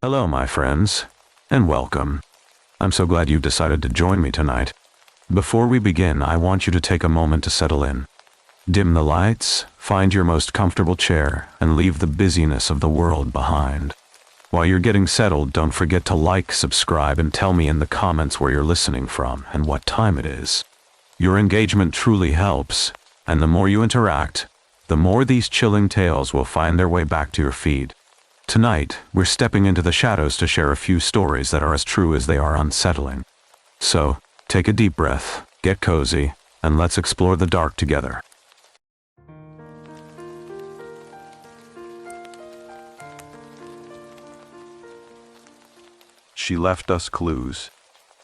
Hello, my friends, and welcome. I'm so glad you've decided to join me tonight. Before we begin, I want you to take a moment to settle in. Dim the lights, find your most comfortable chair, and leave the busyness of the world behind. While you're getting settled, don't forget to like, subscribe, and tell me in the comments where you're listening from and what time it is. Your engagement truly helps, and the more you interact, the more these chilling tales will find their way back to your feed. Tonight, we're stepping into the shadows to share a few stories that are as true as they are unsettling. So, take a deep breath, get cozy, and let's explore the dark together. She left us clues.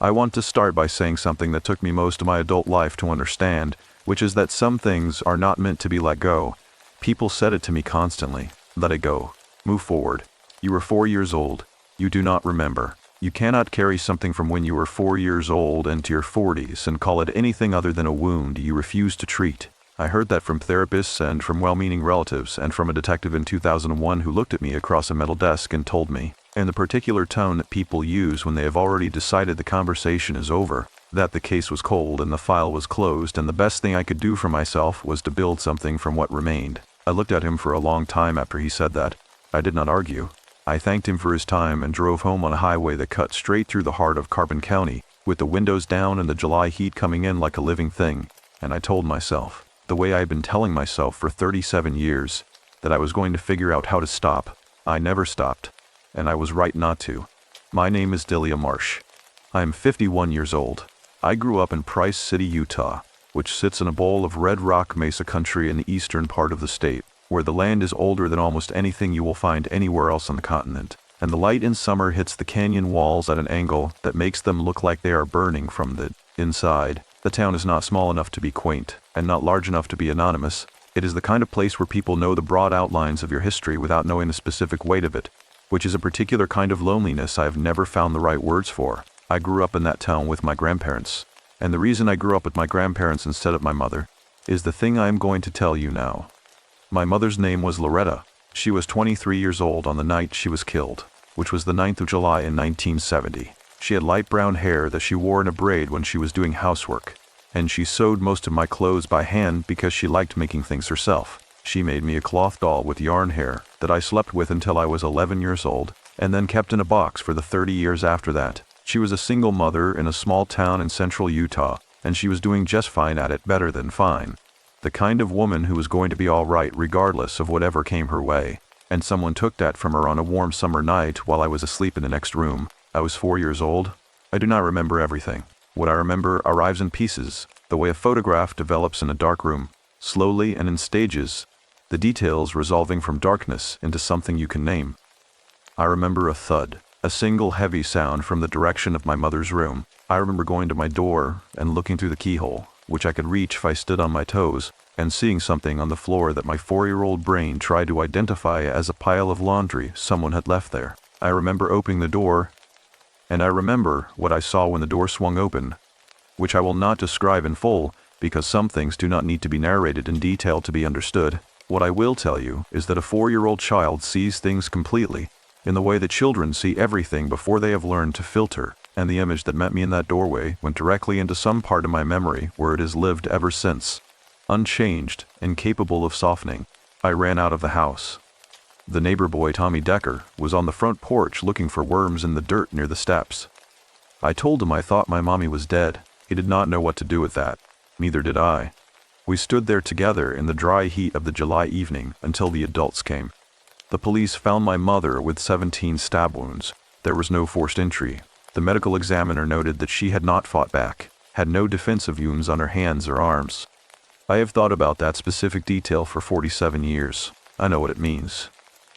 I want to start by saying something that took me most of my adult life to understand, which is that some things are not meant to be let go. People said it to me constantly. Let it go. Move forward. You were 4 years old. You do not remember. You cannot carry something from when you were 4 years old into your 40s and call it anything other than a wound you refuse to treat. I heard that from therapists and from well-meaning relatives and from a detective in 2001 who looked at me across a metal desk and told me, in the particular tone that people use when they have already decided the conversation is over, that the case was cold and the file was closed and the best thing I could do for myself was to build something from what remained. I looked at him for a long time after he said that. I did not argue. I thanked him for his time and drove home on a highway that cut straight through the heart of Carbon County, with the windows down and the July heat coming in like a living thing, and I told myself, the way I had been telling myself for 37 years, that I was going to figure out how to stop. I never stopped, and I was right not to. My name is Delia Marsh. I am 51 years old. I grew up in Price City, Utah, which sits in a bowl of red rock mesa country in the eastern part of the state, where the land is older than almost anything you will find anywhere else on the continent, and the light in summer hits the canyon walls at an angle that makes them look like they are burning from the inside. The town is not small enough to be quaint, and not large enough to be anonymous. It is the kind of place where people know the broad outlines of your history without knowing the specific weight of it, which is a particular kind of loneliness I have never found the right words for. I grew up in that town with my grandparents, and the reason I grew up with my grandparents instead of my mother is the thing I am going to tell you now. My mother's name was Loretta. She was 23 years old on the night she was killed, which was the 9th of July in 1970. She had light brown hair that she wore in a braid when she was doing housework, and she sewed most of my clothes by hand because she liked making things herself. She made me a cloth doll with yarn hair that I slept with until I was 11 years old, and then kept in a box for the 30 years after that. She was a single mother in a small town in central Utah, and she was doing just fine at it, better than fine. The kind of woman who was going to be all right regardless of whatever came her way. And someone took that from her on a warm summer night while I was asleep in the next room. I was 4 years old. I do not remember everything. What I remember arrives in pieces, the way a photograph develops in a dark room, slowly and in stages, the details resolving from darkness into something you can name. I remember a thud, a single heavy sound from the direction of my mother's room. I remember going to my door and looking through the keyhole, which I could reach if I stood on my toes, and seeing something on the floor that my 4-year-old brain tried to identify as a pile of laundry someone had left there. I remember opening the door, and I remember what I saw when the door swung open, which I will not describe in full because some things do not need to be narrated in detail to be understood. What I will tell you is that a 4-year-old child sees things completely, in the way that children see everything before they have learned to filter, and the image that met me in that doorway went directly into some part of my memory where it has lived ever since. Unchanged, incapable of softening, I ran out of the house. The neighbor boy, Tommy Decker, was on the front porch looking for worms in the dirt near the steps. I told him I thought my mommy was dead. He did not know what to do with that. Neither did I. We stood there together in the dry heat of the July evening until the adults came. The police found my mother with 17 stab wounds. There was no forced entry. The medical examiner noted that she had not fought back, had no defensive wounds on her hands or arms. I have thought about that specific detail for 47 years. I know what it means.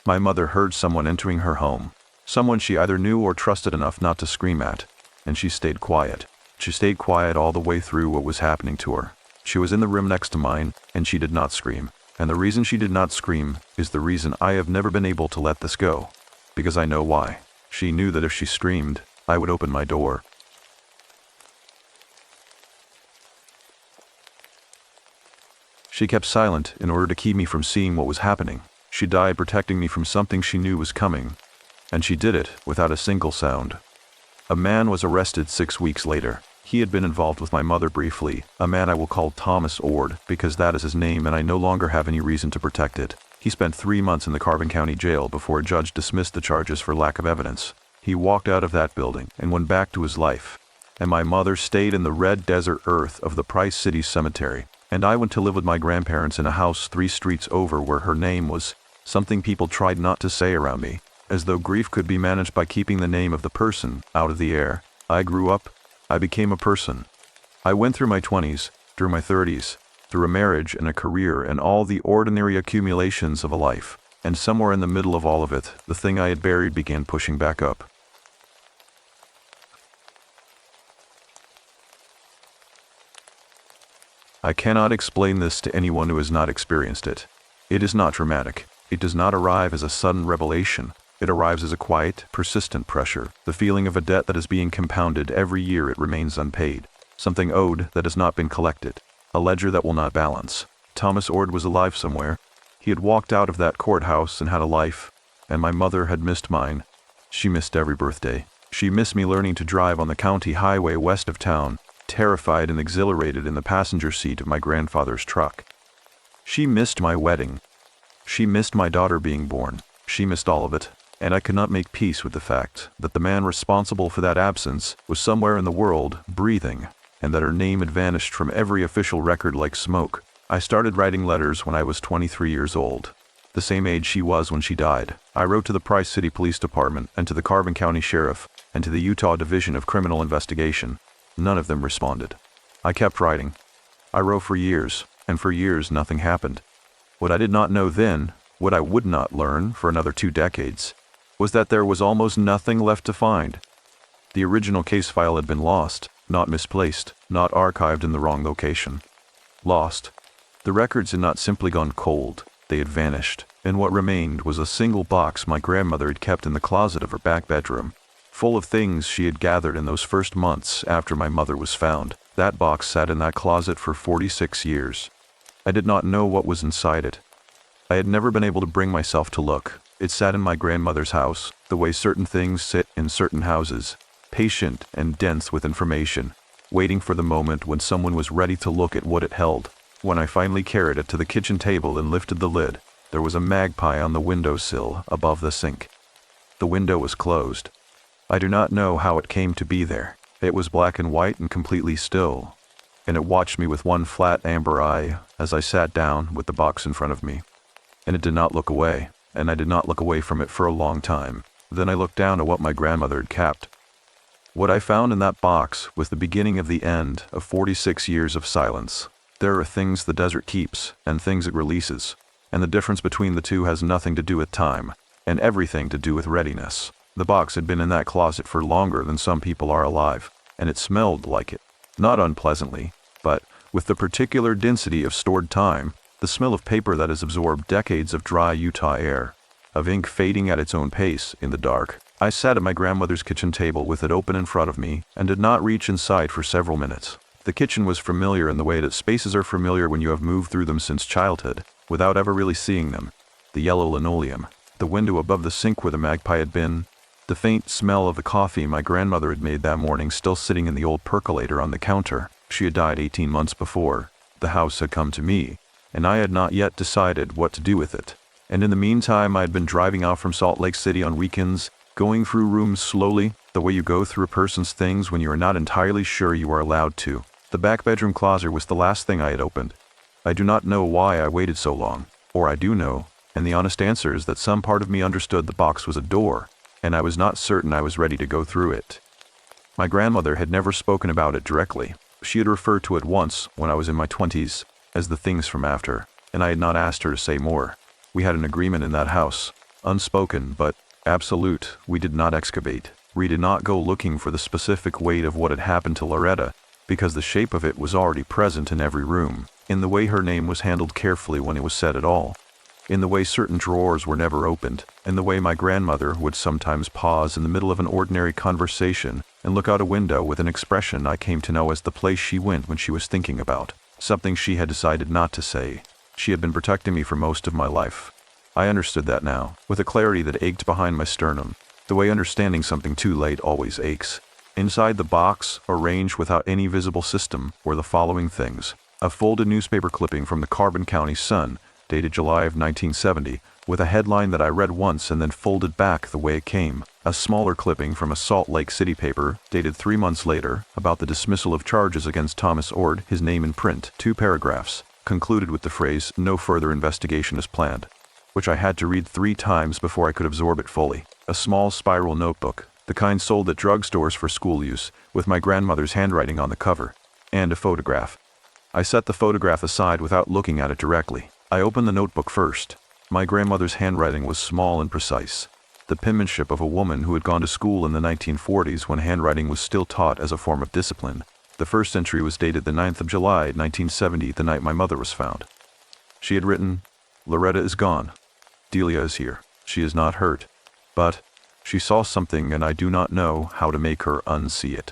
My mother heard someone entering her home, someone she either knew or trusted enough not to scream at, and she stayed quiet. She stayed quiet all the way through what was happening to her. She was in the room next to mine, and she did not scream. And the reason she did not scream is the reason I have never been able to let this go. Because I know why. She knew that if she screamed, I would open my door. She kept silent in order to keep me from seeing what was happening. She died protecting me from something she knew was coming. And she did it without a single sound. A man was arrested 6 weeks later. He had been involved with my mother briefly, a man I will call Thomas Ord, because that is his name and I no longer have any reason to protect it. He spent 3 months in the Carbon County Jail before a judge dismissed the charges for lack of evidence. He walked out of that building and went back to his life. And my mother stayed in the red desert earth of the Price City Cemetery. And I went to live with my grandparents in a house 3 streets over where her name was something people tried not to say around me, as though grief could be managed by keeping the name of the person out of the air. I grew up. I became a person. I went through my 20s, through my 30s, through a marriage and a career and all the ordinary accumulations of a life. And somewhere in the middle of all of it, the thing I had buried began pushing back up. I cannot explain this to anyone who has not experienced it. It is not dramatic. It does not arrive as a sudden revelation. It arrives as a quiet, persistent pressure, the feeling of a debt that is being compounded every year it remains unpaid, something owed that has not been collected, a ledger that will not balance. Thomas Ord was alive somewhere. He had walked out of that courthouse and had a life, and my mother had missed mine. She missed every birthday. She missed me learning to drive on the county highway west of town, terrified and exhilarated in the passenger seat of my grandfather's truck. She missed my wedding. She missed my daughter being born. She missed all of it, and I could not make peace with the fact that the man responsible for that absence was somewhere in the world, breathing, and that her name had vanished from every official record like smoke. I started writing letters when I was 23 years old, the same age she was when she died. I wrote to the Price City Police Department and to the Carbon County Sheriff and to the Utah Division of Criminal Investigation. None of them responded. I kept writing. I wrote for years, and for years nothing happened. What I did not know then, what I would not learn for another 2 decades, was that there was almost nothing left to find. The original case file had been lost, not misplaced, not archived in the wrong location. Lost. The records had not simply gone cold, they had vanished, and what remained was a single box my grandmother had kept in the closet of her back bedroom, full of things she had gathered in those first months after my mother was found. That box sat in that closet for 46 years. I did not know what was inside it. I had never been able to bring myself to look. It sat in my grandmother's house, the way certain things sit in certain houses, patient and dense with information, waiting for the moment when someone was ready to look at what it held. When I finally carried it to the kitchen table and lifted the lid, there was a magpie on the windowsill above the sink. The window was closed. I do not know how it came to be there. It was black and white and completely still, and it watched me with one flat amber eye as I sat down with the box in front of me. And it did not look away, and I did not look away from it for a long time. Then I looked down at what my grandmother had kept. What I found in that box was the beginning of the end of 46 years of silence. There are things the desert keeps and things it releases, and the difference between the two has nothing to do with time, and everything to do with readiness. The box had been in that closet for longer than some people are alive, and it smelled like it. Not unpleasantly, but with the particular density of stored time, the smell of paper that has absorbed decades of dry Utah air, of ink fading at its own pace in the dark. I sat at my grandmother's kitchen table with it open in front of me and did not reach inside for several minutes. The kitchen was familiar in the way that spaces are familiar when you have moved through them since childhood, without ever really seeing them. The yellow linoleum, the window above the sink where the magpie had been, the faint smell of the coffee my grandmother had made that morning still sitting in the old percolator on the counter. She had died 18 months before. The house had come to me, and I had not yet decided what to do with it. And in the meantime I had been driving out from Salt Lake City on weekends, going through rooms slowly, the way you go through a person's things when you are not entirely sure you are allowed to. The back bedroom closet was the last thing I had opened. I do not know why I waited so long, or I do know, and the honest answer is that some part of me understood the box was a door, and I was not certain I was ready to go through it. My grandmother had never spoken about it directly. She had referred to it once, when I was in my 20s, as the things from after, and I had not asked her to say more. We had an agreement in that house, unspoken but absolute. We did not excavate. We did not go looking for the specific weight of what had happened to Loretta, because the shape of it was already present in every room, in the way her name was handled carefully when it was said at all, in the way certain drawers were never opened, in the way my grandmother would sometimes pause in the middle of an ordinary conversation and look out a window with an expression I came to know as the place she went when she was thinking about something she had decided not to say. She had been protecting me for most of my life. I understood that now, with a clarity that ached behind my sternum. The way understanding something too late always aches. Inside the box, arranged without any visible system, were the following things. A folded newspaper clipping from the Carbon County Sun, dated July of 1970, with a headline that I read once and then folded back the way it came. A smaller clipping from a Salt Lake City paper, dated 3 months later, about the dismissal of charges against Thomas Ord, his name in print. 2 paragraphs, concluded with the phrase, "No further investigation is planned," which I had to read 3 times before I could absorb it fully. A small spiral notebook, the kind sold at drugstores for school use, with my grandmother's handwriting on the cover. And a photograph. I set the photograph aside without looking at it directly. I opened the notebook first. My grandmother's handwriting was small and precise. The penmanship of a woman who had gone to school in the 1940s when handwriting was still taught as a form of discipline. The first entry was dated the 9th of July, 1970, the night my mother was found. She had written, "Loretta is gone. Delia is here. She is not hurt. But she saw something and I do not know how to make her unsee it."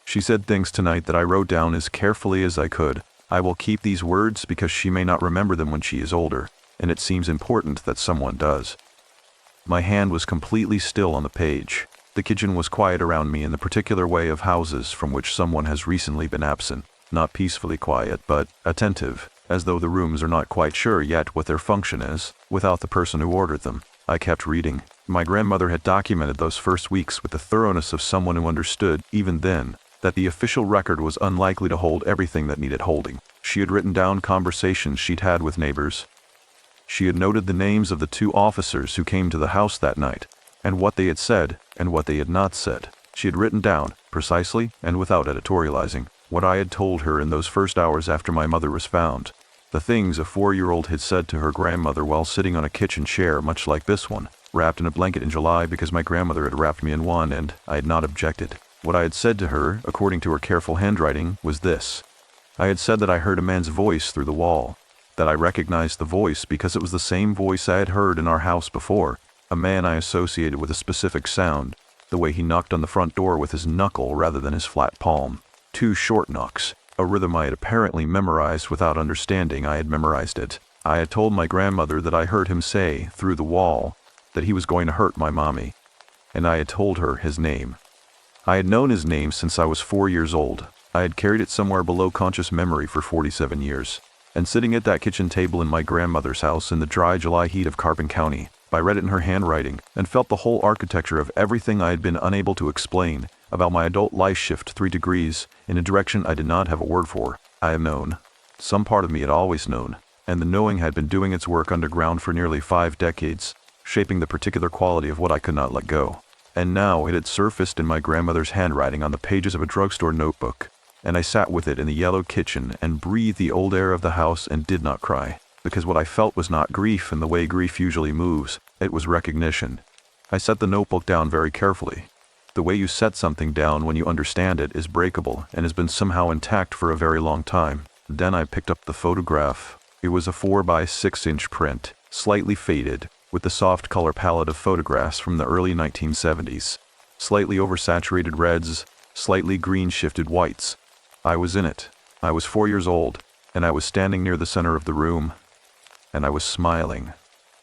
She said things tonight that I wrote down as carefully as I could. I will keep these words because she may not remember them when she is older, and it seems important that someone does. My hand was completely still on the page. The kitchen was quiet around me in the particular way of houses from which someone has recently been absent. Not peacefully quiet, but attentive, as though the rooms are not quite sure yet what their function is, without the person who ordered them. I kept reading. My grandmother had documented those first weeks with the thoroughness of someone who understood, even then, that the official record was unlikely to hold everything that needed holding. She had written down conversations she'd had with neighbors. She had noted the names of the 2 officers who came to the house that night, and what they had said and what they had not said. She had written down, precisely and without editorializing, what I had told her in those first hours after my mother was found. The things a 4-year-old had said to her grandmother while sitting on a kitchen chair much like this one, wrapped in a blanket in July because my grandmother had wrapped me in one and I had not objected. What I had said to her, according to her careful handwriting, was this. I had said that I heard a man's voice through the wall, that I recognized the voice because it was the same voice I had heard in our house before, a man I associated with a specific sound, the way he knocked on the front door with his knuckle rather than his flat palm. 2 short knocks, a rhythm I had apparently memorized without understanding I had memorized it. I had told my grandmother that I heard him say, through the wall, that he was going to hurt my mommy, and I had told her his name. I had known his name since I was 4 years old. I had carried it somewhere below conscious memory for 47 years. And sitting at that kitchen table in my grandmother's house in the dry July heat of Carbon County, I read it in her handwriting and felt the whole architecture of everything I had been unable to explain about my adult life shift 3 degrees in a direction I did not have a word for. I had known. Some part of me had always known, and the knowing had been doing its work underground for nearly 5 decades, shaping the particular quality of what I could not let go. And now it had surfaced in my grandmother's handwriting on the pages of a drugstore notebook, and I sat with it in the yellow kitchen and breathed the old air of the house and did not cry, because what I felt was not grief in the way grief usually moves, it was recognition. I set the notebook down very carefully. The way you set something down when you understand it is breakable and has been somehow intact for a very long time. Then I picked up the photograph. It was a 4 by 6 inch print, slightly faded, with the soft color palette of photographs from the early 1970s. Slightly oversaturated reds, slightly green-shifted whites. I was in it. I was 4 years old, and I was standing near the center of the room, and I was smiling.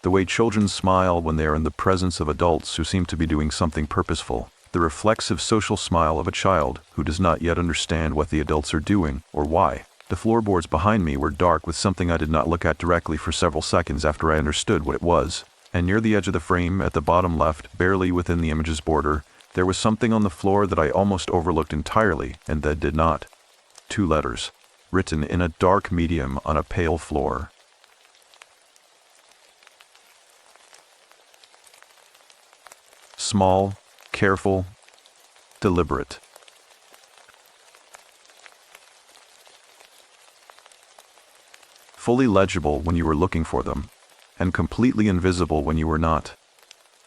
The way children smile when they are in the presence of adults who seem to be doing something purposeful. The reflexive social smile of a child who does not yet understand what the adults are doing or why. The floorboards behind me were dark with something I did not look at directly for several seconds after I understood what it was. And near the edge of the frame, at the bottom left, barely within the image's border, there was something on the floor that I almost overlooked entirely, and that did not. 2 letters, written in a dark medium on a pale floor. Small, careful, deliberate. Fully legible when you were looking for them, and completely invisible when you were not.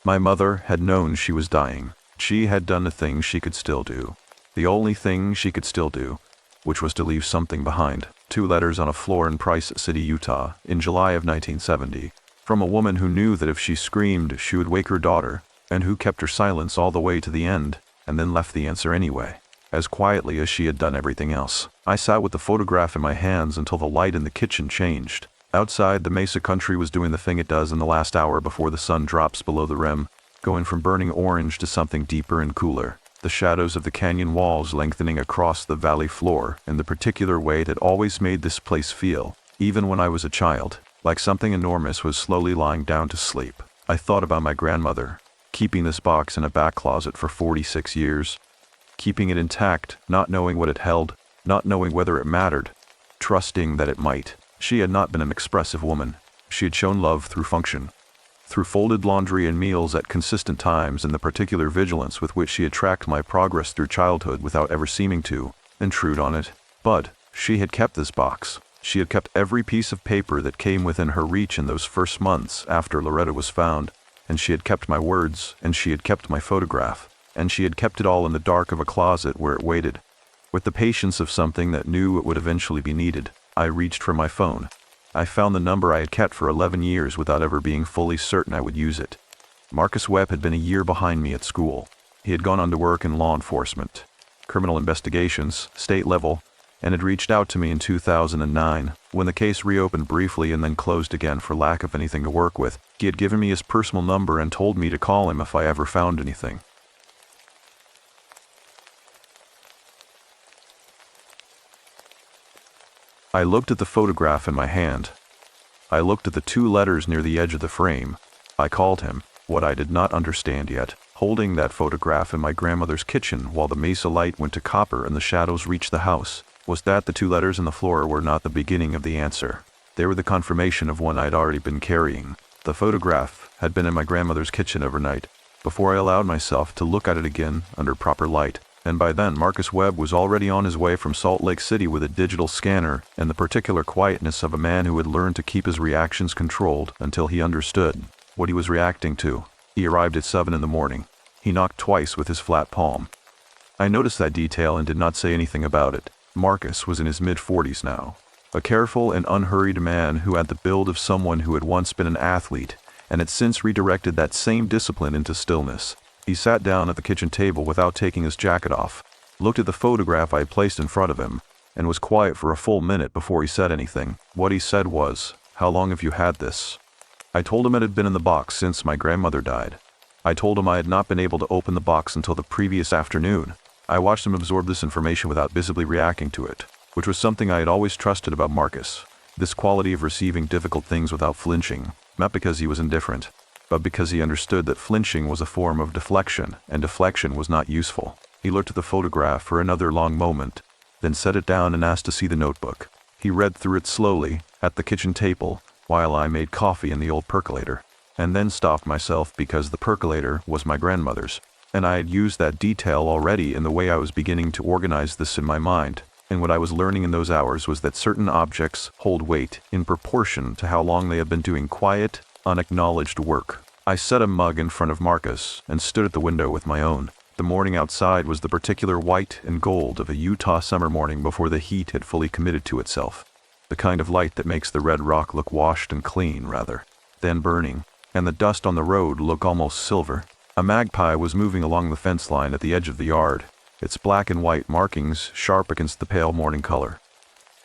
My mother had known she was dying. She had done the thing she could still do. The only thing she could still do, which was to leave something behind. 2 letters on a floor in Price City, Utah, in July of 1970, from a woman who knew that if she screamed, she would wake her daughter, and who kept her silence all the way to the end, and then left the answer anyway, as quietly as she had done everything else. I sat with the photograph in my hands until the light in the kitchen changed. Outside, the Mesa country was doing the thing it does in the last hour before the sun drops below the rim, going from burning orange to something deeper and cooler, the shadows of the canyon walls lengthening across the valley floor in the particular way it had always made this place feel, even when I was a child, like something enormous was slowly lying down to sleep. I thought about my grandmother, keeping this box in a back closet for 46 years, keeping it intact, not knowing what it held, not knowing whether it mattered, trusting that it might. She had not been an expressive woman. She had shown love through function, through folded laundry and meals at consistent times and the particular vigilance with which she had tracked my progress through childhood without ever seeming to intrude on it. But she had kept this box. She had kept every piece of paper that came within her reach in those first months after Loretta was found, and she had kept my words, and she had kept my photograph, and she had kept it all in the dark of a closet where it waited. With the patience of something that knew it would eventually be needed, I reached for my phone. I found the number I had kept for 11 years without ever being fully certain I would use it. Marcus Webb had been a year behind me at school. He had gone on to work in law enforcement, criminal investigations, state level, and had reached out to me in 2009, when the case reopened briefly and then closed again for lack of anything to work with. He had given me his personal number and told me to call him if I ever found anything. I looked at the photograph in my hand. I looked at the 2 letters near the edge of the frame. I called him, what I did not understand yet, holding that photograph in my grandmother's kitchen while the mesa light went to copper and the shadows reached the house, was that the 2 letters in the floor were not the beginning of the answer. They were the confirmation of one I'd already been carrying. The photograph had been in my grandmother's kitchen overnight, before I allowed myself to look at it again under proper light. And by then Marcus Webb was already on his way from Salt Lake City with a digital scanner and the particular quietness of a man who had learned to keep his reactions controlled until he understood what he was reacting to. He arrived at 7 in the morning. He knocked twice with his flat palm. I noticed that detail and did not say anything about it. Marcus was in his mid-40s now, a careful and unhurried man who had the build of someone who had once been an athlete and had since redirected that same discipline into stillness. He sat down at the kitchen table without taking his jacket off, looked at the photograph I had placed in front of him, and was quiet for a full minute before he said anything. What he said was, "How long have you had this?" I told him it had been in the box since my grandmother died. I told him I had not been able to open the box until the previous afternoon. I watched him absorb this information without visibly reacting to it, which was something I had always trusted about Marcus. This quality of receiving difficult things without flinching, not because he was indifferent, but because he understood that flinching was a form of deflection, and deflection was not useful. He looked at the photograph for another long moment, then set it down and asked to see the notebook. He read through it slowly, at the kitchen table, while I made coffee in the old percolator, and then stopped myself because the percolator was my grandmother's, and I had used that detail already in the way I was beginning to organize this in my mind. And what I was learning in those hours was that certain objects hold weight in proportion to how long they have been doing quiet, unacknowledged work. I set a mug in front of Marcus and stood at the window with my own. The morning outside was the particular white and gold of a Utah summer morning before the heat had fully committed to itself. The kind of light that makes the red rock look washed and clean, rather than burning, and the dust on the road look almost silver. A magpie was moving along the fence line at the edge of the yard, its black and white markings sharp against the pale morning color.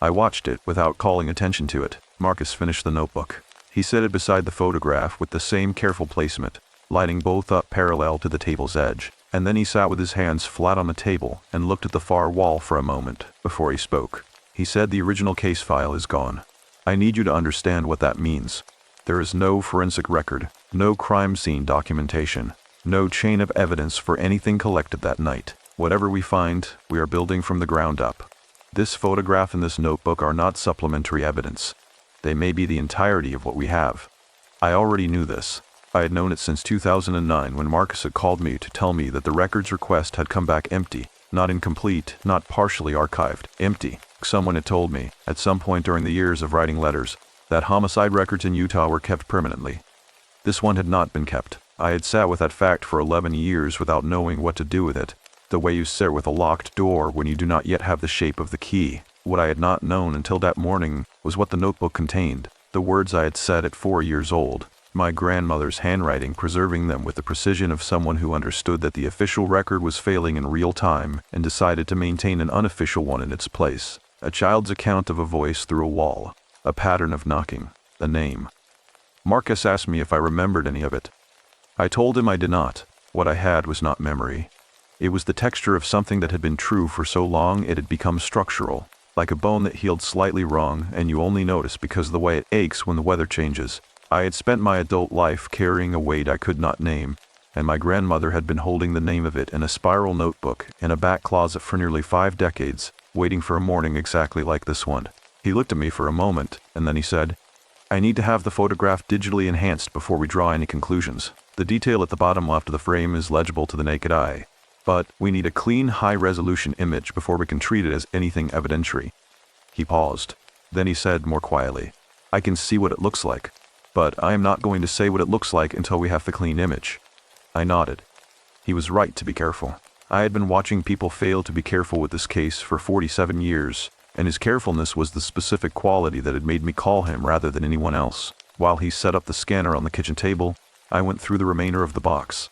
I watched it without calling attention to it. Marcus finished the notebook. He set it beside the photograph with the same careful placement, lighting both up parallel to the table's edge, and then he sat with his hands flat on the table and looked at the far wall for a moment before he spoke. He said, "The original case file is gone. I need you to understand what that means. There is no forensic record, no crime scene documentation, no chain of evidence for anything collected that night. Whatever we find, we are building from the ground up. This photograph and this notebook are not supplementary evidence. They may be the entirety of what we have." I already knew this. I had known it since 2009 when Marcus had called me to tell me that the records request had come back empty, not incomplete, not partially archived, empty. Someone had told me, at some point during the years of writing letters, that homicide records in Utah were kept permanently. This one had not been kept. I had sat with that fact for 11 years without knowing what to do with it, the way you sit with a locked door when you do not yet have the shape of the key. What I had not known until that morning was what the notebook contained, the words I had said at 4 years old, my grandmother's handwriting preserving them with the precision of someone who understood that the official record was failing in real time and decided to maintain an unofficial one in its place. A child's account of a voice through a wall, a pattern of knocking, a name. Marcus asked me if I remembered any of it. I told him I did not. What I had was not memory. It was the texture of something that had been true for so long it had become structural, like a bone that healed slightly wrong and you only notice because of the way it aches when the weather changes. I had spent my adult life carrying a weight I could not name, and my grandmother had been holding the name of it in a spiral notebook in a back closet for nearly 5 decades, waiting for a morning exactly like this one. He looked at me for a moment, and then he said, "I need to have the photograph digitally enhanced before we draw any conclusions. The detail at the bottom left of the frame is legible to the naked eye, but we need a clean, high-resolution image before we can treat it as anything evidentiary." He paused. Then he said more quietly, "I can see what it looks like, but I am not going to say what it looks like until we have the clean image." I nodded. He was right to be careful. I had been watching people fail to be careful with this case for 47 years, and his carefulness was the specific quality that had made me call him rather than anyone else. While he set up the scanner on the kitchen table, I went through the remainder of the box.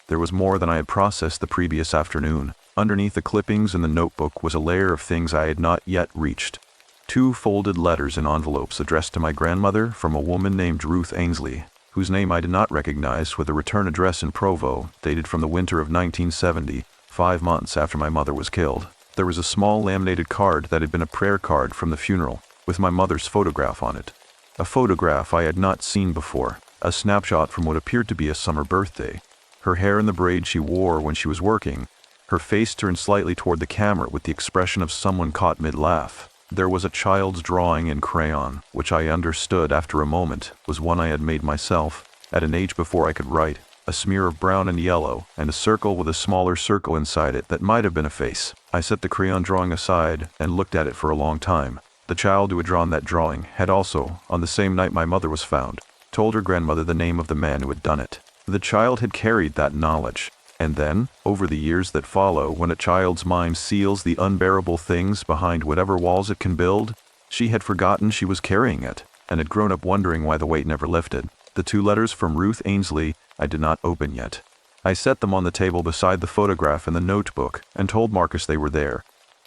There was more than I had processed the previous afternoon. Underneath the clippings in the notebook was a layer of things I had not yet reached. 2 folded letters in envelopes addressed to my grandmother from a woman named Ruth Ainsley, whose name I did not recognize, with a return address in Provo, dated from the winter of 1970, 5 months after my mother was killed. There was a small laminated card that had been a prayer card from the funeral, with my mother's photograph on it. A photograph I had not seen before, a snapshot from what appeared to be a summer birthday. Her hair in the braid she wore when she was working, her face turned slightly toward the camera with the expression of someone caught mid-laugh. There was a child's drawing in crayon, which I understood after a moment was one I had made myself, at an age before I could write, a smear of brown and yellow, and a circle with a smaller circle inside it that might have been a face. I set the crayon drawing aside and looked at it for a long time. The child who had drawn that drawing had also, on the same night my mother was found, told her grandmother the name of the man who had done it. The child had carried that knowledge. And then, over the years that follow, when a child's mind seals the unbearable things behind whatever walls it can build, she had forgotten she was carrying it, and had grown up wondering why the weight never lifted. The 2 letters from Ruth Ainsley I did not open yet. I set them on the table beside the photograph and the notebook, and told Marcus they were there.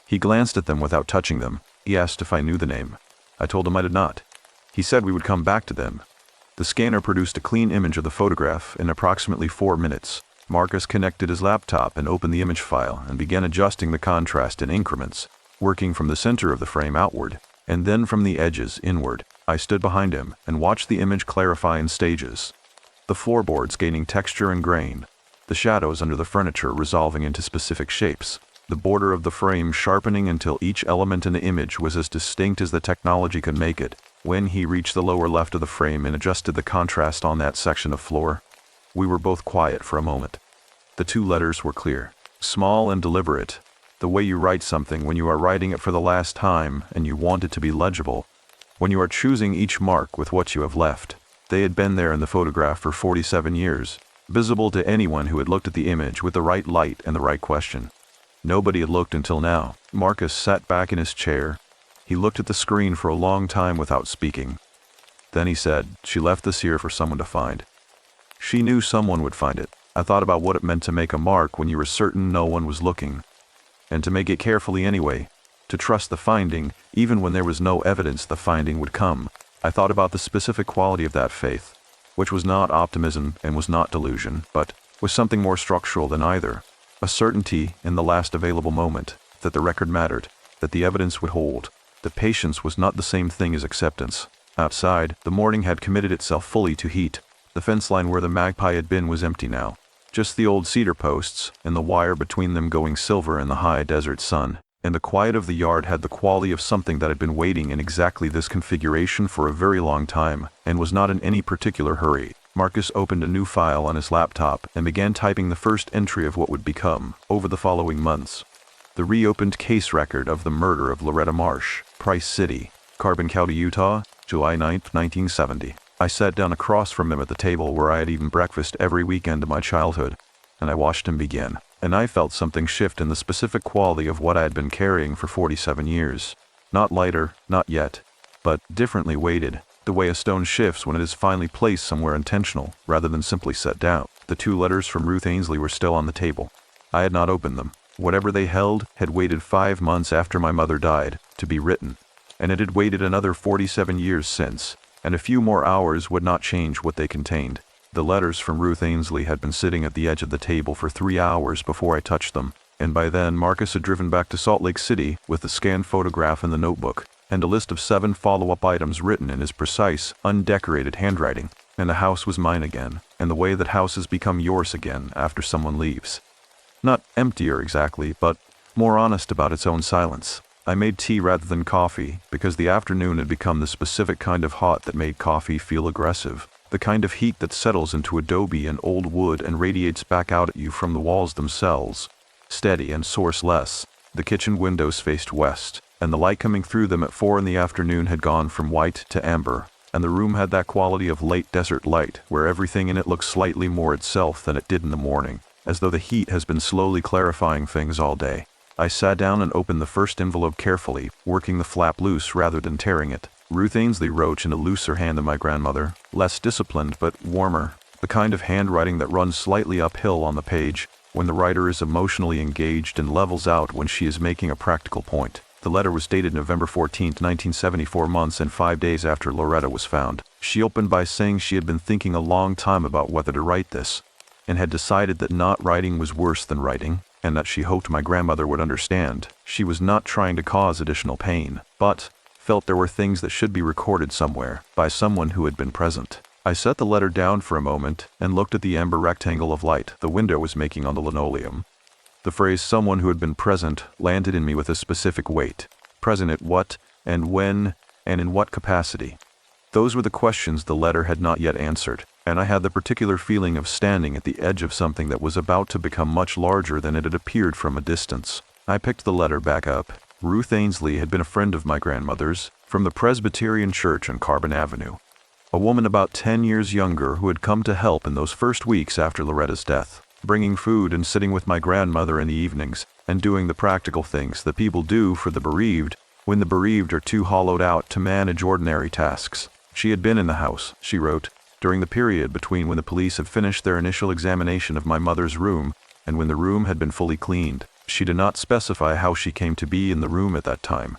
He glanced at them without touching them. He asked if I knew the name. I told him I did not. He said we would come back to them. The scanner produced a clean image of the photograph in approximately 4 minutes. Marcus connected his laptop and opened the image file and began adjusting the contrast in increments, working from the center of the frame outward, and then from the edges inward. I stood behind him and watched the image clarify in stages. The floorboards gaining texture and grain, the shadows under the furniture resolving into specific shapes, the border of the frame sharpening until each element in the image was as distinct as the technology could make it. When he reached the lower left of the frame and adjusted the contrast on that section of floor, we were both quiet for a moment. The 2 letters were clear, small and deliberate, the way you write something when you are writing it for the last time and you want it to be legible, when you are choosing each mark with what you have left. They had been there in the photograph for 47 years, visible to anyone who had looked at the image with the right light and the right question. Nobody had looked until now. Marcus sat back in his chair. He looked at the screen for a long time without speaking. Then he said, "She left this here for someone to find." She knew someone would find it. I thought about what it meant to make a mark when you were certain no one was looking, and to make it carefully anyway, to trust the finding even when there was no evidence the finding would come. I thought about the specific quality of that faith, which was not optimism and was not delusion, but was something more structural than either. A certainty in the last available moment that the record mattered, that the evidence would hold, that patience was not the same thing as acceptance. Outside, the morning had committed itself fully to heat. The fence line where the magpie had been was empty now. Just the old cedar posts, and the wire between them going silver in the high desert sun. And the quiet of the yard had the quality of something that had been waiting in exactly this configuration for a very long time, and was not in any particular hurry. Marcus opened a new file on his laptop and began typing the first entry of what would become, over the following months, the reopened case record of the murder of Loretta Marsh, Price City, Carbon County, Utah, July 9, 1970. I sat down across from him at the table where I had eaten breakfast every weekend of my childhood, and I watched him begin. And I felt something shift in the specific quality of what I had been carrying for 47 years. Not lighter, not yet, but differently weighted, the way a stone shifts when it is finally placed somewhere intentional, rather than simply set down. The 2 letters from Ruth Ainsley were still on the table. I had not opened them. Whatever they held had waited 5 months after my mother died, to be written, and it had waited another 47 years since, and a few more hours would not change what they contained. The letters from Ruth Ainsley had been sitting at the edge of the table for 3 hours before I touched them, and by then Marcus had driven back to Salt Lake City with the scanned photograph in the notebook, and a list of 7 follow-up items written in his precise, undecorated handwriting. And the house was mine again, and the way that houses become yours again after someone leaves. Not emptier exactly, but more honest about its own silence. I made tea rather than coffee, because the afternoon had become the specific kind of hot that made coffee feel aggressive. The kind of heat that settles into adobe and old wood and radiates back out at you from the walls themselves. Steady and sourceless. The kitchen windows faced west, and the light coming through them at 4 in the afternoon had gone from white to amber, and the room had that quality of late desert light where everything in it looks slightly more itself than it did in the morning, as though the heat has been slowly clarifying things all day. I sat down and opened the first envelope carefully, working the flap loose rather than tearing it. Ruth Ainsley wrote in a looser hand than my grandmother, less disciplined but warmer, the kind of handwriting that runs slightly uphill on the page when the writer is emotionally engaged and levels out when she is making a practical point. The letter was dated November 14, 1974, months and 5 days after Loretta was found. She opened by saying she had been thinking a long time about whether to write this, and had decided that not writing was worse than writing, and that she hoped my grandmother would understand. She was not trying to cause additional pain, but felt there were things that should be recorded somewhere, by someone who had been present. I set the letter down for a moment, and looked at the amber rectangle of light the window was making on the linoleum. The phrase "someone who had been present" landed in me with a specific weight. Present at what, and when, and in what capacity? Those were the questions the letter had not yet answered, and I had the particular feeling of standing at the edge of something that was about to become much larger than it had appeared from a distance. I picked the letter back up. Ruth Ainsley had been a friend of my grandmother's, from the Presbyterian Church on Carbon Avenue. A woman about 10 years younger who had come to help in those first weeks after Loretta's death, bringing food and sitting with my grandmother in the evenings, and doing the practical things that people do for the bereaved when the bereaved are too hollowed out to manage ordinary tasks. She had been in the house, she wrote, during the period between when the police had finished their initial examination of my mother's room and when the room had been fully cleaned. She did not specify how she came to be in the room at that time.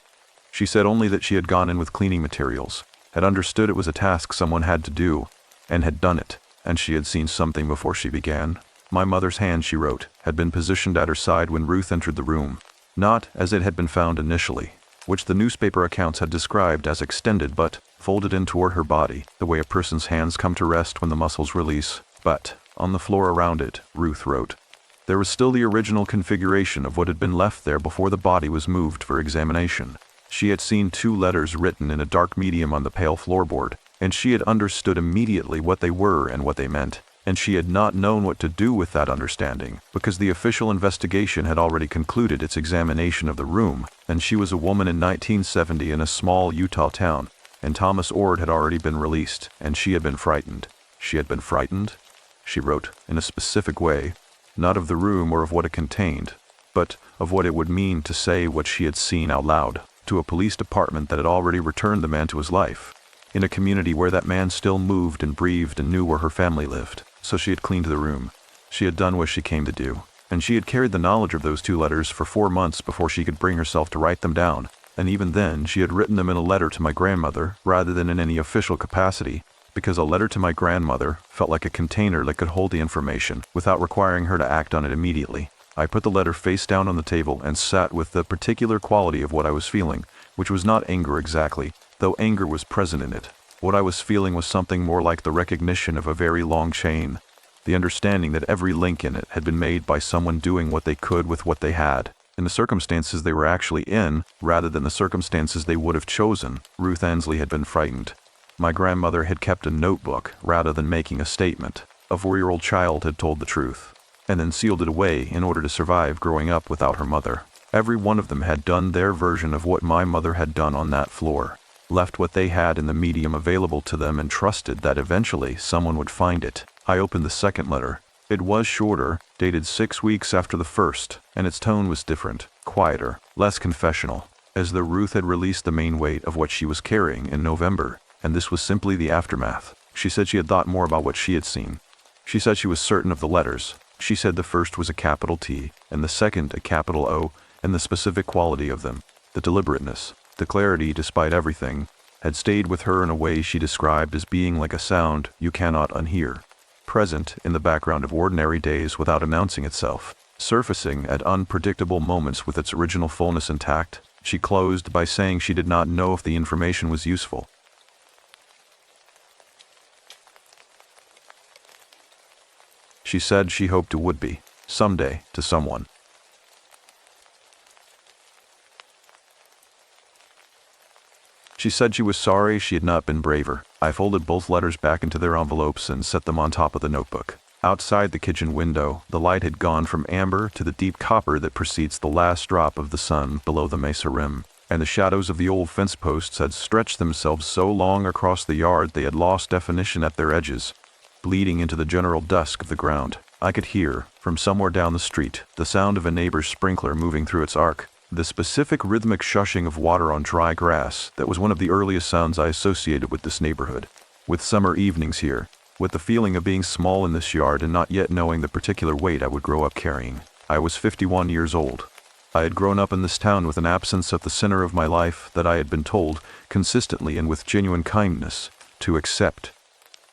She said only that she had gone in with cleaning materials, had understood it was a task someone had to do, and had done it, and she had seen something before she began. My mother's hand, she wrote, had been positioned at her side when Ruth entered the room, not as it had been found initially, which the newspaper accounts had described as extended but folded in toward her body, the way a person's hands come to rest when the muscles release, but on the floor around it, Ruth wrote. There was still the original configuration of what had been left there before the body was moved for examination. She had seen 2 letters written in a dark medium on the pale floorboard, and she had understood immediately what they were and what they meant. And she had not known what to do with that understanding, because the official investigation had already concluded its examination of the room, and she was a woman in 1970 in a small Utah town, and Thomas Ord had already been released, and she had been frightened. She had been frightened, she wrote, in a specific way, not of the room or of what it contained, but of what it would mean to say what she had seen out loud, to a police department that had already returned the man to his life, in a community where that man still moved and breathed and knew where her family lived. So she had cleaned the room. She had done what she came to do. And she had carried the knowledge of those 2 letters for 4 months before she could bring herself to write them down. And even then, she had written them in a letter to my grandmother rather than in any official capacity, because a letter to my grandmother felt like a container that could hold the information without requiring her to act on it immediately. I put the letter face down on the table and sat with the particular quality of what I was feeling, which was not anger exactly, though anger was present in it. What I was feeling was something more like the recognition of a very long chain, the understanding that every link in it had been made by someone doing what they could with what they had, in the circumstances they were actually in, rather than the circumstances they would have chosen. Ruth Ainsley had been frightened. My grandmother had kept a notebook, rather than making a statement. A 4-year-old child had told the truth, and then sealed it away in order to survive growing up without her mother. Every one of them had done their version of what my mother had done on that floor. Left what they had in the medium available to them and trusted that eventually someone would find it. I opened the second letter. It was shorter, dated 6 weeks after the first, and its tone was different, quieter, less confessional, as though Ruth had released the main weight of what she was carrying in November, and this was simply the aftermath. She said she had thought more about what she had seen. She said she was certain of the letters. She said the first was a capital T, and the second a capital O, and the specific quality of them, the deliberateness, the clarity despite everything, had stayed with her in a way she described as being like a sound you cannot unhear. present in the background of ordinary days without announcing itself, surfacing at unpredictable moments with its original fullness intact. She closed by saying she did not know if the information was useful. She said she hoped it would be, someday, to someone. She said she was sorry she had not been braver. I folded both letters back into their envelopes and set them on top of the notebook. Outside the kitchen window, the light had gone from amber to the deep copper that precedes the last drop of the sun below the mesa rim, and the shadows of the old fence posts had stretched themselves so long across the yard they had lost definition at their edges, bleeding into the general dusk of the ground. I could hear, from somewhere down the street, the sound of a neighbor's sprinkler moving through its arc, the specific rhythmic shushing of water on dry grass that was one of the earliest sounds I associated with this neighborhood. With summer evenings here, with the feeling of being small in this yard and not yet knowing the particular weight I would grow up carrying. I was 51 years old. I had grown up in this town with an absence of the center of my life that I had been told, consistently and with genuine kindness, to accept.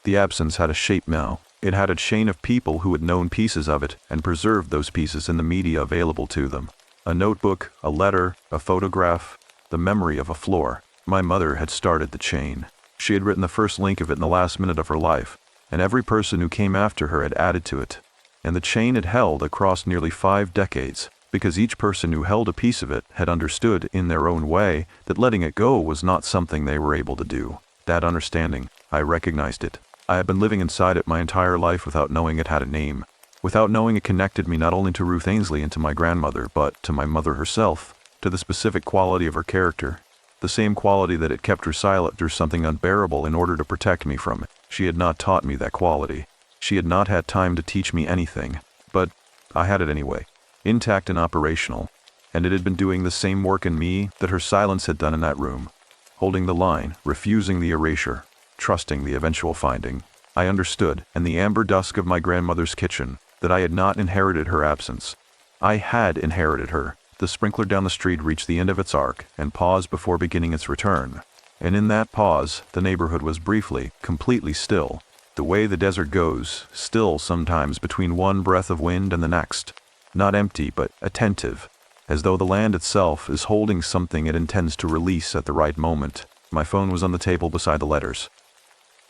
The absence had a shape now. It had a chain of people who had known pieces of it and preserved those pieces in the media available to them. A notebook, a letter, a photograph, the memory of a floor. My mother had started the chain. She had written the first link of it in the last minute of her life, and every person who came after her had added to it. And the chain had held across nearly 5 decades, because each person who held a piece of it had understood in their own way that letting it go was not something they were able to do. That understanding, I recognized it. I had been living inside it my entire life without knowing it had a name, without knowing it connected me not only to Ruth Ainsley and to my grandmother, but to my mother herself, to the specific quality of her character, the same quality that had kept her silent through something unbearable in order to protect me from it. She had not taught me that quality. She had not had time to teach me anything, but I had it anyway, intact and operational, and it had been doing the same work in me that her silence had done in that room, holding the line, refusing the erasure, trusting the eventual finding. I understood, in the amber dusk of my grandmother's kitchen, that I had not inherited her absence. I had inherited her. The sprinkler down the street reached the end of its arc and paused before beginning its return. And in that pause, the neighborhood was briefly, completely still, the way the desert goes, still sometimes between one breath of wind and the next. Not empty, but attentive, as though the land itself is holding something it intends to release at the right moment. My phone was on the table beside the letters.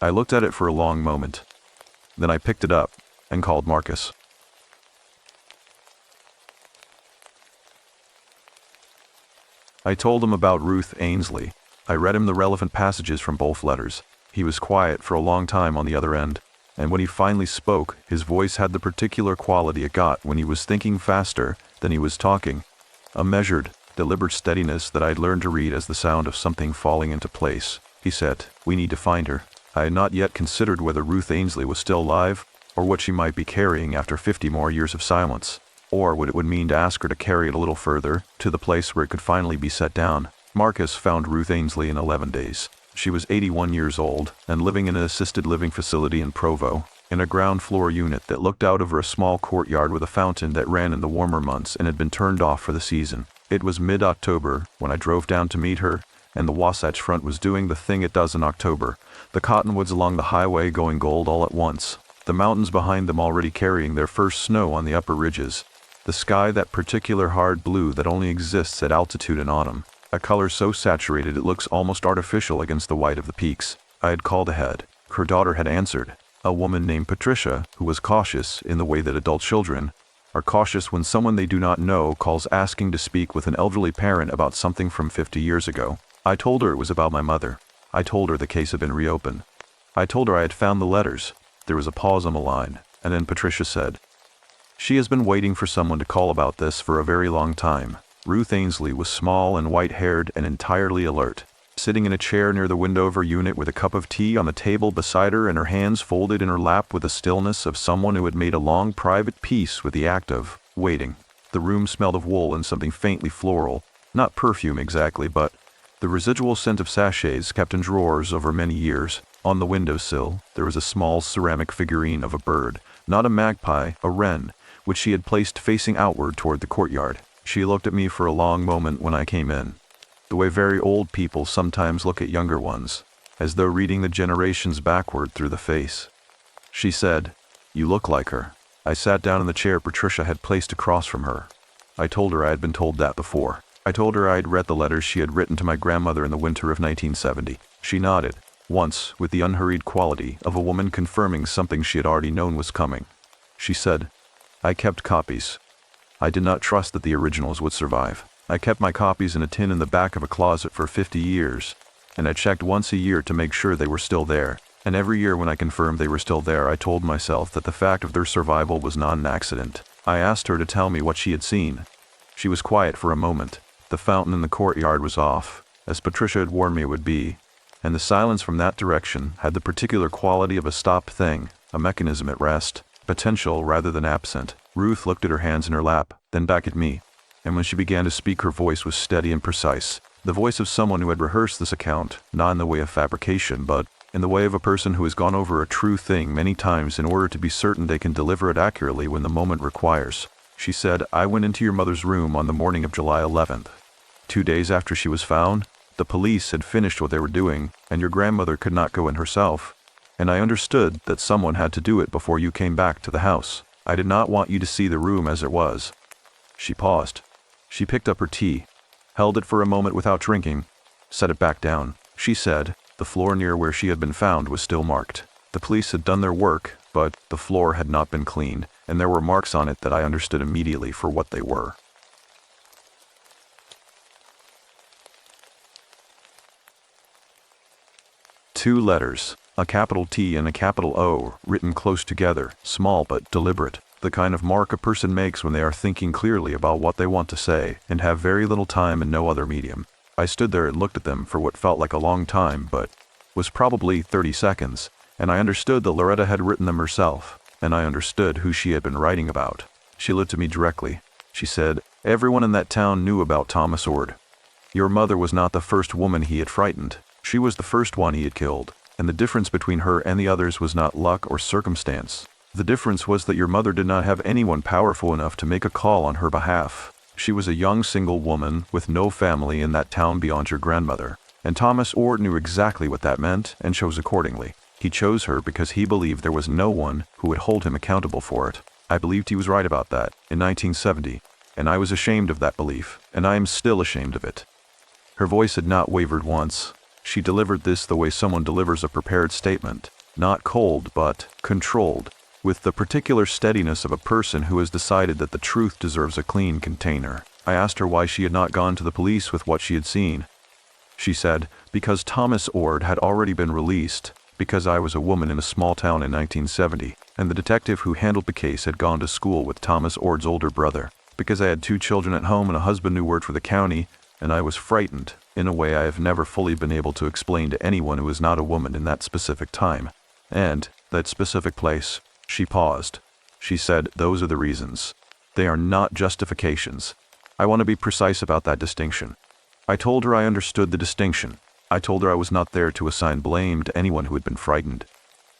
I looked at it for a long moment. Then I picked it up and called Marcus. I told him about Ruth Ainsley. I read him the relevant passages from both letters. He was quiet for a long time on the other end, and when he finally spoke, his voice had the particular quality it got when he was thinking faster than he was talking. A measured, deliberate steadiness that I'd learned to read as the sound of something falling into place. He said, "We need to find her." I had not yet considered whether Ruth Ainsley was still alive, or what she might be carrying after 50 more years of silence, or what it would mean to ask her to carry it a little further, to the place where it could finally be set down. Marcus found Ruth Ainsley in 11 days. She was 81 years old, and living in an assisted living facility in Provo, in a ground floor unit that looked out over a small courtyard with a fountain that ran in the warmer months and had been turned off for the season. It was mid-October when I drove down to meet her, and the Wasatch Front was doing the thing it does in October, the cottonwoods along the highway going gold all at once, the mountains behind them already carrying their first snow on the upper ridges, the sky that particular hard blue that only exists at altitude in autumn, a color so saturated it looks almost artificial against the white of the peaks. I had called ahead. Her daughter had answered, a woman named Patricia, who was cautious in the way that adult children are cautious when someone they do not know calls asking to speak with an elderly parent about something from 50 years ago. I told her it was about my mother. I told her the case had been reopened. I told her I had found the letters. There was a pause on the line, and then Patricia said, "She has been waiting for someone to call about this for a very long time." Ruth Ainsley was small and white-haired and entirely alert, sitting in a chair near the window of her unit with a cup of tea on the table beside her and her hands folded in her lap with the stillness of someone who had made a long private peace with the act of waiting. The room smelled of wool and something faintly floral, not perfume exactly, but the residual scent of sachets kept in drawers over many years. On the windowsill, there was a small ceramic figurine of a bird, not a magpie, a wren, which she had placed facing outward toward the courtyard. She looked at me for a long moment when I came in, the way very old people sometimes look at younger ones, as though reading the generations backward through the face. She said, You look like her. I sat down in the chair Patricia had placed across from her. I told her I had been told that before. I told her I had read the letters she had written to my grandmother in the winter of 1970. She nodded, once with the unhurried quality of a woman confirming something she had already known was coming. She said, I kept copies. I did not trust that the originals would survive. I kept my copies in a tin in the back of a closet for 50 years, and I checked once a year to make sure they were still there. And every year when I confirmed they were still there, I told myself that the fact of their survival was not an accident. I asked her to tell me what she had seen. She was quiet for a moment. The fountain in the courtyard was off, as Patricia had warned me it would be, and the silence from that direction had the particular quality of a stopped thing, a mechanism at rest, potential rather than absent. Ruth looked at her hands in her lap, then back at me, and when she began to speak her voice was steady and precise, the voice of someone who had rehearsed this account, not in the way of fabrication but in the way of a person who has gone over a true thing many times in order to be certain they can deliver it accurately when the moment requires. She said, I went into your mother's room on the morning of July 11th. 2 days after she was found, the police had finished what they were doing, and your grandmother could not go in herself. And I understood that someone had to do it before you came back to the house. I did not want you to see the room as it was. She paused. She picked up her tea, held it for a moment without drinking, set it back down. She said, the floor near where she had been found was still marked. The police had done their work, but the floor had not been cleaned, and there were marks on it that I understood immediately for what they were. Two letters, a capital T and a capital O, written close together, small but deliberate, the kind of mark a person makes when they are thinking clearly about what they want to say and have very little time and no other medium. I stood there and looked at them for what felt like a long time, but was probably 30 seconds, and I understood that Loretta had written them herself, and I understood who she had been writing about. She looked at me directly. She said, everyone in that town knew about Thomas Ord. Your mother was not the first woman he had frightened. She was the first one he had killed, and the difference between her and the others was not luck or circumstance. The difference was that your mother did not have anyone powerful enough to make a call on her behalf. She was a young single woman with no family in that town beyond your grandmother, and Thomas Ord knew exactly what that meant and chose accordingly. He chose her because he believed there was no one who would hold him accountable for it. I believed he was right about that in 1970, and I was ashamed of that belief, and I am still ashamed of it. Her voice had not wavered once. She delivered this the way someone delivers a prepared statement, not cold but controlled, with the particular steadiness of a person who has decided that the truth deserves a clean container. I asked her why she had not gone to the police with what she had seen. She said, because Thomas Ord had already been released, because I was a woman in a small town in 1970, and the detective who handled the case had gone to school with Thomas Ord's older brother, because I had 2 children at home and a husband who worked for the county, and I was frightened, in a way I have never fully been able to explain to anyone who is not a woman in that specific time, and that specific place. She paused. She said, those are the reasons. They are not justifications. I want to be precise about that distinction. I told her I understood the distinction. I told her I was not there to assign blame to anyone who had been frightened.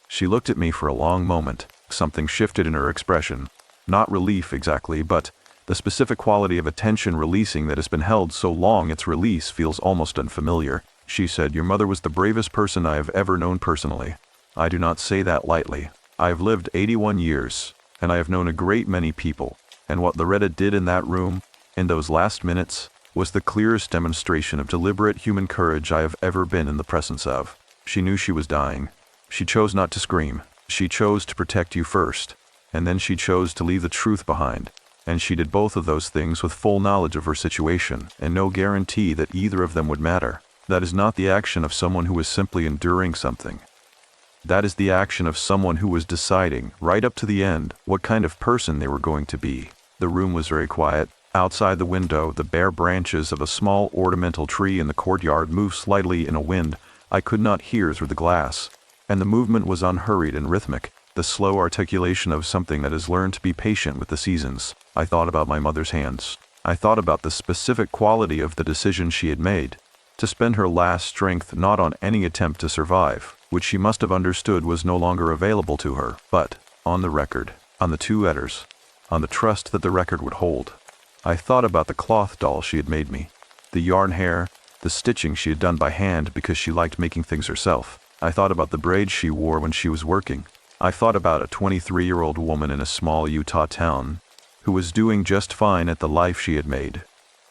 She looked at me for a long moment. Something shifted in her expression. Not relief exactly, but the specific quality of attention releasing that has been held so long its release feels almost unfamiliar. She said, your mother was the bravest person I have ever known personally. I do not say that lightly. I have lived 81 years, and I have known a great many people, and what Loretta did in that room, in those last minutes, was the clearest demonstration of deliberate human courage I have ever been in the presence of. She knew she was dying. She chose not to scream. She chose to protect you first, and then she chose to leave the truth behind, and she did both of those things with full knowledge of her situation, and no guarantee that either of them would matter. That is not the action of someone who is simply enduring something. That is the action of someone who was deciding, right up to the end, what kind of person they were going to be. The room was very quiet. Outside the window, the bare branches of a small ornamental tree in the courtyard moved slightly in a wind I could not hear through the glass, and the movement was unhurried and rhythmic, the slow articulation of something that has learned to be patient with the seasons. I thought about my mother's hands. I thought about the specific quality of the decision she had made, to spend her last strength not on any attempt to survive, which she must have understood was no longer available to her, but on the record, on the 2 letters, on the trust that the record would hold. I thought about the cloth doll she had made me, the yarn hair, the stitching she had done by hand because she liked making things herself. I thought about the braids she wore when she was working. I thought about a 23-year-old woman in a small Utah town who was doing just fine at the life she had made,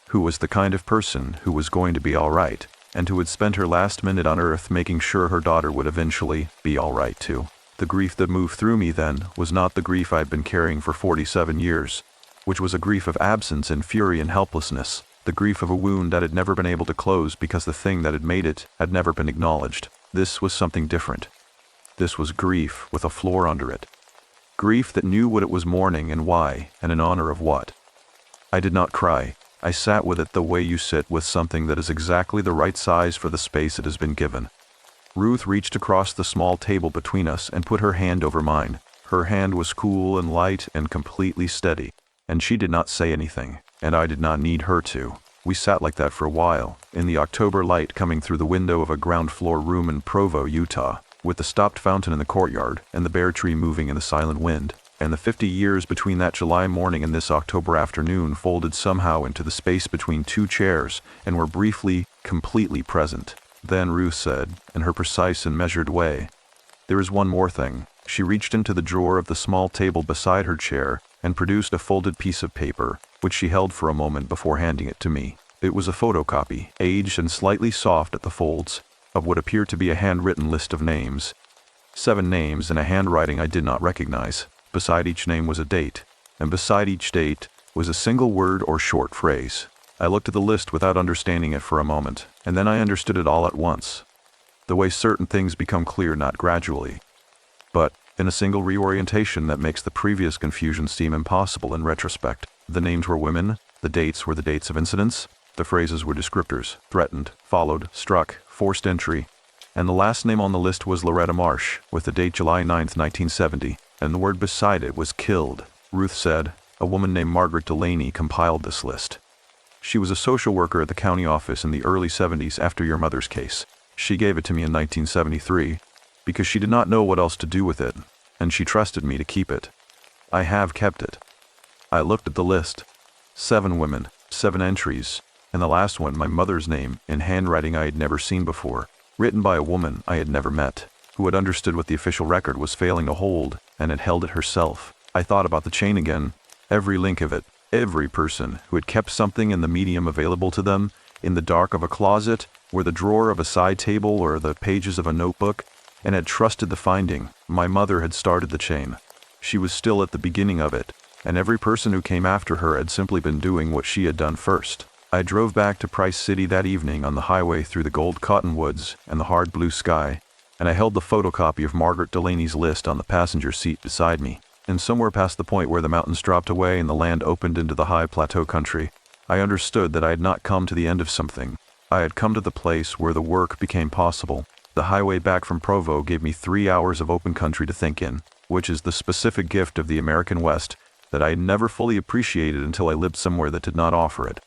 who was the kind of person who was going to be all right, and who had spent her last minute on Earth making sure her daughter would eventually be all right too. The grief that moved through me then was not the grief I'd been carrying for 47 years, which was a grief of absence and fury and helplessness, the grief of a wound that had never been able to close because the thing that had made it had never been acknowledged. This was something different. This was grief with a floor under it. Grief that knew what it was mourning and why, and in honor of what. I did not cry. I sat with it the way you sit with something that is exactly the right size for the space it has been given. Ruth reached across the small table between us and put her hand over mine. Her hand was cool and light and completely steady, and she did not say anything, and I did not need her to. We sat like that for a while, in the October light coming through the window of a ground-floor room in Provo, Utah, with the stopped fountain in the courtyard and the bare tree moving in the silent wind, and the 50 years between that July morning and this October afternoon folded somehow into the space between two chairs and were briefly, completely present. Then Ruth said, in her precise and measured way, "There is one more thing." She reached into the drawer of the small table beside her chair and produced a folded piece of paper, which she held for a moment before handing it to me. It was a photocopy, aged and slightly soft at the folds, of what appeared to be a handwritten list of names. 7 names in a handwriting I did not recognize. Beside each name was a date, and beside each date was a single word or short phrase. I looked at the list without understanding it for a moment, and then I understood it all at once. The way certain things become clear not gradually, but in a single reorientation that makes the previous confusion seem impossible in retrospect. The names were women, the dates were the dates of incidents, the phrases were descriptors: threatened, followed, struck, forced entry, and the last name on the list was Loretta Marsh, with the date July 9th, 1970, and the word beside it was killed. Ruth said, "A woman named Margaret Delaney compiled this list. She was a social worker at the county office in the early 70s after your mother's case. She gave it to me in 1973, because she did not know what else to do with it, and she trusted me to keep it. I have kept it." I looked at the list. 7 women, 7 entries, and the last one my mother's name in handwriting I had never seen before, written by a woman I had never met, who had understood what the official record was failing to hold, and had held it herself. I thought about the chain again, every link of it, every person who had kept something in the medium available to them, in the dark of a closet, or the drawer of a side table, or the pages of a notebook, and had trusted the finding. My mother had started the chain. She was still at the beginning of it, and every person who came after her had simply been doing what she had done first. I drove back to Price City that evening on the highway through the gold cottonwoods and the hard blue sky, and I held the photocopy of Margaret Delaney's list on the passenger seat beside me. And somewhere past the point where the mountains dropped away and the land opened into the high plateau country, I understood that I had not come to the end of something. I had come to the place where the work became possible. The highway back from Provo gave me 3 hours of open country to think in, which is the specific gift of the American West that I had never fully appreciated until I lived somewhere that did not offer it.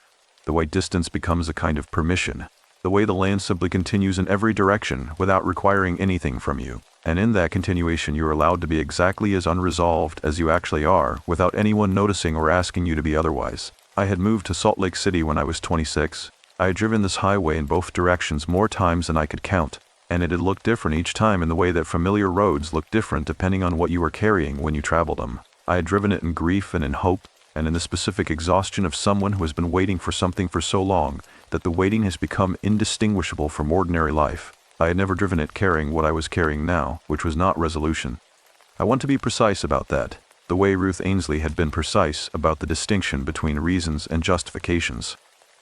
The way distance becomes a kind of permission. The way the land simply continues in every direction without requiring anything from you. And in that continuation you are allowed to be exactly as unresolved as you actually are without anyone noticing or asking you to be otherwise. I had moved to Salt Lake City when I was 26. I had driven this highway in both directions more times than I could count, and it had looked different each time in the way that familiar roads look different depending on what you were carrying when you traveled them. I had driven it in grief and in hope, and in the specific exhaustion of someone who has been waiting for something for so long that the waiting has become indistinguishable from ordinary life. I had never driven it carrying what I was carrying now, which was not resolution. I want to be precise about that, the way Ruth Ainsley had been precise about the distinction between reasons and justifications.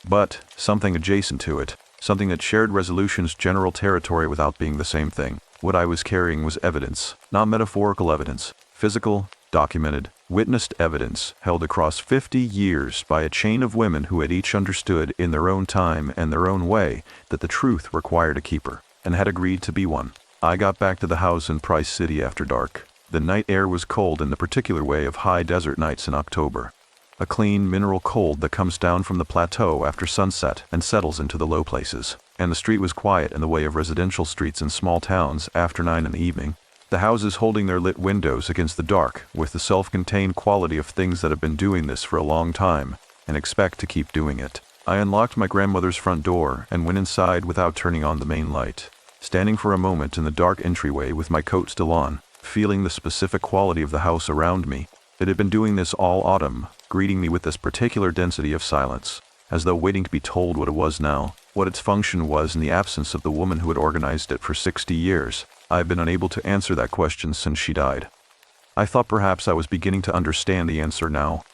But something adjacent to it, something that shared resolution's general territory without being the same thing. What I was carrying was evidence, not metaphorical evidence, physical, documented, witnessed evidence held across 50 years by a chain of women who had each understood in their own time and their own way that the truth required a keeper, and had agreed to be one. I got back to the house in Price City after dark. The night air was cold in the particular way of high desert nights in October. A clean, mineral cold that comes down from the plateau after sunset and settles into the low places. And the street was quiet in the way of residential streets in small towns after 9 in the evening. The houses holding their lit windows against the dark with the self-contained quality of things that have been doing this for a long time and expect to keep doing it. I unlocked my grandmother's front door and went inside without turning on the main light. Standing for a moment in the dark entryway with my coat still on, feeling the specific quality of the house around me. It had been doing this all autumn, greeting me with this particular density of silence, as though waiting to be told what it was now, what its function was in the absence of the woman who had organized it for 60 years. I have been unable to answer that question since she died. I thought perhaps I was beginning to understand the answer now.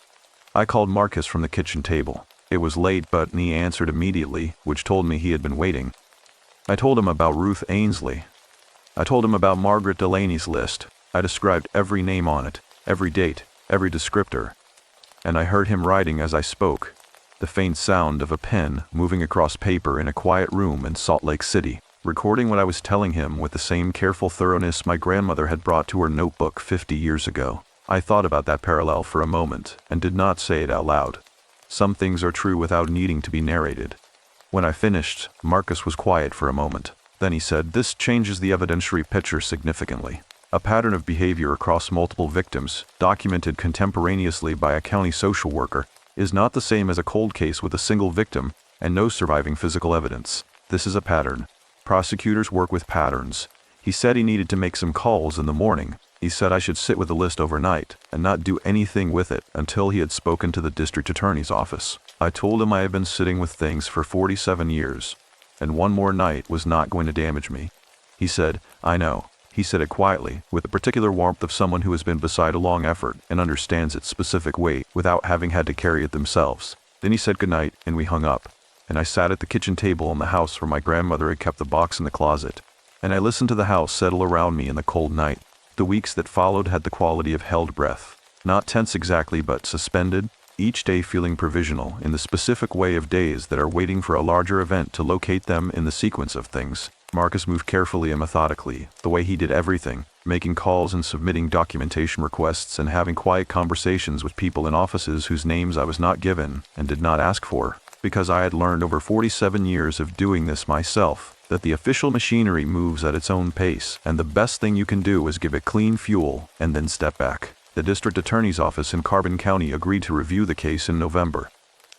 I called Marcus from the kitchen table. It was late, but he answered immediately, which told me he had been waiting. I told him about Ruth Ainsley. I told him about Margaret Delaney's list. I described every name on it, every date, every descriptor. And I heard him writing as I spoke, the faint sound of a pen moving across paper in a quiet room in Salt Lake City, recording what I was telling him with the same careful thoroughness my grandmother had brought to her notebook 50 years ago. I thought about that parallel for a moment and did not say it out loud. Some things are true without needing to be narrated. When I finished, Marcus was quiet for a moment. Then he said, "This changes the evidentiary picture significantly. A pattern of behavior across multiple victims, documented contemporaneously by a county social worker, is not the same as a cold case with a single victim and no surviving physical evidence. This is a pattern. Prosecutors work with patterns." He said he needed to make some calls in the morning. He said I should sit with the list overnight and not do anything with it until he had spoken to the district attorney's office. I told him I had been sitting with things for 47 years, and one more night was not going to damage me. He said, "I know." He said it quietly, with the particular warmth of someone who has been beside a long effort and understands its specific weight without having had to carry it themselves. Then he said goodnight, and we hung up, and I sat at the kitchen table in the house where my grandmother had kept the box in the closet, and I listened to the house settle around me in the cold night. The weeks that followed had the quality of held breath. Not tense exactly, but suspended, each day feeling provisional in the specific way of days that are waiting for a larger event to locate them in the sequence of things. Marcus moved carefully and methodically, the way he did everything, making calls and submitting documentation requests and having quiet conversations with people in offices whose names I was not given and did not ask for, because I had learned over 47 years of doing this myself that the official machinery moves at its own pace, and the best thing you can do is give it clean fuel and then step back. The district attorney's office in Carbon County agreed to review the case in November.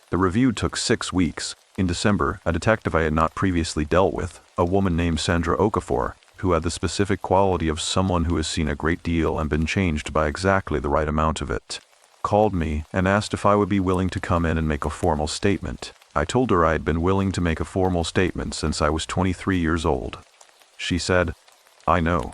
The review took 6 weeks. In December, a detective I had not previously dealt with, a woman named Sandra Okafor, who had the specific quality of someone who has seen a great deal and been changed by exactly the right amount of it, called me and asked if I would be willing to come in and make a formal statement. I told her I had been willing to make a formal statement since I was 23 years old. She said, "I know.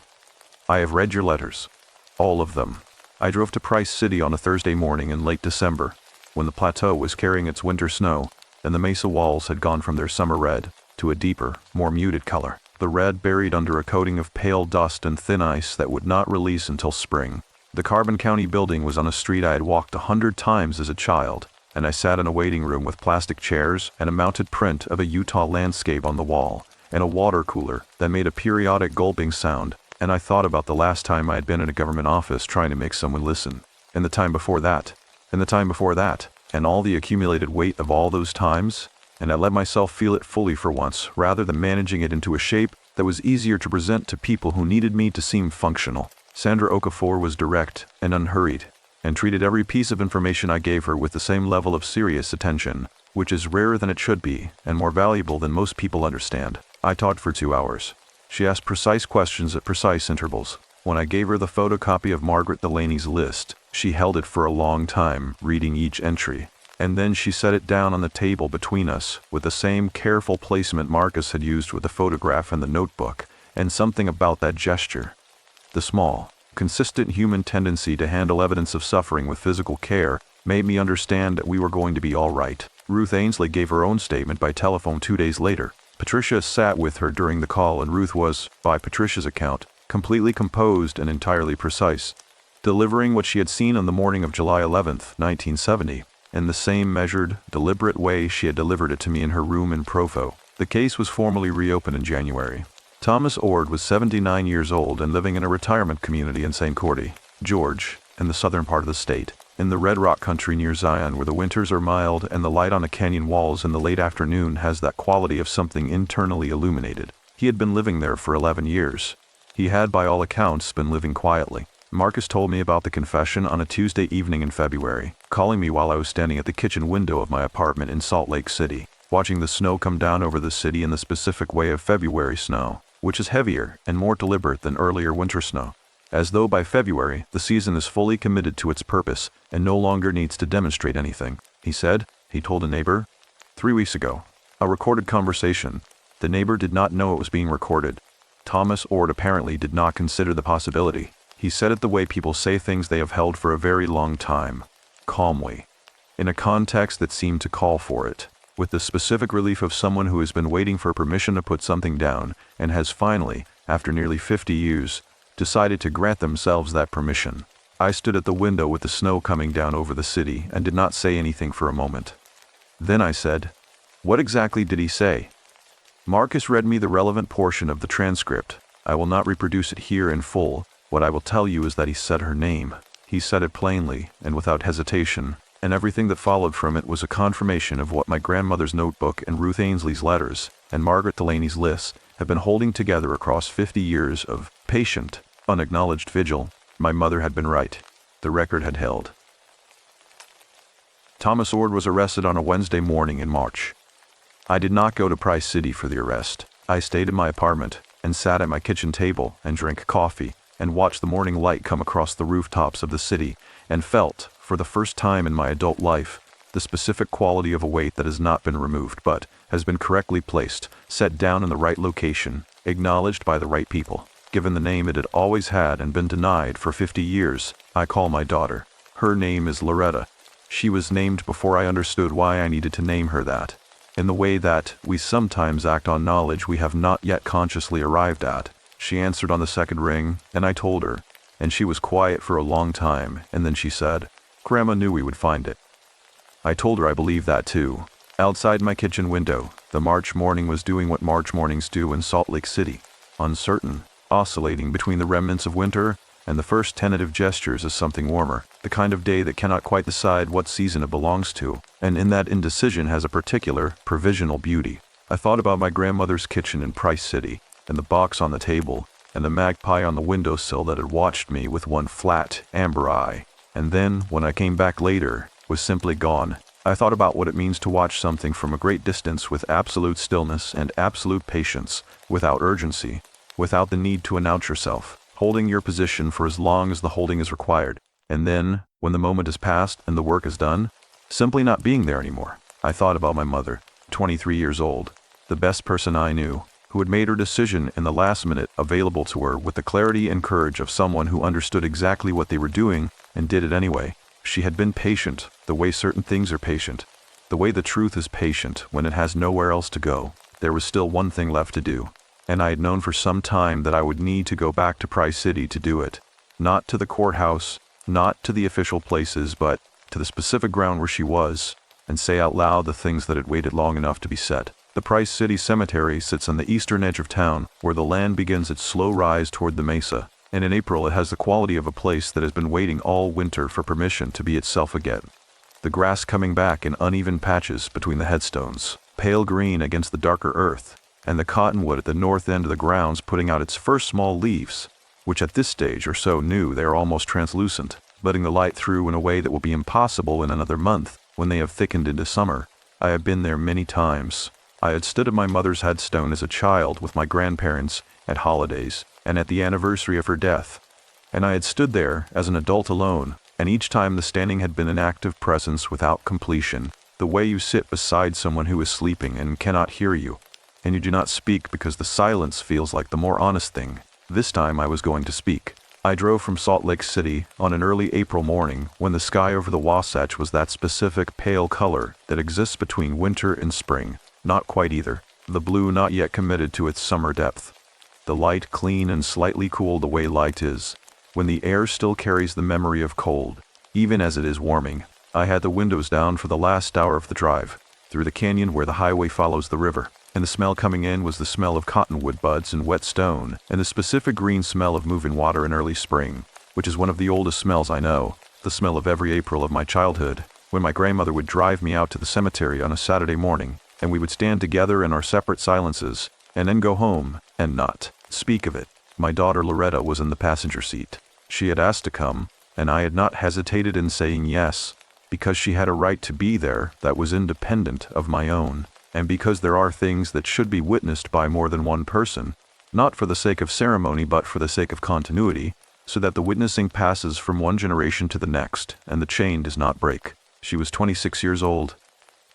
I have read your letters. All of them." I drove to Price City on a Thursday morning in late December, when the plateau was carrying its winter snow, and the mesa walls had gone from their summer red to a deeper, more muted color, the red buried under a coating of pale dust and thin ice that would not release until spring. The Carbon County building was on a street I had walked 100 times as a child, and I sat in a waiting room with plastic chairs and a mounted print of a Utah landscape on the wall, and a water cooler that made a periodic gulping sound, and I thought about the last time I had been in a government office trying to make someone listen, and the time before that, and the time before that, and all the accumulated weight of all those times, and I let myself feel it fully for once, rather than managing it into a shape that was easier to present to people who needed me to seem functional. Sandra Okafor was direct and unhurried, and treated every piece of information I gave her with the same level of serious attention, which is rarer than it should be, and more valuable than most people understand. I talked for 2 hours. She asked precise questions at precise intervals. When I gave her the photocopy of Margaret Delaney's list, she held it for a long time, reading each entry, and then she set it down on the table between us, with the same careful placement Marcus had used with the photograph and the notebook, and something about that gesture, the small, consistent human tendency to handle evidence of suffering with physical care, made me understand that we were going to be all right. Ruth Ainsley gave her own statement by telephone 2 days later. Patricia sat with her during the call, and Ruth was, by Patricia's account, completely composed and entirely precise, delivering what she had seen on the morning of July 11th, 1970, in the same measured, deliberate way she had delivered it to me in her room in Provo. The case was formally reopened in January. Thomas Ord was 79 years old and living in a retirement community in St. Cordy, George, in the southern part of the state, in the Red Rock country near Zion, where the winters are mild and the light on the canyon walls in the late afternoon has that quality of something internally illuminated. He had been living there for 11 years. He had, by all accounts, been living quietly. Marcus told me about the confession on a Tuesday evening in February, calling me while I was standing at the kitchen window of my apartment in Salt Lake City, watching the snow come down over the city in the specific way of February snow, which is heavier and more deliberate than earlier winter snow. As though by February, the season is fully committed to its purpose and no longer needs to demonstrate anything, he said, he told a neighbor. 3 weeks ago. A recorded conversation. The neighbor did not know it was being recorded. Thomas Ord apparently did not consider the possibility. He said it the way people say things they have held for a very long time. Calmly. In a context that seemed to call for it. With the specific relief of someone who has been waiting for permission to put something down and has finally, after nearly 50 years, decided to grant themselves that permission. I stood at the window with the snow coming down over the city and did not say anything for a moment. Then I said, "What exactly did he say?" Marcus read me the relevant portion of the transcript. I will not reproduce it here in full. What I will tell you is that he said her name. He said it plainly and without hesitation, and everything that followed from it was a confirmation of what my grandmother's notebook and Ruth Ainsley's letters and Margaret Delaney's lists have been holding together across 50 years of patient, unacknowledged vigil. My mother had been right. The record had held. Thomas Ord was arrested on a Wednesday morning in March. I did not go to Price City for the arrest. I stayed in my apartment and sat at my kitchen table and drank coffee and watched the morning light come across the rooftops of the city and felt, for the first time in my adult life, the specific quality of a weight that has not been removed but has been correctly placed, set down in the right location, acknowledged by the right people, given the name it had always had and been denied for 50 years. I call my daughter. Her name is Loretta. She was named before I understood why I needed to name her that. In the way that we sometimes act on knowledge we have not yet consciously arrived at. She answered on the second ring, and I told her, and she was quiet for a long time, and then she said, "Grandma knew we would find it." I told her I believed that too. Outside my kitchen window, the March morning was doing what March mornings do in Salt Lake City, uncertain, oscillating between the remnants of winter and the first tentative gestures of something warmer, the kind of day that cannot quite decide what season it belongs to, and in that indecision has a particular, provisional beauty. I thought about my grandmother's kitchen in Price City, and the box on the table, and the magpie on the windowsill that had watched me with one flat, amber eye, and then, when I came back later, was simply gone. I thought about what it means to watch something from a great distance with absolute stillness and absolute patience, without urgency, without the need to announce yourself, holding your position for as long as the holding is required, and then, when the moment is past and the work is done, simply not being there anymore. I thought about my mother, 23 years old, the best person I knew, who had made her decision in the last minute available to her with the clarity and courage of someone who understood exactly what they were doing and did it anyway. She had been patient, the way certain things are patient, the way the truth is patient when it has nowhere else to go. There was still one thing left to do, and I had known for some time that I would need to go back to Price City to do it. Not to the courthouse, not to the official places, but to the specific ground where she was, and say out loud the things that had waited long enough to be said. The Price City Cemetery sits on the eastern edge of town, where the land begins its slow rise toward the mesa, and in April it has the quality of a place that has been waiting all winter for permission to be itself again. The grass coming back in uneven patches between the headstones, pale green against the darker earth, and the cottonwood at the north end of the grounds putting out its first small leaves, which at this stage are so new they are almost translucent, letting the light through in a way that will be impossible in another month when they have thickened into summer. I have been there many times. I had stood at my mother's headstone as a child with my grandparents at holidays and at the anniversary of her death, and I had stood there as an adult alone, and each time the standing had been an active presence without completion, the way you sit beside someone who is sleeping and cannot hear you, and you do not speak because the silence feels like the more honest thing. This time I was going to speak. I drove from Salt Lake City on an early April morning when the sky over the Wasatch was that specific pale color that exists between winter and spring. Not quite either. The blue not yet committed to its summer depth. The light clean and slightly cool the way light is, when the air still carries the memory of cold, even as it is warming. I had the windows down for the last hour of the drive, through the canyon where the highway follows the river, and the smell coming in was the smell of cottonwood buds and wet stone, and the specific green smell of moving water in early spring, which is one of the oldest smells I know, the smell of every April of my childhood, when my grandmother would drive me out to the cemetery on a Saturday morning, and we would stand together in our separate silences, and then go home, and not speak of it. My daughter Loretta was in the passenger seat. She had asked to come, and I had not hesitated in saying yes, because she had a right to be there that was independent of my own, and because there are things that should be witnessed by more than one person, not for the sake of ceremony but for the sake of continuity, so that the witnessing passes from one generation to the next, and the chain does not break. She was 26 years old,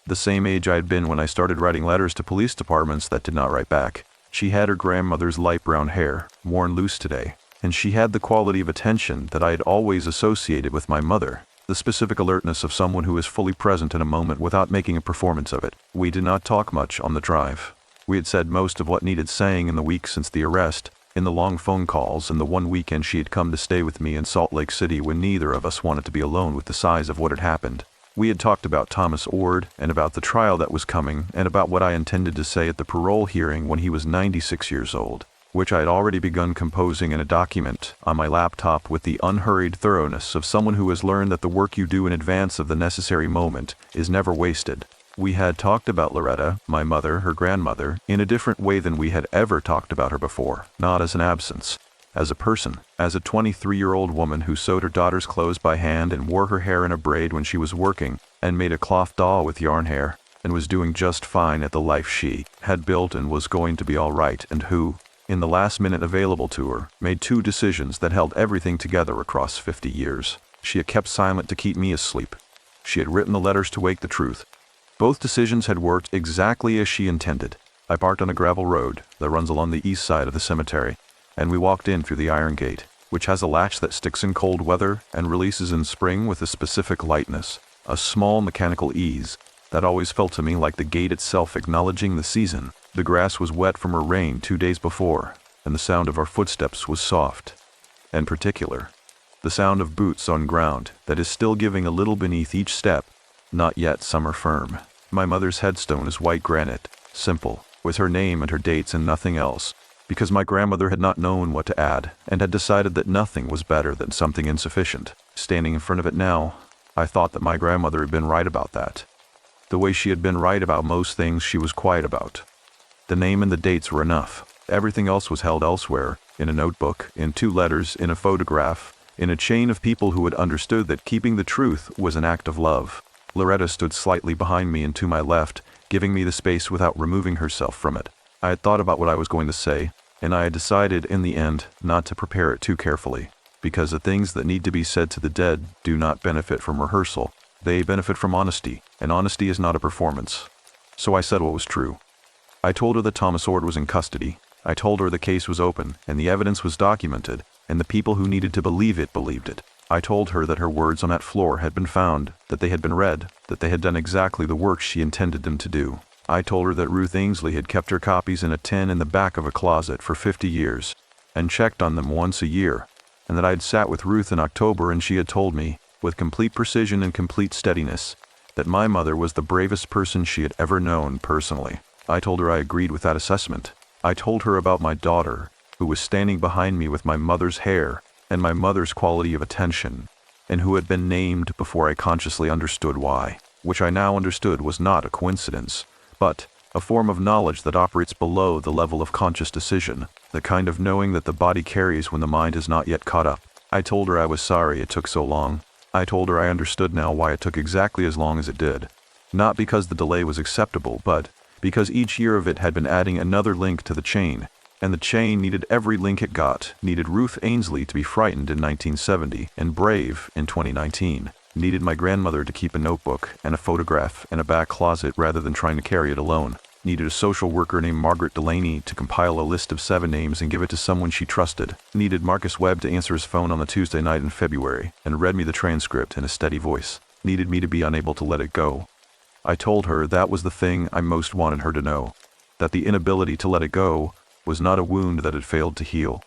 the same age I had been when I started writing letters to police departments that did not write back. She had her grandmother's light brown hair, worn loose today, and she had the quality of attention that I had always associated with my mother, the specific alertness of someone who is fully present in a moment without making a performance of it. We did not talk much on the drive. We had said most of what needed saying in the week since the arrest, in the long phone calls and the one weekend she had come to stay with me in Salt Lake City when neither of us wanted to be alone with the size of what had happened. We had talked about Thomas Ord and about the trial that was coming and about what I intended to say at the parole hearing when he was 96 years old, which I had already begun composing in a document on my laptop with the unhurried thoroughness of someone who has learned that the work you do in advance of the necessary moment is never wasted. We had talked about Loretta, my mother, her grandmother, in a different way than we had ever talked about her before, not as an absence, as a person, as a 23-year-old woman who sewed her daughter's clothes by hand and wore her hair in a braid when she was working, and made a cloth doll with yarn hair, and was doing just fine at the life she had built and was going to be all right, and who, in the last minute available to her, made two decisions that held everything together across 50 years. She had kept silent to keep me asleep. She had written the letters to wake the truth. Both decisions had worked exactly as she intended. I parked on a gravel road that runs along the east side of the cemetery, and we walked in through the iron gate, which has a latch that sticks in cold weather and releases in spring with a specific lightness, a small mechanical ease that always felt to me like the gate itself acknowledging the season. The grass was wet from a rain 2 days before, and the sound of our footsteps was soft and particular. The sound of boots on ground that is still giving a little beneath each step, not yet summer firm. My mother's headstone is white granite, simple, with her name and her dates and nothing else, because my grandmother had not known what to add and had decided that nothing was better than something insufficient. Standing in front of it now, I thought that my grandmother had been right about that. The way she had been right about most things she was quiet about. The name and the dates were enough. Everything else was held elsewhere, in a notebook, in 2 letters, in a photograph, in a chain of people who had understood that keeping the truth was an act of love. Loretta stood slightly behind me and to my left, giving me the space without removing herself from it. I had thought about what I was going to say, and I had decided in the end not to prepare it too carefully, because the things that need to be said to the dead do not benefit from rehearsal. They benefit from honesty, and honesty is not a performance. So I said what was true. I told her that Thomas Ord was in custody. I told her the case was open, and the evidence was documented, and the people who needed to believe it believed it. I told her that her words on that floor had been found, that they had been read, that they had done exactly the work she intended them to do. I told her that Ruth Ainsley had kept her copies in a tin in the back of a closet for 50 years, and checked on them once a year, and that I had sat with Ruth in October and she had told me, with complete precision and complete steadiness, that my mother was the bravest person she had ever known personally. I told her I agreed with that assessment. I told her about my daughter, who was standing behind me with my mother's hair and my mother's quality of attention, and who had been named before I consciously understood why, which I now understood was not a coincidence, but a form of knowledge that operates below the level of conscious decision, the kind of knowing that the body carries when the mind is not yet caught up. I told her I was sorry it took so long. I told her I understood now why it took exactly as long as it did. Not because the delay was acceptable, but because each year of it had been adding another link to the chain, and the chain needed every link it got, needed Ruth Ainsley to be frightened in 1970 and brave in 2019, needed my grandmother to keep a notebook and a photograph in a back closet rather than trying to carry it alone, needed a social worker named Margaret Delaney to compile a list of 7 names and give it to someone she trusted, needed Marcus Webb to answer his phone on the Tuesday night in February and read me the transcript in a steady voice, needed me to be unable to let it go. I told her that was the thing I most wanted her to know, that the inability to let it go was not a wound that had failed to heal.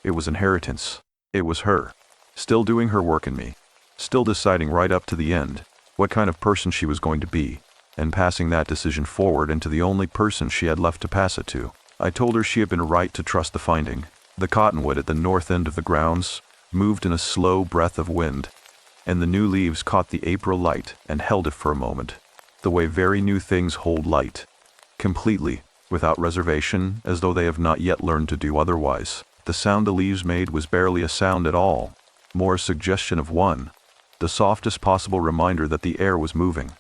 It was inheritance. It was her, still doing her work in me, still deciding right up to the end what kind of person she was going to be, and passing that decision forward into the only person she had left to pass it to. I told her she had been right to trust the finding. The cottonwood at the north end of the grounds moved in a slow breath of wind, and the new leaves caught the April light and held it for a moment, the way very new things hold light, completely, without reservation, as though they have not yet learned to do otherwise. The sound the leaves made was barely a sound at all, more a suggestion of one, the softest possible reminder that the air was moving.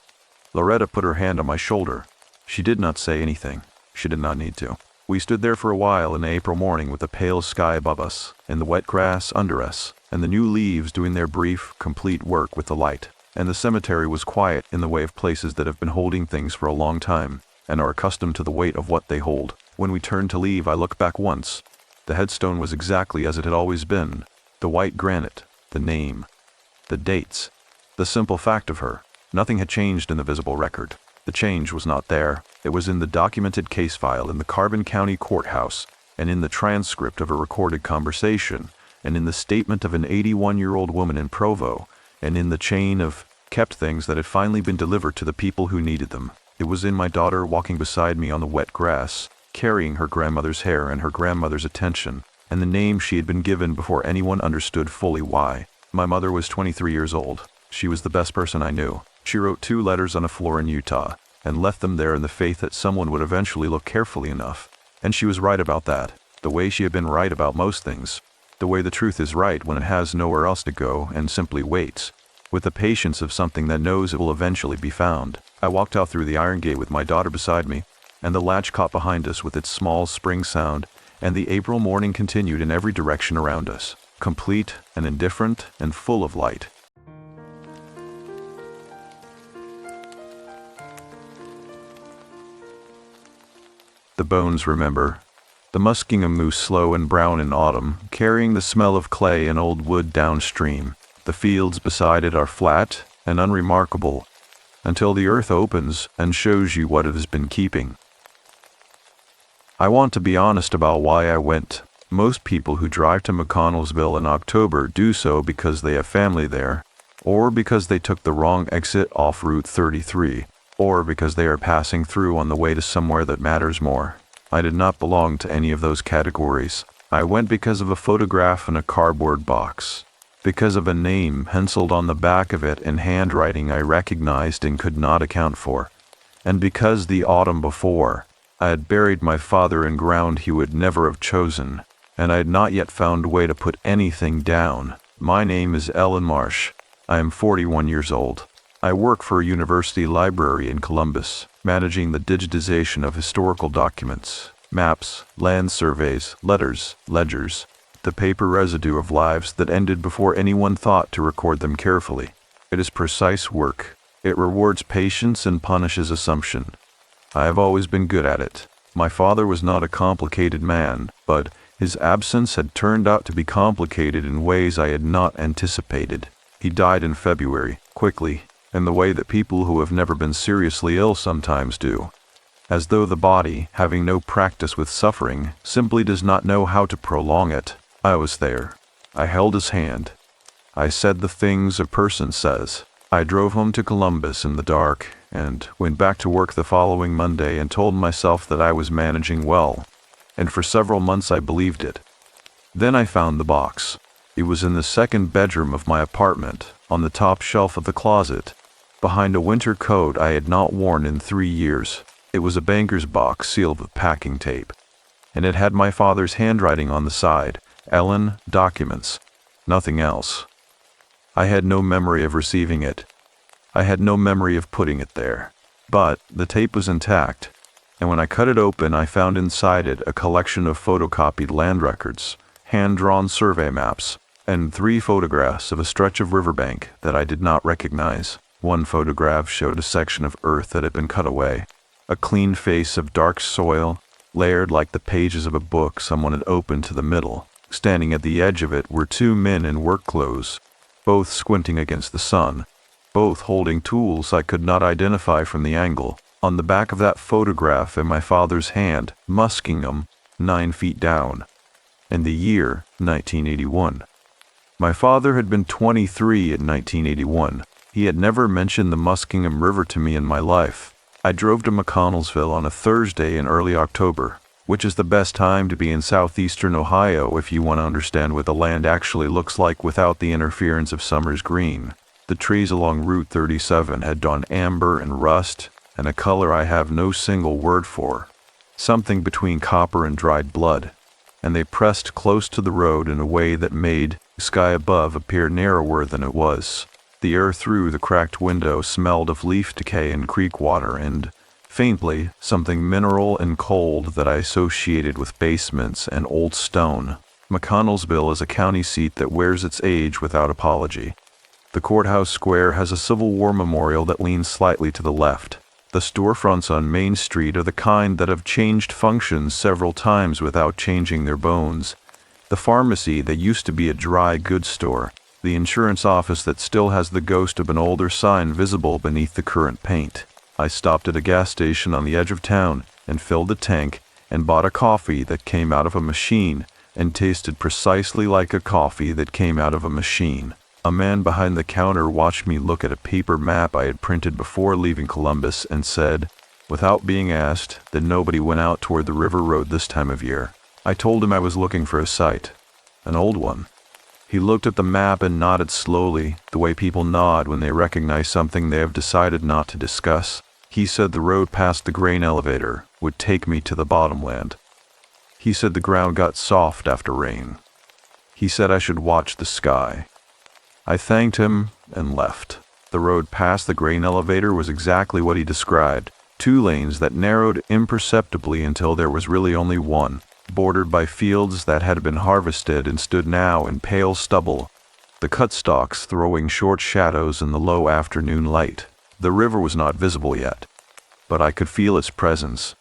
Loretta put her hand on my shoulder. She did not say anything. She did not need to. We stood there for a while in the April morning with the pale sky above us, and the wet grass under us, and the new leaves doing their brief, complete work with the light. And the cemetery was quiet in the way of places that have been holding things for a long time, and are accustomed to the weight of what they hold. When we turned to leave, I looked back once. The headstone was exactly as it had always been. The white granite, the name, the dates, the simple fact of her. Nothing had changed in the visible record. The change was not there. It was in the documented case file in the Carbon County Courthouse, and in the transcript of a recorded conversation, and in the statement of an 81-year-old woman in Provo, and in the chain of kept things that had finally been delivered to the people who needed them. It was in my daughter walking beside me on the wet grass, carrying her grandmother's hair and her grandmother's attention, and the name she had been given before anyone understood fully why. My mother was 23 years old. She was the best person I knew. She wrote 2 letters on a floor in Utah, and left them there in the faith that someone would eventually look carefully enough. And she was right about that, the way she had been right about most things. The way the truth is right when it has nowhere else to go and simply waits, with the patience of something that knows it will eventually be found. I walked out through the iron gate with my daughter beside me, and the latch caught behind us with its small spring sound, and the April morning continued in every direction around us, complete and indifferent and full of light. The bones remember. The Muskingum moose slow and brown in autumn, carrying the smell of clay and old wood downstream. The fields beside it are flat and unremarkable, until the earth opens and shows you what it has been keeping. I want to be honest about why I went. Most people who drive to McConnellsville in October do so because they have family there, or because they took the wrong exit off Route 33, or because they are passing through on the way to somewhere that matters more. I did not belong to any of those categories. I went because of a photograph in a cardboard box, because of a name penciled on the back of it in handwriting I recognized and could not account for, and because the autumn before, I had buried my father in ground he would never have chosen, and I had not yet found a way to put anything down. My name is Ellen Marsh. I am 41 years old. I work for a university library in Columbus, managing the digitization of historical documents, maps, land surveys, letters, ledgers, the paper residue of lives that ended before anyone thought to record them carefully. It is precise work. It rewards patience and punishes assumption. I have always been good at it. My father was not a complicated man, but his absence had turned out to be complicated in ways I had not anticipated. He died in February, quickly, in the way that people who have never been seriously ill sometimes do, as though the body, having no practice with suffering, simply does not know how to prolong it. I was there. I held his hand. I said the things a person says. I drove home to Columbus in the dark, and went back to work the following Monday and told myself that I was managing well, and for several months I believed it. Then I found the box. It was in the second bedroom of my apartment, on the top shelf of the closet, behind a winter coat I had not worn in 3 years. It was a banker's box sealed with packing tape, and it had my father's handwriting on the side, Ellen, documents, nothing else. I had no memory of receiving it. I had no memory of putting it there. But the tape was intact, and when I cut it open I found inside it a collection of photocopied land records, hand-drawn survey maps, and 3 photographs of a stretch of riverbank that I did not recognize. One photograph showed a section of earth that had been cut away, a clean face of dark soil, layered like the pages of a book someone had opened to the middle. Standing at the edge of it were 2 men in work clothes, both squinting against the sun, both holding tools I could not identify from the angle. On the back of that photograph in my father's hand, Muskingum, 9 feet down, and the year 1981. My father had been 23 in 1981. He had never mentioned the Muskingum River to me in my life. I drove to McConnellsville on a Thursday in early October, which is the best time to be in southeastern Ohio if you want to understand what the land actually looks like without the interference of summer's green. The trees along Route 37 had gone amber and rust, and a color I have no single word for, something between copper and dried blood, and they pressed close to the road in a way that made the sky above appear narrower than it was. The air through the cracked window smelled of leaf decay and creek water and Faintly, something mineral and cold that I associated with basements and old stone. McConnellsville is a county seat that wears its age without apology. The courthouse square has a Civil War memorial that leans slightly to the left. The storefronts on Main Street are the kind that have changed functions several times without changing their bones. The pharmacy that used to be a dry goods store. The insurance office that still has the ghost of an older sign visible beneath the current paint. I stopped at a gas station on the edge of town and filled a tank and bought a coffee that came out of a machine and tasted precisely like a coffee that came out of a machine. A man behind the counter watched me look at a paper map I had printed before leaving Columbus and said, without being asked, that nobody went out toward the river road this time of year. I told him I was looking for a site, an old one. He looked at the map and nodded slowly, the way people nod when they recognize something they have decided not to discuss. He said the road past the grain elevator would take me to the bottomland. He said the ground got soft after rain. He said I should watch the sky. I thanked him and left. The road past the grain elevator was exactly what he described. 2 lanes that narrowed imperceptibly until there was really only one, bordered by fields that had been harvested and stood now in pale stubble, the cut stalks throwing short shadows in the low afternoon light. The river was not visible yet, but I could feel its presence,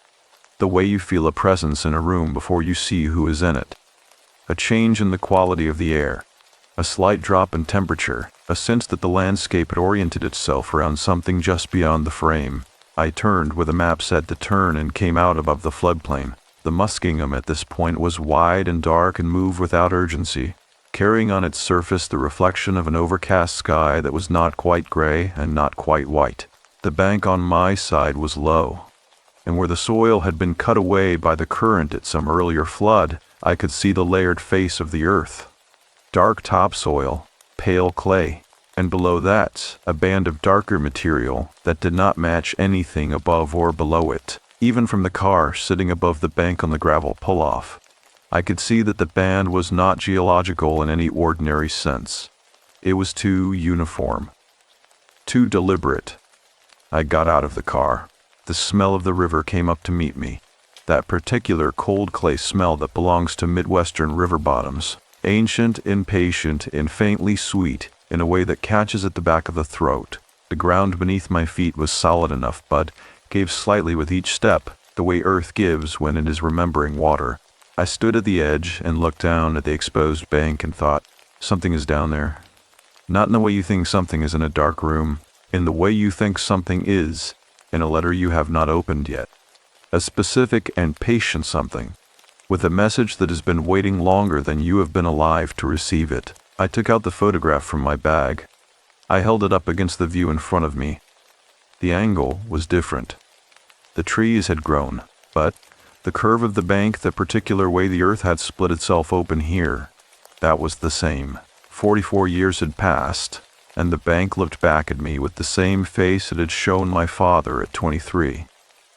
the way you feel a presence in a room before you see who is in it. A change in the quality of the air, a slight drop in temperature, a sense that the landscape had oriented itself around something just beyond the frame. I turned where the map said to turn and came out above the floodplain. The Muskingum at this point was wide and dark and moved without urgency, carrying on its surface the reflection of an overcast sky that was not quite gray and not quite white. The bank on my side was low, and where the soil had been cut away by the current at some earlier flood, I could see the layered face of the earth. Dark topsoil, pale clay, and below that, a band of darker material that did not match anything above or below it, even from the car sitting above the bank on the gravel pull-off. I could see that the band was not geological in any ordinary sense. It was too uniform, too deliberate. I got out of the car. The smell of the river came up to meet me, that particular cold clay smell that belongs to Midwestern river bottoms, ancient, impatient, and faintly sweet in a way that catches at the back of the throat. The ground beneath my feet was solid enough, but gave slightly with each step, the way earth gives when it is remembering water. I stood at the edge and looked down at the exposed bank and thought, something is down there. Not in the way you think something is in a dark room, in the way you think something is in a letter you have not opened yet. A specific and patient something, with a message that has been waiting longer than you have been alive to receive it. I took out the photograph from my bag. I held it up against the view in front of me. The angle was different. The trees had grown, but the curve of the bank, the particular way the earth had split itself open here, that was the same. 44 years had passed, and the bank looked back at me with the same face it had shown my father at 23.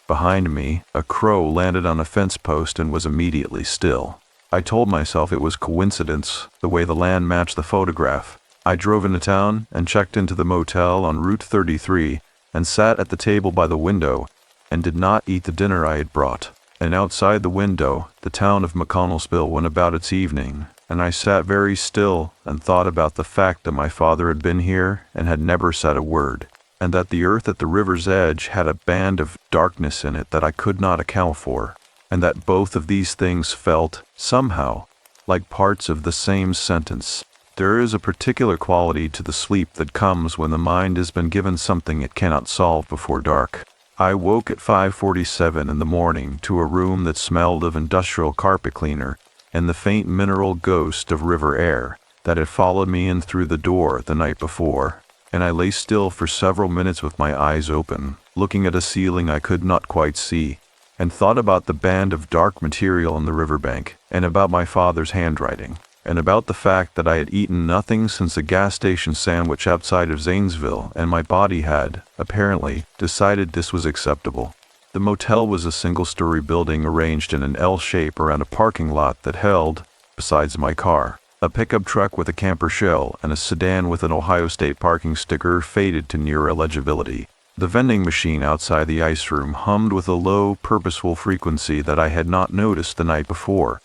Behind me, a crow landed on a fence post and was immediately still. I told myself it was coincidence, the way the land matched the photograph. I drove into town and checked into the motel on Route 33 and sat at the table by the window and did not eat the dinner I had brought. And outside the window, the town of McConnellsville went about its evening, and I sat very still and thought about the fact that my father had been here and had never said a word, and that the earth at the river's edge had a band of darkness in it that I could not account for, and that both of these things felt, somehow, like parts of the same sentence. There is a particular quality to the sleep that comes when the mind has been given something it cannot solve before dark. I woke at 5:47 in the morning to a room that smelled of industrial carpet cleaner and the faint mineral ghost of river air that had followed me in through the door the night before, and I lay still for several minutes with my eyes open, looking at a ceiling I could not quite see, and thought about the band of dark material on the riverbank, and about my father's handwriting, and about the fact that I had eaten nothing since a gas station sandwich outside of Zanesville, and my body had, apparently, decided this was acceptable. The motel was a single-story building arranged in an L shape around a parking lot that held, besides my car, a pickup truck with a camper shell and a sedan with an Ohio State parking sticker faded to near illegibility. The vending machine outside the ice room hummed with a low, purposeful frequency that I had not noticed the night before.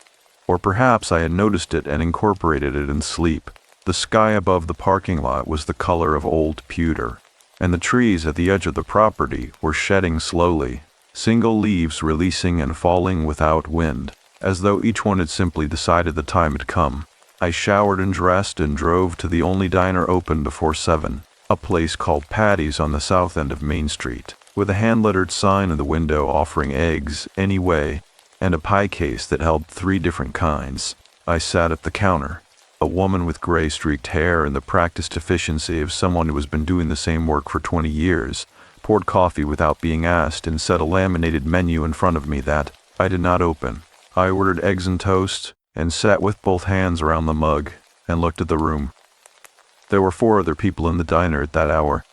Or perhaps I had noticed it and incorporated it in sleep. The sky above the parking lot was the color of old pewter, and the trees at the edge of the property were shedding slowly, single leaves releasing and falling without wind, as though each one had simply decided the time had come. I showered and dressed and drove to the only diner open before 7, a place called Patty's on the south end of Main Street, with a hand-lettered sign in the window offering eggs any way, and a pie case that held 3 different kinds. I sat at the counter. A woman with gray-streaked hair and the practiced efficiency of someone who has been doing the same work for 20 years, poured coffee without being asked and set a laminated menu in front of me that I did not open. I ordered eggs and toast and sat with both hands around the mug and looked at the room. There were 4 other people in the diner at that hour.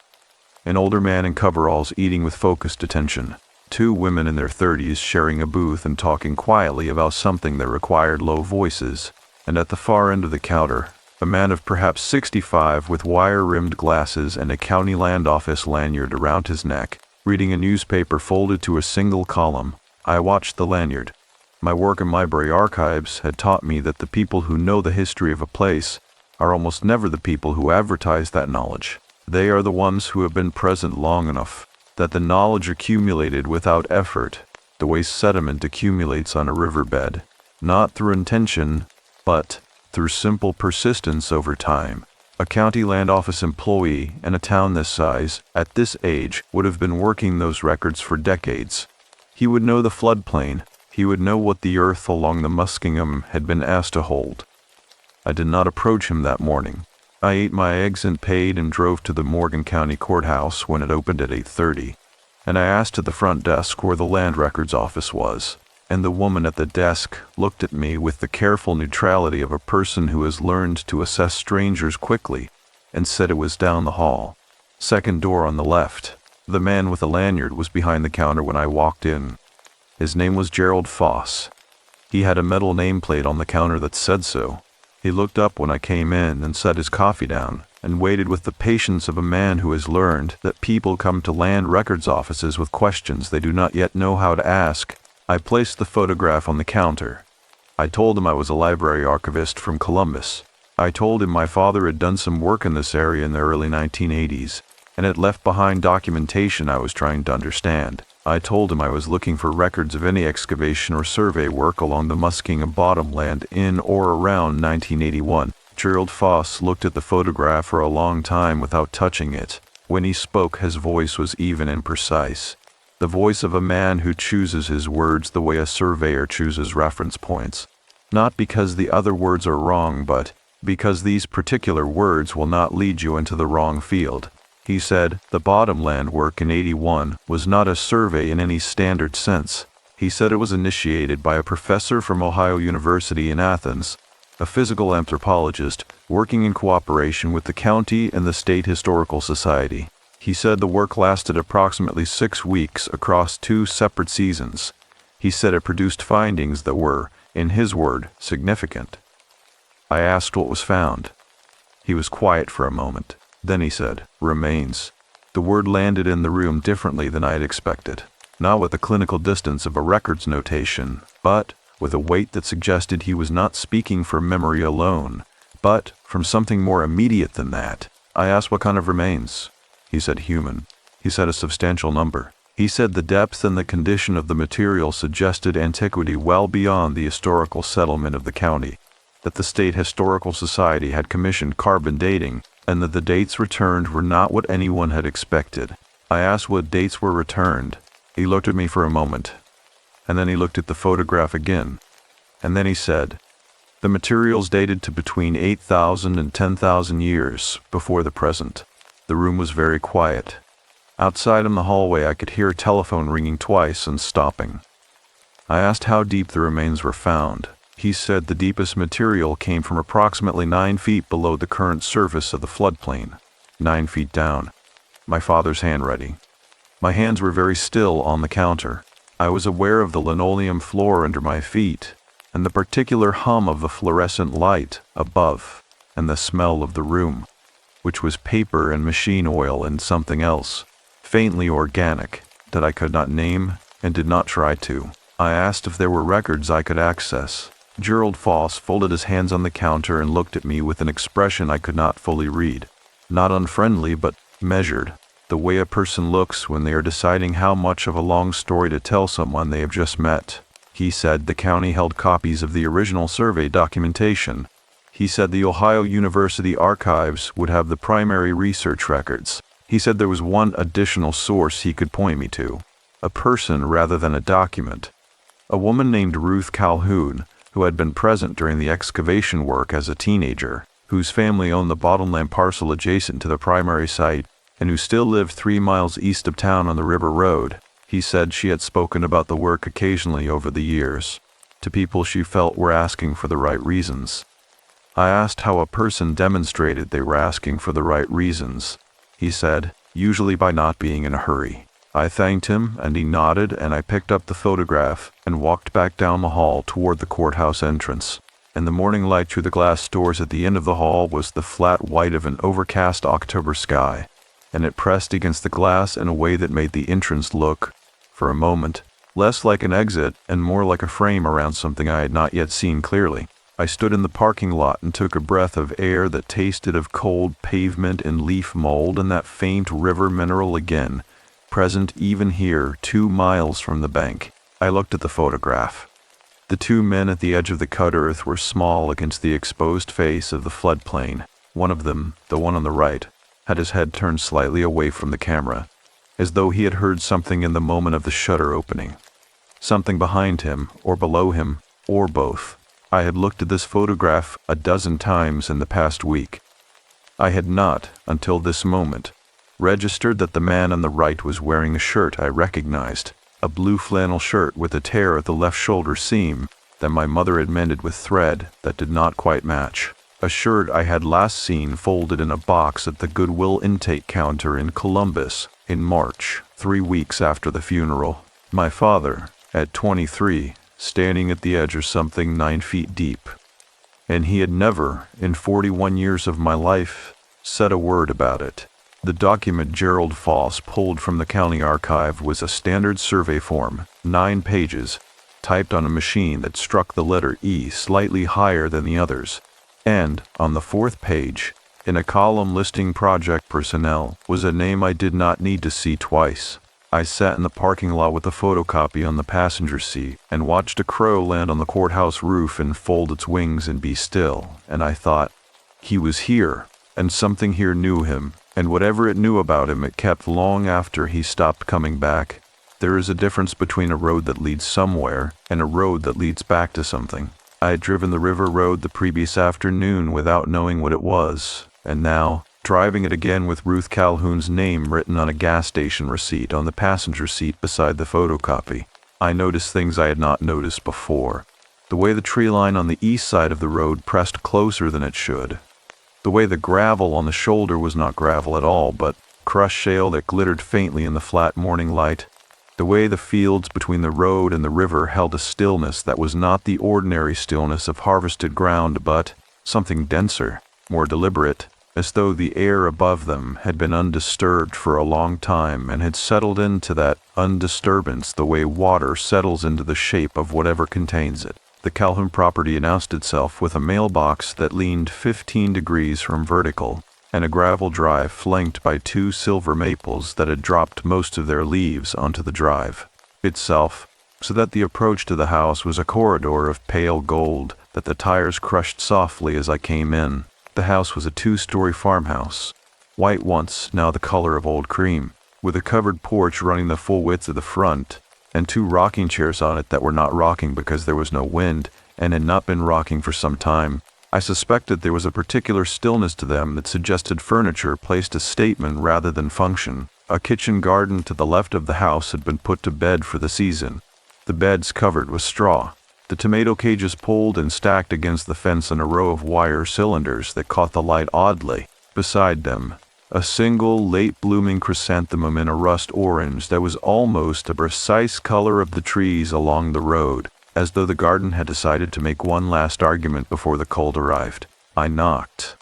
An older man in coveralls eating with focused attention. 2 women in their 30s sharing a booth and talking quietly about something that required low voices. And at the far end of the counter, a man of perhaps 65 with wire-rimmed glasses and a county land office lanyard around his neck, reading a newspaper folded to a single column. I watched the lanyard. My work in library archives had taught me that the people who know the history of a place are almost never the people who advertise that knowledge. They are the ones who have been present long enough that the knowledge accumulated without effort, the way sediment accumulates on a riverbed, not through intention, but through simple persistence over time. A county land office employee in a town this size, at this age, would have been working those records for decades. He would know the floodplain. He would know what the earth along the Muskingum had been asked to hold. I did not approach him that morning. I ate my eggs and paid and drove to the Morgan County Courthouse when it opened at 8:30, and I asked at the front desk where the land records office was, and the woman at the desk looked at me with the careful neutrality of a person who has learned to assess strangers quickly and said it was down the hall. Second door on the left. The man with the lanyard was behind the counter when I walked in. His name was Gerald Foss. He had a metal nameplate on the counter that said so. He looked up when I came in and set his coffee down and waited with the patience of a man who has learned that people come to land records offices with questions they do not yet know how to ask. I placed the photograph on the counter. I told him I was a library archivist from Columbus. I told him my father had done some work in this area in the early 1980s and had left behind documentation I was trying to understand. I told him I was looking for records of any excavation or survey work along the Muskingum bottomland in or around 1981. Gerald Foss looked at the photograph for a long time without touching it. When he spoke, his voice was even and precise. The voice of a man who chooses his words the way a surveyor chooses reference points. Not because the other words are wrong, but because these particular words will not lead you into the wrong field. He said the bottomland work in 81 was not a survey in any standard sense. He said it was initiated by a professor from Ohio University in Athens, a physical anthropologist working in cooperation with the county and the State Historical Society. He said the work lasted approximately 6 weeks across 2 separate seasons. He said it produced findings that were, in his word, significant. I asked what was found. He was quiet for a moment. Then he said, remains. The word landed in the room differently than I had expected. Not with the clinical distance of a records notation, but with a weight that suggested he was not speaking from memory alone, but from something more immediate than that. I asked what kind of remains. He said human. He said a substantial number. He said the depth and the condition of the material suggested antiquity well beyond the historical settlement of the county, that the State Historical Society had commissioned carbon dating, and that the dates returned were not what anyone had expected. I asked what dates were returned. He looked at me for a moment, and then he looked at the photograph again, and then he said, the materials dated to between 8,000 and 10,000 years before the present. The room was very quiet. Outside in the hallway I could hear a telephone ringing twice and stopping. I asked how deep the remains were found. He said the deepest material came from approximately 9 feet below the current surface of the floodplain, 9 feet down. My father's hand ready. My hands were very still on the counter. I was aware of the linoleum floor under my feet, and the particular hum of the fluorescent light above, and the smell of the room, which was paper and machine oil and something else, faintly organic, that I could not name and did not try to. I asked if there were records I could access. Gerald Foss folded his hands on the counter and looked at me with an expression I could not fully read. Not unfriendly, but measured. The way a person looks when they are deciding how much of a long story to tell someone they have just met. He said the county held copies of the original survey documentation. He said the Ohio University archives would have the primary research records. He said there was one additional source he could point me to. A person rather than a document. A woman named Ruth Calhoun, who had been present during the excavation work as a teenager, whose family owned the bottomland parcel adjacent to the primary site, and who still lived 3 miles east of town on the River Road. He said she had spoken about the work occasionally over the years, to people she felt were asking for the right reasons. I asked how a person demonstrated they were asking for the right reasons. He said, usually by not being in a hurry. I thanked him, and he nodded, and I picked up the photograph and walked back down the hall toward the courthouse entrance. In the morning light through the glass doors at the end of the hall was the flat white of an overcast October sky, and it pressed against the glass in a way that made the entrance look, for a moment, less like an exit and more like a frame around something I had not yet seen clearly. I stood in the parking lot and took a breath of air that tasted of cold pavement and leaf mold and that faint river mineral again, present even here 2 miles from the bank. I looked at the photograph. The 2 men at the edge of the cut earth were small against the exposed face of the floodplain. One of them, the one on the right, had his head turned slightly away from the camera, as though he had heard something in the moment of the shutter opening. Something behind him, or below him, or both. I had looked at this photograph a dozen times in the past week. I had not, until this moment, registered that the man on the right was wearing a shirt I recognized, a blue flannel shirt with a tear at the left shoulder seam that my mother had mended with thread that did not quite match. A shirt I had last seen folded in a box at the Goodwill intake counter in Columbus in March, 3 weeks after the funeral. My father, at 23, standing at the edge of something 9 feet deep. And he had never, in 41 years of my life, said a word about it. The document Gerald Foss pulled from the county archive was a standard survey form, 9 pages, typed on a machine that struck the letter E slightly higher than the others. And, on the 4th page, in a column listing project personnel, was a name I did not need to see twice. I sat in the parking lot with a photocopy on the passenger seat and watched a crow land on the courthouse roof and fold its wings and be still, and I thought, he was here, and something here knew him, and whatever it knew about him it kept long after he stopped coming back. There is a difference between a road that leads somewhere and a road that leads back to something. I had driven the river road the previous afternoon without knowing what it was, and now, driving it again with Ruth Calhoun's name written on a gas station receipt on the passenger seat beside the photocopy, I noticed things I had not noticed before. The way the tree line on the east side of the road pressed closer than it should. The way the gravel on the shoulder was not gravel at all, but crushed shale that glittered faintly in the flat morning light. The way the fields between the road and the river held a stillness that was not the ordinary stillness of harvested ground, but something denser, more deliberate, as though the air above them had been undisturbed for a long time and had settled into that undisturbance the way water settles into the shape of whatever contains it. The Calhoun property announced itself with a mailbox that leaned 15 degrees from vertical, and a gravel drive flanked by 2 silver maples that had dropped most of their leaves onto the drive itself, so that the approach to the house was a corridor of pale gold that the tires crushed softly as I came in. The house was a 2-story farmhouse, white once, now the color of old cream, with a covered porch running the full width of the front, and 2 rocking chairs on it that were not rocking because there was no wind, and had not been rocking for some time. I suspected there was a particular stillness to them that suggested furniture placed as statement rather than function. A kitchen garden to the left of the house had been put to bed for the season, the beds covered with straw. The tomato cages pulled and stacked against the fence in a row of wire cylinders that caught the light oddly. Beside them, a single late-blooming chrysanthemum in a rust orange that was almost a precise color of the trees along the road, as though the garden had decided to make one last argument before the cold arrived. I knocked.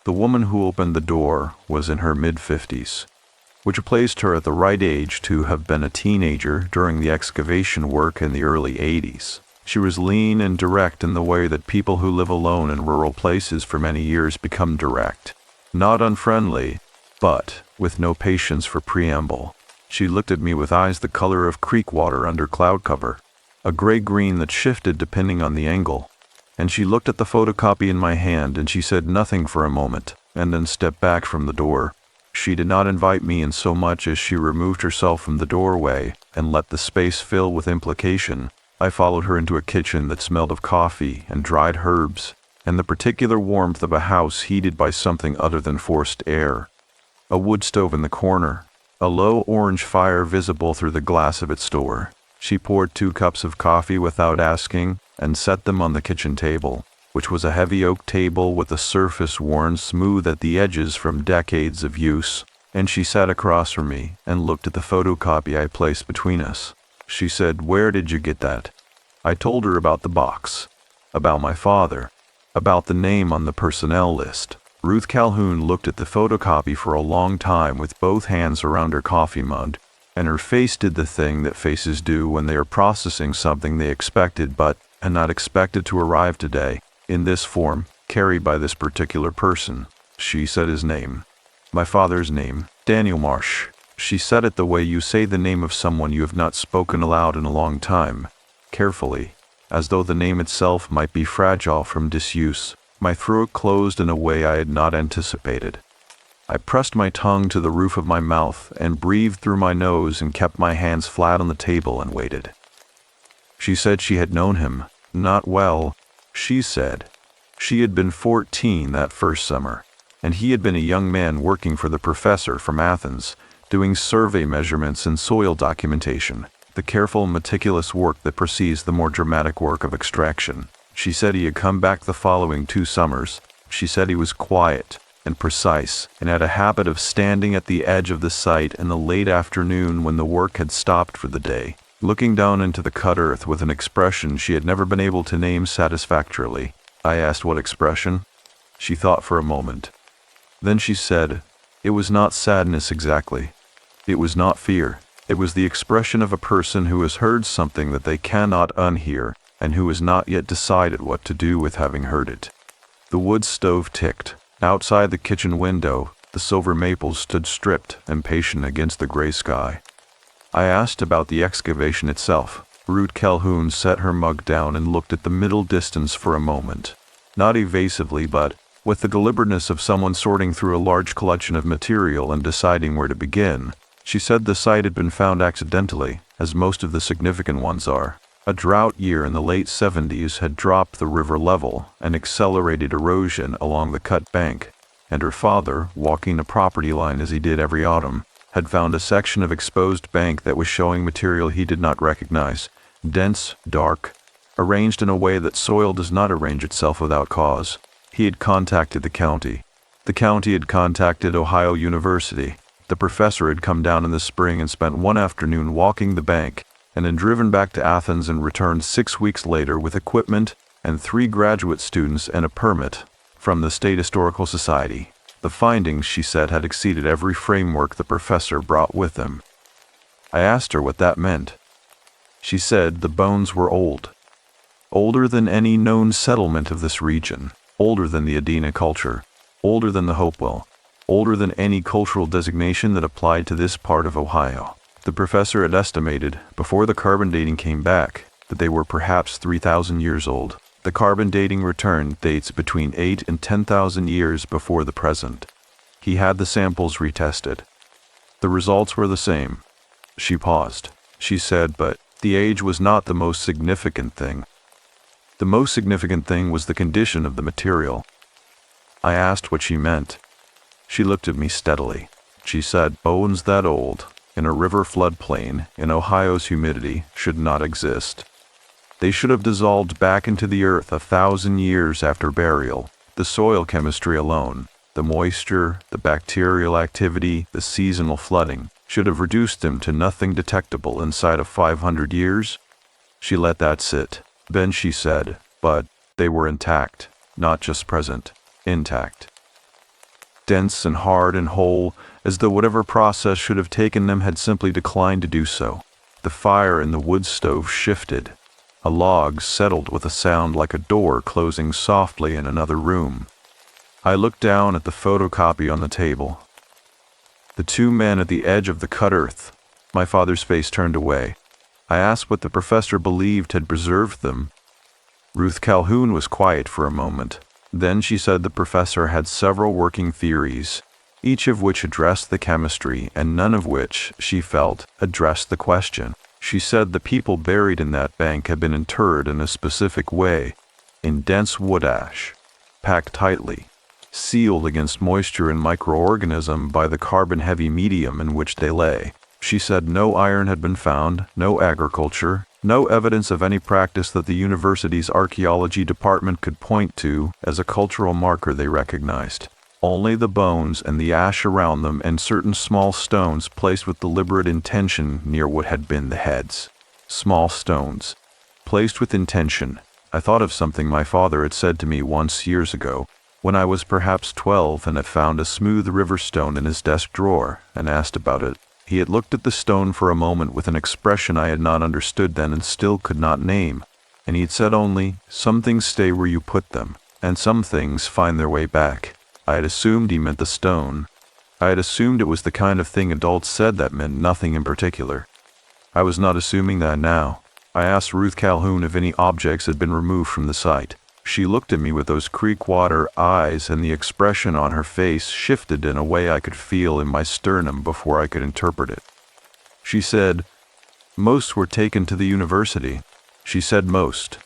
The woman who opened the door was in her mid-50s. which placed her at the right age to have been a teenager during the excavation work in the early 80s. She was lean and direct in the way that people who live alone in rural places for many years become direct. Not unfriendly, but with no patience for preamble. She looked at me with eyes the color of creek water under cloud cover, a gray-green that shifted depending on the angle. And she looked at the photocopy in my hand, and she said nothing for a moment, and then stepped back from the door. She did not invite me in so much as she removed herself from the doorway and let the space fill with implication. I followed her into a kitchen that smelled of coffee and dried herbs, and the particular warmth of a house heated by something other than forced air. A wood stove in the corner, a low orange fire visible through the glass of its door. She poured 2 cups of coffee without asking and set them on the kitchen table, which was a heavy oak table with a surface worn smooth at the edges from decades of use, and she sat across from me and looked at the photocopy I placed between us. She said, "Where did you get that?" I told her about the box, about my father, about the name on the personnel list. Ruth Calhoun looked at the photocopy for a long time with both hands around her coffee mug, and her face did the thing that faces do when they are processing something they expected but had not expected to arrive today, in this form, carried by this particular person. She said his name. My father's name, Delia Marsh. She said it the way you say the name of someone you have not spoken aloud in a long time, carefully, as though the name itself might be fragile from disuse. My throat closed in a way I had not anticipated. I pressed my tongue to the roof of my mouth and breathed through my nose and kept my hands flat on the table and waited. She said she had known him, not well. She said she had been 14 that first summer, and he had been a young man working for the professor from Athens, doing survey measurements and soil documentation, the careful, meticulous work that precedes the more dramatic work of extraction. She said he had come back the following 2 summers. She said he was quiet and precise and had a habit of standing at the edge of the site in the late afternoon when the work had stopped for the day, looking down into the cut earth with an expression she had never been able to name satisfactorily. I asked what expression. She thought for a moment. Then she said, "It was not sadness exactly. It was not fear. It was the expression of a person who has heard something that they cannot unhear and who has not yet decided what to do with having heard it." The wood stove ticked. Outside the kitchen window, the silver maples stood stripped and patient against the gray sky. I asked about the excavation itself. Ruth Calhoun set her mug down and looked at the middle distance for a moment. Not evasively, but with the deliberateness of someone sorting through a large collection of material and deciding where to begin. She said the site had been found accidentally, as most of the significant ones are. A drought year in the late 70s had dropped the river level and accelerated erosion along the cut bank, and her father, walking the property line as he did every autumn, had found a section of exposed bank that was showing material he did not recognize, dense, dark, arranged in a way that soil does not arrange itself without cause. He had contacted the county. The county had contacted Ohio University. The professor had come down in the spring and spent one afternoon walking the bank, and then driven back to Athens and returned 6 weeks later with equipment and 3 graduate students and a permit from the State Historical Society. The findings, she said, had exceeded every framework the professor brought with him. I asked her what that meant. She said the bones were old. Older than any known settlement of this region, older than the Adena culture, older than the Hopewell, older than any cultural designation that applied to this part of Ohio. The professor had estimated, before the carbon dating came back, that they were perhaps 3,000 years old. The carbon dating return dates between 8 and 10,000 years before the present. He had the samples retested. The results were the same. She paused. She said, but the age was not the most significant thing. The most significant thing was the condition of the material. I asked what she meant. She looked at me steadily. She said, bones that old, in a river floodplain, in Ohio's humidity, should not exist. They should have dissolved back into the earth 1,000 years after burial. The soil chemistry alone, the moisture, the bacterial activity, the seasonal flooding, should have reduced them to nothing detectable inside of 500 years. She let that sit. Then she said, but they were intact, not just present, intact. Dense and hard and whole, as though whatever process should have taken them had simply declined to do so. The fire in the wood stove shifted. A log settled with a sound like a door closing softly in another room. I looked down at the photocopy on the table. The two men at the edge of the cut earth. My father's face turned away. I asked what the professor believed had preserved them. Ruth Calhoun was quiet for a moment. Then she said the professor had several working theories, each of which addressed the chemistry and none of which, she felt, addressed the question. She said the people buried in that bank had been interred in a specific way, in dense wood ash, packed tightly, sealed against moisture and microorganism by the carbon-heavy medium in which they lay. She said no iron had been found, no agriculture, no evidence of any practice that the university's archaeology department could point to as a cultural marker they recognized. Only the bones and the ash around them and certain small stones placed with deliberate intention near what had been the heads. Small stones, placed with intention. I thought of something my father had said to me once years ago, when I was perhaps 12 and had found a smooth river stone in his desk drawer and asked about it. He had looked at the stone for a moment with an expression I had not understood then and still could not name, and he had said only, "Some things stay where you put them, and some things find their way back." I had assumed he meant the stone. I had assumed it was the kind of thing adults said that meant nothing in particular. I was not assuming that now. I asked Ruth Calhoun if any objects had been removed from the site. She looked at me with those creek-water eyes, and the expression on her face shifted in a way I could feel in my sternum before I could interpret it. She said, "Most were taken to the university." She said most.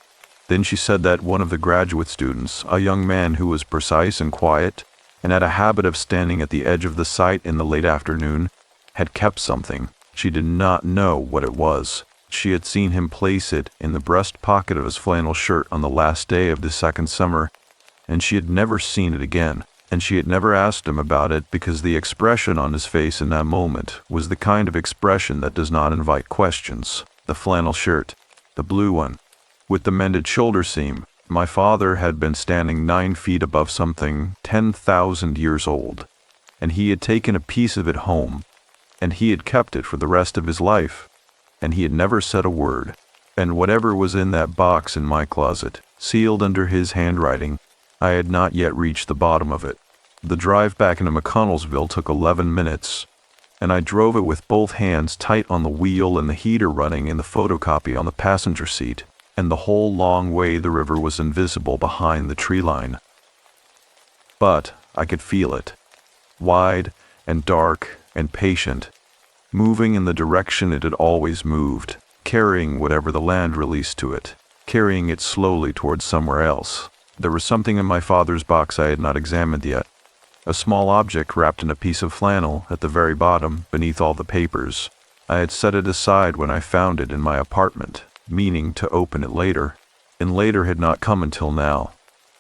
Then she said that one of the graduate students, a young man who was precise and quiet, and had a habit of standing at the edge of the site in the late afternoon, had kept something. She did not know what it was. She had seen him place it in the breast pocket of his flannel shirt on the last day of the second summer, and she had never seen it again, and she had never asked him about it because the expression on his face in that moment was the kind of expression that does not invite questions. The flannel shirt, the blue one, with the mended shoulder seam. My father had been standing 9 feet above something 10,000 years old, and he had taken a piece of it home, and he had kept it for the rest of his life. And he had never said a word, and whatever was in that box in my closet, sealed under his handwriting, I had not yet reached the bottom of it. The drive back into McConnellsville took 11 minutes, and I drove it with both hands tight on the wheel and the heater running in the photocopy on the passenger seat, and the whole long way the river was invisible behind the tree line. But I could feel it, wide and dark and patient, moving in the direction it had always moved, carrying whatever the land released to it, carrying it slowly towards somewhere else. There was something in my father's box I had not examined yet, a small object wrapped in a piece of flannel at the very bottom, beneath all the papers. I had set it aside when I found it in my apartment, meaning to open it later, and later had not come until now.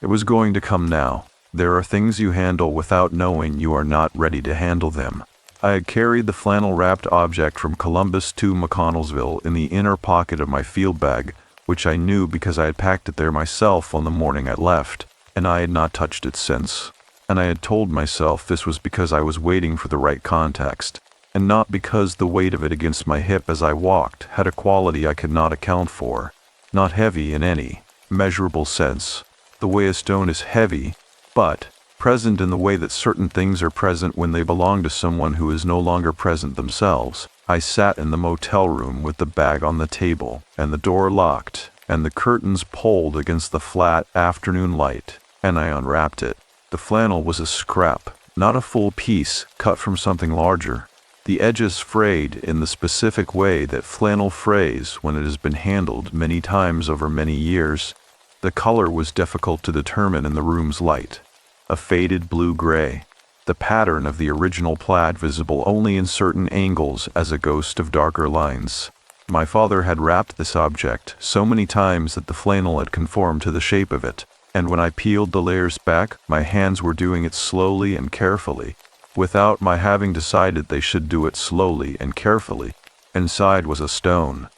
It was going to come now. There are things you handle without knowing you are not ready to handle them. I had carried the flannel-wrapped object from Columbus to McConnellsville in the inner pocket of my field bag, which I knew because I had packed it there myself on the morning I left, and I had not touched it since. And I had told myself this was because I was waiting for the right context, and not because the weight of it against my hip as I walked had a quality I could not account for, not heavy in any measurable sense, the way a stone is heavy, but present in the way that certain things are present when they belong to someone who is no longer present themselves. I sat in the motel room with the bag on the table, and the door locked, and the curtains pulled against the flat afternoon light, and I unwrapped it. The flannel was a scrap, not a full piece, cut from something larger. The edges frayed in the specific way that flannel frays when it has been handled many times over many years. The color was difficult to determine in the room's light. A faded blue-gray, the pattern of the original plaid visible only in certain angles as a ghost of darker lines. My father had wrapped this object so many times that the flannel had conformed to the shape of it, and when I peeled the layers back, my hands were doing it slowly and carefully, without my having decided they should do it slowly and carefully. Inside was a stone.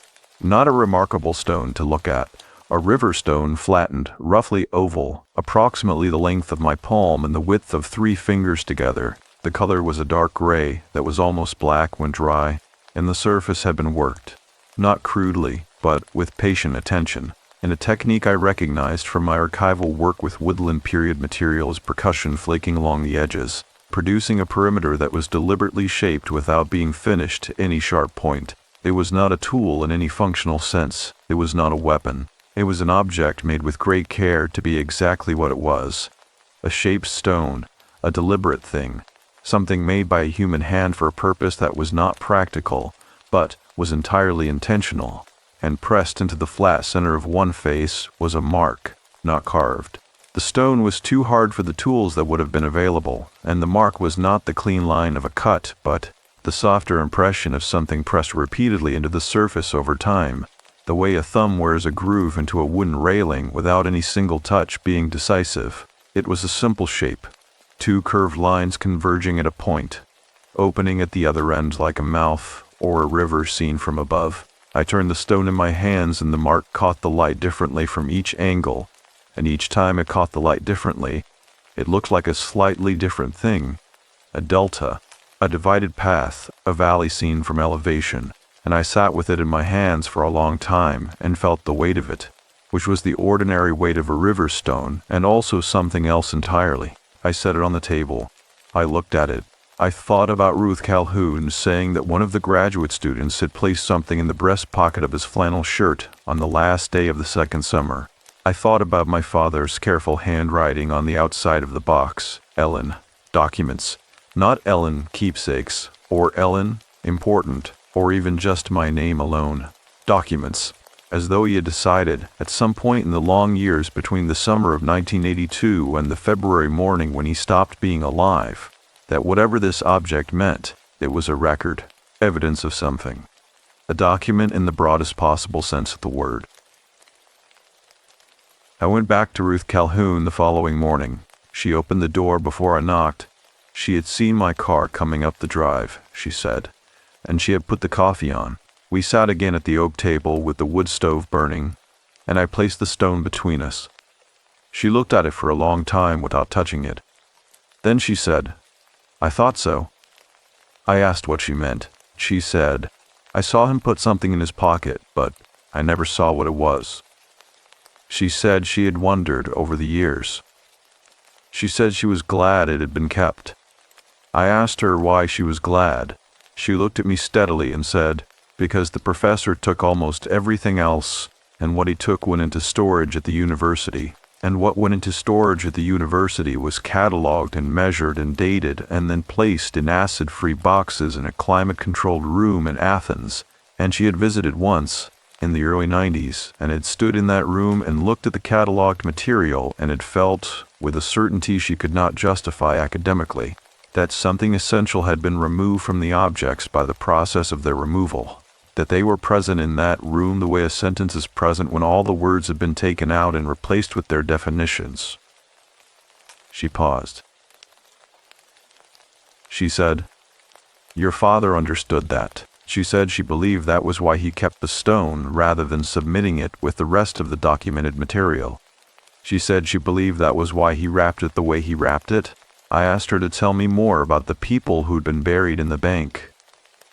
Not a remarkable stone to look at, a river stone flattened, roughly oval, approximately the length of my palm and the width of 3 fingers together, The color was a dark gray that was almost black when dry, and the surface had been worked, not crudely, but with patient attention, in a technique I recognized from my archival work with woodland period materials, percussion flaking along the edges, producing a perimeter that was deliberately shaped without being finished to any sharp point. It was not a tool in any functional sense. It was not a weapon. It was an object made with great care to be exactly what it was. A shaped stone, a deliberate thing, something made by a human hand for a purpose that was not practical, but was entirely intentional, and pressed into the flat center of one face was a mark, not carved. The stone was too hard for the tools that would have been available, and the mark was not the clean line of a cut, but the softer impression of something pressed repeatedly into the surface over time, the way a thumb wears a groove into a wooden railing without any single touch being decisive. It was a simple shape, two curved lines converging at a point, opening at the other end like a mouth or a river seen from above. I turned the stone in my hands and the mark caught the light differently from each angle, and each time it caught the light differently, it looked like a slightly different thing, a delta, a divided path, a valley seen from elevation, and I sat with it in my hands for a long time and felt the weight of it, which was the ordinary weight of a river stone and also something else entirely. I set it on the table. I looked at it. I thought about Ruth Calhoun saying that one of the graduate students had placed something in the breast pocket of his flannel shirt on the last day of the second summer. I thought about my father's careful handwriting on the outside of the box. Ellen, documents. Not Ellen, keepsakes, or Ellen, important, or even just my name alone. Documents. As though he had decided, at some point in the long years between the summer of 1982 and the February morning when he stopped being alive, that whatever this object meant, it was a record, evidence of something. A document in the broadest possible sense of the word. I went back to Ruth Calhoun the following morning. She opened the door before I knocked. She had seen my car coming up the drive, she said, and she had put the coffee on. We sat again at the oak table with the wood stove burning, and I placed the stone between us. She looked at it for a long time without touching it. Then she said, "I thought so." I asked what she meant. She said, "I saw him put something in his pocket, but I never saw what it was." She said she had wondered over the years. She said she was glad it had been kept. I asked her why she was glad. She looked at me steadily and said, "Because the professor took almost everything else, and what he took went into storage at the university. And what went into storage at the university was cataloged and measured and dated and then placed in acid-free boxes in a climate-controlled room in Athens. And she had visited once, in the early 90s, and had stood in that room and looked at the cataloged material and had felt, with a certainty she could not justify academically, that something essential had been removed from the objects by the process of their removal, that they were present in that room the way a sentence is present when all the words have been taken out and replaced with their definitions." She paused. She said, "Your father understood that." She said she believed that was why he kept the stone rather than submitting it with the rest of the documented material. She said she believed that was why he wrapped it the way he wrapped it. I asked her to tell me more about the people who'd been buried in the bank.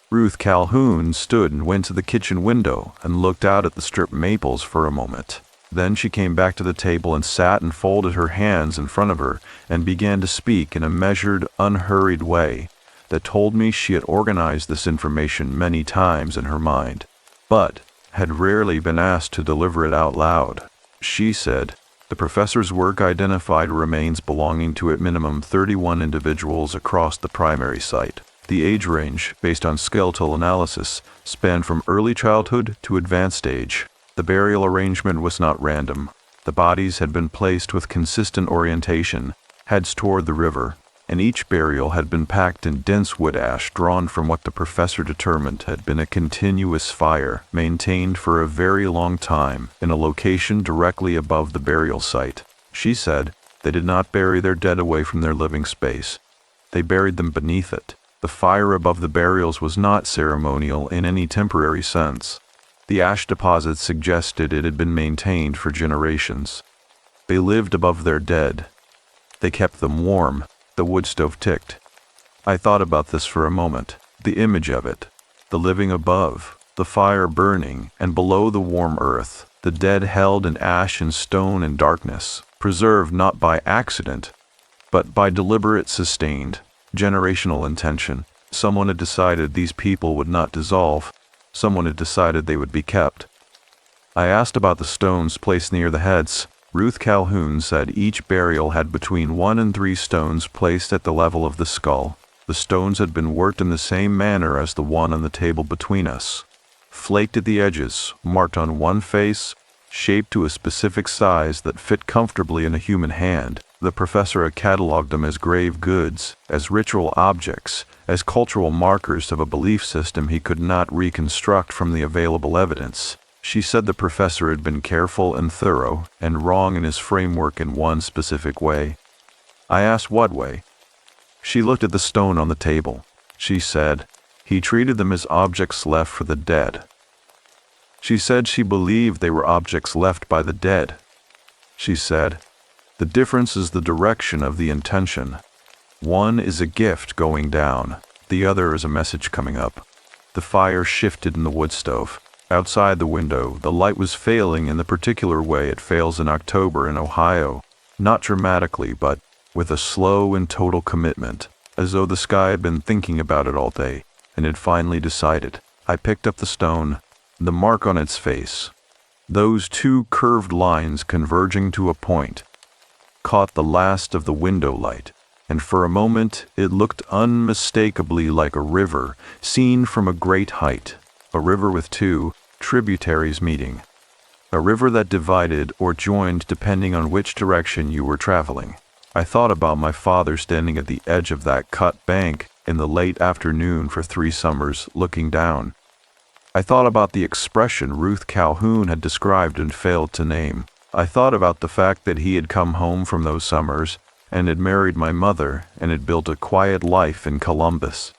Ruth Calhoun stood and went to the kitchen window and looked out at the stripped maples for a moment. Then she came back to the table and sat and folded her hands in front of her and began to speak in a measured, unhurried way that told me she had organized this information many times in her mind, but had rarely been asked to deliver it out loud. She said, "The professor's work identified remains belonging to at minimum 31 individuals across the primary site. The age range, based on skeletal analysis, spanned from early childhood to advanced age. The burial arrangement was not random. The bodies had been placed with consistent orientation, heads toward the river, and each burial had been packed in dense wood ash drawn from what the professor determined had been a continuous fire maintained for a very long time in a location directly above the burial site. She said they did not bury their dead away from their living space. They buried them beneath it. The fire above the burials was not ceremonial in any temporary sense. The ash deposits suggested it had been maintained for generations. They lived above their dead. They kept them warm. The wood stove ticked. I thought about this for a moment. The image of it. The living above, the fire burning, and below the warm earth, the dead held in ash and stone and darkness, preserved not by accident, but by deliberate, sustained, generational intention. Someone had decided these people would not dissolve. Someone had decided they would be kept. I asked about the stones placed near the heads. Ruth Calhoun said each burial had between 1 and 3 stones placed at the level of the skull. The stones had been worked in the same manner as the one on the table between us. Flaked at the edges, marked on one face, shaped to a specific size that fit comfortably in a human hand. The professor had catalogued them as grave goods, as ritual objects, as cultural markers of a belief system he could not reconstruct from the available evidence. She said the professor had been careful and thorough, and wrong in his framework in one specific way. I asked what way. She looked at the stone on the table. She said, he treated them as objects left for the dead. She said she believed they were objects left by the dead. She said, the difference is the direction of the intention. One is a gift going down, the other is a message coming up. The fire shifted in the wood stove. Outside the window, the light was failing in the particular way it fails in October in Ohio, not dramatically, but with a slow and total commitment, as though the sky had been thinking about it all day, and had finally decided. I picked up the stone, the mark on its face, those 2 curved lines converging to a point, caught the last of the window light, and for a moment it looked unmistakably like a river seen from a great height, a river with 2 tributaries meeting, a river that divided or joined depending on which direction you were traveling. I thought about my father standing at the edge of that cut bank in the late afternoon for 3 summers, looking down. I thought about the expression Ruth Calhoun had described and failed to name. I thought about the fact that he had come home from those summers and had married my mother and had built a quiet life in Columbus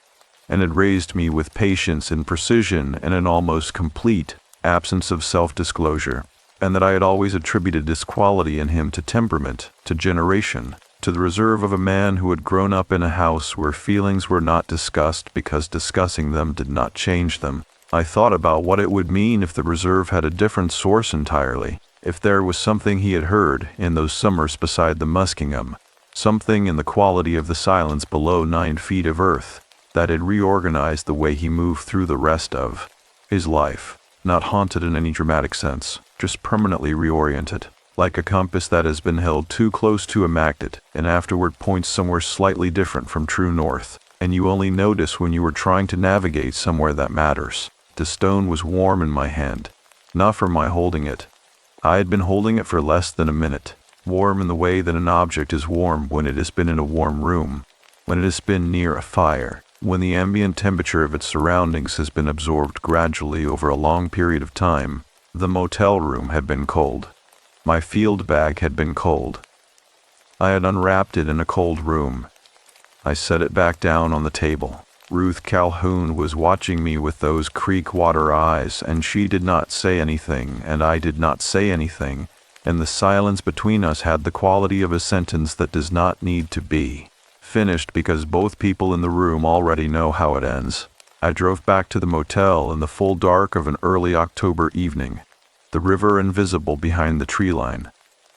and had raised me with patience and precision and an almost complete absence of self-disclosure, and that I had always attributed this quality in him to temperament, to generation, to the reserve of a man who had grown up in a house where feelings were not discussed because discussing them did not change them. I thought about what it would mean if the reserve had a different source entirely, if there was something he had heard in those summers beside the Muskingum, something in the quality of the silence below 9 feet of earth, that had reorganized the way he moved through the rest of his life, not haunted in any dramatic sense, just permanently reoriented, like a compass that has been held too close to a magnet and afterward points somewhere slightly different from true north, and you only notice when you are trying to navigate somewhere that matters. The stone was warm in my hand, not from my holding it. I had been holding it for less than a minute, warm in the way that an object is warm when it has been in a warm room, when it has been near a fire, when the ambient temperature of its surroundings has been absorbed gradually over a long period of time. The motel room had been cold. My field bag had been cold. I had unwrapped it in a cold room. I set it back down on the table. Ruth Calhoun was watching me with those creek water eyes, and she did not say anything, and I did not say anything, and the silence between us had the quality of a sentence that does not need to be finished because both people in the room already know how it ends. I drove back to the motel in the full dark of an early October evening, the river invisible behind the tree line,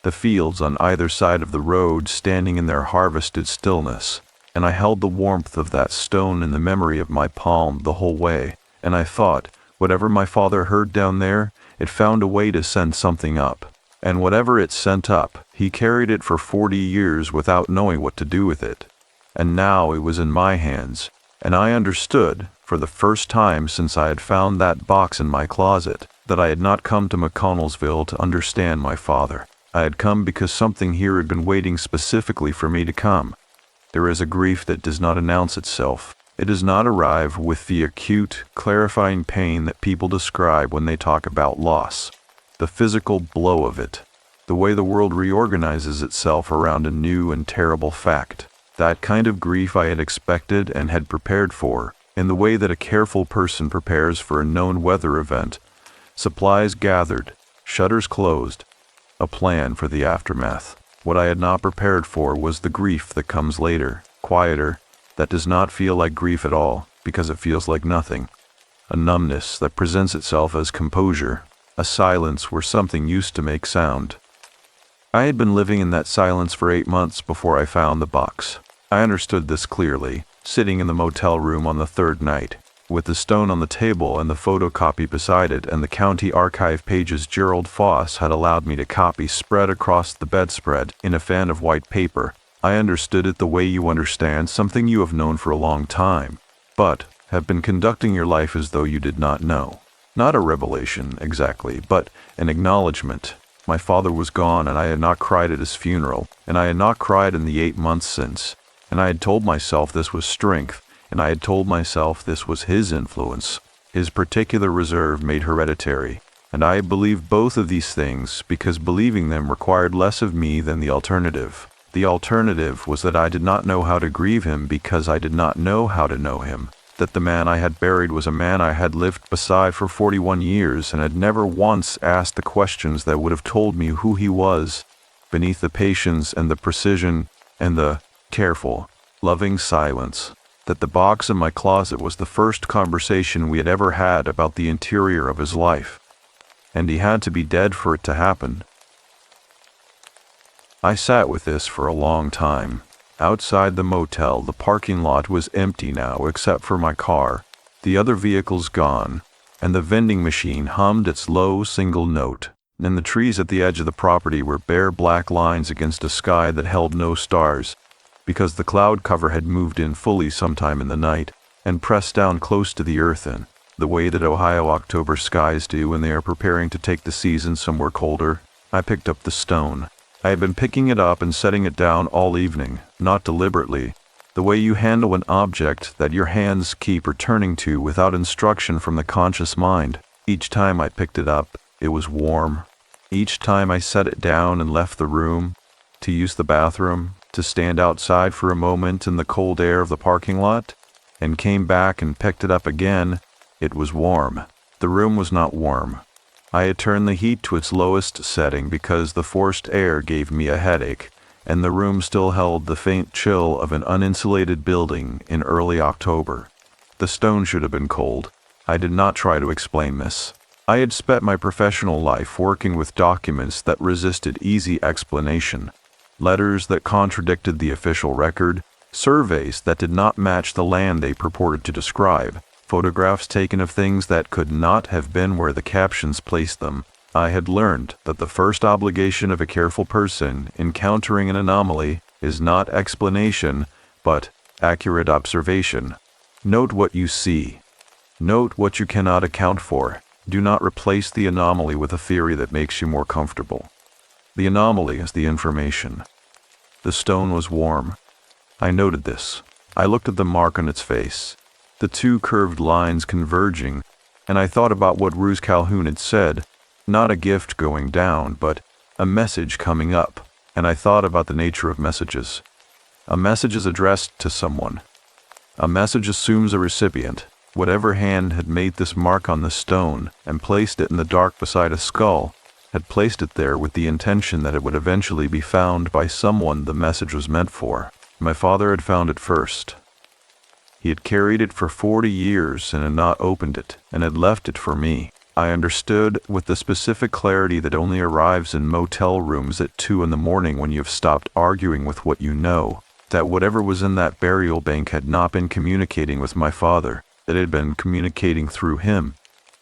the fields on either side of the road standing in their harvested stillness, and I held the warmth of that stone in the memory of my palm the whole way, and I thought, whatever my father heard down there, it found a way to send something up, and whatever it sent up, he carried it for 40 years without knowing what to do with it, and now it was in my hands, and I understood, for the first time since I had found that box in my closet, that I had not come to McConnellsville to understand my father. I had come because something here had been waiting specifically for me to come. There is a grief that does not announce itself. It does not arrive with the acute, clarifying pain that people describe when they talk about loss. The physical blow of it. The way the world reorganizes itself around a new and terrible fact. That kind of grief I had expected and had prepared for, in the way that a careful person prepares for a known weather event. Supplies gathered, shutters closed, a plan for the aftermath. What I had not prepared for was the grief that comes later, quieter, that does not feel like grief at all, because it feels like nothing. A numbness that presents itself as composure, a silence where something used to make sound. I had been living in that silence for 8 months before I found the box. I understood this clearly, sitting in the motel room on the third night, with the stone on the table and the photocopy beside it and the county archive pages Gerald Foss had allowed me to copy spread across the bedspread in a fan of white paper. I understood it the way you understand something you have known for a long time, but have been conducting your life as though you did not know. Not a revelation, exactly, but an acknowledgement. My father was gone, and I had not cried at his funeral, and I had not cried in the 8 months since, and I had told myself this was strength, and I had told myself this was his influence, his particular reserve made hereditary, and I believed both of these things because believing them required less of me than the alternative. The alternative was that I did not know how to grieve him because I did not know how to know him, that the man I had buried was a man I had lived beside for 41 years and had never once asked the questions that would have told me who he was, beneath the patience and the precision and the careful, loving silence, that the box in my closet was the first conversation we had ever had about the interior of his life, and he had to be dead for it to happen. I sat with this for a long time. Outside the motel, the parking lot was empty now except for my car, the other vehicles gone, and the vending machine hummed its low single note, and the trees at the edge of the property were bare black lines against a sky that held no stars, because the cloud cover had moved in fully sometime in the night, and pressed down close to the earth in, the way that Ohio October skies do when they are preparing to take the season somewhere colder. I picked up the stone. I had been picking it up and setting it down all evening, not deliberately, the way you handle an object that your hands keep returning to without instruction from the conscious mind. Each time I picked it up, it was warm. Each time I set it down and left the room, to use the bathroom, to stand outside for a moment in the cold air of the parking lot, and came back and picked it up again, it was warm. The room was not warm. I had turned the heat to its lowest setting because the forced air gave me a headache, and the room still held the faint chill of an uninsulated building in early October. The stone should have been cold. I did not try to explain this. I had spent my professional life working with documents that resisted easy explanation, letters that contradicted the official record, surveys that did not match the land they purported to describe, photographs taken of things that could not have been where the captions placed them. I had learned that the first obligation of a careful person encountering an anomaly is not explanation, but accurate observation. Note what you see. Note what you cannot account for. Do not replace the anomaly with a theory that makes you more comfortable. The anomaly is the information. The stone was warm. I noted this. I looked at the mark on its face, the two curved lines converging, and I thought about what Ruse Calhoun had said, not a gift going down, but a message coming up, and I thought about the nature of messages. A message is addressed to someone. A message assumes a recipient. Whatever hand had made this mark on the stone and placed it in the dark beside a skull had placed it there with the intention that it would eventually be found by someone the message was meant for. My father had found it first. He had carried it for 40 years and had not opened it, and had left it for me. I understood with the specific clarity that only arrives in motel rooms at 2 a.m. when you have stopped arguing with what you know, that whatever was in that burial bank had not been communicating with my father, that it had been communicating through him.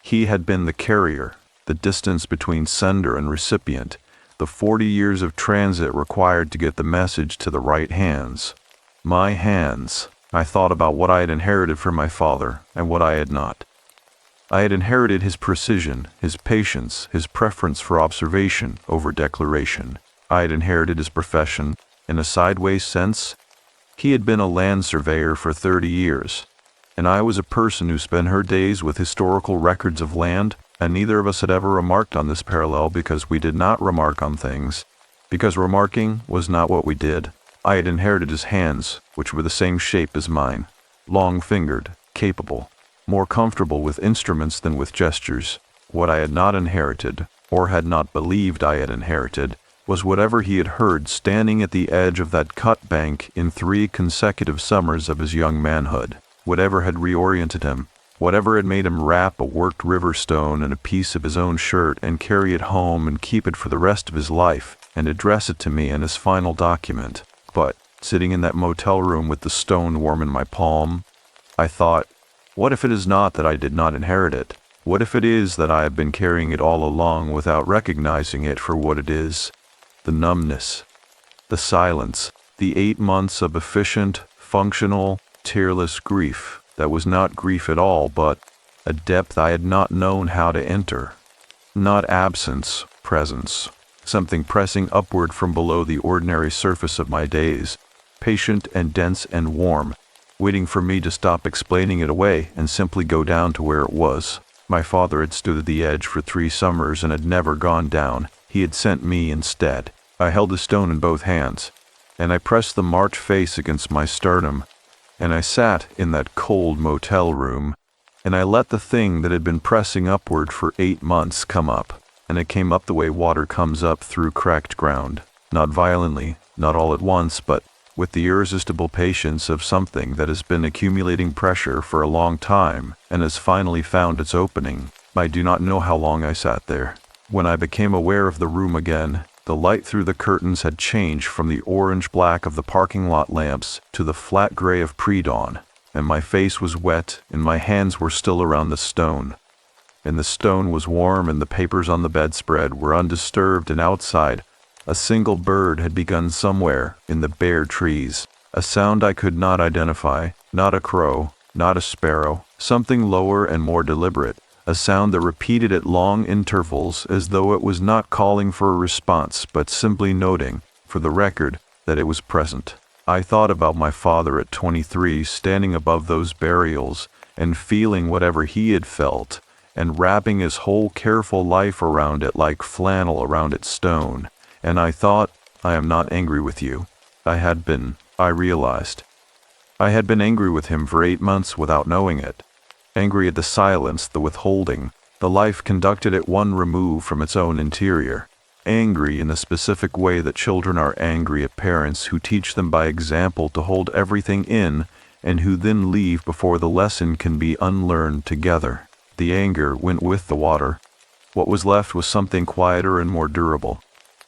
He had been the carrier, the distance between sender and recipient, the 40 years of transit required to get the message to the right hands. My hands. I thought about what I had inherited from my father and what I had not. I had inherited his precision, his patience, his preference for observation over declaration. I had inherited his profession. In a sideways sense, he had been a land surveyor for 30 years, and I was a person who spent her days with historical records of land, and neither of us had ever remarked on this parallel because we did not remark on things, because remarking was not what we did. I had inherited his hands, which were the same shape as mine, long-fingered, capable, more comfortable with instruments than with gestures. What I had not inherited, or had not believed I had inherited, was whatever he had heard standing at the edge of that cut bank in 3 consecutive summers of his young manhood. Whatever had reoriented him, whatever had made him wrap a worked river stone in a piece of his own shirt and carry it home and keep it for the rest of his life and address it to me in his final document. But, sitting in that motel room with the stone warm in my palm, I thought, what if it is not that I did not inherit it? What if it is that I have been carrying it all along without recognizing it for what it is? The numbness, the silence, the 8 months of efficient, functional, tearless grief that was not grief at all, but a depth I had not known how to enter. Not absence, presence, something pressing upward from below the ordinary surface of my days, patient and dense and warm, waiting for me to stop explaining it away and simply go down to where it was. My father had stood at the edge for 3 summers and had never gone down. He had sent me instead. I held the stone in both hands, and I pressed the March face against my sternum, and I sat in that cold motel room, and I let the thing that had been pressing upward for 8 months come up, and it came up the way water comes up through cracked ground, not violently, not all at once, but with the irresistible patience of something that has been accumulating pressure for a long time and has finally found its opening. I do not know how long I sat there. When I became aware of the room again, the light through the curtains had changed from the orange-black of the parking lot lamps to the flat gray of pre-dawn, and my face was wet and my hands were still around the stone. And the stone was warm and the papers on the bedspread were undisturbed, and outside, a single bird had begun somewhere in the bare trees, a sound I could not identify, not a crow, not a sparrow, something lower and more deliberate, a sound that repeated at long intervals as though it was not calling for a response but simply noting, for the record, that it was present. I thought about my father at 23 standing above those burials and feeling whatever he had felt and wrapping his whole careful life around it like flannel around its stone. And I thought, I am not angry with you. I had been, I realized. I had been angry with him for 8 months without knowing it. Angry at the silence, the withholding, the life conducted at one remove from its own interior. Angry in the specific way that children are angry at parents who teach them by example to hold everything in and who then leave before the lesson can be unlearned together. The anger went with the water. What was left was something quieter and more durable.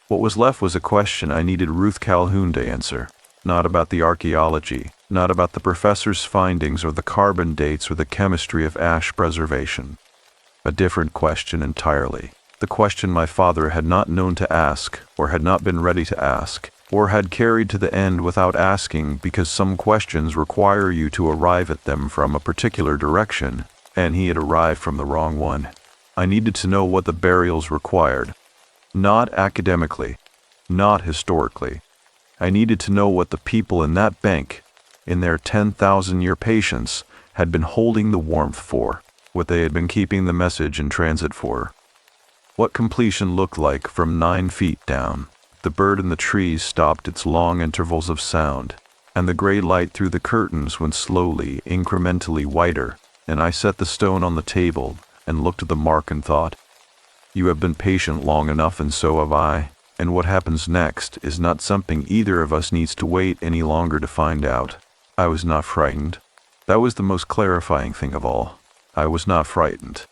What was left was a question I needed Ruth Calhoun to answer. Not about the archaeology, not about the professor's findings or the carbon dates or the chemistry of ash preservation. A different question entirely. The question my father had not known to ask, or had not been ready to ask, or had carried to the end without asking because some questions require you to arrive at them from a particular direction, and he had arrived from the wrong one. I needed to know what the burials required. Not academically, not historically. I needed to know what the people in that bank, in their 10,000-year patience, had been holding the warmth for, what they had been keeping the message in transit for. What completion looked like from 9 feet down. The bird in the trees stopped its long intervals of sound, and the gray light through the curtains went slowly, incrementally whiter, and I set the stone on the table and looked at the mark and thought, you have been patient long enough, and so have I, and what happens next is not something either of us needs to wait any longer to find out. I was not frightened. That was the most clarifying thing of all. I was not frightened.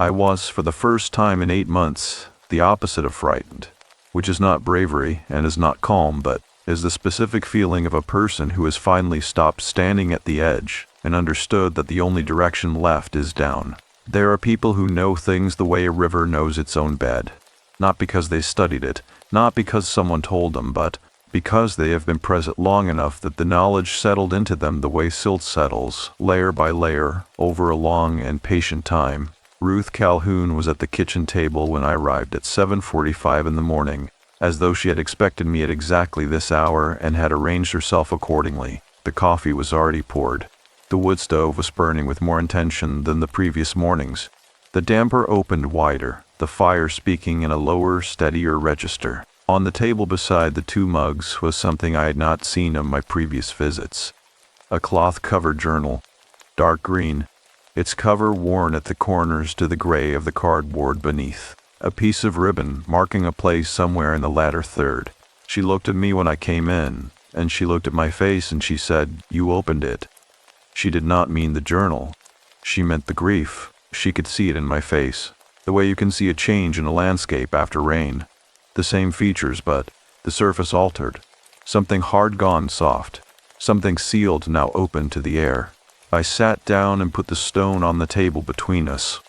I was, for the first time in 8 months, the opposite of frightened, which is not bravery and is not calm, but is the specific feeling of a person who has finally stopped standing at the edge and understood that the only direction left is down. There are people who know things the way a river knows its own bed, not because they studied it, not because someone told them, but because they have been present long enough that the knowledge settled into them the way silt settles, layer by layer, over a long and patient time. Ruth Calhoun was at the kitchen table when I arrived at 7:45 in the morning, as though she had expected me at exactly this hour and had arranged herself accordingly. The coffee was already poured. The wood stove was burning with more intention than the previous mornings. The damper opened wider, the fire speaking in a lower, steadier register. On the table beside the 2 mugs was something I had not seen on my previous visits. A cloth-covered journal, dark green, its cover worn at the corners to the gray of the cardboard beneath. a piece of ribbon marking a place somewhere in the latter third. She looked at me when I came in, and she looked at my face and she said, "You opened it." She did not mean the journal. She meant the grief. She could see it in my face, the way you can see a change in a landscape after rain. The same features, but the surface altered. Something hard gone soft. Something sealed now open to the air. I sat down and put the stone on the table between us.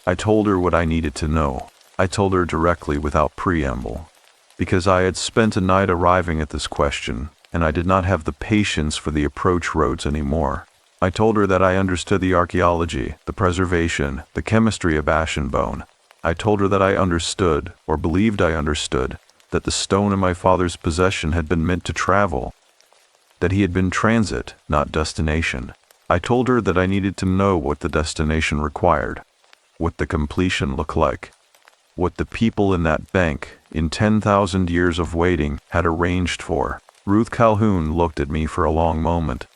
I told her what I needed to know. I told her directly without preamble. Because I had spent a night arriving at this question, and I did not have the patience for the approach roads anymore. I told her that I understood the archaeology, the preservation, the chemistry of ash and bone. I told her that I understood, or believed I understood, that the stone in my father's possession had been meant to travel, that he had been transit, not destination. I told her that I needed to know what the destination required, what the completion looked like, what the people in that bank, in 10,000 years of waiting, had arranged for. Ruth Calhoun looked at me for a long moment.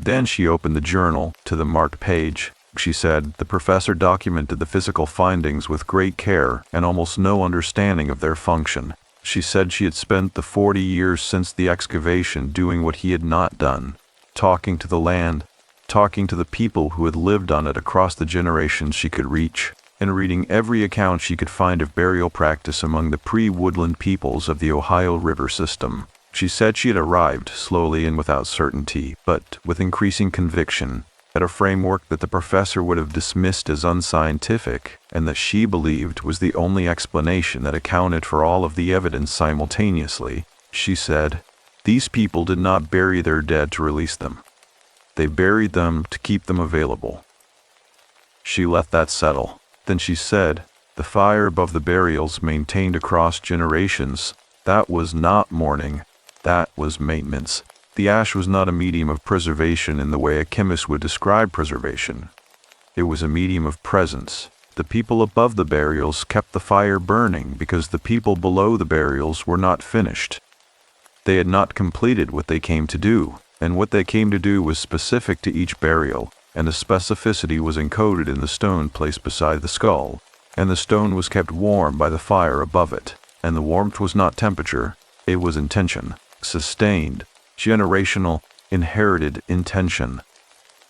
Then she opened the journal to the marked page. She said, "The professor documented the physical findings with great care and almost no understanding of their function." She said she had spent the 40 years since the excavation doing what he had not done, talking to the land, talking to the people who had lived on it across the generations she could reach, and reading every account she could find of burial practice among the pre-woodland peoples of the Ohio River system. She said she had arrived, slowly and without certainty, but with increasing conviction, at a framework that the professor would have dismissed as unscientific, and that she believed was the only explanation that accounted for all of the evidence simultaneously. She said, "These people did not bury their dead to release them. They buried them to keep them available." She let that settle. Then she said, "The fire above the burials maintained across generations, that was not mourning, that was maintenance. The ash was not a medium of preservation in the way a chemist would describe preservation. It was a medium of presence. The people above the burials kept the fire burning because the people below the burials were not finished. They had not completed what they came to do, and what they came to do was specific to each burial, and the specificity was encoded in the stone placed beside the skull, and the stone was kept warm by the fire above it, and the warmth was not temperature, it was intention, sustained, generational, inherited intention.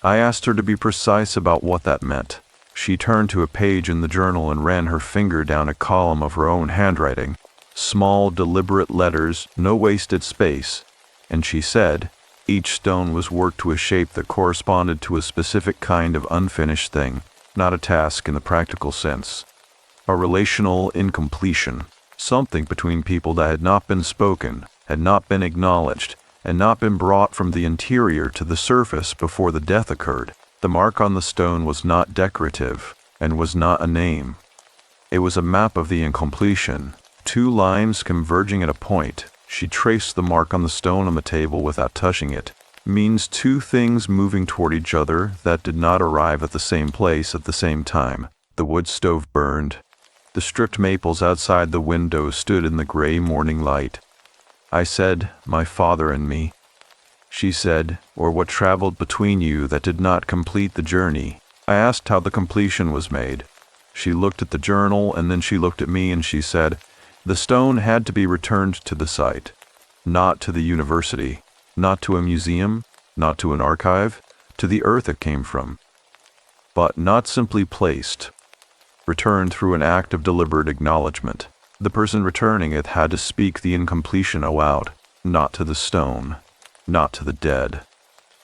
I asked her to be precise about what that meant. She turned to a page in the journal and ran her finger down a column of her own handwriting, small, deliberate letters, no wasted space, and she said, each stone was worked to a shape that corresponded to a specific kind of unfinished thing, not a task in the practical sense. A relational incompletion, something between people that had not been spoken, had not been acknowledged, and not been brought from the interior to the surface before the death occurred. The mark on the stone was not decorative, and was not a name. It was a map of the incompletion, 2 lines converging at a point. She traced the mark on the stone on the table without touching it. Means 2 things moving toward each other that did not arrive at the same place at the same time. The wood stove burned. The stripped maples outside the window stood in the gray morning light. I said, "My father and me." She said, "Or what traveled between you that did not complete the journey." I asked how the completion was made. She looked at the journal and then she looked at me and she said, "The stone had to be returned to the site, not to the university, not to a museum, not to an archive, to the earth it came from. But not simply placed, returned through an act of deliberate acknowledgement. The person returning it had to speak the incompletion aloud, not to the stone, not to the dead,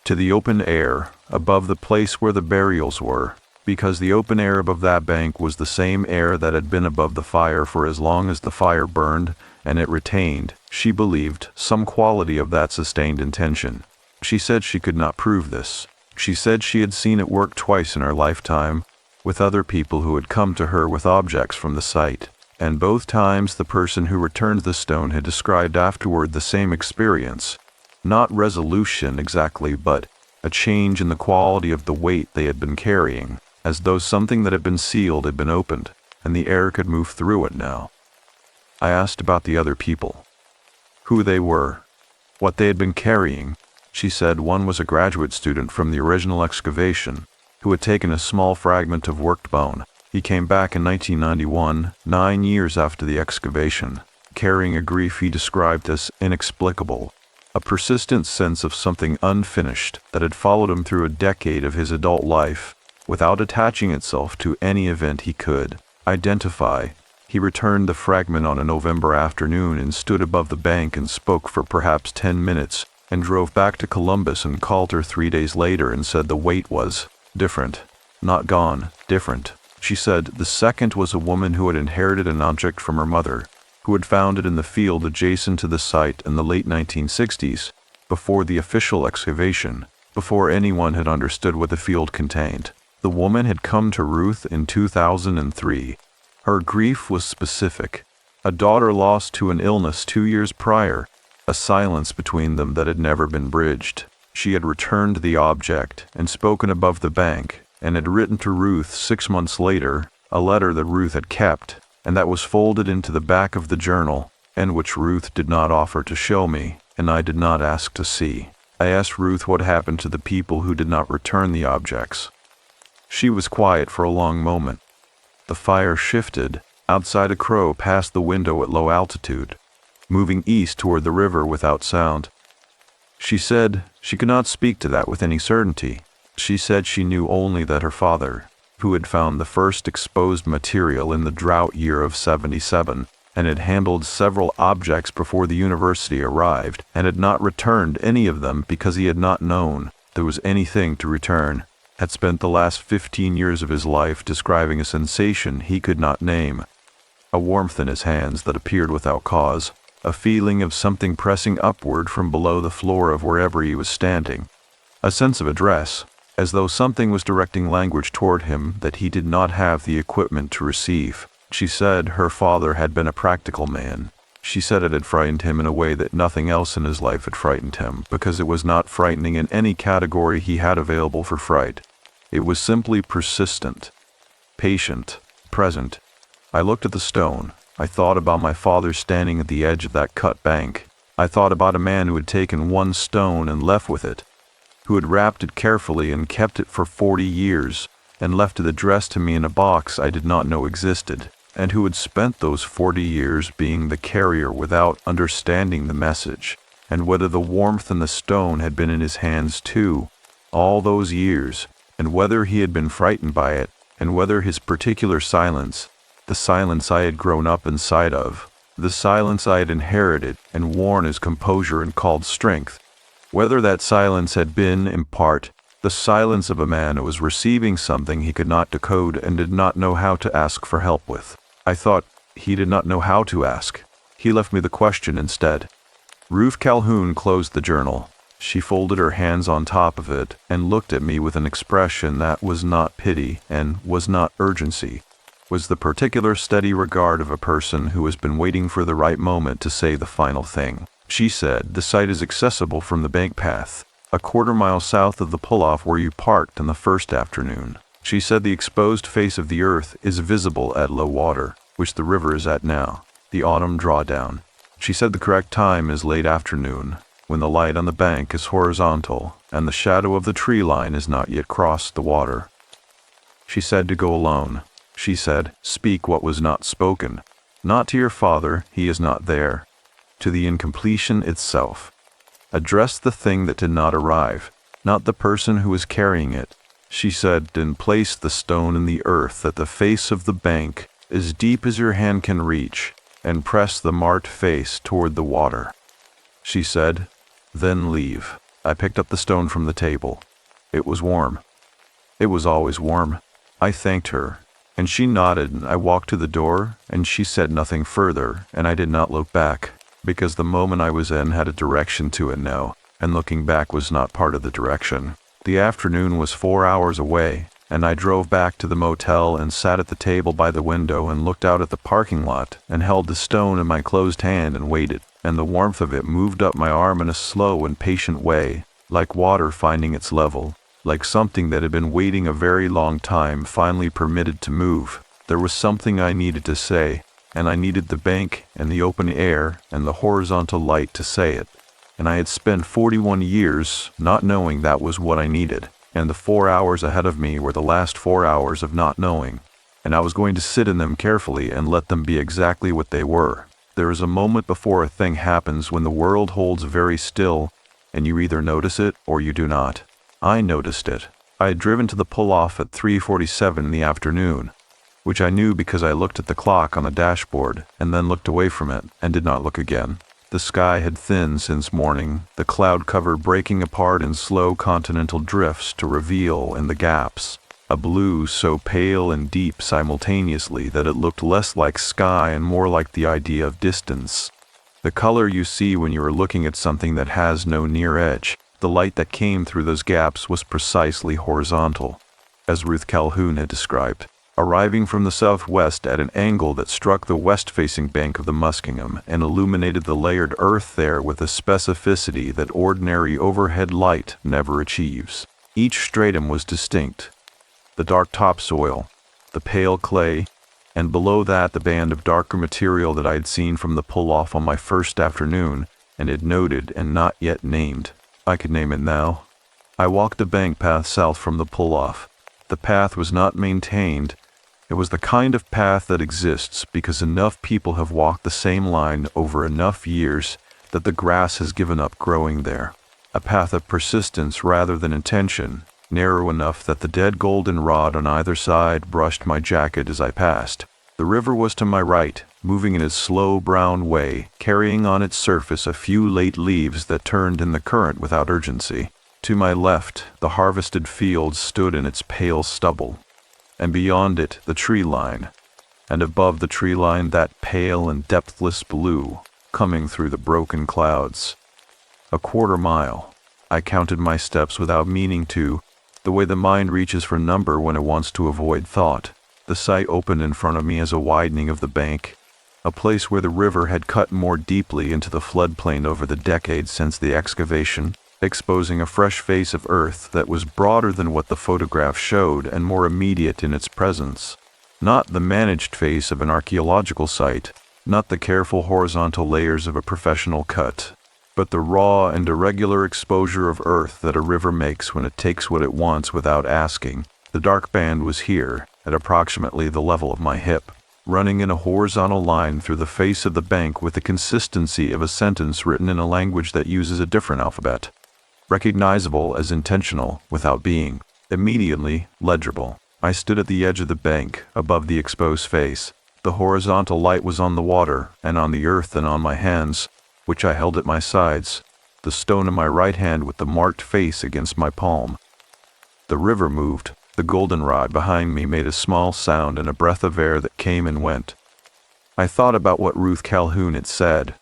to the open air above the place where the burials were, because the open air above that bank was the same air that had been above the fire for as long as the fire burned, and it retained, she believed, some quality of that sustained intention. She said she could not prove this. She said she had seen it work twice in her lifetime, with other people who had come to her with objects from the site. And both times the person who returned the stone had described afterward the same experience. Not resolution exactly, but a change in the quality of the weight they had been carrying, as though something that had been sealed had been opened, and the air could move through it now. I asked about the other people, who they were, what they had been carrying. She said one was a graduate student from the original excavation, who had taken a small fragment of worked bone. He came back in 1991, 9 years after the excavation, carrying a grief he described as inexplicable, a persistent sense of something unfinished that had followed him through a decade of his adult life, without attaching itself to any event he could identify. He returned the fragment on a November afternoon and stood above the bank and spoke for perhaps 10 minutes, and drove back to Columbus and called her 3 days later and said the weight was different. Not gone, different. She said the second was a woman who had inherited an object from her mother, who had found it in the field adjacent to the site in the late 1960s, before the official excavation, before anyone had understood what the field contained. The woman had come to Ruth in 2003. Her grief was specific. A daughter lost to an illness 2 years prior, a silence between them that had never been bridged. She had returned the object and spoken above the bank, and had written to Ruth 6 months later, a letter that Ruth had kept, and that was folded into the back of the journal, and which Ruth did not offer to show me, and I did not ask to see. I asked Ruth what happened to the people who did not return the objects. She was quiet for a long moment. The fire shifted. Outside, a crow passed the window at low altitude, moving east toward the river without sound. She said she could not speak to that with any certainty. She said she knew only that her father, who had found the first exposed material in the drought year of 77, and had handled several objects before the university arrived, and had not returned any of them because he had not known there was anything to return, had spent the last 15 years of his life describing a sensation he could not name, a warmth in his hands that appeared without cause, a feeling of something pressing upward from below the floor of wherever he was standing, a sense of address, as though something was directing language toward him that he did not have the equipment to receive. She said her father had been a practical man. She said it had frightened him in a way that nothing else in his life had frightened him, because it was not frightening in any category he had available for fright. It was simply persistent, patient, present. I looked at the stone. I thought about my father standing at the edge of that cut bank. I thought about a man who had taken one stone and left with it, who had wrapped it carefully and kept it for 40 years, and left it addressed to me in a box I did not know existed, and who had spent those 40 years being the carrier without understanding the message, and whether the warmth in the stone had been in his hands too, all those years, and whether he had been frightened by it, and whether his particular silence, the silence I had grown up inside of, the silence I had inherited and worn as composure and called strength, whether that silence had been, in part, the silence of a man who was receiving something he could not decode and did not know how to ask for help with. I thought he did not know how to ask. He left me the question instead. Ruth Calhoun closed the journal. She folded her hands on top of it and looked at me with an expression that was not pity and was not urgency, was the particular steady regard of a person who has been waiting for the right moment to say the final thing. She said, "The site is accessible from the bank path, a quarter-mile south of the pull-off where you parked on the first afternoon." She said the exposed face of the earth is visible at low water, which the river is at now, the autumn drawdown. She said the correct time is late afternoon, when the light on the bank is horizontal and the shadow of the tree line has not yet crossed the water. She said to go alone. She said, "Speak what was not spoken. Not to your father, he is not there. To the incompletion itself. Address the thing that did not arrive, not the person who is carrying it." She said, "Then place the stone in the earth at the face of the bank, as deep as your hand can reach, and press the marked face toward the water." She said, "Then leave." I picked up the stone from the table. It was warm. It was always warm. I thanked her, and she nodded, and I walked to the door, and she said nothing further, and I did not look back, because the moment I was in had a direction to it now, and looking back was not part of the direction. The afternoon was 4 hours away, and I drove back to the motel and sat at the table by the window and looked out at the parking lot and held the stone in my closed hand and waited, and the warmth of it moved up my arm in a slow and patient way, like water finding its level, like something that had been waiting a very long time finally permitted to move. There was something I needed to say, and I needed the bank and the open air and the horizontal light to say it. And I had spent 41 years not knowing that was what I needed, and the 4 hours ahead of me were the last 4 hours of not knowing. and I was going to sit in them carefully and let them be exactly what they were. There is a moment before a thing happens when the world holds very still, and you either notice it or you do not. I noticed it. I had driven to the pull-off at 3:47 in the afternoon, which I knew because I looked at the clock on the dashboard and then looked away from it and did not look again. The sky had thinned since morning, the cloud cover breaking apart in slow continental drifts to reveal, in the gaps, a blue so pale and deep simultaneously that it looked less like sky and more like the idea of distance. The color you see when you are looking at something that has no near edge. The light that came through those gaps was precisely horizontal, as Ruth Calhoun had described, arriving from the southwest at an angle that struck the west-facing bank of the Muskingum and illuminated the layered earth there with a specificity that ordinary overhead light never achieves. Each stratum was distinct: the dark topsoil, the pale clay, and below that the band of darker material that I had seen from the pull-off on my first afternoon and had noted and not yet named. I could name it now. I walked a bank path south from the pull-off. The path was not maintained. It was the kind of path that exists because enough people have walked the same line over enough years that the grass has given up growing there. A path of persistence rather than intention, narrow enough that the dead goldenrod on either side brushed my jacket as I passed. The river was to my right, moving in its slow brown way, carrying on its surface a few late leaves that turned in the current without urgency. To my left, the harvested fields stood in its pale stubble, and beyond it the tree line, and above the tree line that pale and depthless blue, coming through the broken clouds. A quarter mile. I counted my steps without meaning to, the way the mind reaches for number when it wants to avoid thought. The sight opened in front of me as a widening of the bank, a place where the river had cut more deeply into the floodplain over the decades since the excavation, exposing a fresh face of earth that was broader than what the photograph showed and more immediate in its presence. Not the managed face of an archaeological site, not the careful horizontal layers of a professional cut, but the raw and irregular exposure of earth that a river makes when it takes what it wants without asking. The dark band was here, at approximately the level of my hip, running in a horizontal line through the face of the bank with the consistency of a sentence written in a language that uses a different alphabet, recognizable as intentional without being, immediately legible. I stood at the edge of the bank, above the exposed face. The horizontal light was on the water, and on the earth and on my hands, which I held at my sides, the stone in my right hand with the marked face against my palm. The river moved. The goldenrod behind me made a small sound and a breath of air that came and went. I thought about what Ruth Calhoun had said.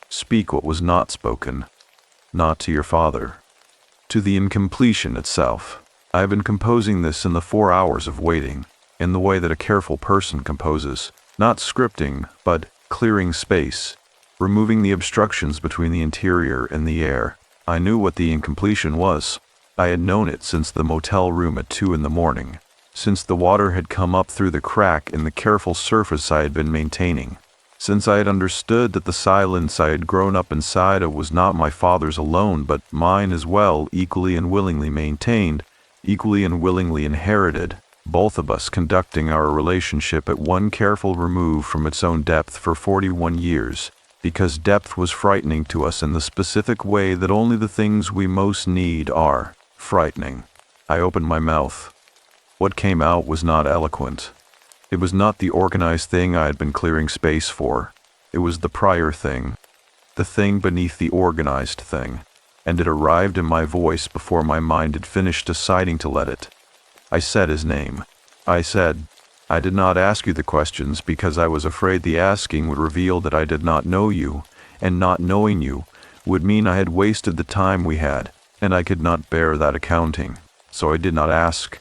Speak what was not spoken. Not to your father. To the incompletion itself. I have been composing this in the 4 hours of waiting, in the way that a careful person composes, not scripting, but clearing space, removing the obstructions between the interior and the air. I knew what the incompletion was. I had known it since the motel room at 2 a.m, since the water had come up through the crack in the careful surface I had been maintaining, since I had understood that the silence I had grown up inside of was not my father's alone, but mine as well, equally and willingly maintained, equally and willingly inherited, both of us conducting our relationship at one careful remove from its own depth for 41 years. Because depth was frightening to us in the specific way that only the things we most need are frightening. I opened my mouth. What came out was not eloquent. It was not the organized thing I had been clearing space for. It was the prior thing, the thing beneath the organized thing, and it arrived in my voice before my mind had finished deciding to let it. I said his name. I said, I did not ask you the questions because I was afraid the asking would reveal that I did not know you, and not knowing you would mean I had wasted the time we had, and I could not bear that accounting. So I did not ask,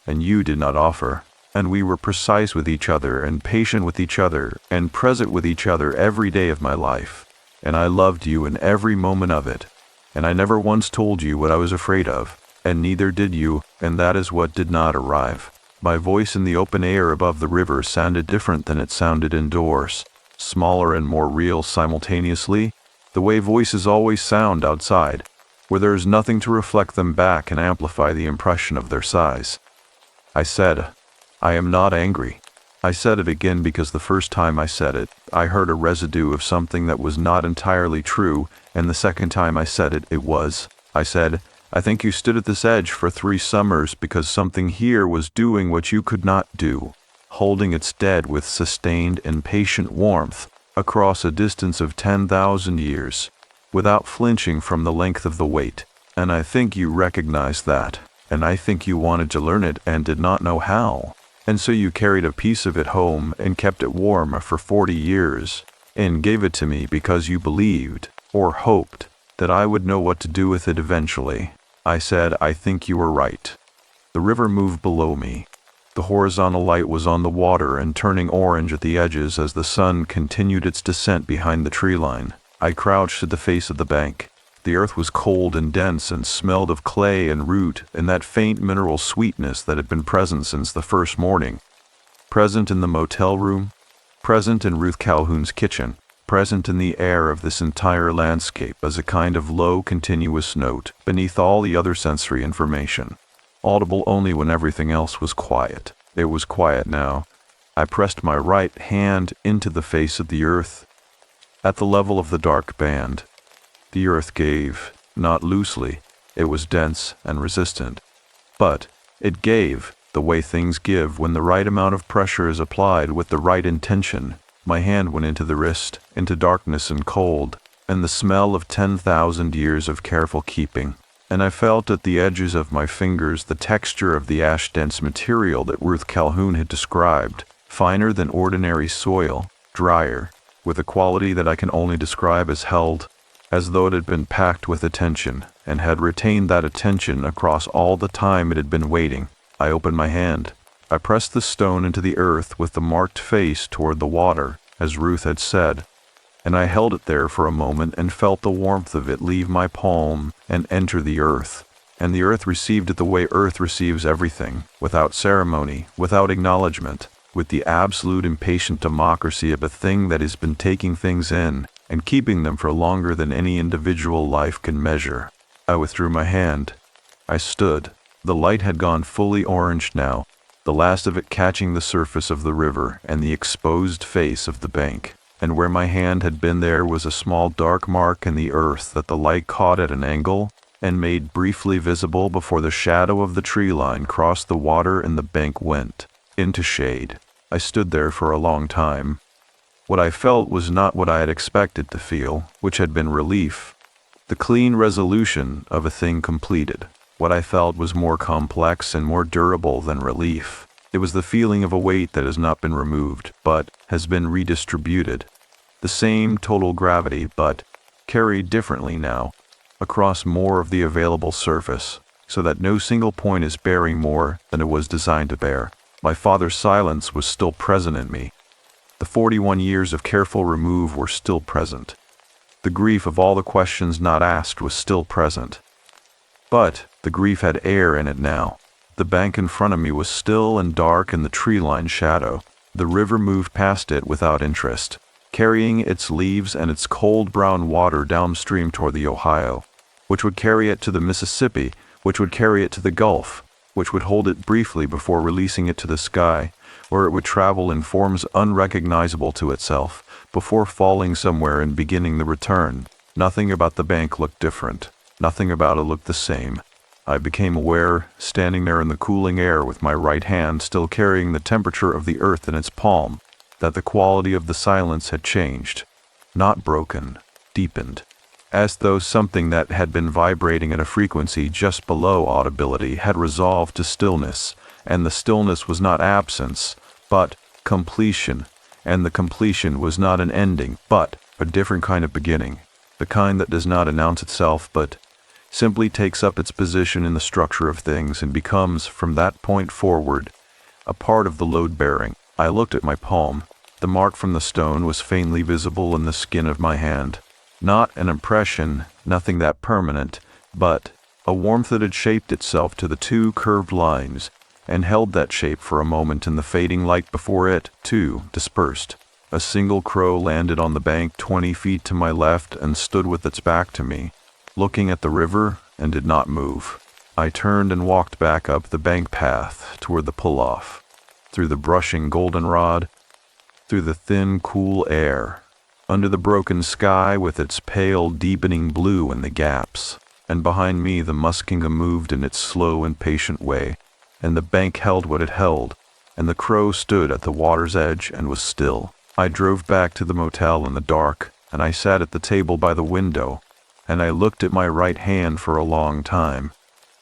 and you did not offer, and we were precise with each other, and patient with each other, and present with each other every day of my life, and I loved you in every moment of it, and I never once told you what I was afraid of, and neither did you, and that is what did not arrive. My voice in the open air above the river sounded different than it sounded indoors, smaller and more real simultaneously, the way voices always sound outside, where there is nothing to reflect them back and amplify the impression of their size. I said, I am not angry. I said it again because the first time I said it, I heard a residue of something that was not entirely true, and the second time I said it, it was. I said, I think you stood at this edge for 3 summers because something here was doing what you could not do, holding its dead with sustained and patient warmth across a distance of 10,000 years, without flinching from the length of the weight. And I think you recognized that, and I think you wanted to learn it and did not know how. And so you carried a piece of it home and kept it warm for 40 years, and gave it to me because you believed, or hoped, that I would know what to do with it eventually. I said, I think you were right. The river moved below me. The horizontal light was on the water and turning orange at the edges as the sun continued its descent behind the tree line. I crouched at the face of the bank. The earth was cold and dense and smelled of clay and root and that faint mineral sweetness that had been present since the first morning. Present in the motel room, present in Ruth Calhoun's kitchen, present in the air of this entire landscape as a kind of low continuous note beneath all the other sensory information, audible only when everything else was quiet. It was quiet now. I pressed my right hand into the face of the earth, at the level of the dark band. The earth gave, not loosely, it was dense and resistant, but it gave the way things give when the right amount of pressure is applied with the right intention. My hand went into the wrist, into darkness and cold, and the smell of 10,000 years of careful keeping, and I felt at the edges of my fingers the texture of the ash-dense material that Ruth Calhoun had described, finer than ordinary soil, drier, with a quality that I can only describe as held, as though it had been packed with attention, and had retained that attention across all the time it had been waiting. I opened my hand. I pressed the stone into the earth with the marked face toward the water, as Ruth had said, and I held it there for a moment and felt the warmth of it leave my palm and enter the earth. And the earth received it the way earth receives everything, without ceremony, without acknowledgement, with the absolute impatient democracy of a thing that has been taking things in and keeping them for longer than any individual life can measure. I withdrew my hand. I stood. The light had gone fully orange now, the last of it catching the surface of the river and the exposed face of the bank, and where my hand had been there was a small dark mark in the earth that the light caught at an angle and made briefly visible before the shadow of the tree line crossed the water and the bank went into shade. I stood there for a long time. What I felt was not what I had expected to feel, which had been relief, the clean resolution of a thing completed. What I felt was more complex and more durable than relief. It was the feeling of a weight that has not been removed, but has been redistributed. The same total gravity, but carried differently now, across more of the available surface, so that no single point is bearing more than it was designed to bear. My father's silence was still present in me. The 41 years of careful remove were still present. The grief of all the questions not asked was still present. But the grief had air in it now. The bank in front of me was still and dark in the tree-lined shadow. The river moved past it without interest, carrying its leaves and its cold brown water downstream toward the Ohio, which would carry it to the Mississippi, which would carry it to the Gulf, which would hold it briefly before releasing it to the sky, where it would travel in forms unrecognizable to itself, before falling somewhere and beginning the return. Nothing about the bank looked different. Nothing about it looked the same. I became aware, standing there in the cooling air with my right hand still carrying the temperature of the earth in its palm, that the quality of the silence had changed, not broken, deepened, as though something that had been vibrating at a frequency just below audibility had resolved to stillness, and the stillness was not absence, but completion, and the completion was not an ending, but a different kind of beginning, the kind that does not announce itself, but simply takes up its position in the structure of things and becomes, from that point forward, a part of the load-bearing. I looked at my palm. The mark from the stone was faintly visible in the skin of my hand. Not an impression, nothing that permanent, but a warmth that had shaped itself to the 2 curved lines, and held that shape for a moment in the fading light before it, too, dispersed. A single crow landed on the bank 20 feet to my left and stood with its back to me, looking at the river, and did not move. I turned and walked back up the bank path toward the pull-off. through the brushing goldenrod, through the thin, cool air, under the broken sky with its pale, deepening blue in the gaps, and behind me the muskingum moved in its slow and patient way, and the bank held what it held, and the crow stood at the water's edge and was still. I drove back to the motel in the dark, and I sat at the table by the window, and I looked at my right hand for a long time,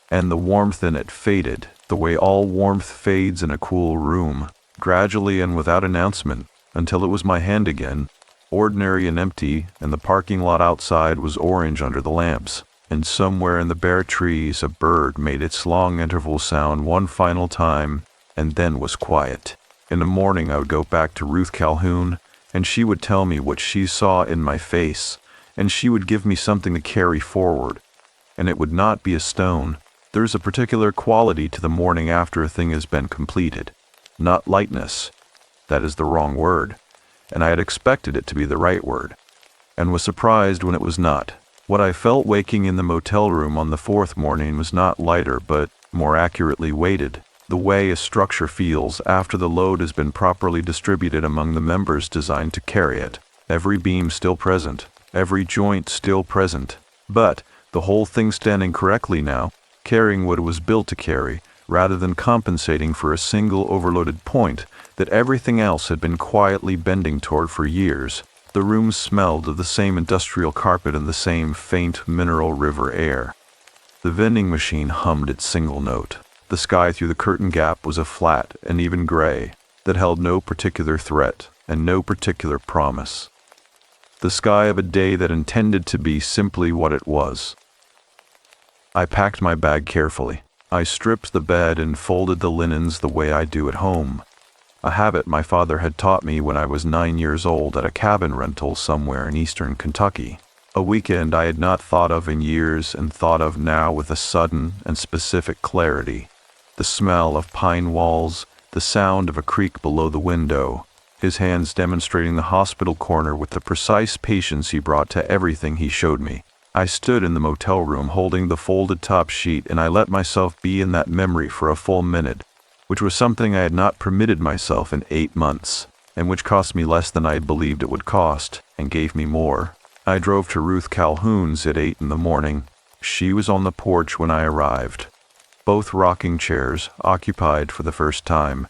and the warmth in it faded, the way all warmth fades in a cool room, gradually and without announcement, until it was my hand again, ordinary and empty, and the parking lot outside was orange under the lamps, and somewhere in the bare trees a bird made its long interval sound one final time, and then was quiet. In the morning I would go back to Ruth Calhoun, and she would tell me what she saw in my face, and she would give me something to carry forward, and it would not be a stone. There's a particular quality to the morning after a thing has been completed. Not lightness. That is the wrong word, and I had expected it to be the right word, and was surprised when it was not. What I felt waking in the motel room on the fourth morning was not lighter, but more accurately weighted. The way a structure feels after the load has been properly distributed among the members designed to carry it. Every beam still present, every joint still present, but the whole thing standing correctly now, carrying what it was built to carry, rather than compensating for a single overloaded point that everything else had been quietly bending toward for years. The room smelled of the same industrial carpet and the same faint mineral river air. The vending machine hummed its single note. The sky through the curtain gap was a flat and even gray that held no particular threat and no particular promise. The sky of a day that intended to be simply what it was. I packed my bag carefully. I stripped the bed and folded the linens the way I do at home, a habit my father had taught me when I was 9 years old at a cabin rental somewhere in eastern Kentucky. A weekend I had not thought of in years and thought of now with a sudden and specific clarity. The smell of pine walls, the sound of a creak below the window, his hands demonstrating the hospital corner with the precise patience he brought to everything he showed me. I stood in the motel room holding the folded top sheet, and I let myself be in that memory for a full minute, which was something I had not permitted myself in 8 months, and which cost me less than I had believed it would cost, and gave me more. I drove to Ruth Calhoun's at 8 in the morning. She was on the porch when I arrived, both rocking chairs occupied for the first time.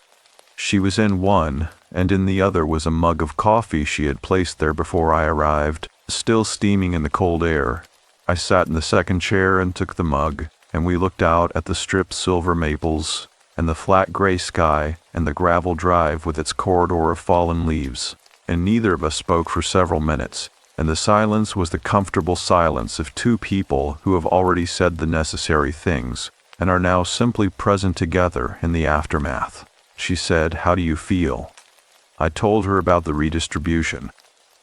She was in one, and in the other was a mug of coffee she had placed there before I arrived, still steaming in the cold air. I sat in the second chair and took the mug, and we looked out at the stripped silver maples, and the flat gray sky, and the gravel drive with its corridor of fallen leaves, and neither of us spoke for several minutes, and the silence was the comfortable silence of two people who have already said the necessary things, and are now simply present together in the aftermath. She said, "How do you feel?" I told her about the redistribution,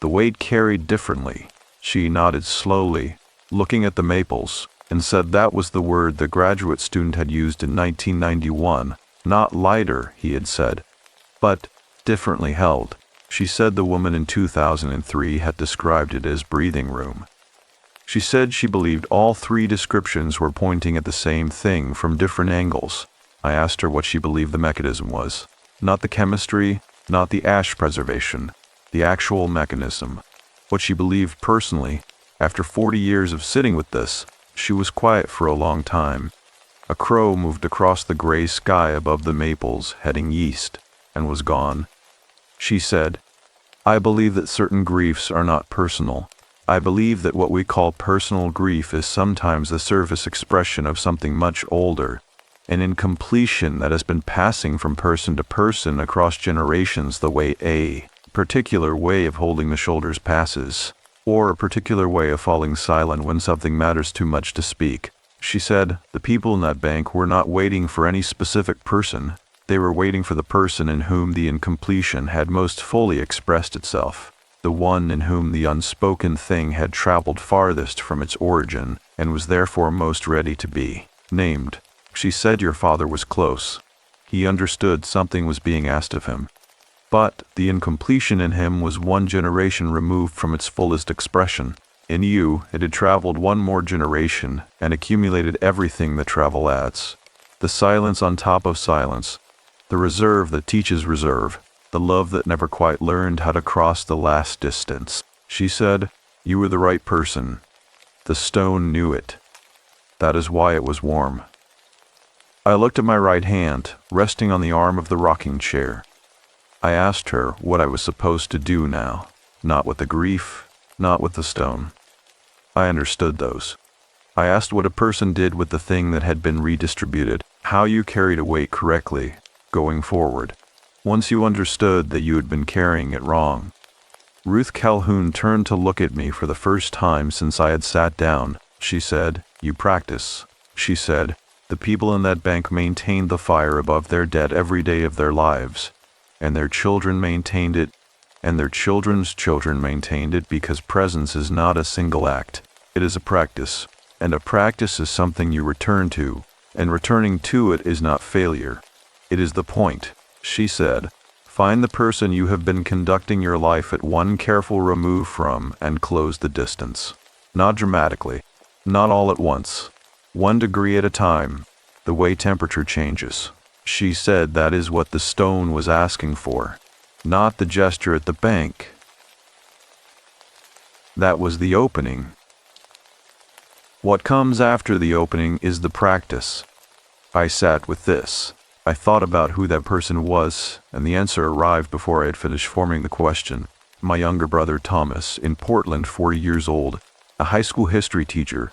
the weight carried differently. She nodded slowly, looking at the maples, and said that was the word the graduate student had used in 1991. Not lighter, he had said, but differently held. She said the woman in 2003 had described it as breathing room. She said she believed all three descriptions were pointing at the same thing from different angles. I asked her what she believed the mechanism was. Not the chemistry, not the ash preservation, the actual mechanism. What she believed personally. After 40 years of sitting with this, she was quiet for a long time. A crow moved across the gray sky above the maples, heading east, and was gone. She said, "I believe that certain griefs are not personal. I believe that what we call personal grief is sometimes the surface expression of something much older, an incompletion that has been passing from person to person across generations the way a particular way of holding the shoulders passes, or a particular way of falling silent when something matters too much to speak." She said, the people in that bank were not waiting for any specific person. They were waiting for the person in whom the incompletion had most fully expressed itself, the one in whom the unspoken thing had traveled farthest from its origin and was therefore most ready to be named. She said your father was close. He understood something was being asked of him. But the incompletion in him was one generation removed from its fullest expression. In you, it had traveled one more generation and accumulated everything that travel adds. The silence on top of silence, The reserve that teaches reserve. The love that never quite learned how to cross the last distance. She said, "You were the right person." The stone knew it. That is why it was warm. I looked at my right hand, resting on the arm of the rocking chair. I asked her what I was supposed to do now. Not with the grief, not with the stone. I understood those. I asked what a person did with the thing that had been redistributed, how you carried a weight correctly, going forward, once you understood that you had been carrying it wrong. Ruth Calhoun turned to look at me for the first time since I had sat down. She said, "You practice." She said, "The people in that bank maintained the fire above their dead every day of their lives, and their children maintained it, and their children's children maintained it because presence is not a single act. It is a practice, and a practice is something you return to, and returning to it is not failure. It is the point." She said, "Find the person you have been conducting your life at one careful remove from and close the distance. Not dramatically, not all at once, 1 degree at a time, the way temperature changes." She said that is what the stone was asking for, not the gesture at the bank. That was the opening. What comes after the opening is the practice. I sat with this. I thought about who that person was, and the answer arrived before I had finished forming the question. My younger brother Thomas, in Portland, 40 years old, a high school history teacher,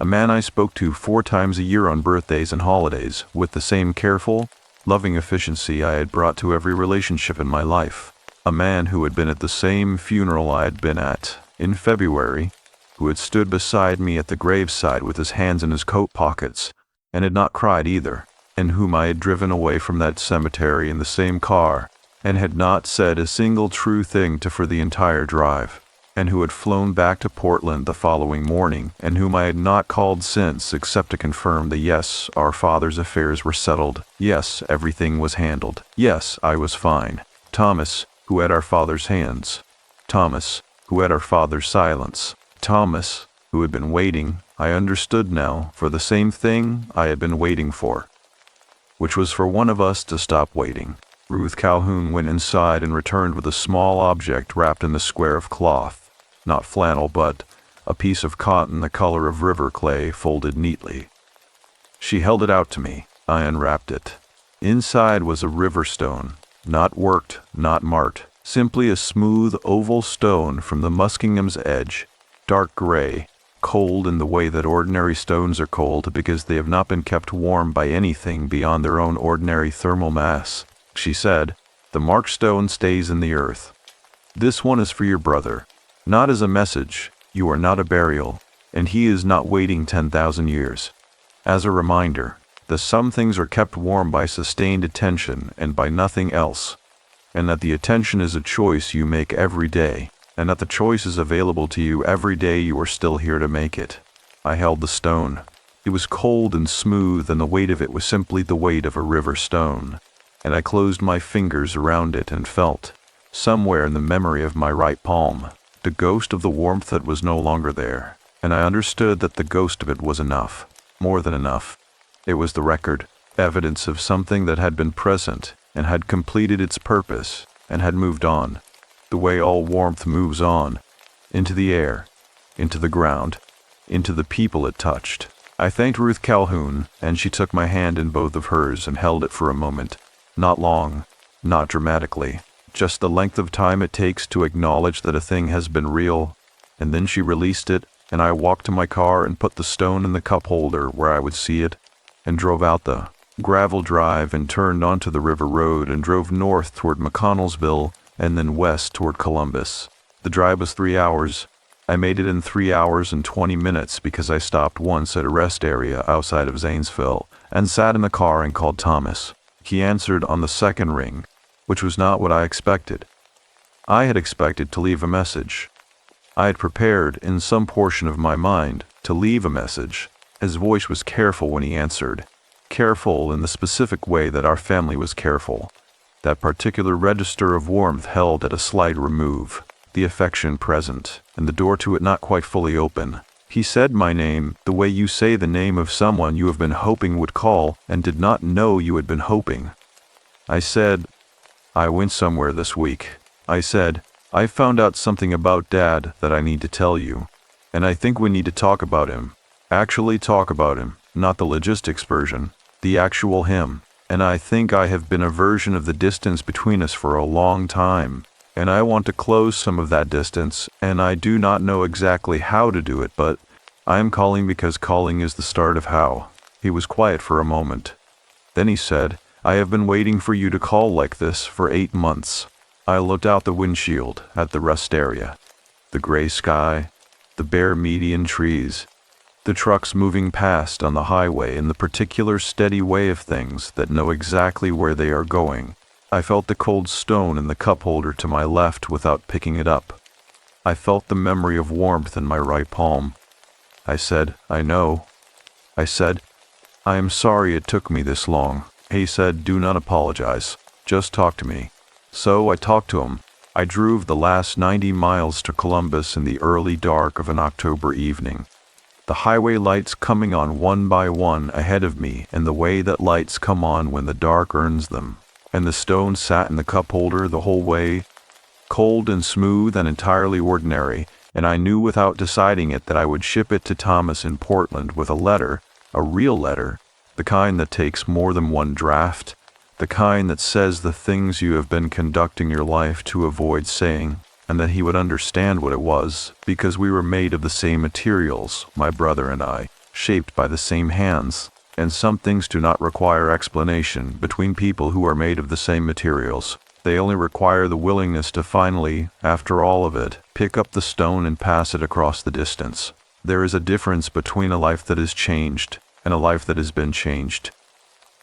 a man I spoke to 4 times a year on birthdays and holidays, with the same careful, loving efficiency I had brought to every relationship in my life. A man who had been at the same funeral I had been at, in February, who had stood beside me at the graveside with his hands in his coat pockets, and had not cried either, and whom I had driven away from that cemetery in the same car, and had not said a single true thing to for the entire drive, and who had flown back to Portland the following morning, and whom I had not called since except to confirm that yes, our father's affairs were settled, yes, everything was handled, yes, I was fine. Thomas, who had our father's hands. Thomas, who had our father's silence. Thomas, who had been waiting, I understood now, for the same thing I had been waiting for, which was for one of us to stop waiting. Ruth Calhoun went inside and returned with a small object wrapped in the square of cloth. Not flannel, but a piece of cotton the color of river clay folded neatly. She held it out to me. I unwrapped it. Inside was a river stone, not worked, not marked, simply a smooth oval stone from the Muskingum's edge, dark gray, cold in the way that ordinary stones are cold because they have not been kept warm by anything beyond their own ordinary thermal mass. She said, "The marked stone stays in the earth. This one is for your brother. Not as a message, you are not a burial, and he is not waiting 10,000 years. As a reminder, that some things are kept warm by sustained attention and by nothing else, and that the attention is a choice you make every day, and that the choice is available to you every day you are still here to make it." I held the stone. It was cold and smooth, and the weight of it was simply the weight of a river stone, and I closed my fingers around it and felt, somewhere in the memory of my right palm, the ghost of the warmth that was no longer there, and I understood that the ghost of it was enough, more than enough. It was the record, evidence of something that had been present and had completed its purpose and had moved on, the way all warmth moves on, into the air, into the ground, into the people it touched. I thanked Ruth Calhoun, and she took my hand in both of hers and held it for a moment, not long, not dramatically, just the length of time it takes to acknowledge that a thing has been real, and then she released it, and I walked to my car and put the stone in the cup holder where I would see it, and drove out the gravel drive and turned onto the river road and drove north toward McConnellsville and then west toward Columbus. The drive was 3 hours. I made it in 3 hours and 20 minutes because I stopped once at a rest area outside of Zanesville and sat in the car and called Thomas. He answered on the second ring, which was not what I expected. I had expected to leave a message. I had prepared, in some portion of my mind, to leave a message. His voice was careful when he answered, careful in the specific way that our family was careful, that particular register of warmth held at a slight remove, the affection present, and the door to it not quite fully open. He said my name the way you say the name of someone you have been hoping would call and did not know you had been hoping. I said, "I went somewhere this week." I said, "I found out something about Dad that I need to tell you. And I think we need to talk about him. Actually talk about him, not the logistics version, the actual him. And I think I have been a version of the distance between us for a long time. And I want to close some of that distance, and I do not know exactly how to do it, but I am calling because calling is the start of how." He was quiet for a moment. Then he said, "I have been waiting for you to call like this for 8 months." I looked out the windshield at the rest area. The gray sky, the bare median trees, the trucks moving past on the highway in the particular steady way of things that know exactly where they are going. I felt the cold stone in the cup holder to my left without picking it up. I felt the memory of warmth in my right palm. I said, "I know." I said, "I am sorry it took me this long." He said, "Do not apologize. Just talk to me." So I talked to him. I drove the last 90 miles to Columbus in the early dark of an October evening. The highway lights coming on one by one ahead of me in the way that lights come on when the dark earns them. And the stone sat in the cup holder the whole way, cold and smooth and entirely ordinary, and I knew without deciding it that I would ship it to Thomas in Portland with a letter, a real letter, the kind that takes more than one draft, the kind that says the things you have been conducting your life to avoid saying, and that he would understand what it was, because we were made of the same materials, my brother and I, shaped by the same hands. And some things do not require explanation between people who are made of the same materials. They only require the willingness to finally, after all of it, pick up the stone and pass it across the distance. There is a difference between a life that is changed and a life that has been changed.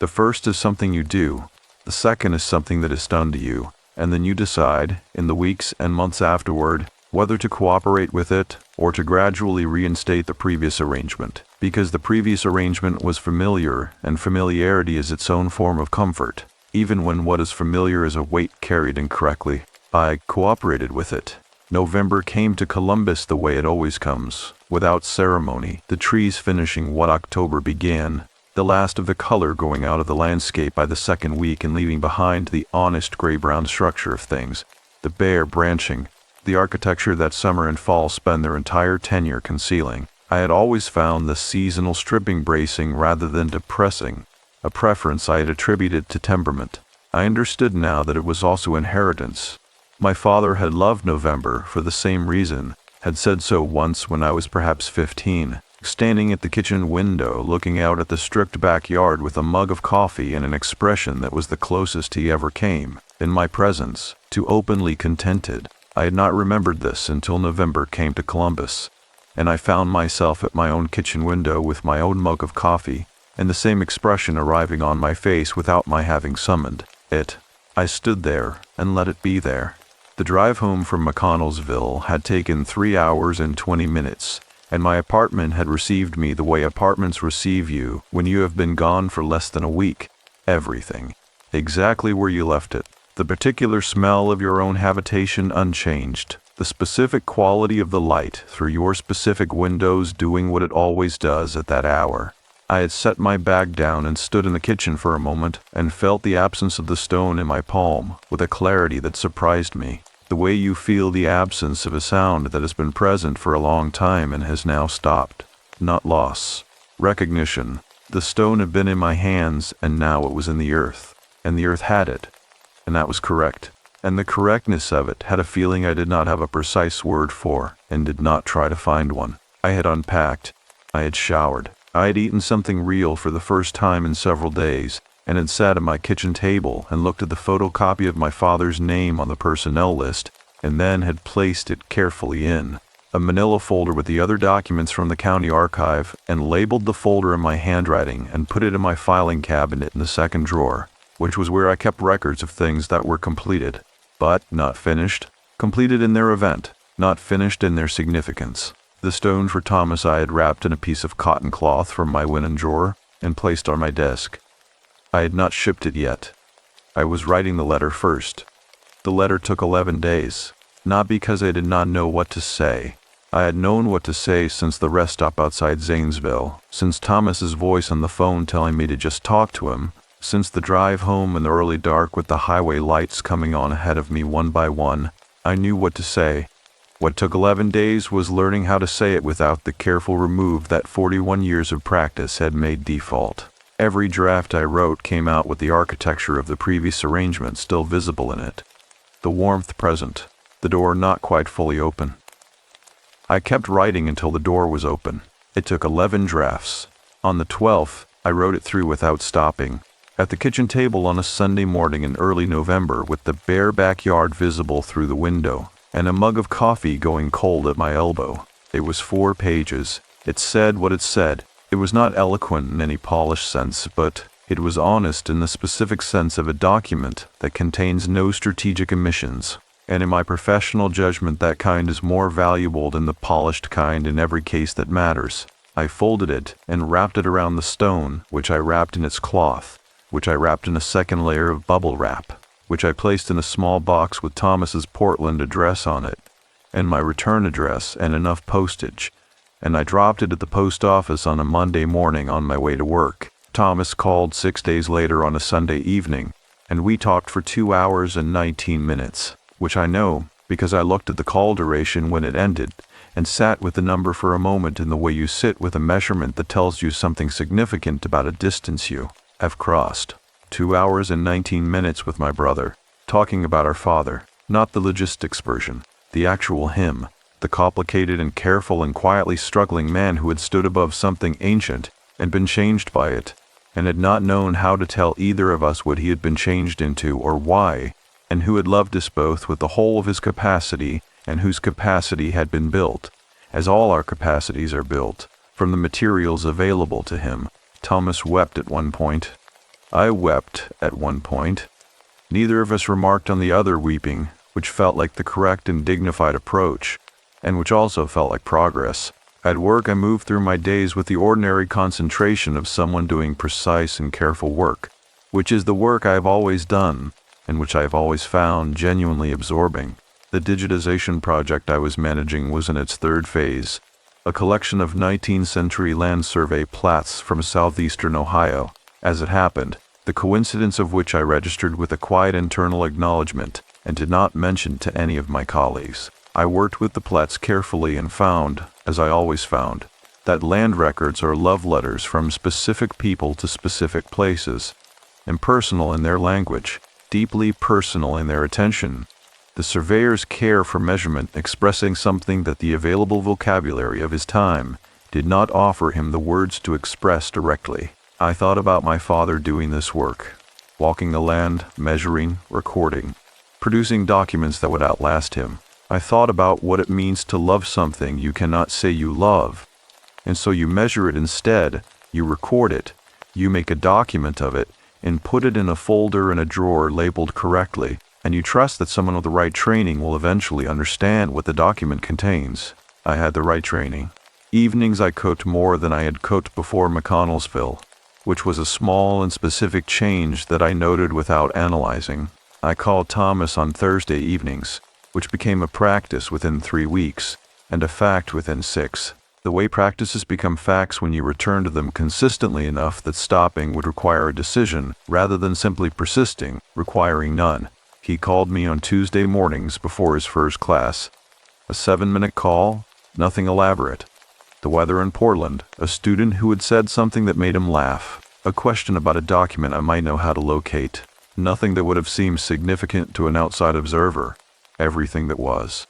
The first is something you do. The second is something that is done to you. And then you decide, in the weeks and months afterward, whether to cooperate with it or to gradually reinstate the previous arrangement, because the previous arrangement was familiar, and familiarity is its own form of comfort, even when what is familiar is a weight carried incorrectly. I cooperated with it. November came to Columbus the way it always comes, without ceremony, the trees finishing what October began, the last of the color going out of the landscape by the second week and leaving behind the honest gray-brown structure of things, the bare branching, the architecture that summer and fall spend their entire tenure concealing. I had always found the seasonal stripping bracing rather than depressing, a preference I had attributed to temperament. I understood now that it was also inheritance. My father had loved November for the same reason, had said so once when I was perhaps 15, standing at the kitchen window looking out at the stripped backyard with a mug of coffee and an expression that was the closest he ever came, in my presence, to openly contented. I had not remembered this until November came to Columbus, and I found myself at my own kitchen window with my own mug of coffee, and the same expression arriving on my face without my having summoned it. I stood there and let it be there. The drive home from McConnellsville had taken 3 hours and 20 minutes, and my apartment had received me the way apartments receive you when you have been gone for less than a week. Everything. Exactly where you left it. The particular smell of your own habitation unchanged. The specific quality of the light through your specific windows doing what it always does at that hour. I had set my bag down and stood in the kitchen for a moment and felt the absence of the stone in my palm with a clarity that surprised me. The way you feel the absence of a sound that has been present for a long time and has now stopped. Not loss. Recognition. The stone had been in my hands and now it was in the earth. And the earth had it. And that was correct. And the correctness of it had a feeling I did not have a precise word for, and did not try to find one. I had unpacked. I had showered. I had eaten something real for the first time in several days, and had sat at my kitchen table and looked at the photocopy of my father's name on the personnel list, and then had placed it carefully in a manila folder with the other documents from the county archive, and labeled the folder in my handwriting and put it in my filing cabinet in the second drawer, which was where I kept records of things that were completed, but not finished, completed in their event, not finished in their significance. The stone for Thomas I had wrapped in a piece of cotton cloth from my linen drawer and placed on my desk. I had not shipped it yet. I was writing the letter first. The letter took 11 days, not because I did not know what to say. I had known what to say since the rest stop outside Zanesville, since Thomas's voice on the phone telling me to just talk to him, Since the drive home in the early dark with the highway lights coming on ahead of me one by one, I knew what to say. What took 11 days was learning how to say it without the careful remove that 41 years of practice had made default. Every draft I wrote came out with the architecture of the previous arrangement still visible in it. The warmth present, the door not quite fully open. I kept writing until the door was open. It took 11 drafts. On the 12th, I wrote it through without stopping. At the kitchen table on a Sunday morning in early November with the bare backyard visible through the window, and a mug of coffee going cold at my elbow. It was 4 pages. It said what it said. It was not eloquent in any polished sense, but it was honest in the specific sense of a document that contains no strategic omissions. And in my professional judgment, that kind is more valuable than the polished kind in every case that matters. I folded it and wrapped it around the stone, which I wrapped in its cloth, which I wrapped in a second layer of bubble wrap, which I placed in a small box with Thomas's Portland address on it, and my return address and enough postage, and I dropped it at the post office on a Monday morning on my way to work. Thomas called 6 days later on a Sunday evening, and we talked for 2 hours and 19 minutes, which I know because I looked at the call duration when it ended and sat with the number for a moment in the way you sit with a measurement that tells you something significant about a distance you have crossed. 2 hours and 19 minutes with my brother, talking about our father, not the logistics version, the actual him, the complicated and careful and quietly struggling man who had stood above something ancient and been changed by it, and had not known how to tell either of us what he had been changed into or why, and who had loved us both with the whole of his capacity, and whose capacity had been built, as all our capacities are built, from the materials available to him. Thomas wept at one point. I wept at one point. Neither of us remarked on the other weeping, which felt like the correct and dignified approach, and which also felt like progress. At work, I moved through my days with the ordinary concentration of someone doing precise and careful work, which is the work I have always done, and which I have always found genuinely absorbing. The digitization project I was managing was in its 3rd phase, a collection of 19th century land survey plats from southeastern Ohio. As it happened, the coincidence of which I registered with a quiet internal acknowledgement and did not mention to any of my colleagues. I worked with the plats carefully and found, as I always found, that land records are love letters from specific people to specific places, impersonal in their language, deeply personal in their attention. The surveyor's care for measurement expressing something that the available vocabulary of his time did not offer him the words to express directly. I thought about my father doing this work, walking the land, measuring, recording, producing documents that would outlast him. I thought about what it means to love something you cannot say you love, and so you measure it instead, you record it, you make a document of it, and put it in a folder in a drawer labeled correctly, and you trust that someone with the right training will eventually understand what the document contains. I had the right training. Evenings I cooked more than I had cooked before McConnellsville, which was a small and specific change that I noted without analyzing. I called Thomas on Thursday evenings, which became a practice within 3 weeks, and a fact within 6. The way practices become facts when you return to them consistently enough that stopping would require a decision, rather than simply persisting, requiring none. He called me on Tuesday mornings before his first class. A 7-minute call, nothing elaborate. The weather in Portland, a student who had said something that made him laugh, a question about a document I might know how to locate. Nothing that would have seemed significant to an outside observer. Everything that was.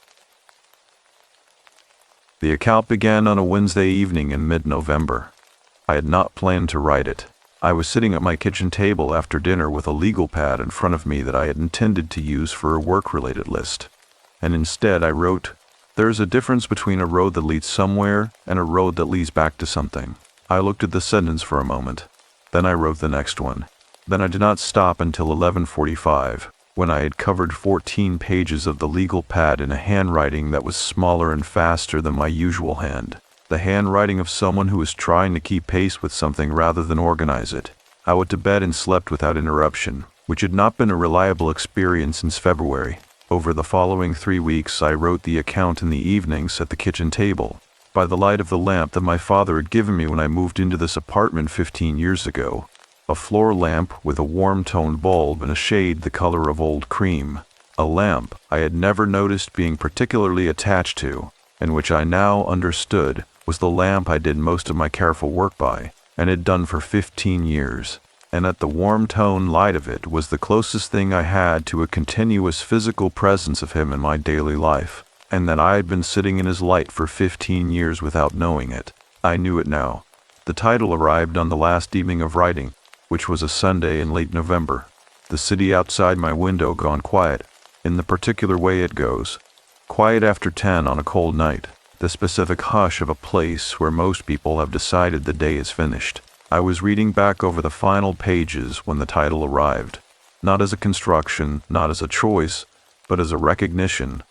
The account began on a Wednesday evening in mid-November. I had not planned to write it. I was sitting at my kitchen table after dinner with a legal pad in front of me that I had intended to use for a work-related list. And instead I wrote, "There's a difference between a road that leads somewhere and a road that leads back to something." I looked at the sentence for a moment. Then I wrote the next one. Then I did not stop until 11:45. When I had covered 14 pages of the legal pad in a handwriting that was smaller and faster than my usual hand. The handwriting of someone who was trying to keep pace with something rather than organize it. I went to bed and slept without interruption, which had not been a reliable experience since February. Over the following 3 weeks I wrote the account in the evenings at the kitchen table, by the light of the lamp that my father had given me when I moved into this apartment 15 years ago. A floor lamp with a warm-toned bulb and a shade the color of old cream. A lamp I had never noticed being particularly attached to, and which I now understood was the lamp I did most of my careful work by, and had done for 15 years. And that the warm-tone light of it was the closest thing I had to a continuous physical presence of him in my daily life, and that I had been sitting in his light for 15 years without knowing it. I knew it now. The title arrived on the last evening of writing, which was a Sunday in late November. The city outside my window gone quiet, in the particular way it goes. Quiet after 10 on a cold night, the specific hush of a place where most people have decided the day is finished. I was reading back over the final pages when the title arrived, not as a construction, not as a choice, but as a recognition.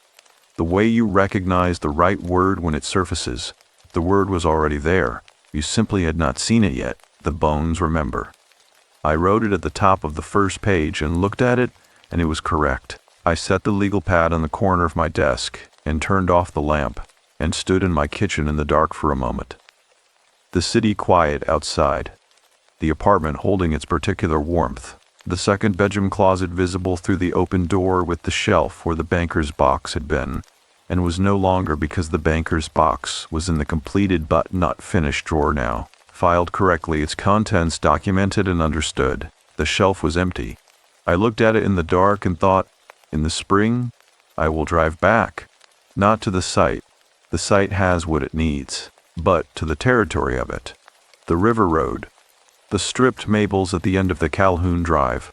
The way you recognize the right word when it surfaces. The word was already there. You simply had not seen it yet. The bones remember. I wrote it at the top of the first page and looked at it, and it was correct. I set the legal pad on the corner of my desk and turned off the lamp and stood in my kitchen in the dark for a moment. The city quiet outside, the apartment holding its particular warmth, the second bedroom closet visible through the open door with the shelf where the banker's box had been, and was no longer because the banker's box was in the completed but not finished drawer now, filed correctly, its contents documented and understood. The shelf was empty. I looked at it in the dark and thought, in the spring, I will drive back, not to the site. The site has what it needs, but to the territory of it. The river road, the stripped maples at the end of the Calhoun Drive,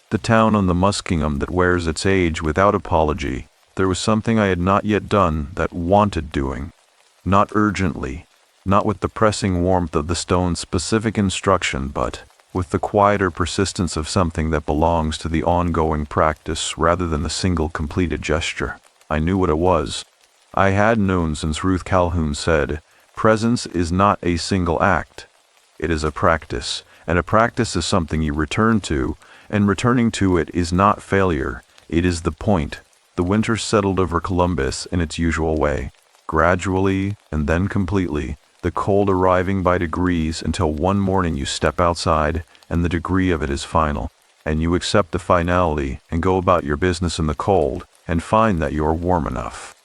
the town on the Muskingum that wears its age without apology. There was something I had not yet done that wanted doing, not urgently, not with the pressing warmth of the stone's specific instruction, but with the quieter persistence of something that belongs to the ongoing practice rather than the single completed gesture. I knew what it was. I had known since Ruth Calhoun said, "Presence is not a single act. It is a practice, and a practice is something you return to, and returning to it is not failure. It is the point." The winter settled over Columbus in its usual way, gradually and then completely, the cold arriving by degrees until one morning you step outside and the degree of it is final, and you accept the finality and go about your business in the cold and find that you are warm enough,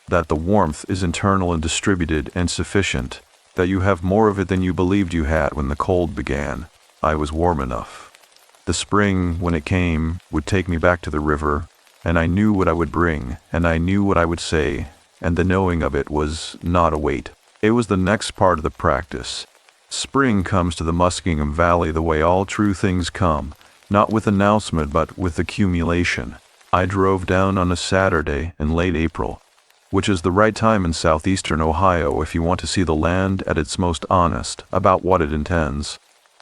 that the warmth is internal and distributed and sufficient, that you have more of it than you believed you had when the cold began. I was warm enough. The spring, when it came, would take me back to the river, and I knew what I would bring, and I knew what I would say, and the knowing of it was not a weight. It was the next part of the practice. Spring comes to the Muskingum Valley the way all true things come, not with announcement but with accumulation. I drove down on a Saturday in late April, which is the right time in southeastern Ohio if you want to see the land at its most honest about what it intends,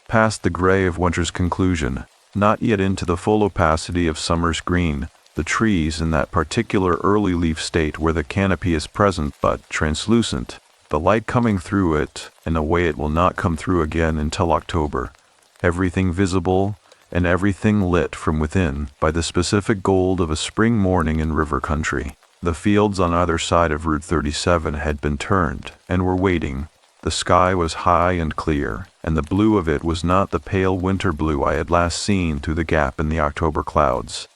past the gray of winter's conclusion, not yet into the full opacity of summer's green, the trees in that particular early leaf state where the canopy is present but translucent, the light coming through it in a way it will not come through again until October, everything visible and everything lit from within by the specific gold of a spring morning in river country. The fields on either side of Route 37 had been turned and were waiting. The sky was high and clear, and the blue of it was not the pale winter blue I had last seen through the gap in the October clouds,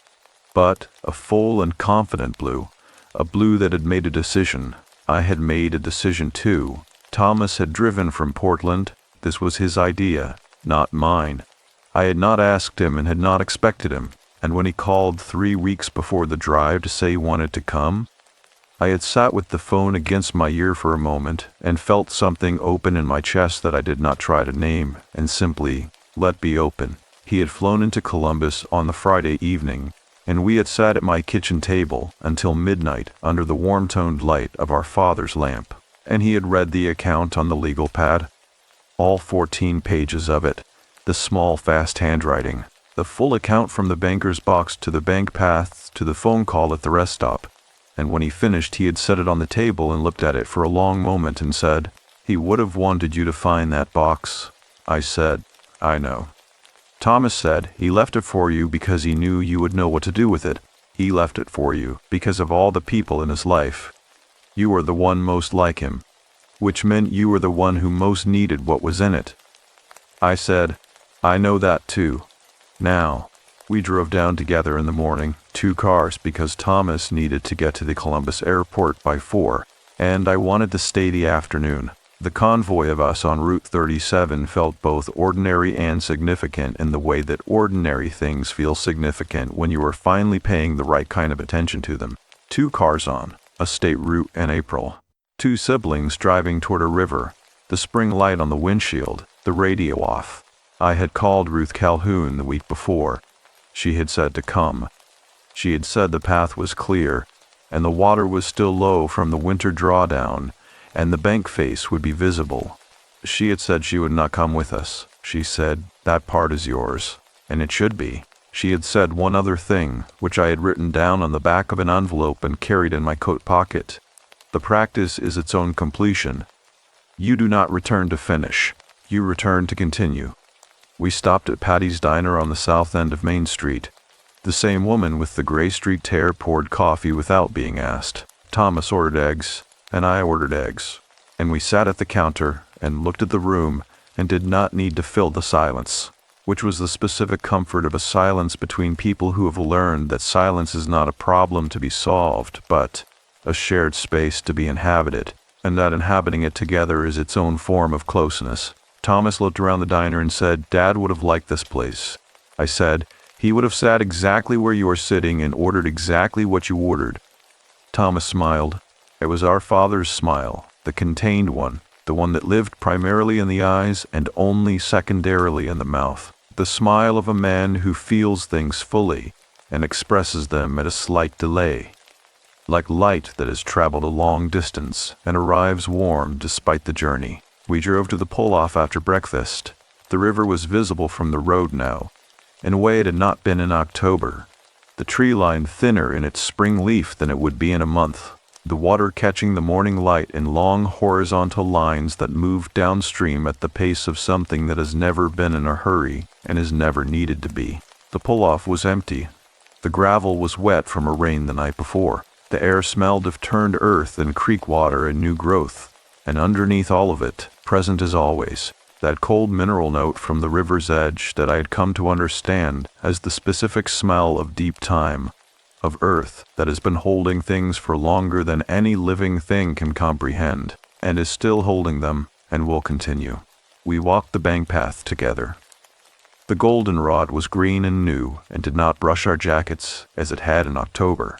but a full and confident blue, a blue that had made a decision. I had made a decision too. Thomas had driven from Portland. This was his idea, not mine. I had not asked him and had not expected him, and when he called 3 weeks before the drive to say he wanted to come, I had sat with the phone against my ear for a moment and felt something open in my chest that I did not try to name and simply let be open. He had flown into Columbus on the Friday evening, and we had sat at my kitchen table until midnight under the warm-toned light of our father's lamp, and he had read the account on the legal pad, all 14 pages of it, the small fast handwriting, the full account from the banker's box to the bank paths to the phone call at the rest stop, and when he finished he had set it on the table and looked at it for a long moment and said, "He would have wanted you to find that box." I said, "I know." Thomas said, "He left it for you because he knew you would know what to do with it. He left it for you because of all the people in his life. You were the one most like him, which meant you were the one who most needed what was in it." I said, I know that too. Now, we drove down together in the morning, 2 cars, because Thomas needed to get to the Columbus airport by 4, and I wanted to stay the afternoon. The convoy of us on Route 37 felt both ordinary and significant in the way that ordinary things feel significant when you are finally paying the right kind of attention to them. 2 cars on a state route in April. 2 siblings driving toward a river, the spring light on the windshield, the radio off. I had called Ruth Calhoun the week before. She had said to come. She had said the path was clear, and the water was still low from the winter drawdown, and the bank face would be visible. She had said she would not come with us. She said, "That part is yours," and it should be. She had said one other thing, which I had written down on the back of an envelope and carried in my coat pocket. The practice is its own completion. You do not return to finish. You return to continue. We stopped at Patty's Diner on the south end of Main Street. The same woman with the Gray Street tear poured coffee without being asked. Thomas ordered eggs, and I ordered eggs. And we sat at the counter and looked at the room and did not need to fill the silence, which was the specific comfort of a silence between people who have learned that silence is not a problem to be solved, but a shared space to be inhabited, and that inhabiting it together is its own form of closeness. Thomas looked around the diner and said, "Dad would have liked this place." I said, "He would have sat exactly where you are sitting and ordered exactly what you ordered." Thomas smiled. It was our father's smile, the contained one, the one that lived primarily in the eyes and only secondarily in the mouth. The smile of a man who feels things fully and expresses them at a slight delay, like light that has traveled a long distance and arrives warm despite the journey. We drove to the pull-off after breakfast. The river was visible from the road now, in a way it had not been in October. The tree line thinner in its spring leaf than it would be in a month. The water catching the morning light in long horizontal lines that moved downstream at the pace of something that has never been in a hurry and is never needed to be. The pull-off was empty. The gravel was wet from a rain the night before. The air smelled of turned earth and creek water and new growth. And underneath all of it, present as always, that cold mineral note from the river's edge that I had come to understand as the specific smell of deep time, of earth that has been holding things for longer than any living thing can comprehend, and is still holding them and will continue. We walked the bank path together. The goldenrod was green and new and did not brush our jackets as it had in October.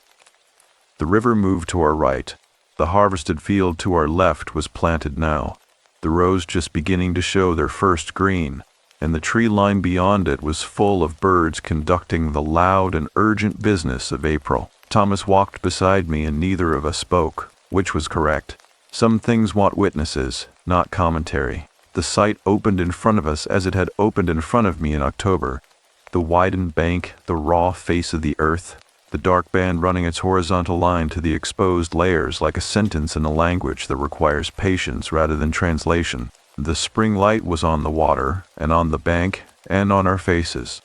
The river moved to our right. The harvested field to our left was planted now, the rows just beginning to show their first green, and the tree line beyond it was full of birds conducting the loud and urgent business of April. Thomas walked beside me and neither of us spoke, which was correct. Some things want witnesses, not commentary. The sight opened in front of us as it had opened in front of me in October. The widened bank, the raw face of the earth, the dark band running its horizontal line to the exposed layers like a sentence in a language that requires patience rather than translation. The spring light was on the water, and on the bank, and on our faces.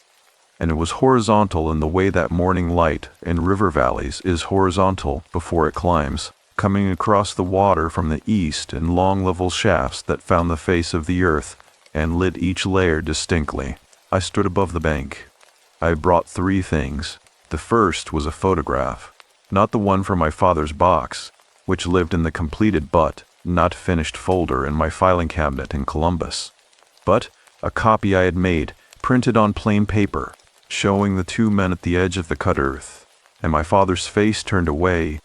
And it was horizontal in the way that morning light in river valleys is horizontal before it climbs, coming across the water from the east in long level shafts that found the face of the earth and lit each layer distinctly. I stood above the bank. I brought 3 things. The first was a photograph, not the one from my father's box, which lived in the completed but not finished folder in my filing cabinet in Columbus, but a copy I had made, printed on plain paper, showing the 2 men at the edge of the cut earth, and my father's face turned away,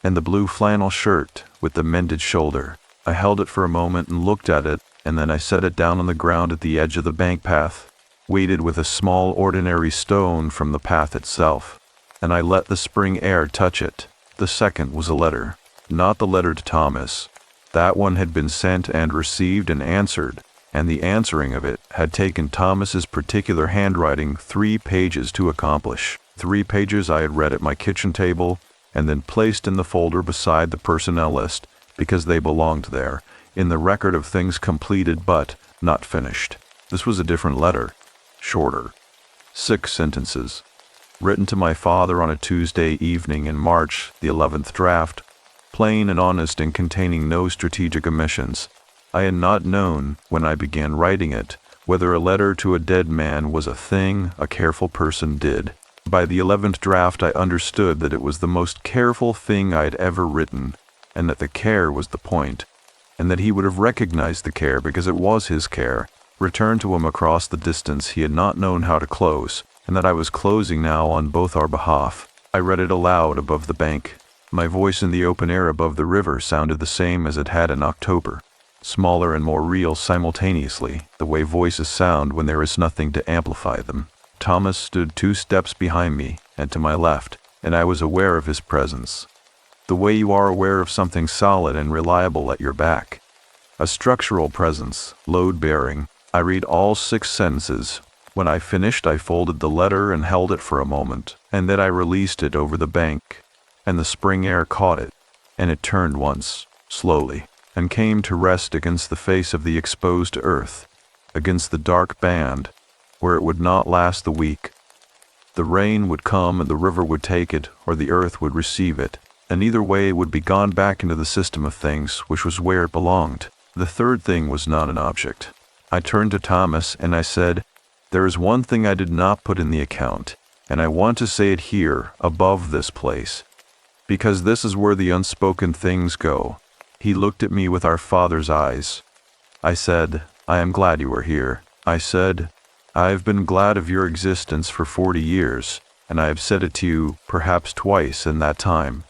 and the blue flannel shirt with the mended shoulder. I held it for a moment and looked at it, and then I set it down on the ground at the edge of the bank path, weighted with a small ordinary stone from the path itself, and I let the spring air touch it. The second was a letter, not the letter to Thomas. That one had been sent and received and answered, and the answering of it had taken Thomas's particular handwriting 3 pages to accomplish. 3 pages I had read at my kitchen table, and then placed in the folder beside the personnel list, because they belonged there, in the record of things completed but not finished. This was a different letter. Shorter. 6 sentences. Written to my father on a Tuesday evening in March, the 11th draft, plain and honest and containing no strategic omissions. I had not known, when I began writing it, Whether a letter to a dead man was a thing a careful person did. By the 11th draft I understood that it was the most careful thing I'd ever written, and that the care was the point, and that he would have recognized the care because it was his care, returned to him across the distance he had not known how to close, and that I was closing now on both our behalf. I read it aloud above the bank. My voice in the open air above the river sounded the same as it had in October, smaller and more real simultaneously, the way voices sound when there is nothing to amplify them. Thomas stood 2 steps behind me and to my left, and I was aware of his presence. The way you are aware of something solid and reliable at your back. A structural presence, load-bearing. I read all 6 sentences. When I finished, I folded the letter and held it for a moment, and then I released it over the bank, and the spring air caught it, and it turned once, slowly, and came to rest against the face of the exposed earth, against the dark band, where it would not last the week. The rain would come and the river would take it, or the earth would receive it, and either way it would be gone back into the system of things, which was where it belonged. The third thing was not an object. I turned to Thomas and I said, "There is one thing I did not put in the account, and I want to say it here, above this place, because this is where the unspoken things go." He looked at me with our Father's eyes. I said, "I am glad you are here." I said, "I have been glad of your existence for 40 years, and I have said it to you perhaps twice in that time.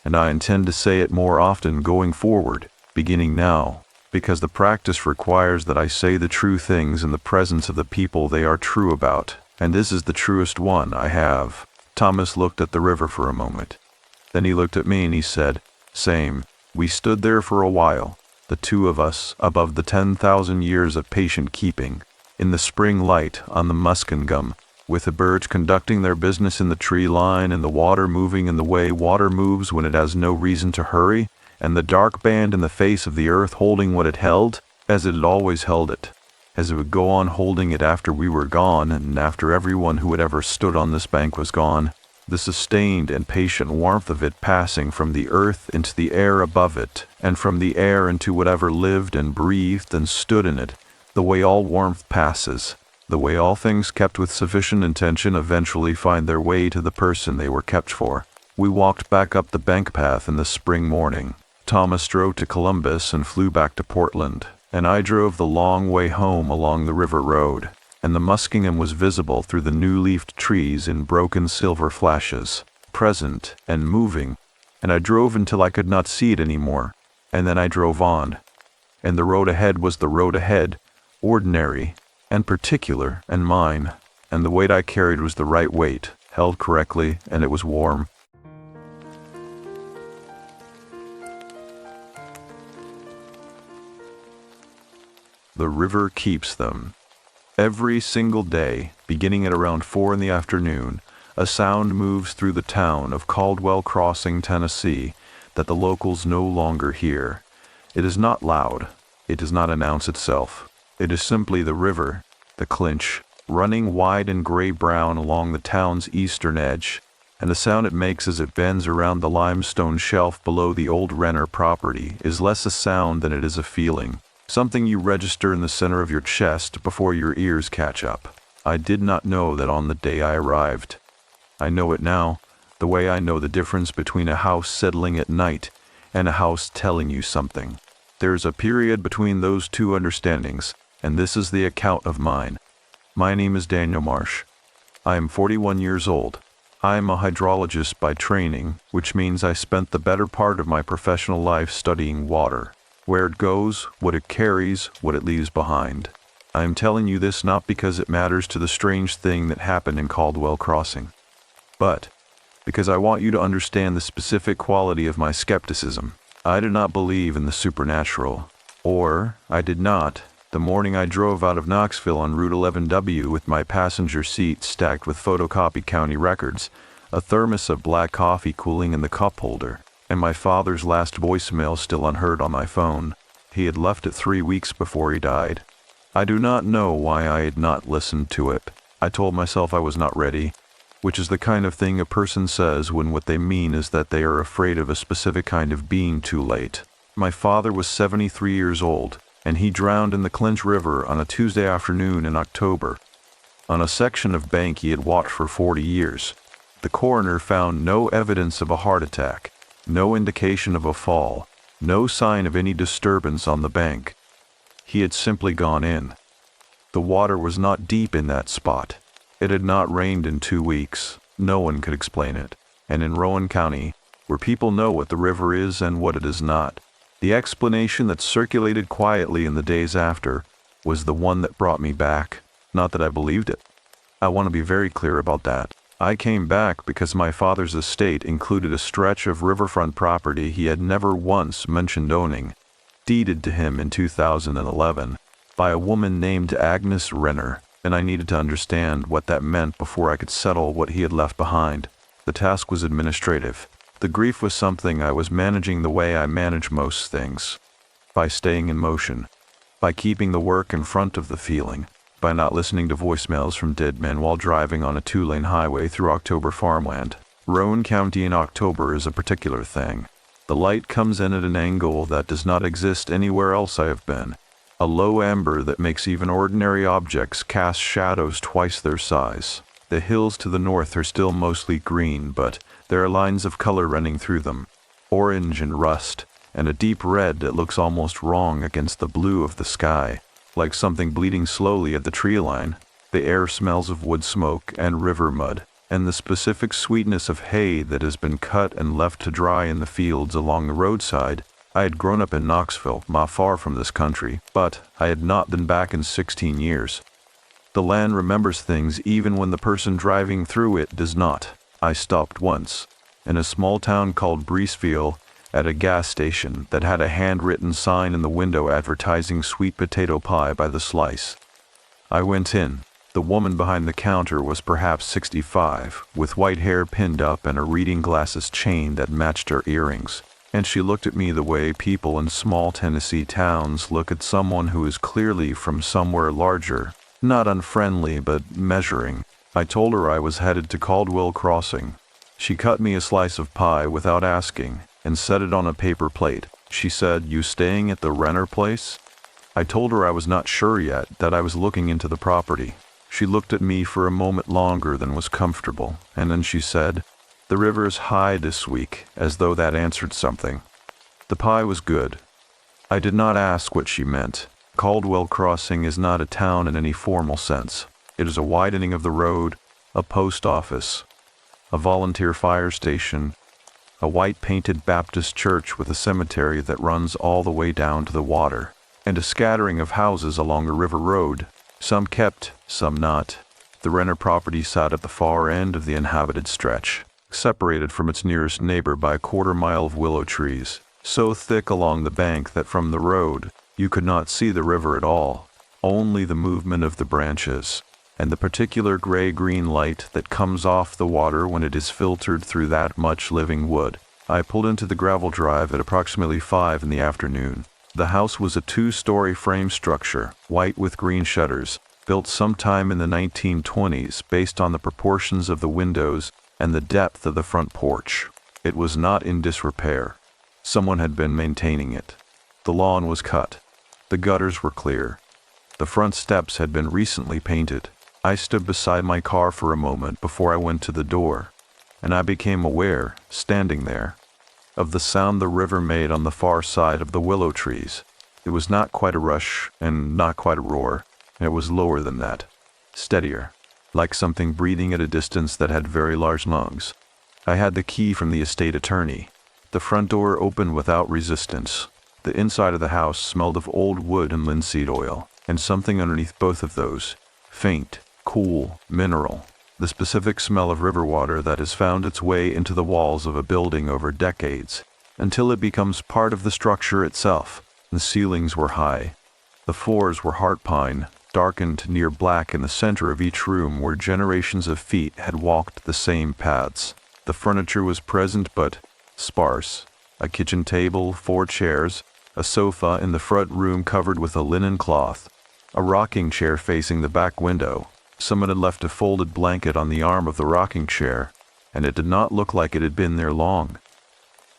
And I intend to say it more often going forward, beginning now, because the practice requires that I say the true things in the presence of the people they are true about, and this is the truest one I have." Thomas looked at the river for a moment. Then he looked at me and he said, "Same." We stood there for a while, the 2 of us, above the 10,000 years of patient keeping, in the spring light on the muskingum, with the birds conducting their business in the tree line and the water moving in the way water moves when it has no reason to hurry, and the dark band in the face of the earth holding what it held, as it had always held it, as it would go on holding it after we were gone and after everyone who had ever stood on this bank was gone. The sustained and patient warmth of it passing from the earth into the air above it, and from the air into whatever lived and breathed and stood in it, the way all warmth passes, the way all things kept with sufficient intention eventually find their way to the person they were kept for. We walked back up the bank path in the spring morning. Thomas drove to Columbus and flew back to Portland, and I drove the long way home along the river road, and the Muskingum was visible through the new-leafed trees in broken silver flashes, present and moving, and I drove until I could not see it anymore, and then I drove on, and the road ahead was the road ahead, ordinary and particular and mine, and the weight I carried was the right weight, held correctly, and it was warm. The river keeps them. Every single day, beginning at around 4 in the afternoon, a sound moves through the town of Caldwell Crossing, Tennessee, that the locals no longer hear. It is not loud. It does not announce itself. It is simply the river, the Clinch, running wide and gray-brown along the town's eastern edge, and the sound it makes as it bends around the limestone shelf below the old Renner property is less a sound than it is a feeling. Something you register in the center of your chest before your ears catch up. I did not know that on the day I arrived. I know it now, the way I know the difference between a house settling at night and a house telling you something. There is a period between those 2 understandings, and this is the account of mine. My name is Delia Marsh. I am 41 years old. I am a hydrologist by training, which means I spent the better part of my professional life studying water. Where it goes, what it carries, what it leaves behind. I am telling you this not because it matters to the strange thing that happened in Caldwell Crossing, but because I want you to understand the specific quality of my skepticism. I did not believe in the supernatural, or I did not, the morning I drove out of Knoxville on Route 11W with my passenger seat stacked with photocopy county records, a thermos of black coffee cooling in the cup holder, and my father's last voicemail still unheard on my phone. He had left it 3 weeks before he died. I do not know why I had not listened to it. I told myself I was not ready, which is the kind of thing a person says when what they mean is that they are afraid of a specific kind of being too late. My father was 73 years old, and he drowned in the Clinch River on a Tuesday afternoon in October. On a section of bank he had walked for 40 years. The coroner found no evidence of a heart attack, no indication of a fall, no sign of any disturbance on the bank. He had simply gone in. The water was not deep in that spot. It had not rained in 2 weeks. No one could explain it. And in Rowan County, where people know what the river is and what it is not, the explanation that circulated quietly in the days after was the one that brought me back. Not that I believed it. I want to be very clear about that. I came back because my father's estate included a stretch of riverfront property he had never once mentioned owning, deeded to him in 2011 by a woman named Agnes Renner, and I needed to understand what that meant before I could settle what he had left behind. The task was administrative. The grief was something I was managing the way I manage most things, by staying in motion, by keeping the work in front of the feeling, by not listening to voicemails from dead men while driving on a 2-lane highway through October farmland. Rowan County in October is a particular thing. The light comes in at an angle that does not exist anywhere else I have been. A low amber that makes even ordinary objects cast shadows twice their size. The hills to the north are still mostly green, but there are lines of color running through them, orange and rust, and a deep red that looks almost wrong against the blue of the sky. Like something bleeding slowly at the tree line. The air smells of wood smoke and river mud, and the specific sweetness of hay that has been cut and left to dry in the fields along the roadside. I had grown up in Knoxville, not far from this country, but I had not been back in 16 years. The land remembers things even when the person driving through it does not. I stopped once, in a small town called Breesville, at a gas station that had a handwritten sign in the window advertising sweet potato pie by the slice. I went in. The woman behind the counter was perhaps 65, with white hair pinned up and a reading glasses chain that matched her earrings, and she looked at me the way people in small Tennessee towns look at someone who is clearly from somewhere larger, not unfriendly but measuring. I told her I was headed to Caldwell Crossing. She cut me a slice of pie without asking, and set it on a paper plate. She said, "You staying at the Renner place?" I told her I was not sure yet, that I was looking into the property. She looked at me for a moment longer than was comfortable, and then she said, "The river is high this week," as though that answered something. The pie was good. I did not ask what she meant. Caldwell Crossing is not a town in any formal sense. It is a widening of the road, a post office, a volunteer fire station, a white-painted Baptist church with a cemetery that runs all the way down to the water, and a scattering of houses along a river road, some kept, some not. The Renner property sat at the far end of the inhabited stretch, separated from its nearest neighbor by a quarter-mile of willow trees, so thick along the bank that from the road you could not see the river at all, only the movement of the branches, and the particular gray-green light that comes off the water when it is filtered through that much living wood. I pulled into the gravel drive at approximately 5 in the afternoon. The house was a 2-story frame structure, white with green shutters, built sometime in the 1920s based on the proportions of the windows and the depth of the front porch. It was not in disrepair. Someone had been maintaining it. The lawn was cut. The gutters were clear. The front steps had been recently painted. I stood beside my car for a moment before I went to the door, and I became aware, standing there, of the sound the river made on the far side of the willow trees. It was not quite a rush and not quite a roar. It was lower than that, steadier, like something breathing at a distance that had very large lungs. I had the key from the estate attorney. The front door opened without resistance. The inside of the house smelled of old wood and linseed oil, and something underneath both of those, faint, cool, mineral, the specific smell of river water that has found its way into the walls of a building over decades, until it becomes part of the structure itself. The ceilings were high. The floors were heart pine, darkened near black in the center of each room where generations of feet had walked the same paths. The furniture was present but sparse. A kitchen table, 4 chairs, a sofa in the front room covered with a linen cloth, a rocking chair facing the back window. Someone had left a folded blanket on the arm of the rocking chair, and it did not look like it had been there long.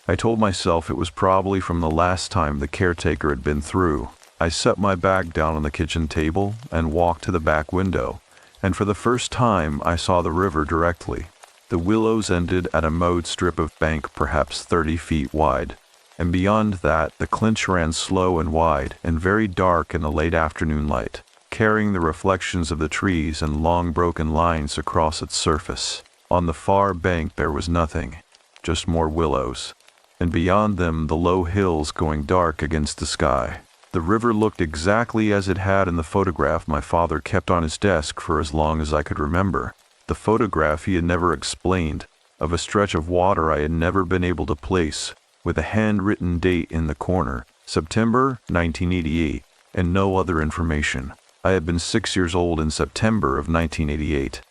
I told myself it was probably from the last time the caretaker had been through. I set my bag down on the kitchen table and walked to the back window, and for the first time I saw the river directly. The willows ended at a mowed strip of bank perhaps 30 feet wide, and beyond that the Clinch ran slow and wide and very dark in the late afternoon light, carrying the reflections of the trees and long broken lines across its surface. On the far bank there was nothing, just more willows, and beyond them the low hills going dark against the sky. The river looked exactly as it had in the photograph my father kept on his desk for as long as I could remember. The photograph he had never explained, of a stretch of water I had never been able to place, with a handwritten date in the corner, September 1988, and no other information. I had been 6 years old in September of 1988.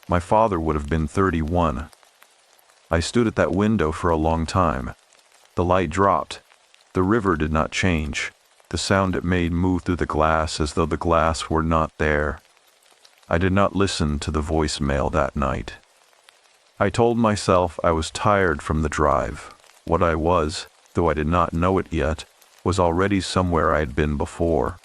My father would have been 31. I stood at that window for a long time. The light dropped. The river did not change. The sound it made moved through the glass as though the glass were not there. I did not listen to the voicemail that night. I told myself I was tired from the drive. What I was, though I did not know it yet, was already somewhere I had been before.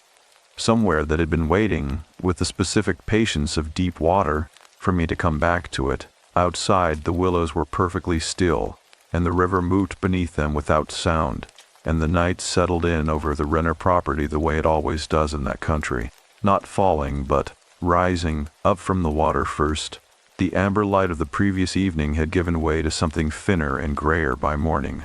Somewhere that had been waiting, with the specific patience of deep water, for me to come back to it. Outside, the willows were perfectly still, and the river moved beneath them without sound, and the night settled in over the Renner property the way it always does in that country, not falling, but rising up from the water first. The amber light of the previous evening had given way to something thinner and grayer by morning,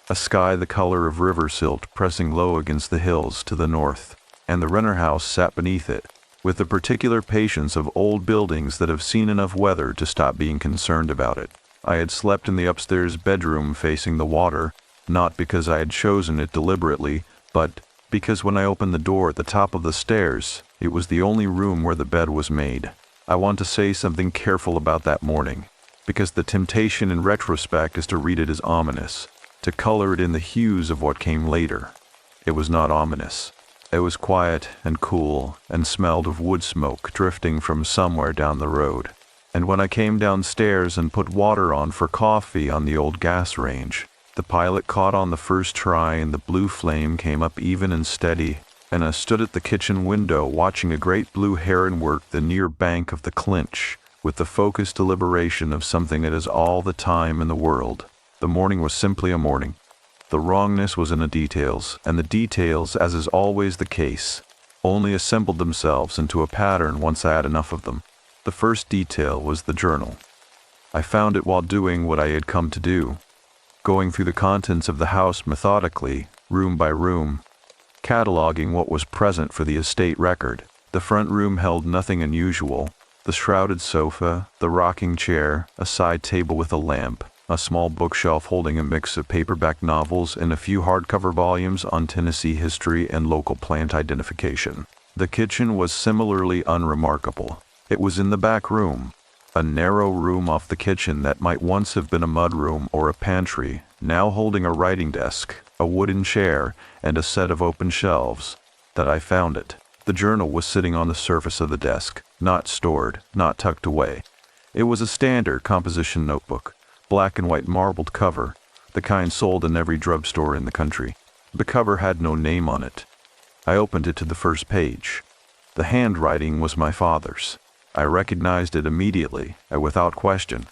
a sky the color of river silt pressing low against the hills to the north, and the Renner house sat beneath it, with the particular patience of old buildings that have seen enough weather to stop being concerned about it. I had slept in the upstairs bedroom facing the water, not because I had chosen it deliberately, but because when I opened the door at the top of the stairs, it was the only room where the bed was made. I want to say something careful about that morning, because the temptation in retrospect is to read it as ominous, to color it in the hues of what came later. It was not ominous. It was quiet and cool and smelled of wood smoke drifting from somewhere down the road. And when I came downstairs and put water on for coffee on the old gas range, the pilot caught on the first try and the blue flame came up even and steady, and I stood at the kitchen window watching a great blue heron work the near bank of the Clinch, with the focused deliberation of something that is all the time in the world. The morning was simply a morning. The wrongness was in the details, and the details, as is always the case, only assembled themselves into a pattern once I had enough of them. The first detail was the journal. I found it while doing what I had come to do, going through the contents of the house methodically, room by room, cataloging what was present for the estate record. The front room held nothing unusual. The shrouded sofa, the rocking chair, a side table with a lamp, a small bookshelf holding a mix of paperback novels and a few hardcover volumes on Tennessee history and local plant identification. The kitchen was similarly unremarkable. It was in the back room, a narrow room off the kitchen that might once have been a mudroom or a pantry, now holding a writing desk, a wooden chair, and a set of open shelves, that I found it. The journal was sitting on the surface of the desk, not stored, not tucked away. It was a standard composition notebook, black and white marbled cover, the kind sold in every drugstore in the country. The cover had no name on it. I opened it to the first page. The handwriting was my father's. I recognized it immediately, and without question.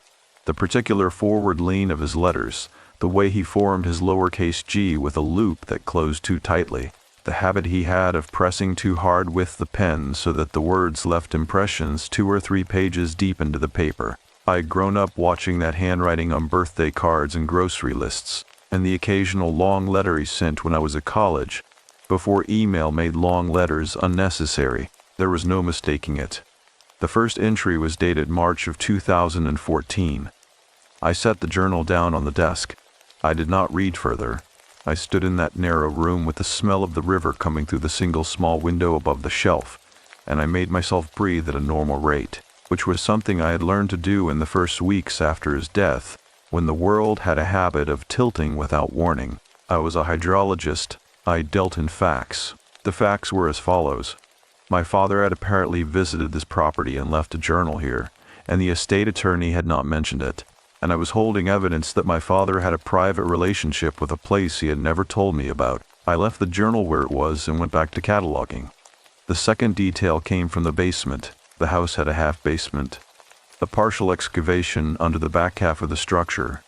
The particular forward lean of his letters, the way he formed his lowercase g with a loop that closed too tightly, the habit he had of pressing too hard with the pen so that the words left impressions 2 or 3 pages deep into the paper. I had grown up watching that handwriting on birthday cards and grocery lists, and the occasional long letter he sent when I was at college, before email made long letters unnecessary. There was no mistaking it. The first entry was dated March of 2014. I set the journal down on the desk. I did not read further. I stood in that narrow room with the smell of the river coming through the single small window above the shelf, and I made myself breathe at a normal rate, which was something I had learned to do in the first weeks after his death, when the world had a habit of tilting without warning. I was a hydrologist. I dealt in facts. The facts were as follows. My father had apparently visited this property and left a journal here, and the estate attorney had not mentioned it, and I was holding evidence that my father had a private relationship with a place he had never told me about. I left the journal where it was and went back to cataloging. The second detail came from the basement. The house had a half basement, a partial excavation under the back half of the structure,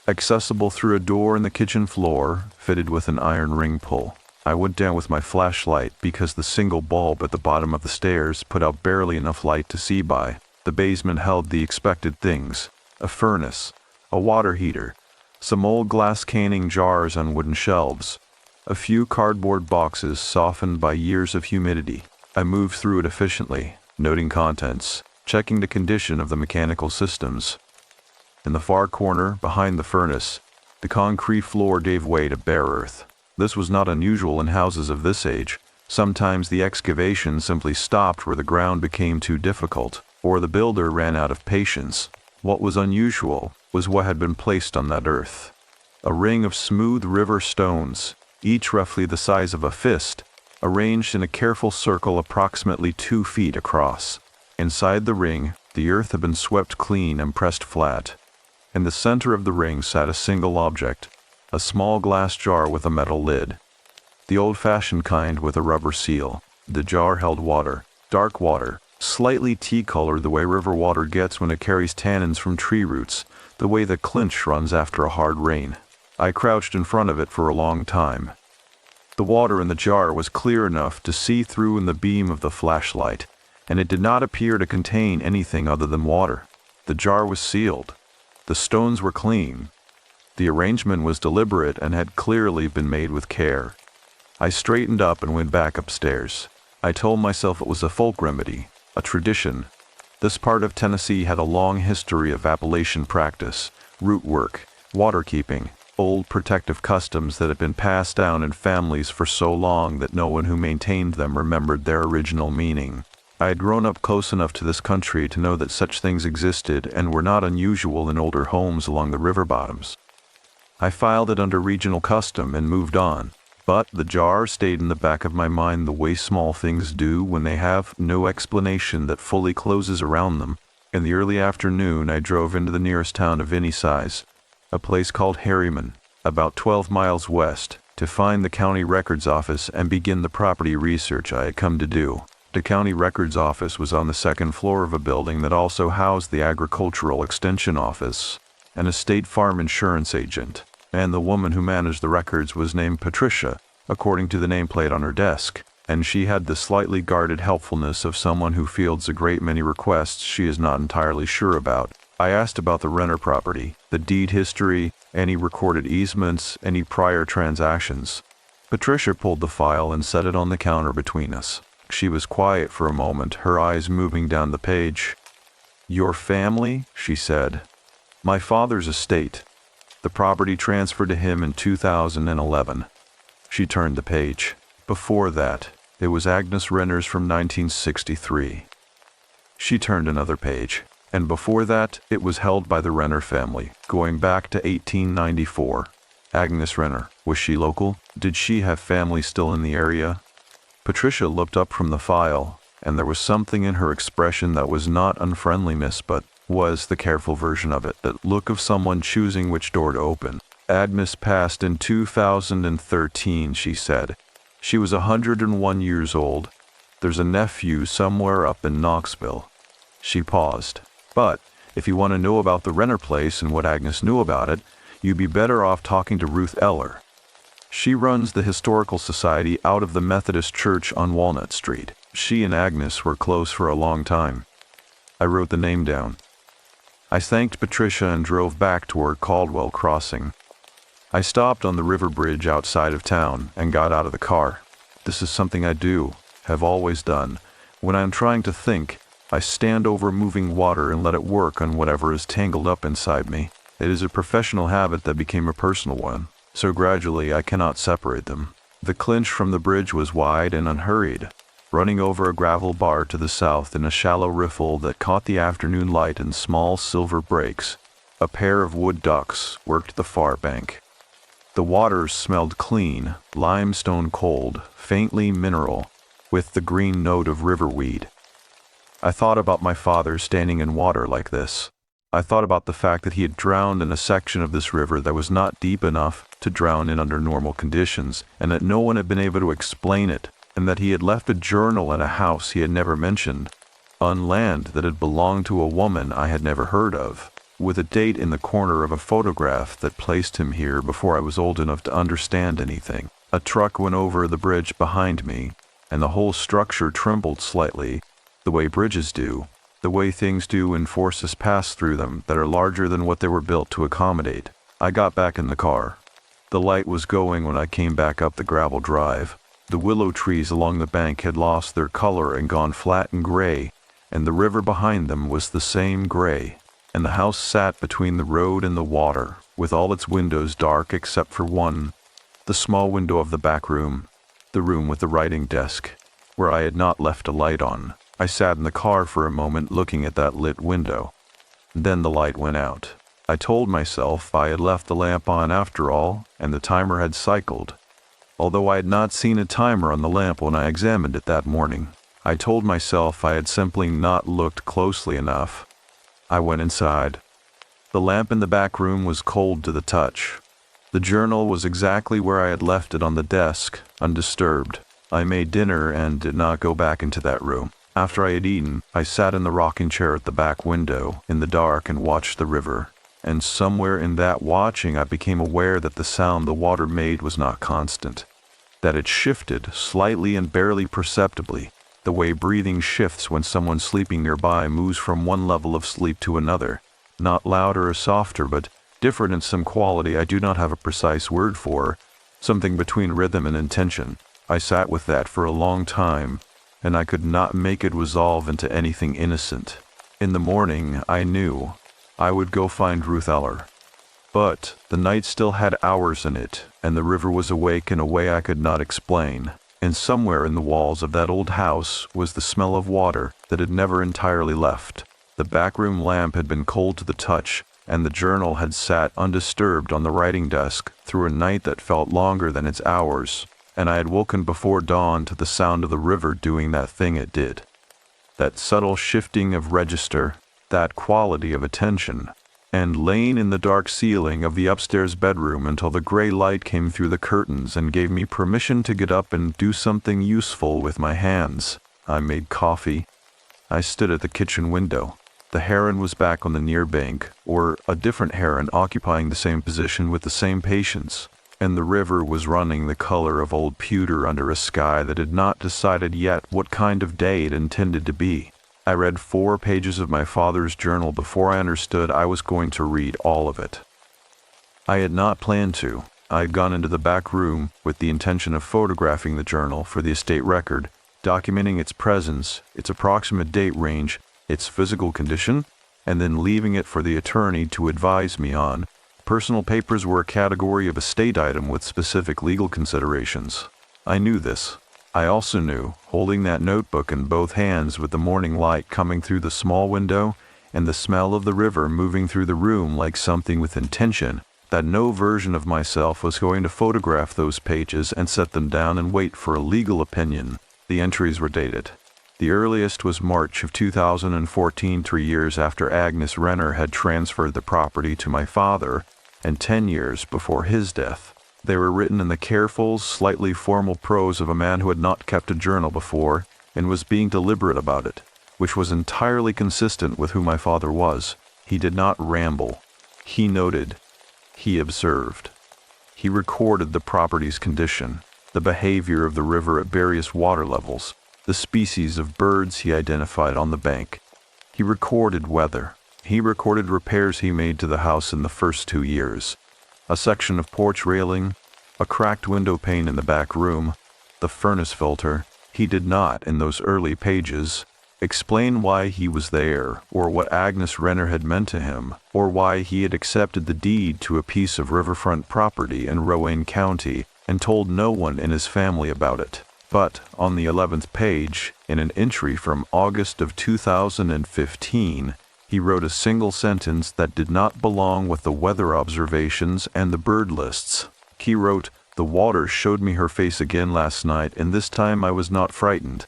accessible through a door in the kitchen floor, fitted with an iron ring pull. I went down with my flashlight because the single bulb at the bottom of the stairs put out barely enough light to see by. The basement held the expected things: a furnace, a water heater, some old glass canning jars on wooden shelves, a few cardboard boxes softened by years of humidity. I moved through it efficiently, noting contents, checking the condition of the mechanical systems. In the far corner, behind the furnace, the concrete floor gave way to bare earth. This was not unusual in houses of this age. Sometimes the excavation simply stopped where the ground became too difficult, or the builder ran out of patience. What was unusual was what had been placed on that earth. A ring of smooth river stones, each roughly the size of a fist, arranged in a careful circle approximately 2 feet across. Inside the ring, the earth had been swept clean and pressed flat. In the center of the ring sat a single object, a small glass jar with a metal lid. The old-fashioned kind with a rubber seal. The jar held water, dark water, slightly tea-colored the way river water gets when it carries tannins from tree roots, the way the clinch runs after a hard rain. I crouched in front of it for a long time. The water in the jar was clear enough to see through in the beam of the flashlight, and it did not appear to contain anything other than water. The jar was sealed. The stones were clean. The arrangement was deliberate and had clearly been made with care. I straightened up and went back upstairs. I told myself it was a folk remedy, a tradition. This part of Tennessee had a long history of Appalachian practice, root work, water keeping, old protective customs that had been passed down in families for so long that no one who maintained them remembered their original meaning. I had grown up close enough to this country to know that such things existed and were not unusual in older homes along the river bottoms. I filed it under regional custom and moved on, but the jar stayed in the back of my mind the way small things do when they have no explanation that fully closes around them. In the early afternoon, I drove into the nearest town of any size, a place called Harriman, about 12 miles west, to find the county records office and begin the property research I had come to do. The county records office was on the second floor of a building that also housed the agricultural extension office and a state farm insurance agent, and the woman who managed the records was named Patricia, according to the nameplate on her desk, and she had the slightly guarded helpfulness of someone who fields a great many requests she is not entirely sure about. I asked about the renter property, the deed history, any recorded easements, any prior transactions. Patricia pulled the file and set it on the counter between us. She was quiet for a moment, her eyes moving down the page. "Your family?" she said. "My father's estate. The property transferred to him in 2011. She turned the page. Before that, it was Agnes Renner's from 1963. She turned another page. And before that, it was held by the Renner family, going back to 1894. Agnes Renner, was she local? Did she have family still in the area? Patricia looked up from the file, and there was something in her expression that was not unfriendliness but was the careful version of it, that look of someone choosing which door to open. Agnes passed in 2013, she said. She was 101 years old. There's a nephew somewhere up in Knoxville. She paused. But if you want to know about the Renner place and what Agnes knew about it, you'd be better off talking to Ruth Eller. She runs the Historical Society out of the Methodist Church on Walnut Street. She and Agnes were close for a long time. I wrote the name down. I thanked Patricia and drove back toward Caldwell Crossing. I stopped on the river bridge outside of town and got out of the car. This is something I do, have always done. When I'm trying to think, I stand over moving water and let it work on whatever is tangled up inside me. It is a professional habit that became a personal one, so gradually I cannot separate them. The clinch from the bridge was wide and unhurried, running over a gravel bar to the south in a shallow riffle that caught the afternoon light in small silver breaks. A pair of wood ducks worked the far bank. The waters smelled clean, limestone cold, faintly mineral, with the green note of riverweed. I thought about my father standing in water like this. I thought about the fact that he had drowned in a section of this river that was not deep enough to drown in under normal conditions, and that no one had been able to explain it, and that he had left a journal in a house he had never mentioned, on land that had belonged to a woman I had never heard of, with a date in the corner of a photograph that placed him here before I was old enough to understand anything. A truck went over the bridge behind me, and the whole structure trembled slightly, the way bridges do, the way things do when forces pass through them that are larger than what they were built to accommodate. I got back in the car. The light was going when I came back up the gravel drive. The willow trees along the bank had lost their color and gone flat and gray, and the river behind them was the same gray, and the house sat between the road and the water, with all its windows dark except for one, the small window of the back room, the room with the writing desk, where I had not left a light on. I sat in the car for a moment looking at that lit window. Then the light went out. I told myself I had left the lamp on after all, and the timer had cycled, although I had not seen a timer on the lamp when I examined it that morning. I told myself I had simply not looked closely enough. I went inside. The lamp in the back room was cold to the touch. The journal was exactly where I had left it on the desk, undisturbed. I made dinner and did not go back into that room. After I had eaten, I sat in the rocking chair at the back window, in the dark, and watched the river. And somewhere in that watching I became aware that the sound the water made was not constant, that it shifted, slightly and barely perceptibly, the way breathing shifts when someone sleeping nearby moves from one level of sleep to another, not louder or softer, but different in some quality I do not have a precise word for, something between rhythm and intention. I sat with that for a long time, and I could not make it resolve into anything innocent. In the morning, I knew I would go find Ruth Eller. But the night still had hours in it, and the river was awake in a way I could not explain. And somewhere in the walls of that old house was the smell of water that had never entirely left. The backroom lamp had been cold to the touch, and the journal had sat undisturbed on the writing desk through a night that felt longer than its hours, and I had woken before dawn to the sound of the river doing that thing it did. That subtle shifting of register, that quality of attention, and lain in the dark ceiling of the upstairs bedroom until the gray light came through the curtains and gave me permission to get up and do something useful with my hands. I made coffee. I stood at the kitchen window. The heron was back on the near bank, or a different heron occupying the same position with the same patience, and the river was running the color of old pewter under a sky that had not decided yet what kind of day it intended to be. I read 4 pages of my father's journal before I understood I was going to read all of it. I had not planned to. I had gone into the back room with the intention of photographing the journal for the estate record, documenting its presence, its approximate date range, its physical condition, and then leaving it for the attorney to advise me on. Personal papers were a category of estate item with specific legal considerations. I knew this. I also knew, holding that notebook in both hands with the morning light coming through the small window and the smell of the river moving through the room like something with intention, that no version of myself was going to photograph those pages and set them down and wait for a legal opinion. The entries were dated. The earliest was March of 2014, 3 years after Agnes Renner had transferred the property to my father, and 10 years before his death. They were written in the careful, slightly formal prose of a man who had not kept a journal before and was being deliberate about it, which was entirely consistent with who my father was. He did not ramble. He noted. He observed. He recorded the property's condition, the behavior of the river at various water levels, the species of birds he identified on the bank. He recorded weather. He recorded repairs he made to the house in the first 2 years. A section of porch railing, a cracked window pane in the back room, the furnace filter. He did not, in those early pages, explain why he was there, or what Agnes Renner had meant to him, or why he had accepted the deed to a piece of riverfront property in Rowan County and told no one in his family about it. But on the 11th page, in an entry from August of 2015, he wrote a single sentence that did not belong with the weather observations and the bird lists. He wrote, "The water showed me her face again last night, and this time I was not frightened."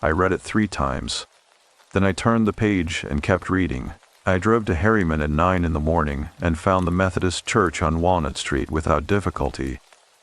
I read it 3 times. Then I turned the page and kept reading. I drove to Harriman at 9 in the morning and found the Methodist Church on Walnut Street without difficulty.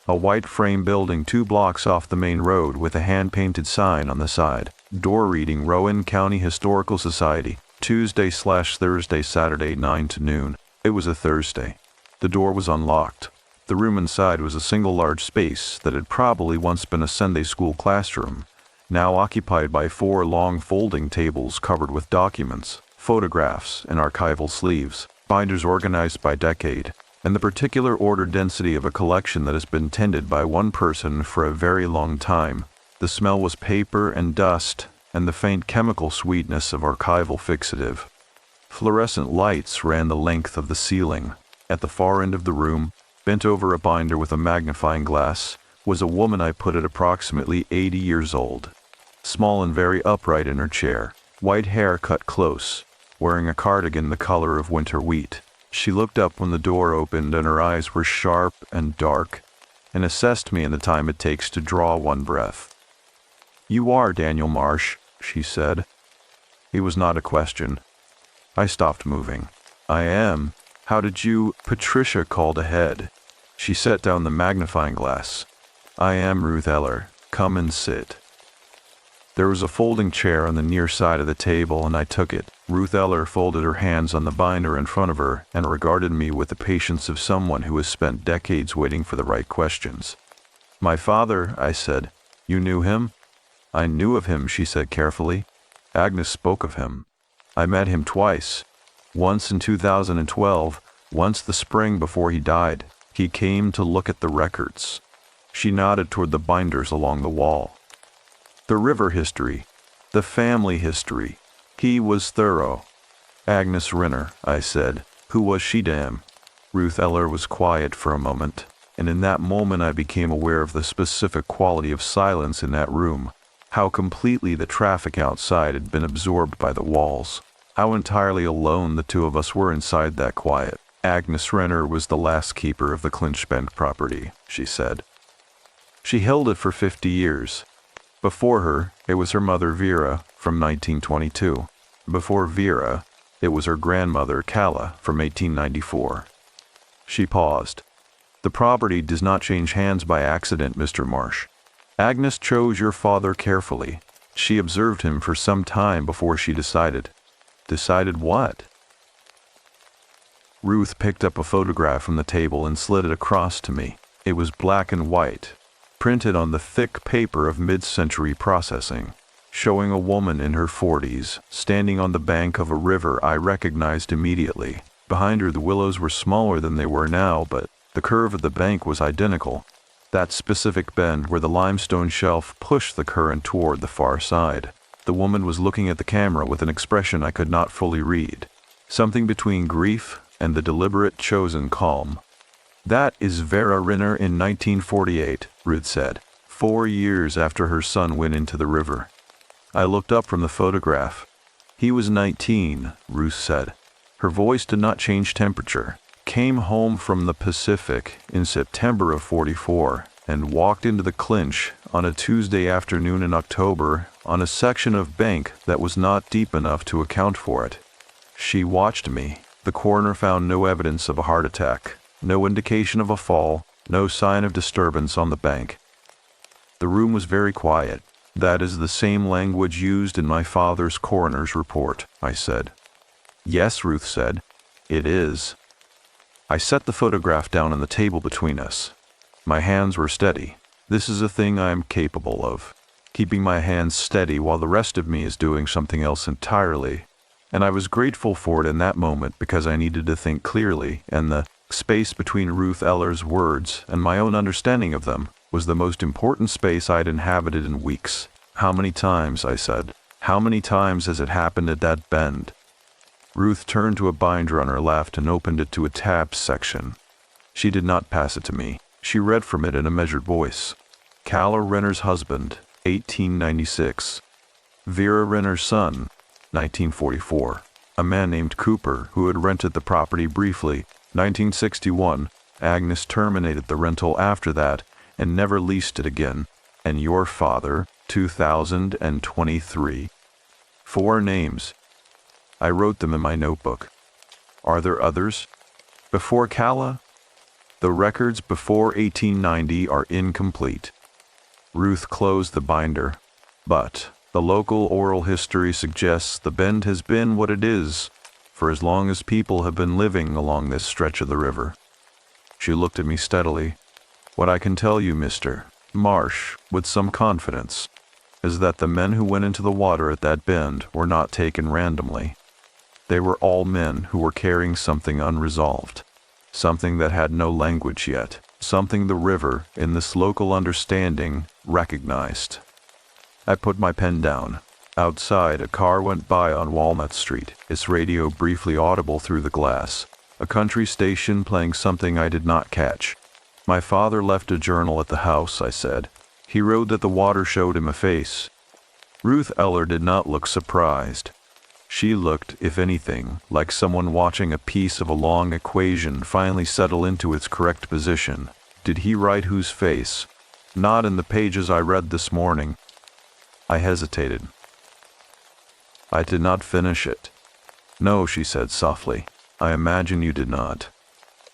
A white frame building 2 blocks off the main road with a hand-painted sign on the side. Door reading Rowan County Historical Society, Tuesday/Thursday, Saturday 9 to noon. It was a Thursday. The door was unlocked. The room inside was a single large space that had probably once been a Sunday school classroom, now occupied by 4 long folding tables covered with documents, photographs, and archival sleeves, binders organized by decade, and the particular order density of a collection that has been tended by one person for a very long time. The smell was paper and dust, and the faint chemical sweetness of archival fixative. Fluorescent lights ran the length of the ceiling. At the far end of the room, bent over a binder with a magnifying glass, was a woman I put at approximately 80 years old. Small and very upright in her chair, white hair cut close, wearing a cardigan the color of winter wheat. She looked up when the door opened and her eyes were sharp and dark, and assessed me in the time it takes to draw one breath. "You are Daniel Marsh," she said. It was not a question. I stopped moving. "I am. How did you—" Patricia called ahead. She set down the magnifying glass. "I am Ruth Eller. Come and sit." There was a folding chair on the near side of the table, and I took it. Ruth Eller folded her hands on the binder in front of her and regarded me with the patience of someone who has spent decades waiting for the right questions. "My father," I said. "You knew him?" "I knew of him," she said carefully. "Agnes spoke of him. I met him twice. Once in 2012, once the spring before he died. He came to look at the records." She nodded toward the binders along the wall. "The river history, the family history. He was thorough." "Agnes Renner," I said. "Who was she to him?" Ruth Eller was quiet for a moment, and in that moment I became aware of the specific quality of silence in that room, how completely the traffic outside had been absorbed by the walls, how entirely alone the two of us were inside that quiet. "Agnes Renner was the last keeper of the Clinch Bank property," she said. "She held it for 50 years. Before her, it was her mother Vera from 1922. Before Vera, it was her grandmother Calla from 1894. She paused. "The property does not change hands by accident, Mr. Marsh. Agnes chose your father carefully. She observed him for some time before she decided." "Decided what?" Ruth picked up a photograph from the table and slid it across to me. It was black and white, printed on the thick paper of mid-century processing, showing a woman in her 40s, standing on the bank of a river I recognized immediately. Behind her the willows were smaller than they were now, but the curve of the bank was identical. That specific bend where the limestone shelf pushed the current toward the far side. The woman was looking at the camera with an expression I could not fully read, something between grief and the deliberate chosen calm. "That is Vera Renner in 1948, Ruth said, 4 years after her son went into the river." I looked up from the photograph. "He was 19, Ruth said. Her voice did not change temperature. "Came home from the Pacific in September of 44 and walked into the Clinch on a Tuesday afternoon in October on a section of bank that was not deep enough to account for it. She watched me. The coroner found no evidence of a heart attack, no indication of a fall, no sign of disturbance on the bank." The room was very quiet. "That is the same language used in my father's coroner's report," I said. "Yes," Ruth said. "It is." I set the photograph down on the table between us. My hands were steady. This is a thing I am capable of, keeping my hands steady while the rest of me is doing something else entirely. And I was grateful for it in that moment because I needed to think clearly, and the space between Ruth Eller's words and my own understanding of them was the most important space I'd inhabited in weeks. "How many times," I said, "how many times has it happened at that bend?" Ruth turned to a binder on her left and opened it to a tab section. She did not pass it to me. She read from it in a measured voice. "Calla Renner's husband, 1896. Vera Renner's son, 1944. A man named Cooper who had rented the property briefly, 1961. Agnes terminated the rental after that and never leased it again. And your father, 2023. 4 names. I wrote them in my notebook. Are there others? Before Calla? The records before 1890 are incomplete. Ruth closed the binder. But the local oral history suggests the bend has been what it is for as long as people have been living along this stretch of the river. She looked at me steadily. What I can tell you, Mr. Marsh, with some confidence, is that the men who went into the water at that bend were not taken randomly. They were all men who were carrying something unresolved, something that had no language yet, something the river, in this local understanding, recognized. I put my pen down. Outside, a car went by on Walnut Street, its radio briefly audible through the glass, a country station playing something I did not catch. My father left a journal at the house, I said. He wrote that the water showed him a face. Ruth Eller did not look surprised. She looked, if anything, like someone watching a piece of a long equation finally settle into its correct position. Did he write whose face? Not in the pages I read this morning. I hesitated. I did not finish it. No, she said softly. I imagine you did not.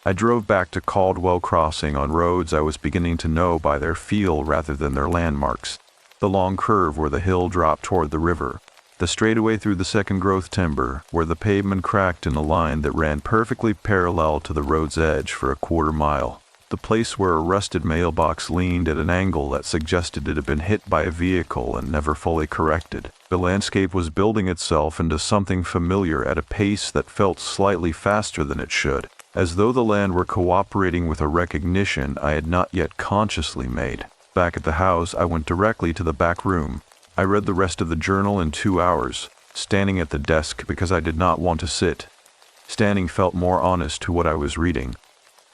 I drove back to Caldwell Crossing on roads I was beginning to know by their feel rather than their landmarks. The long curve where the hill dropped toward the river. The straightaway through the second growth timber, where the pavement cracked in a line that ran perfectly parallel to the road's edge for a quarter mile. The place where a rusted mailbox leaned at an angle that suggested it had been hit by a vehicle and never fully corrected. The landscape was building itself into something familiar at a pace that felt slightly faster than it should, as though the land were cooperating with a recognition I had not yet consciously made. Back at the house, I went directly to the back room. I read the rest of the journal in 2 hours, standing at the desk because I did not want to sit. Standing felt more honest to what I was reading,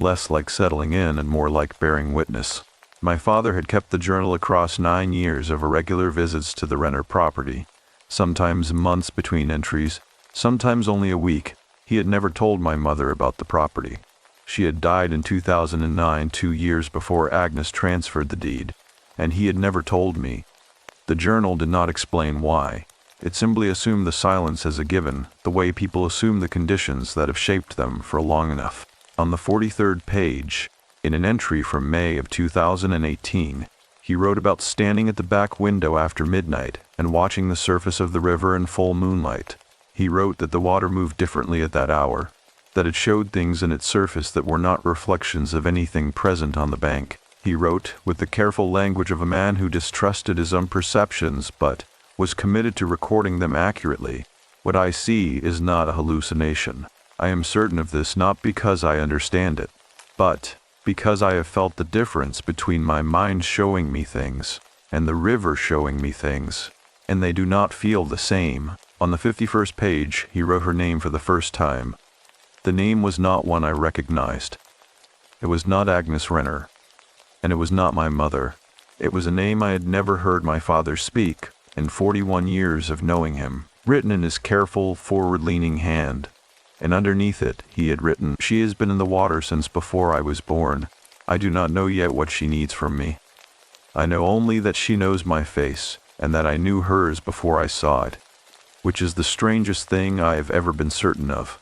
less like settling in and more like bearing witness. My father had kept the journal across 9 years of irregular visits to the Renner property, sometimes months between entries, sometimes only a week. He had never told my mother about the property. She had died in 2009, 2 years before Agnes transferred the deed, and he had never told me. The journal did not explain why. It simply assumed the silence as a given, the way people assume the conditions that have shaped them for long enough. On the 43rd page, in an entry from May of 2018, he wrote about standing at the back window after midnight and watching the surface of the river in full moonlight. He wrote that the water moved differently at that hour, that it showed things in its surface that were not reflections of anything present on the bank. He wrote, with the careful language of a man who distrusted his own perceptions but was committed to recording them accurately, "What I see is not a hallucination. I am certain of this not because I understand it, but because I have felt the difference between my mind showing me things and the river showing me things, and they do not feel the same." On the 51st page, he wrote her name for the first time. The name was not one I recognized. It was not Agnes Renner, and it was not my mother. It was a name I had never heard my father speak in 41 years of knowing him, written in his careful, forward-leaning hand. And underneath it, he had written, "She has been in the water since before I was born. I do not know yet what she needs from me. I know only that she knows my face, and that I knew hers before I saw it, which is the strangest thing I have ever been certain of."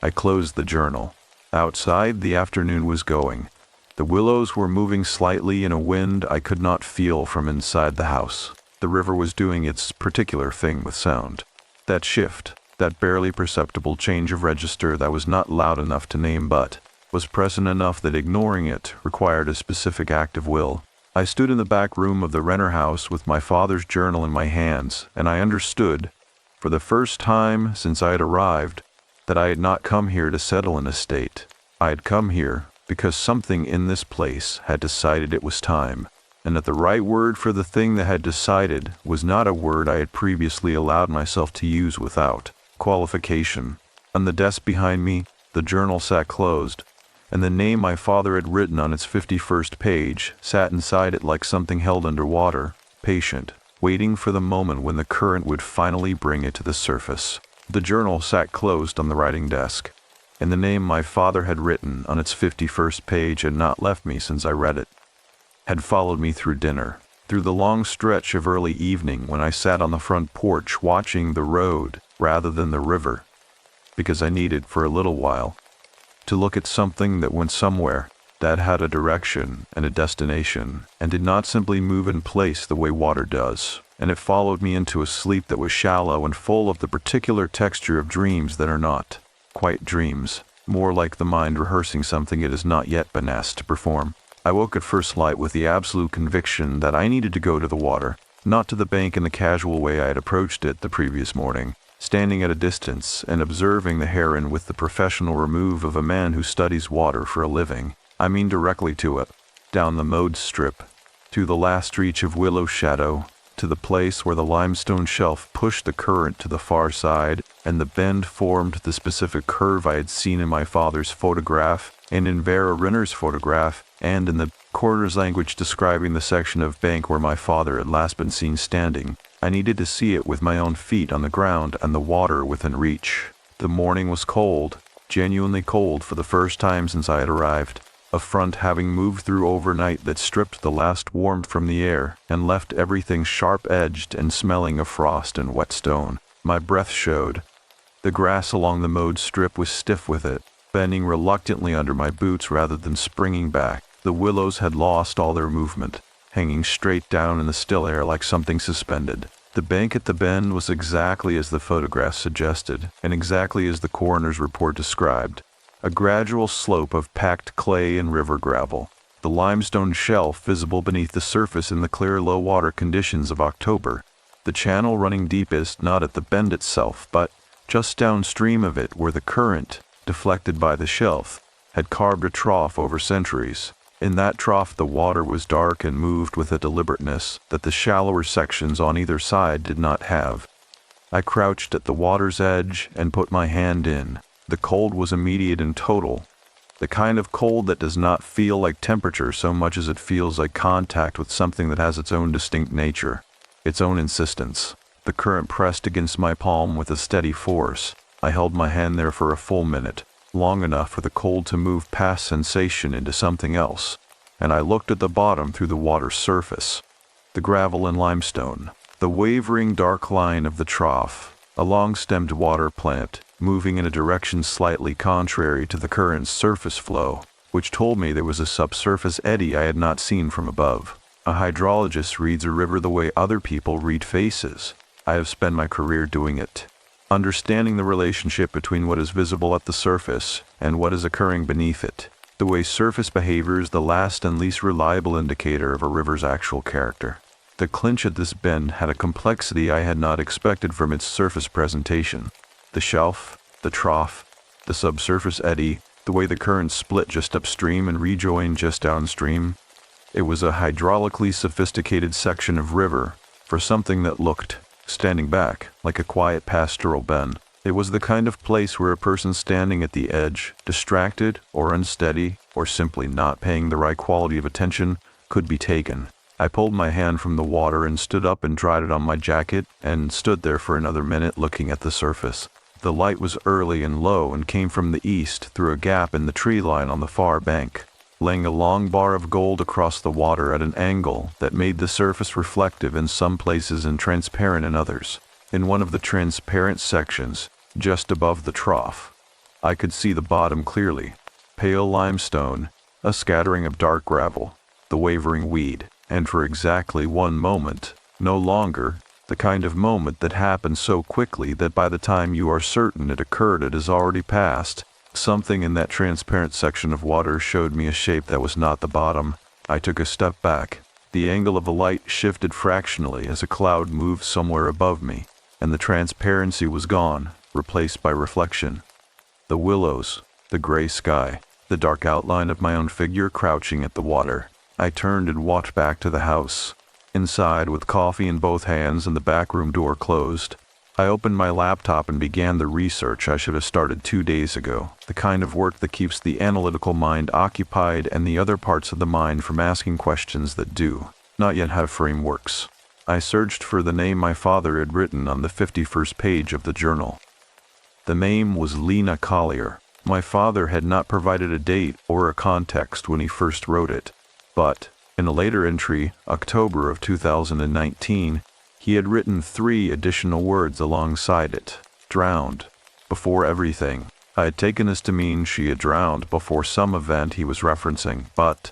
I closed the journal. Outside, the afternoon was going. The willows were moving slightly in a wind I could not feel from inside the house. The river was doing its particular thing with sound. That shift, that barely perceptible change of register that was not loud enough to name but was present enough that ignoring it required a specific act of will. I stood in the back room of the Renner house with my father's journal in my hands, and I understood, for the first time since I had arrived, that I had not come here to settle an estate. I had come here because something in this place had decided it was time, and that the right word for the thing that had decided was not a word I had previously allowed myself to use without qualification. On the desk behind me, the journal sat closed, and the name my father had written on its 51st page sat inside it like something held under water, patient, waiting for the moment when the current would finally bring it to the surface. The journal sat closed on the writing desk, and the name my father had written on its 51st page had not left me since I read it, had followed me through dinner, through the long stretch of early evening when I sat on the front porch watching the road rather than the river, because I needed, for a little while, to look at something that went somewhere, that had a direction and a destination, and did not simply move in place the way water does. And it followed me into a sleep that was shallow and full of the particular texture of dreams that are not quite dreams, more like the mind rehearsing something it has not yet been asked to perform. I woke at first light with the absolute conviction that I needed to go to the water, not to the bank in the casual way I had approached it the previous morning, standing at a distance and observing the heron with the professional remove of a man who studies water for a living. I mean directly to it, down the mowed strip, to the last reach of willow shadow, to the place where the limestone shelf pushed the current to the far side, and the bend formed the specific curve I had seen in my father's photograph, and in Vera Rinner's photograph, and in the coroner's language describing the section of bank where my father had last been seen standing. I needed to see it with my own feet on the ground and the water within reach. The morning was cold, genuinely cold for the first time since I had arrived. A front having moved through overnight that stripped the last warmth from the air and left everything sharp-edged and smelling of frost and wet stone. My breath showed. The grass along the mowed strip was stiff with it, bending reluctantly under my boots rather than springing back. The willows had lost all their movement, hanging straight down in the still air like something suspended. The bank at the bend was exactly as the photograph suggested, and exactly as the coroner's report described. A gradual slope of packed clay and river gravel, the limestone shelf visible beneath the surface in the clear low water conditions of October, the channel running deepest not at the bend itself, but just downstream of it where the current, deflected by the shelf, had carved a trough over centuries. In that trough the water was dark and moved with a deliberateness that the shallower sections on either side did not have. I crouched at the water's edge and put my hand in. The cold was immediate and total, the kind of cold that does not feel like temperature so much as it feels like contact with something that has its own distinct nature, its own insistence. The current pressed against my palm with a steady force. I held my hand there for a full minute, long enough for the cold to move past sensation into something else, and I looked at the bottom through the water's surface. The gravel and limestone, the wavering dark line of the trough, a long-stemmed water plant, moving in a direction slightly contrary to the current's surface flow, which told me there was a subsurface eddy I had not seen from above. A hydrologist reads a river the way other people read faces. I have spent my career doing it, understanding the relationship between what is visible at the surface and what is occurring beneath it. The way surface behavior is the last and least reliable indicator of a river's actual character. The clinch at this bend had a complexity I had not expected from its surface presentation. The shelf, the trough, the subsurface eddy, the way the current split just upstream and rejoined just downstream. It was a hydraulically sophisticated section of river for something that looked, standing back, like a quiet pastoral bend. It was the kind of place where a person standing at the edge, distracted or unsteady or simply not paying the right quality of attention, could be taken. I pulled my hand from the water and stood up and dried it on my jacket and stood there for another minute looking at the surface. The light was early and low and came from the east through a gap in the tree line on the far bank, laying a long bar of gold across the water at an angle that made the surface reflective in some places and transparent in others. In one of the transparent sections, just above the trough, I could see the bottom clearly, pale limestone, a scattering of dark gravel, the wavering weed, and for exactly one moment, no longer, the kind of moment that happens so quickly that by the time you are certain it occurred it has already passed. Something in that transparent section of water showed me a shape that was not the bottom. I took a step back. The angle of the light shifted fractionally as a cloud moved somewhere above me, and the transparency was gone, replaced by reflection. The willows, the gray sky, the dark outline of my own figure crouching at the water. I turned and walked back to the house. Inside, with coffee in both hands and the back room door closed, I opened my laptop and began the research I should have started 2 days ago, the kind of work that keeps the analytical mind occupied and the other parts of the mind from asking questions that do not yet have frameworks. I searched for the name my father had written on the 51st page of the journal. The name was Lena Collier. My father had not provided a date or a context when he first wrote it, but in a later entry, October of 2019, he had written 3 additional words alongside it: drowned. Before everything, I had taken this to mean she had drowned before some event he was referencing, but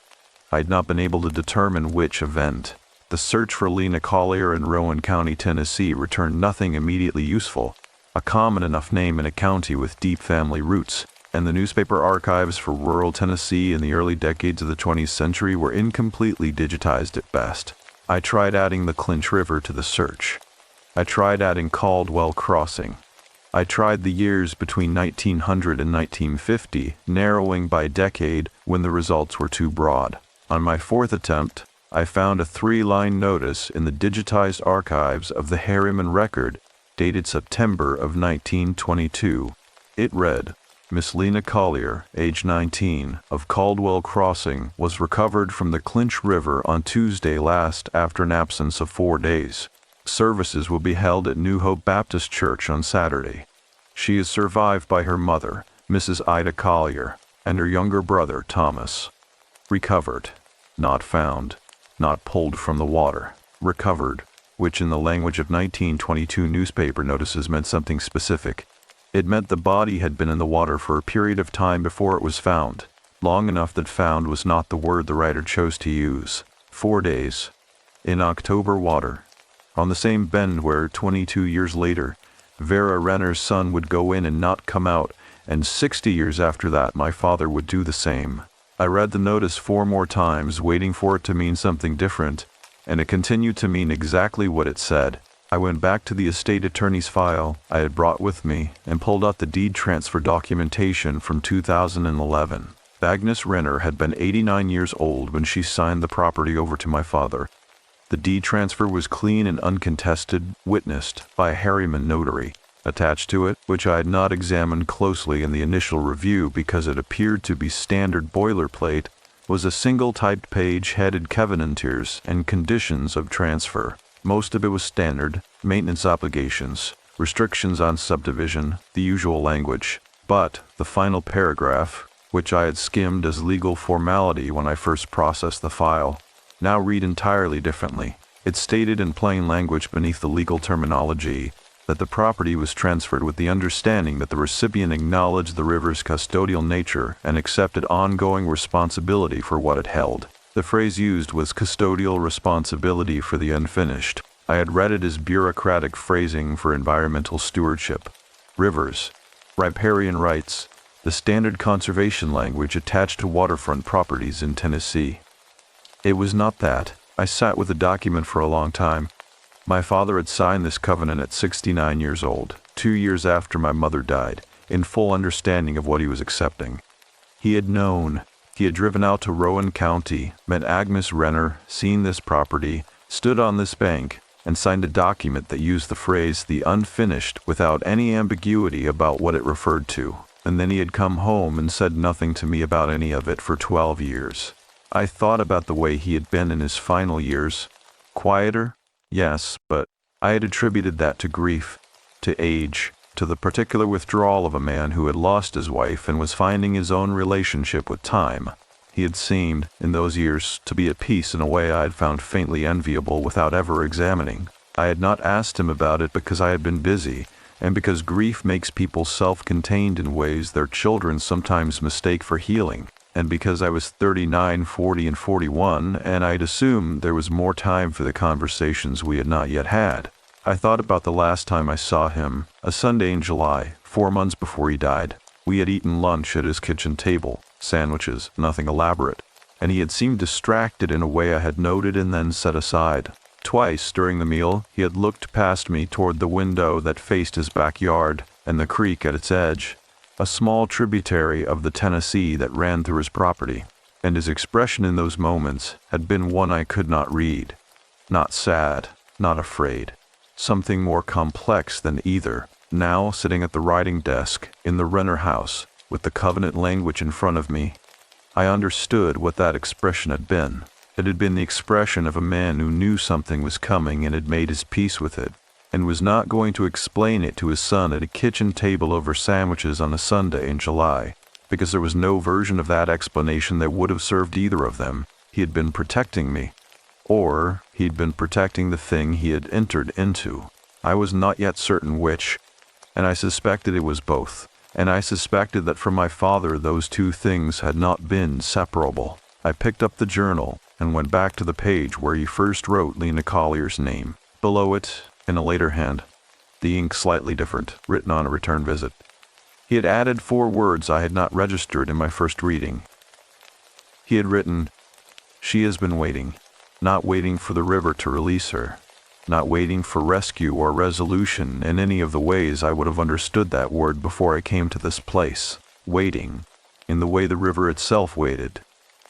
I had not been able to determine which event. The search for Lena Collier in Rowan County, Tennessee returned nothing immediately useful, a common enough name in a county with deep family roots, and the newspaper archives for rural Tennessee in the early decades of the 20th century were incompletely digitized at best. I tried adding the Clinch River to the search. I tried adding Caldwell Crossing. I tried the years between 1900 and 1950, narrowing by decade when the results were too broad. On my fourth attempt, I found a 3-line notice in the digitized archives of the Harriman Record, dated September of 1922. It read, Miss Lena Collier, age 19, of Caldwell Crossing, was recovered from the Clinch River on Tuesday last after an absence of 4 days. Services will be held at New Hope Baptist Church on Saturday. She is survived by her mother, Mrs. Ida Collier, and her younger brother, Thomas. Recovered, not found, not pulled from the water. Recovered, which in the language of 1922 newspaper notices meant something specific. It meant the body had been in the water for a period of time before it was found, long enough that found was not the word the writer chose to use. 4 days. In October water. On the same bend where, 22 years later, Vera Renner's son would go in and not come out, and 60 years after that my father would do the same. I read the notice 4 more times, waiting for it to mean something different, and it continued to mean exactly what it said. I went back to the estate attorney's file I had brought with me and pulled out the deed transfer documentation from 2011. Agnes Renner had been 89 years old when she signed the property over to my father. The deed transfer was clean and uncontested, witnessed by a Harriman notary. Attached to it, which I had not examined closely in the initial review because it appeared to be standard boilerplate, was a single typed page headed Covenanters and Conditions of Transfer. Most of it was standard, maintenance obligations, restrictions on subdivision, the usual language. But the final paragraph, which I had skimmed as legal formality when I first processed the file, now read entirely differently. It stated in plain language beneath the legal terminology that the property was transferred with the understanding that the recipient acknowledged the river's custodial nature and accepted ongoing responsibility for what it held. The phrase used was custodial responsibility for the unfinished. I had read it as bureaucratic phrasing for environmental stewardship. Rivers, riparian rights, the standard conservation language attached to waterfront properties in Tennessee. It was not that. I sat with the document for a long time. My father had signed this covenant at 69 years old, 2 years after my mother died, in full understanding of what he was accepting. He had known. He had driven out to Rowan County, met Agnes Renner, seen this property, stood on this bank, and signed a document that used the phrase "the unfinished" without any ambiguity about what it referred to. And then he had come home and said nothing to me about any of it for 12 years. I thought about the way he had been in his final years. Quieter? Yes, but I had attributed that to grief, to age, to the particular withdrawal of a man who had lost his wife and was finding his own relationship with time. He had seemed, in those years, to be at peace in a way I had found faintly enviable without ever examining. I had not asked him about it because I had been busy, and because grief makes people self-contained in ways their children sometimes mistake for healing, and because I was 39, 40, and 41, and I'd assumed there was more time for the conversations we had not yet had. I thought about the last time I saw him, a Sunday in July, 4 months before he died. We had eaten lunch at his kitchen table, sandwiches, nothing elaborate, and he had seemed distracted in a way I had noted and then set aside. Twice during the meal, he had looked past me toward the window that faced his backyard and the creek at its edge, a small tributary of the Tennessee that ran through his property, and his expression in those moments had been one I could not read. Not sad, not afraid. Something more complex than either. Now, sitting at the writing desk in the Renner house, with the covenant language in front of me, I understood what that expression had been. It had been the expression of a man who knew something was coming and had made his peace with it, and was not going to explain it to his son at a kitchen table over sandwiches on a Sunday in July, because there was no version of that explanation that would have served either of them. He had been protecting me, or he'd been protecting the thing he had entered into. I was not yet certain which. and I suspected it was both. And I suspected that from my father those two things had not been separable. I picked up the journal and went back to the page where he first wrote Lena Collier's name. Below it, in a later hand, the ink slightly different, written on a return visit. He had added 4 words I had not registered in my first reading. He had written, "She has been waiting, not waiting for the river to release her, not waiting for rescue or resolution in any of the ways I would have understood that word before I came to this place. Waiting, in the way the river itself waited,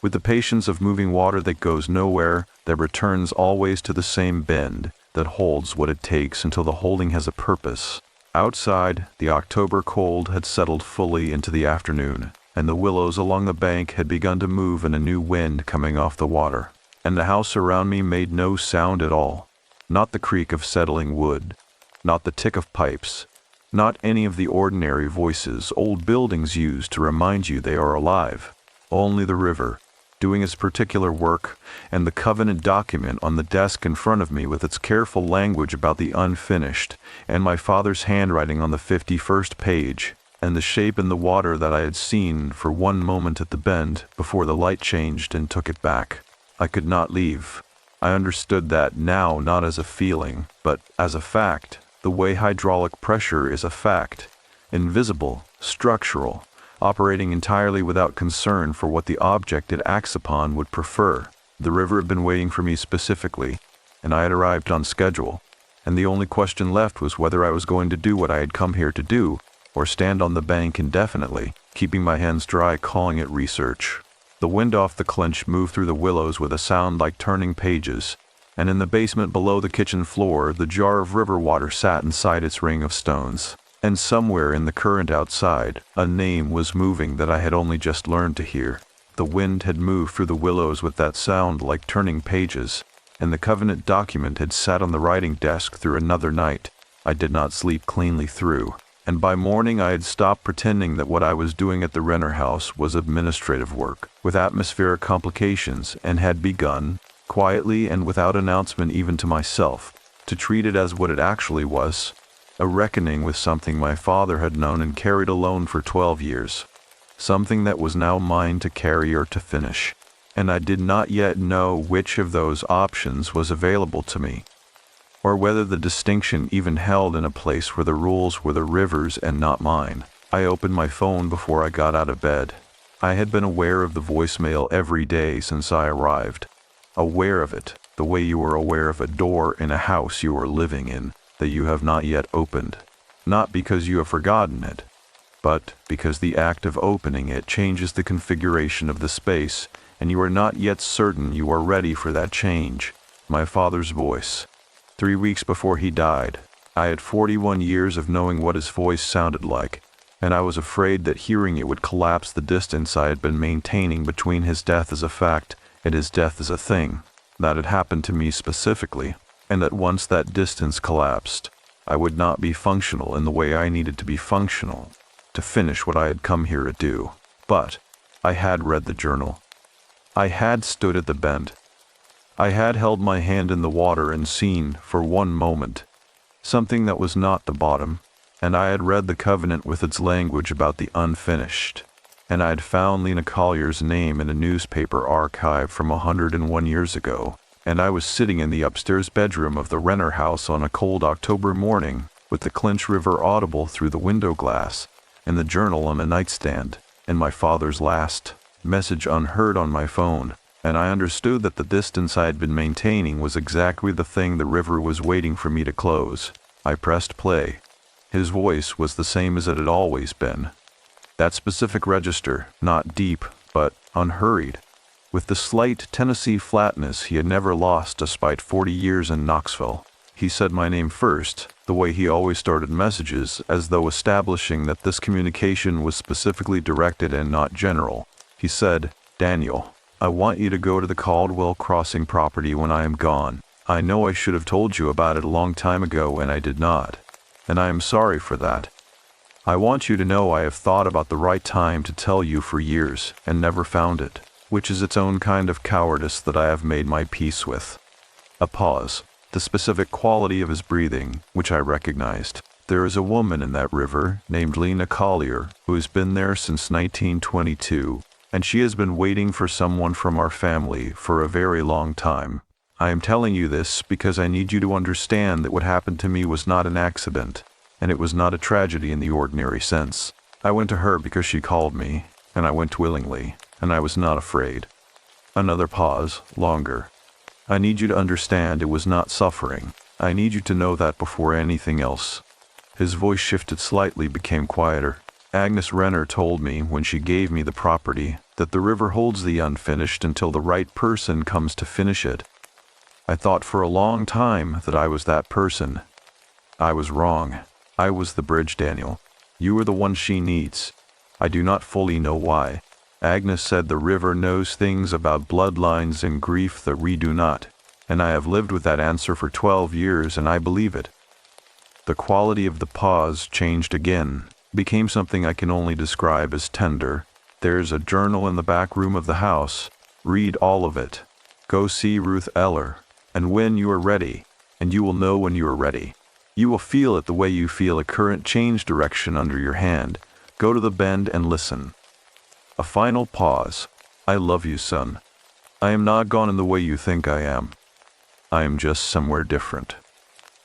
with the patience of moving water that goes nowhere, that returns always to the same bend, that holds what it takes until the holding has a purpose." Outside, the October cold had settled fully into the afternoon, and the willows along the bank had begun to move in a new wind coming off the water, and the house around me made no sound at all. Not the creak of settling wood, not the tick of pipes, not any of the ordinary voices old buildings use to remind you they are alive. Only the river, doing its particular work, and the covenant document on the desk in front of me with its careful language about the unfinished, and my father's handwriting on the 51st page, and the shape in the water that I had seen for one moment at the bend before the light changed and took it back. I could not leave. I understood that now not as a feeling, but as a fact, the way hydraulic pressure is a fact, invisible, structural, operating entirely without concern for what the object it acts upon would prefer. The river had been waiting for me specifically, and I had arrived on schedule, and the only question left was whether I was going to do what I had come here to do, or stand on the bank indefinitely, keeping my hands dry calling it research. The wind off the clinch moved through the willows with a sound like turning pages, and in the basement below the kitchen floor the jar of river water sat inside its ring of stones. And somewhere in the current outside, a name was moving that I had only just learned to hear. The wind had moved through the willows with that sound like turning pages, and the covenant document had sat on the writing desk through another night I did not sleep cleanly through. And by morning I had stopped pretending that what I was doing at the Renner house was administrative work, with atmospheric complications, and had begun, quietly and without announcement even to myself, to treat it as what it actually was, a reckoning with something my father had known and carried alone for 12 years, something that was now mine to carry or to finish, and I did not yet know which of those options was available to me, or whether the distinction even held in a place where the rules were the river's and not mine. I opened my phone before I got out of bed. I had been aware of the voicemail every day since I arrived. Aware of it, the way you are aware of a door in a house you are living in that you have not yet opened. Not because you have forgotten it, but because the act of opening it changes the configuration of the space, and you are not yet certain you are ready for that change. My father's voice. 3 weeks before he died, I had 41 years of knowing what his voice sounded like, and I was afraid that hearing it would collapse the distance I had been maintaining between his death as a fact and his death as a thing. That had happened to me specifically, and that once that distance collapsed, I would not be functional in the way I needed to be functional, to finish what I had come here to do. But I had read the journal. I had stood at the bend. I had held my hand in the water and seen, for one moment, something that was not the bottom, and I had read the covenant with its language about the unfinished, and I had found Lena Collier's name in a newspaper archive from 101 years ago, and I was sitting in the upstairs bedroom of the Renner house on a cold October morning, with the Clinch River audible through the window glass, and the journal on the nightstand, and my father's last message unheard on my phone. And I understood that the distance I had been maintaining was exactly the thing the river was waiting for me to close. I pressed play. His voice was the same as it had always been. That specific register, not deep, but unhurried, with the slight Tennessee flatness he had never lost despite 40 years in Knoxville. He said my name first, the way he always started messages, as though establishing that this communication was specifically directed and not general. He said, "Daniel, I want you to go to the Caldwell Crossing property when I am gone. I know I should have told you about it a long time ago and I did not, and I am sorry for that. I want you to know I have thought about the right time to tell you for years and never found it, which is its own kind of cowardice that I have made my peace with." A pause, the specific quality of his breathing, which I recognized. There is a woman in that river named Lena Collier who has been there since 1922, and she has been waiting for someone from our family for a very long time. I am telling you this because I need you to understand that what happened to me was not an accident, and it was not a tragedy in the ordinary sense. I went to her because she called me, and I went willingly, and I was not afraid. Another pause, longer. I need you to understand it was not suffering. I need you to know that before anything else. His voice shifted slightly, became quieter. Agnes Renner told me when she gave me the property that the river holds the unfinished until the right person comes to finish it. I thought for a long time that I was that person. I was wrong. I was the bridge, Daniel. You are the one she needs. I do not fully know why. Agnes said the river knows things about bloodlines and grief that we do not, and I have lived with that answer for 12 years, and I believe it. The quality of the pause changed again, became something I can only describe as tender. There's a journal in the back room of the house. Read all of it. Go see Ruth Eller, and when you are ready, and you will know when you are ready. You will feel it the way you feel a current change direction under your hand. Go to the bend and listen. A final pause. I love you, son. I am not gone in the way you think I am. I am just somewhere different.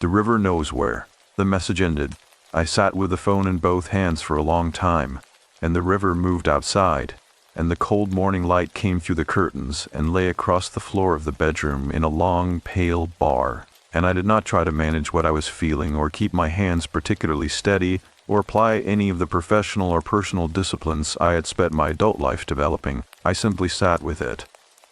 The river knows where. The message ended. I sat with the phone in both hands for a long time, and the river moved outside, and the cold morning light came through the curtains and lay across the floor of the bedroom in a long, pale bar, and I did not try to manage what I was feeling or keep my hands particularly steady or apply any of the professional or personal disciplines I had spent my adult life developing. I simply sat with it.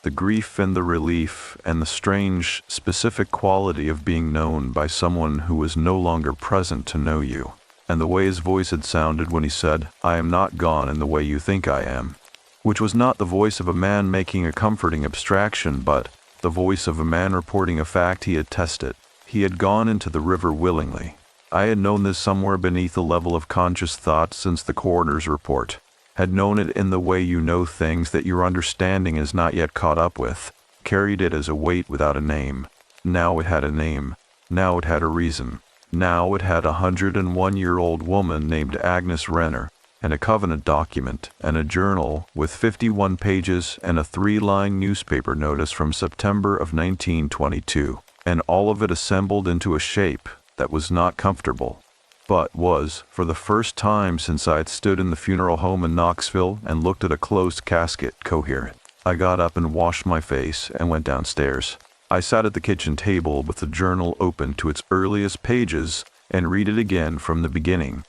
The grief and the relief and the strange, specific quality of being known by someone who was no longer present to know you, and the way his voice had sounded when he said, "I am not gone in the way you think I am," which was not the voice of a man making a comforting abstraction, but the voice of a man reporting a fact he had tested. He had gone into the river willingly. I had known this somewhere beneath the level of conscious thought since the coroner's report. Had known it in the way you know things that your understanding is not yet caught up with, carried it as a weight without a name. Now it had a name. Now it had a reason. Now it had a 101-year-old woman named Agnes Renner, and a covenant document, and a journal with 51 pages and a 3-line newspaper notice from September of 1922, and all of it assembled into a shape that was not comfortable, but was, for the first time since I had stood in the funeral home in Knoxville and looked at a closed casket, coherent. I got up and washed my face and went downstairs. I sat at the kitchen table with the journal open to its earliest pages and read it again from the beginning.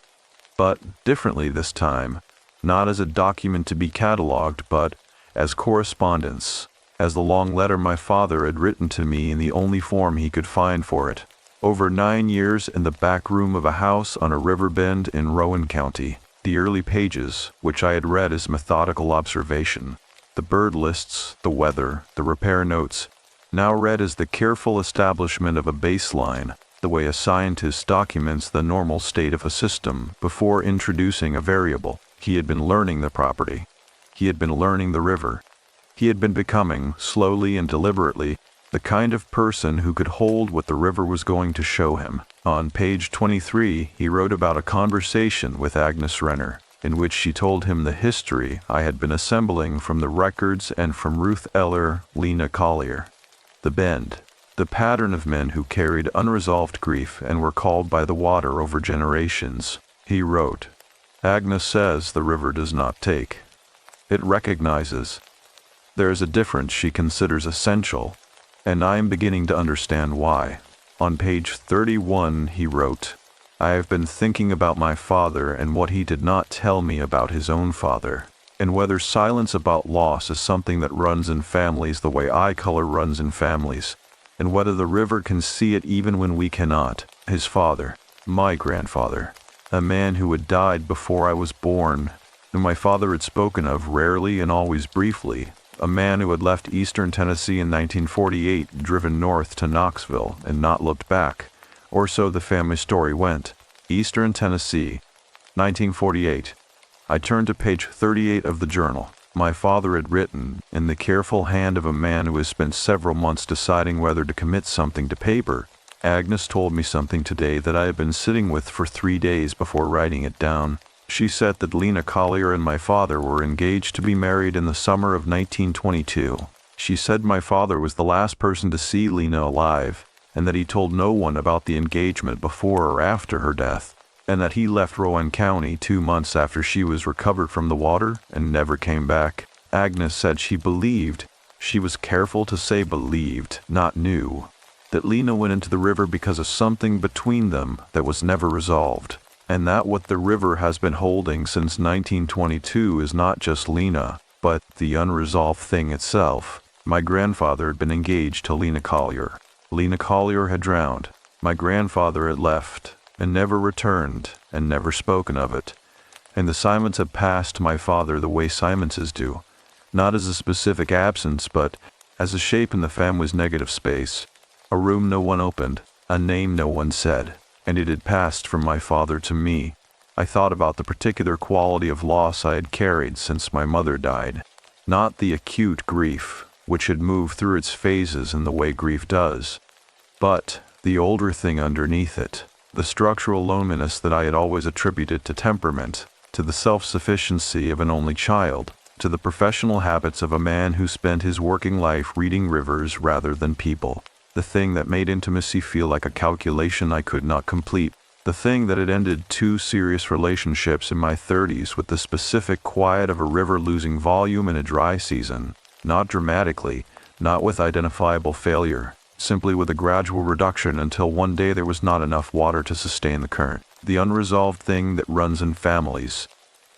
But differently this time, not as a document to be catalogued, but as correspondence, as the long letter my father had written to me in the only form he could find for it. Over 9 years in the back room of a house on a river bend in Rowan County. The early pages, which I had read as methodical observation, the bird lists, the weather, the repair notes, now read as the careful establishment of a baseline, the way a scientist documents the normal state of a system before introducing a variable. He had been learning the property. He had been learning the river. He had been becoming, slowly and deliberately, the kind of person who could hold what the river was going to show him. On page 23, he wrote about a conversation with Agnes Renner, in which she told him the history I had been assembling from the records and from Ruth Eller, Lena Collier. The bend, the pattern of men who carried unresolved grief and were called by the water over generations. He wrote, "Agnes says the river does not take. It recognizes. There is a difference she considers essential, and I am beginning to understand why." On page 31 he wrote, "I have been thinking about my father and what he did not tell me about his own father, and whether silence about loss is something that runs in families the way eye color runs in families, and whether the river can see it even when we cannot. His father, my grandfather, a man who had died before I was born, whom my father had spoken of rarely and always briefly, a man who had left eastern Tennessee in 1948, driven north to Knoxville, and not looked back, or so the family story went. Eastern Tennessee, 1948. I turned to page 38 of the journal. My father had written, in the careful hand of a man who has spent several months deciding whether to commit something to paper, Agnes told me something today that I had been sitting with for 3 days before writing it down. She said that Lena Collier and my father were engaged to be married in the summer of 1922. She said my father was the last person to see Lena alive, and that he told no one about the engagement before or after her death, and that he left Rowan County 2 months after she was recovered from the water and never came back. Agnes said she believed, she was careful to say believed, not knew, that Lena went into the river because of something between them that was never resolved, and that what the river has been holding since 1922 is not just Lena, but the unresolved thing itself. My grandfather had been engaged to Lena Collier. Lena Collier had drowned. My grandfather had left, and never returned, and never spoken of it. And the Simons had passed my father the way Simonses do, not as a specific absence, but as a shape in the family's negative space, a room no one opened, a name no one said, and it had passed from my father to me. I thought about the particular quality of loss I had carried since my mother died, not the acute grief, which had moved through its phases in the way grief does, but the older thing underneath it, the structural loneliness that I had always attributed to temperament, to the self-sufficiency of an only child, to the professional habits of a man who spent his working life reading rivers rather than people, the thing that made intimacy feel like a calculation I could not complete, the thing that had ended 2 serious relationships in my 30s with the specific quiet of a river losing volume in a dry season. Not dramatically, not with identifiable failure, simply with a gradual reduction until one day there was not enough water to sustain the current. The unresolved thing that runs in families.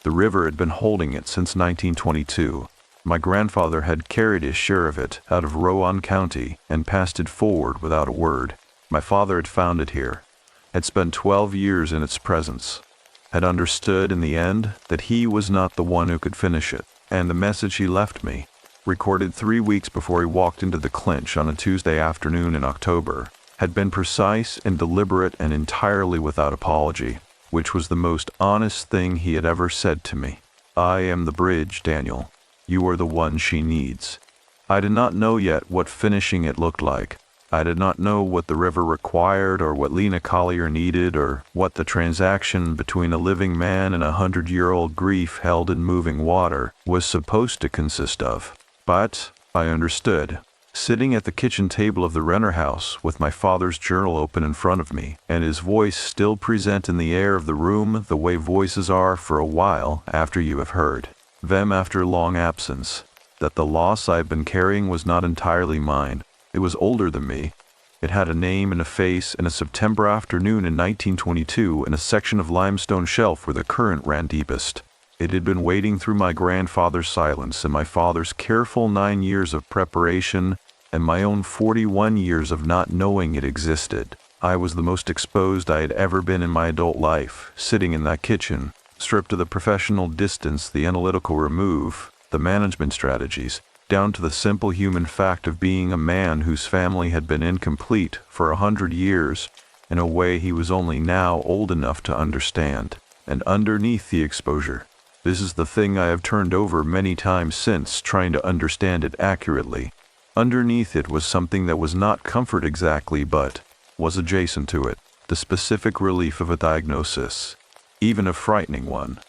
The river had been holding it since 1922. My grandfather had carried his share of it out of Rowan County and passed it forward without a word. My father had found it here, had spent 12 years in its presence, had understood in the end that he was not the one who could finish it, and the message he left me, recorded 3 weeks before he walked into the clinch on a Tuesday afternoon in October, had been precise and deliberate and entirely without apology, which was the most honest thing he had ever said to me. I am the bridge, Daniel. You are the one she needs. I did not know yet what finishing it looked like. I did not know what the river required or what Lena Collier needed or what the transaction between a living man and a 100-year-old grief held in moving water was supposed to consist of. But I understood, sitting at the kitchen table of the Renner house with my father's journal open in front of me and his voice still present in the air of the room the way voices are for a while after you have heard them after long absence, that the loss I had been carrying was not entirely mine. It was older than me. It had a name and a face and a September afternoon in 1922 in a section of limestone shelf where the current ran deepest. It had been wading through my grandfather's silence and my father's careful 9 years of preparation and my own 41 years of not knowing it existed. I was the most exposed I had ever been in my adult life, sitting in that kitchen, stripped of the professional distance, the analytical remove, the management strategies, down to the simple human fact of being a man whose family had been incomplete for 100 years in a way he was only now old enough to understand. And underneath the exposure, this is the thing I have turned over many times since, trying to understand it accurately. Underneath it was something that was not comfort exactly, but was adjacent to it, the specific relief of a diagnosis, even a frightening one.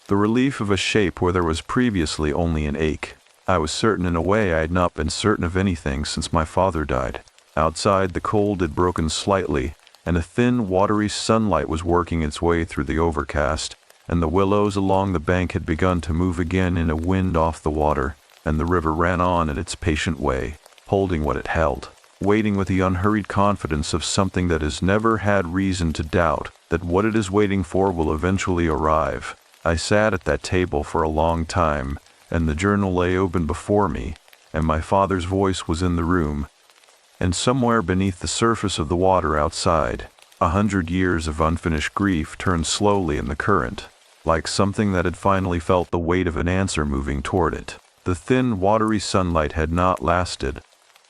The relief of a shape where there was previously only an ache. I was certain in a way I had not been certain of anything since my father died. Outside, the cold had broken slightly, and a thin, watery sunlight was working its way through the overcast, and the willows along the bank had begun to move again in a wind off the water, and the river ran on in its patient way, holding what it held, waiting with the unhurried confidence of something that has never had reason to doubt that what it is waiting for will eventually arrive. I sat at that table for a long time, and the journal lay open before me, and my father's voice was in the room, and somewhere beneath the surface of the water outside, 100 years of unfinished grief turned slowly in the current, like something that had finally felt the weight of an answer moving toward it. The thin, watery sunlight had not lasted.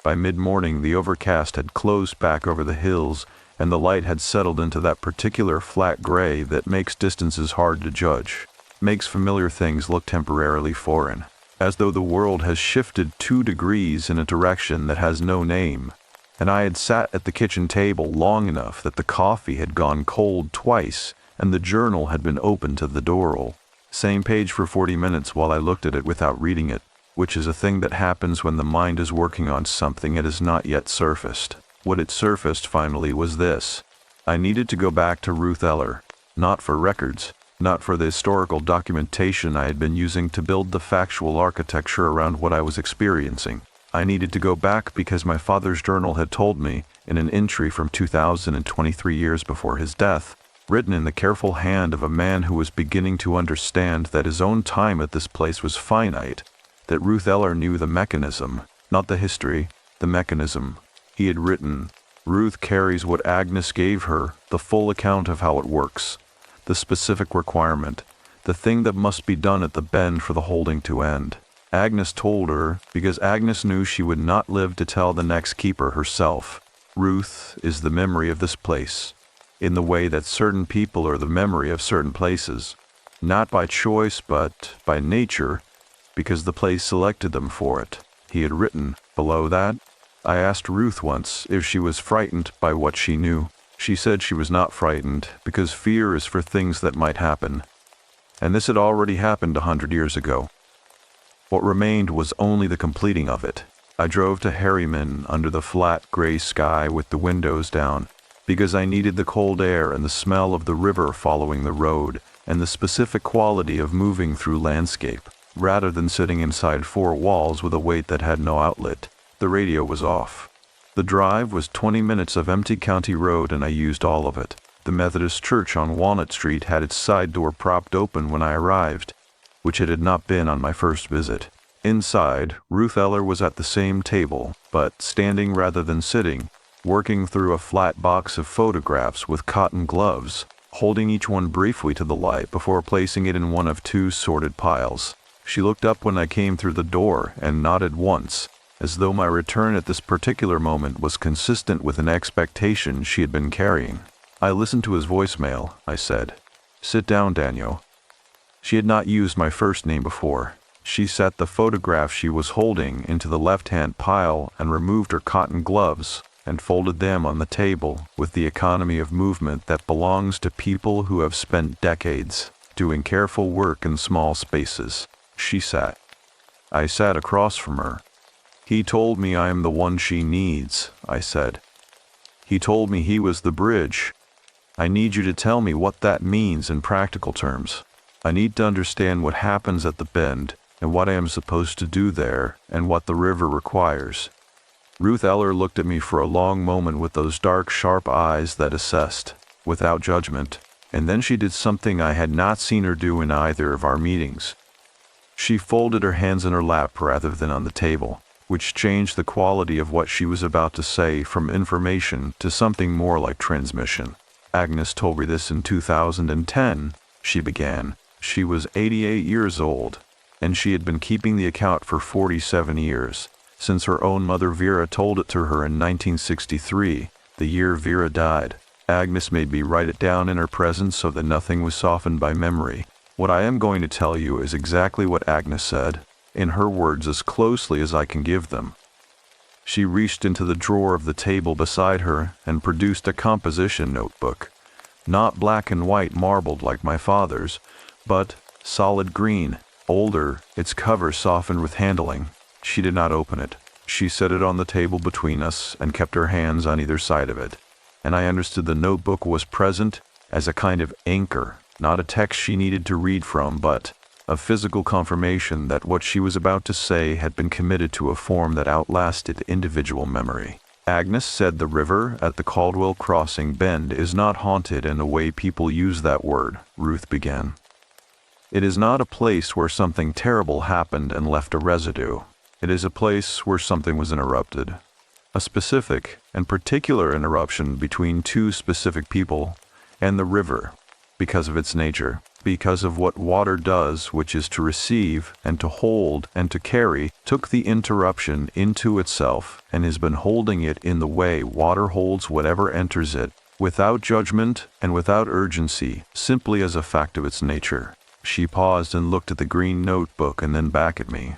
By mid-morning, the overcast had closed back over the hills, and the light had settled into that particular flat gray that makes distances hard to judge, makes familiar things look temporarily foreign, as though the world has shifted 2 degrees in a direction that has no name. and I had sat at the kitchen table long enough that the coffee had gone cold twice, and the journal had been open to the door. Same page for 40 minutes while I looked at it without reading it, which is a thing that happens when the mind is working on something it has not yet surfaced. What it surfaced finally was this. I needed to go back to Ruth Eller, not for records, not for the historical documentation I had been using to build the factual architecture around what I was experiencing. I needed to go back because my father's journal had told me, in an entry from 2023 years before his death, written in the careful hand of a man who was beginning to understand that his own time at this place was finite, that Ruth Eller knew the mechanism, not the history, the mechanism. He had written, Ruth carries what Agnes gave her, the full account of how it works, the specific requirement, the thing that must be done at the bend for the holding to end. Agnes told her because Agnes knew she would not live to tell the next keeper herself. Ruth is the memory of this place, in the way that certain people are the memory of certain places, not by choice but by nature, because the place selected them for it. He had written, below that, I asked Ruth once if she was frightened by what she knew. She said she was not frightened because fear is for things that might happen. And this had already happened 100 years ago. What remained was only the completing of it. I drove to Harriman under the flat gray sky with the windows down, because I needed the cold air and the smell of the river following the road, and the specific quality of moving through landscape, rather than sitting inside four walls with a weight that had no outlet. The radio was off. The drive was 20 minutes of empty county road, and I used all of it. The Methodist church on Walnut Street had its side door propped open when I arrived, which it had not been on my first visit. Inside, Ruth Eller was at the same table, but standing rather than sitting, working through a flat box of photographs with cotton gloves, holding each one briefly to the light before placing it in one of two sorted piles. She looked up when I came through the door and nodded once, as though my return at this particular moment was consistent with an expectation she had been carrying. I listened to his voicemail, I said. Sit down, Daniel. She had not used my first name before. She set the photograph she was holding into the left-hand pile and removed her cotton gloves and folded them on the table with the economy of movement that belongs to people who have spent decades doing careful work in small spaces. She sat. I sat across from her. He told me I am the one she needs, I said. He told me he was the bridge. I need you to tell me what that means in practical terms. I need to understand what happens at the bend and what I am supposed to do there and what the river requires. Ruth Eller looked at me for a long moment with those dark, sharp eyes that assessed, without judgment, and then she did something I had not seen her do in either of our meetings. She folded her hands in her lap rather than on the table, which changed the quality of what she was about to say from information to something more like transmission. Agnes told me this in 2010, she began. She was 88 years old, and she had been keeping the account for 47 years, since her own mother Vera told it to her in 1963, the year Vera died. Agnes made me write it down in her presence so that nothing was softened by memory. What I am going to tell you is exactly what Agnes said, in her words as closely as I can give them. She reached into the drawer of the table beside her and produced a composition notebook, not black and white marbled like my father's, but solid green, older, its cover softened with handling. She did not open it. She set it on the table between us and kept her hands on either side of it, and I understood the notebook was present as a kind of anchor, not a text she needed to read from, but a physical confirmation that what she was about to say had been committed to a form that outlasted individual memory. Agnes said the river at the Caldwell Crossing bend is not haunted in the way people use that word, Ruth began. It is not a place where something terrible happened and left a residue. It is a place where something was interrupted. A specific and particular interruption between two specific people and the river, because of its nature, because of what water does, which is to receive and to hold and to carry, took the interruption into itself and has been holding it in the way water holds whatever enters it, without judgment and without urgency, simply as a fact of its nature. She paused and looked at the green notebook and then back at me.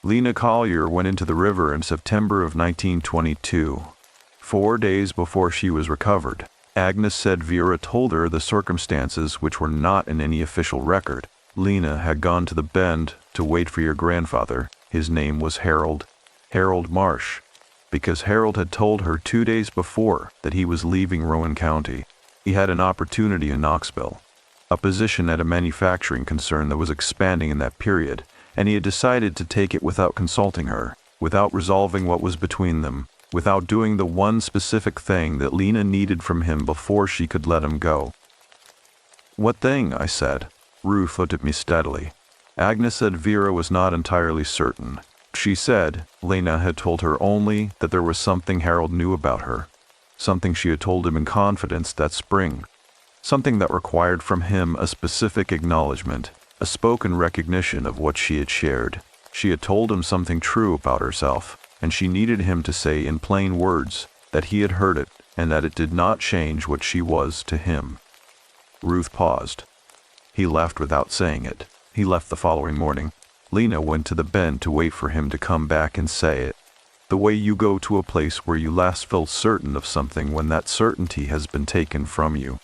Lena Collier went into the river in September of 1922. 4 days before she was recovered. Agnes said Vera told her the circumstances which were not in any official record. Lena had gone to the Bend to wait for your grandfather. His name was Harold Marsh, because Harold had told her 2 days before that he was leaving Rowan County. He had an opportunity in Knoxville, a position at a manufacturing concern that was expanding in that period, and he had decided to take it without consulting her, without resolving what was between them, without doing the one specific thing that Lena needed from him before she could let him go. "What thing?" I said. Ruth looked at me steadily. Agnes said Vera was not entirely certain. She said Lena had told her only that there was something Harold knew about her, something she had told him in confidence that spring, something that required from him a specific acknowledgement, a spoken recognition of what she had shared. She had told him something true about herself, and she needed him to say in plain words that he had heard it and that it did not change what she was to him. Ruth paused. He left without saying it. He left the following morning. Lena went to the Bend to wait for him to come back and say it. The way you go to a place where you last felt certain of something when that certainty has been taken from you.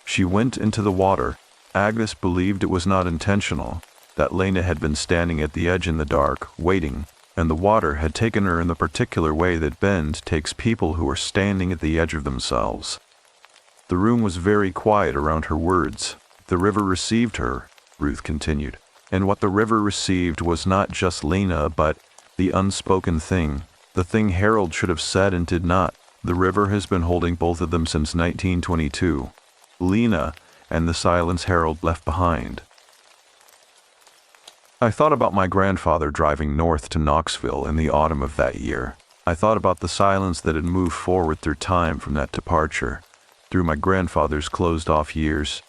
She went into the water. Agnes believed it was not intentional, that Lena had been standing at the edge in the dark, waiting, and the water had taken her in the particular way that Bend takes people who are standing at the edge of themselves. The room was very quiet around her words. The river received her, Ruth continued, and what the river received was not just Lena, but the unspoken thing, the thing Harold should have said and did not. The river has been holding both of them since 1922. Lena and the silence Harold left behind. I thought about my grandfather driving north to Knoxville in the autumn of that year. I thought about the silence that had moved forward through time from that departure, through my grandfather's closed-off years,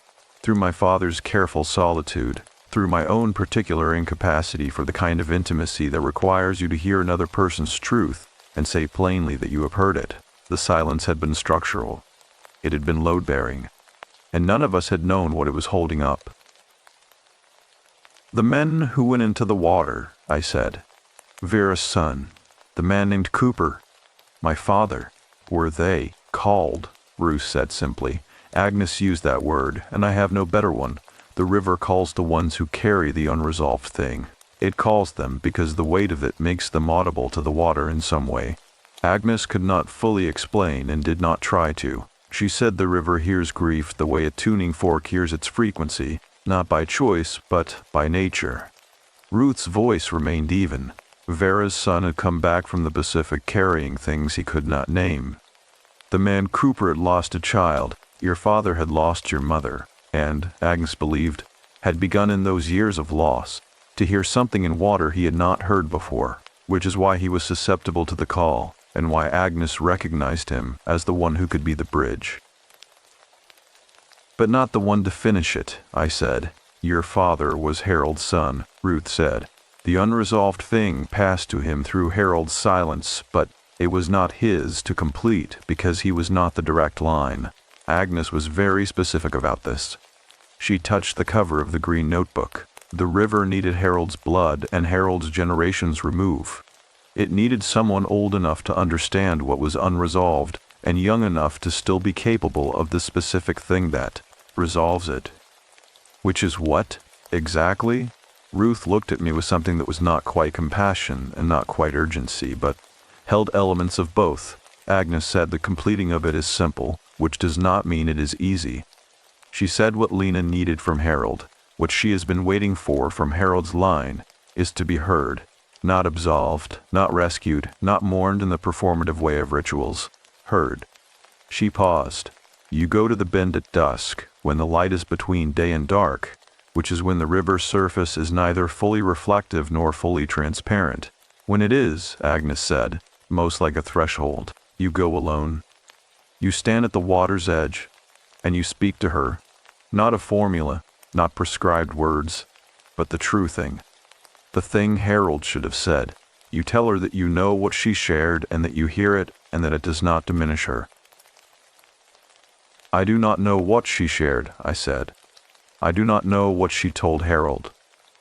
through my father's careful solitude, through my own particular incapacity for the kind of intimacy that requires you to hear another person's truth and say plainly that you have heard it. The silence had been structural. It had been load-bearing, and none of us had known what it was holding up. "The men who went into the water," I said. "Vera's son, the man named Cooper, my father, were they called?" Ruth said simply. "Agnes used that word, and I have no better one. The river calls the ones who carry the unresolved thing. It calls them because the weight of it makes them audible to the water in some way." Agnes could not fully explain and did not try to. She said the river hears grief the way a tuning fork hears its frequency, not by choice, but by nature. Ruth's voice remained even. Vera's son had come back from the Pacific carrying things he could not name. The man Cooper had lost a child. Your father had lost your mother, and, Agnes believed, had begun in those years of loss to hear something in water he had not heard before, which is why he was susceptible to the call, and why Agnes recognized him as the one who could be the bridge. "But not the one to finish it," I said. "Your father was Harold's son," Ruth said. "The unresolved thing passed to him through Harold's silence, but it was not his to complete because he was not the direct line." Agnes was very specific about this. She touched the cover of the green notebook. The river needed Harold's blood and Harold's generations remove. It needed someone old enough to understand what was unresolved and young enough to still be capable of the specific thing that resolves it. Which is what, exactly? Ruth looked at me with something that was not quite compassion and not quite urgency, but held elements of both. Agnes said the completing of it is simple, which does not mean it is easy. She said what Lena needed from Harold, what she has been waiting for from Harold's line, is to be heard, not absolved, not rescued, not mourned in the performative way of rituals. Heard. She paused. You go to the Bend at dusk, when the light is between day and dark, which is when the river's surface is neither fully reflective nor fully transparent. When it is, Agnes said, most like a threshold, you go alone. You stand at the water's edge, and you speak to her, not a formula, not prescribed words, but the true thing. The thing Harold should have said. You tell her that you know what she shared and that you hear it and that it does not diminish her. I do not know what she shared, I said. I do not know what she told Harold.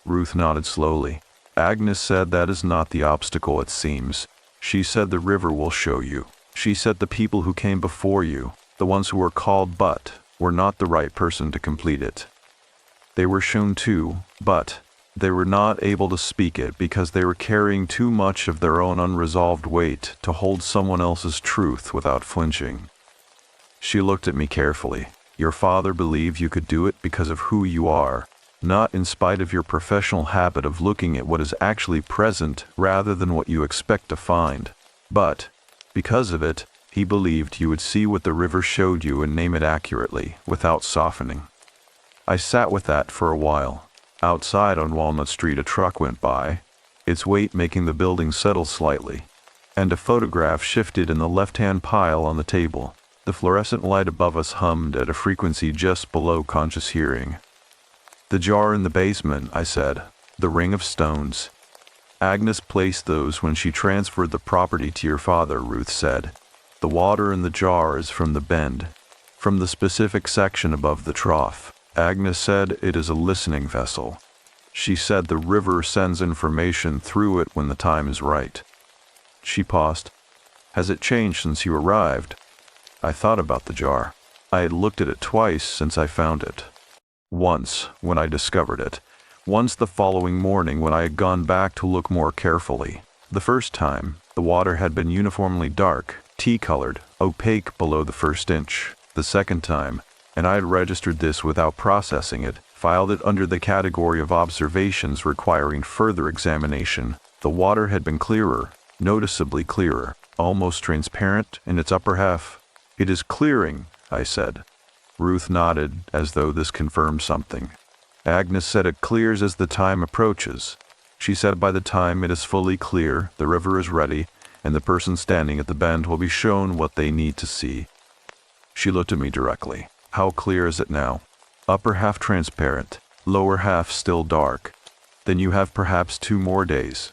Ruth nodded slowly. Agnes said that is not the obstacle it seems. She said the river will show you. She said the people who came before you, the ones who were called but were not the right person to complete it. They were shown to, but they were not able to speak it because they were carrying too much of their own unresolved weight to hold someone else's truth without flinching. She looked at me carefully. Your father believed you could do it because of who you are, not in spite of your professional habit of looking at what is actually present rather than what you expect to find. But, because of it, he believed you would see what the river showed you and name it accurately, without softening. I sat with that for a while. Outside on Walnut Street a truck went by, its weight making the building settle slightly, and a photograph shifted in the left-hand pile on the table. The fluorescent light above us hummed at a frequency just below conscious hearing. The jar in the basement, I said. The ring of stones. Agnes placed those when she transferred the property to your father, Ruth said. The water in the jar is from the bend, from the specific section above the trough. Agnes said it is a listening vessel. She said the river sends information through it when the time is right. She paused. Has it changed since you arrived? I thought about the jar. I had looked at it twice since I found it. Once, when I discovered it. Once the following morning when I had gone back to look more carefully. The first time, the water had been uniformly dark, tea-colored, opaque below the first inch. The second time, and I had registered this without processing it, filed it under the category of observations requiring further examination. The water had been clearer, noticeably clearer, almost transparent in its upper half. It is clearing, I said. Ruth nodded, as though this confirmed something. Agnes said it clears as the time approaches. She said by the time it is fully clear, the river is ready, and the person standing at the bend will be shown what they need to see. She looked at me directly. How clear is it now? Upper half transparent, lower half still dark. Then you have perhaps 2 more days.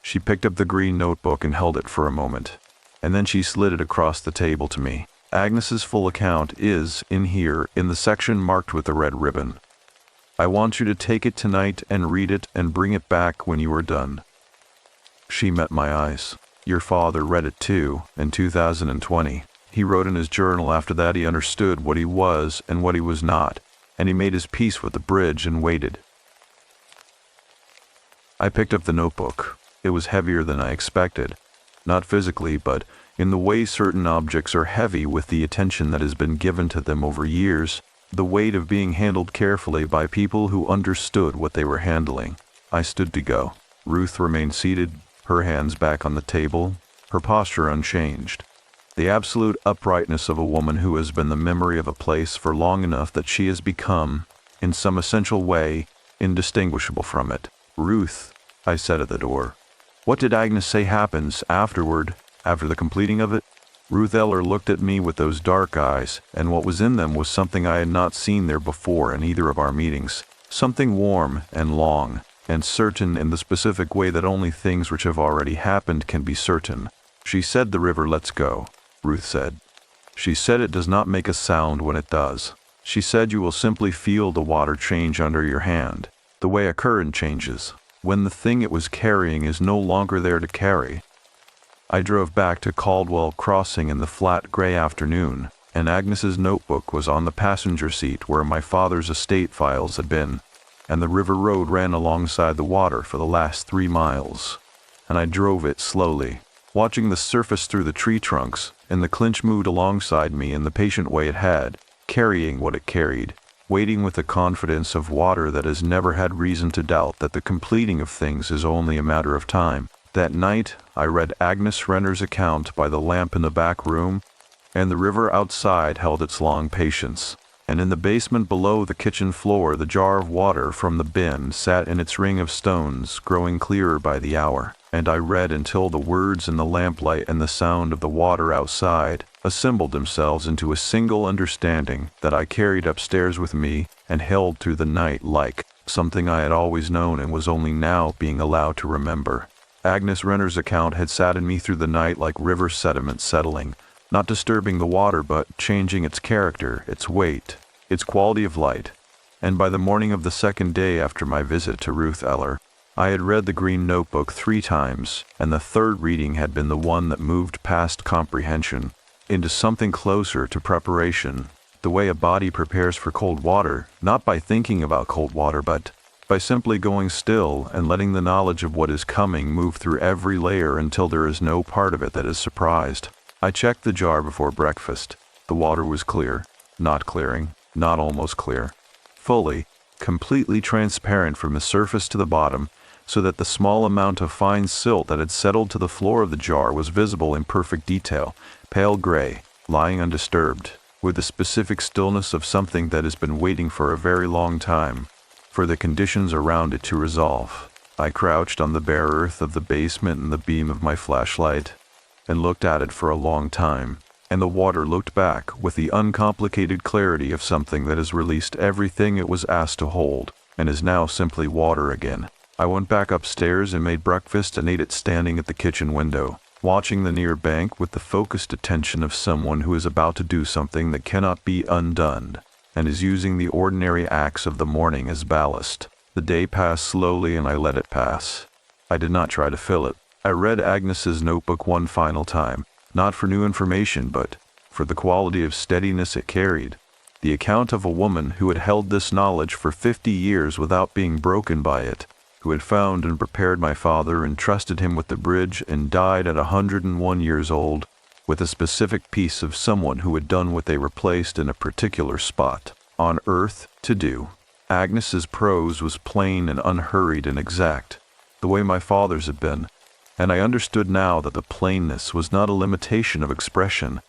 She picked up the green notebook and held it for a moment, and then she slid it across the table to me. Agnes's full account is, in here, in the section marked with the red ribbon. I want you to take it tonight and read it and bring it back when you are done. She met my eyes. Your father read it too, in 2020. He wrote in his journal after that he understood what he was and what he was not, and he made his peace with the bridge and waited. I picked up the notebook. It was heavier than I expected. Not physically, but in the way certain objects are heavy with the attention that has been given to them over years, the weight of being handled carefully by people who understood what they were handling. I stood to go. Ruth remained seated, her hands back on the table, her posture unchanged. The absolute uprightness of a woman who has been the memory of a place for long enough that she has become, in some essential way, indistinguishable from it. Ruth, I said at the door. What did Agnes say happens afterward, after the completing of it? Ruth Eller looked at me with those dark eyes, and what was in them was something I had not seen there before in either of our meetings. Something warm and long, and certain in the specific way that only things which have already happened can be certain. She said the river lets go. Ruth said. She said it does not make a sound when it does. She said you will simply feel the water change under your hand, the way a current changes, when the thing it was carrying is no longer there to carry. I drove back to Caldwell Crossing in the flat gray afternoon, and Agnes's notebook was on the passenger seat where my father's estate files had been, and the river road ran alongside the water for the last 3 miles, and I drove it slowly, watching the surface through the tree trunks, and the clinch moved alongside me in the patient way it had, carrying what it carried, waiting with the confidence of water that has never had reason to doubt that the completing of things is only a matter of time. That night, I read Agnes Renner's account by the lamp in the back room, and the river outside held its long patience. And in the basement below the kitchen floor, the jar of water from the bin sat in its ring of stones, growing clearer by the hour. And I read until the words in the lamplight and the sound of the water outside assembled themselves into a single understanding that I carried upstairs with me and held through the night like something I had always known and was only now being allowed to remember. Agnes Renner's account had sat in me through the night like river sediment settling, not disturbing the water but changing its character, its weight, its quality of light. And by the morning of the second day after my visit to Ruth Eller, I had read the green notebook 3 times, and the third reading had been the one that moved past comprehension into something closer to preparation, the way a body prepares for cold water, not by thinking about cold water, but by simply going still and letting the knowledge of what is coming move through every layer until there is no part of it that is surprised. I checked the jar before breakfast. The water was clear, not clearing, not almost clear, fully, completely transparent from the surface to the bottom, so that the small amount of fine silt that had settled to the floor of the jar was visible in perfect detail, pale gray, lying undisturbed, with the specific stillness of something that has been waiting for a very long time, for the conditions around it to resolve. I crouched on the bare earth of the basement in the beam of my flashlight, and looked at it for a long time, and the water looked back with the uncomplicated clarity of something that has released everything it was asked to hold, and is now simply water again. I went back upstairs and made breakfast and ate it standing at the kitchen window, watching the near bank with the focused attention of someone who is about to do something that cannot be undone, and is using the ordinary acts of the morning as ballast. The day passed slowly and I let it pass. I did not try to fill it. I read Agnes's notebook one final time, not for new information but for the quality of steadiness it carried. The account of a woman who had held this knowledge for 50 years without being broken by it, who had found and prepared my father and trusted him with the bridge and died at 101 years old, with a specific piece of someone who had done what they were placed in a particular spot on earth to do. Agnes's prose was plain and unhurried and exact, the way my father's had been, and I understood now that the plainness was not a limitation of expression,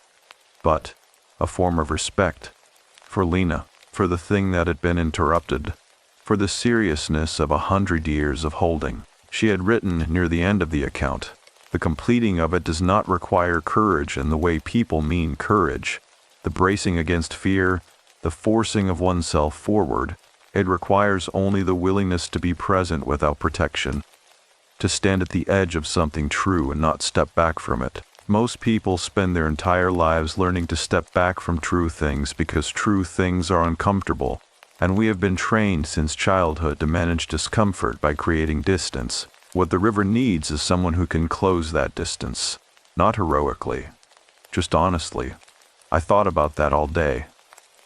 but a form of respect for Lena, for the thing that had been interrupted, for the seriousness of 100 years of holding. She had written near the end of the account, "The completing of it does not require courage in the way people mean courage, the bracing against fear, the forcing of oneself forward. It requires only the willingness to be present without protection, to stand at the edge of something true and not step back from it. Most people spend their entire lives learning to step back from true things because true things are uncomfortable, and we have been trained since childhood to manage discomfort by creating distance. What the river needs is someone who can close that distance, not heroically, just honestly." I thought about that all day.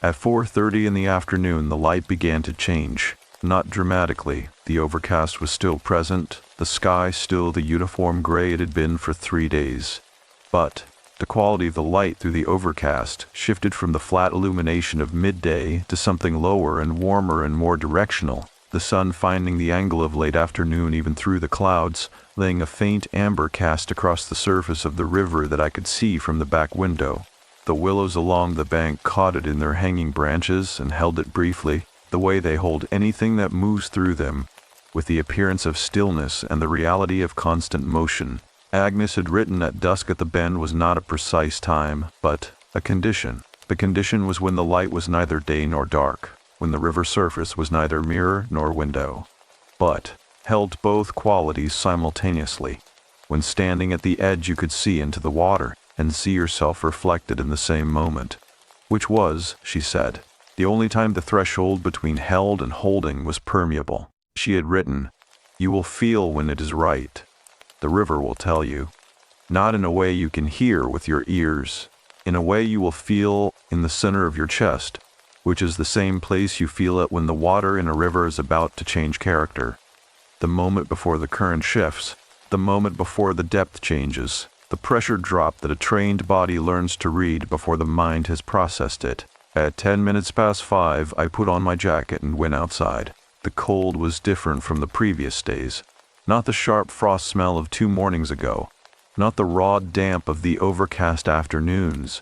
At 4:30 in the afternoon, the light began to change. Not dramatically. The overcast was still present, the sky still the uniform gray it had been for 3 days. But the quality of the light through the overcast shifted from the flat illumination of midday to something lower and warmer and more directional, the sun finding the angle of late afternoon even through the clouds, laying a faint amber cast across the surface of the river that I could see from the back window. The willows along the bank caught it in their hanging branches and held it briefly, the way they hold anything that moves through them, with the appearance of stillness and the reality of constant motion. Agnes had written that dusk at the bend was not a precise time, but a condition. The condition was when the light was neither day nor dark, when the river surface was neither mirror nor window, but held both qualities simultaneously. When standing at the edge you could see into the water and see yourself reflected in the same moment, which was, she said, the only time the threshold between held and holding was permeable. She had written, "You will feel when it is right. The river will tell you, not in a way you can hear with your ears, in a way you will feel in the center of your chest, which is the same place you feel it when the water in a river is about to change character. The moment before the current shifts, the moment before the depth changes, the pressure drop that a trained body learns to read before the mind has processed it." At 5:10, I put on my jacket and went outside. The cold was different from the previous days. Not the sharp frost smell of 2 mornings ago, not the raw damp of the overcast afternoons,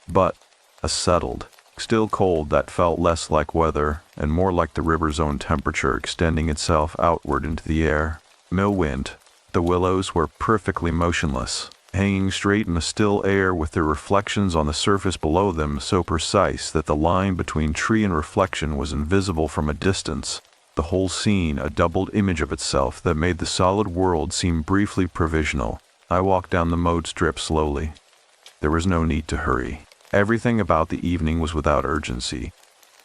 but a settled, still cold that felt less like weather and more like the river's own temperature extending itself outward into the air. No wind. The willows were perfectly motionless, hanging straight in the still air with their reflections on the surface below them so precise that the line between tree and reflection was invisible from a distance. The whole scene a doubled image of itself that made the solid world seem briefly provisional. I walked down the mowed strip slowly. There was no need to hurry. Everything about the evening was without urgency.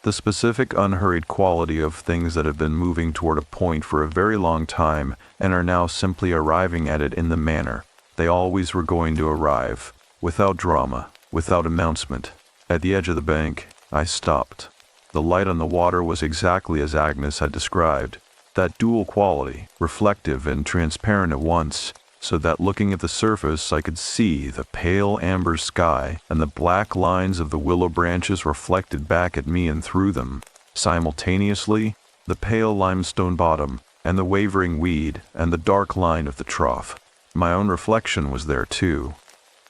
The specific unhurried quality of things that have been moving toward a point for a very long time and are now simply arriving at it in the manner they always were going to arrive, without drama, without announcement. At the edge of the bank, I stopped. The light on the water was exactly as Agnes had described, that dual quality, reflective and transparent at once, so that looking at the surface I could see the pale amber sky and the black lines of the willow branches reflected back at me and through them. Simultaneously, the pale limestone bottom and the wavering weed and the dark line of the trough. My own reflection was there too.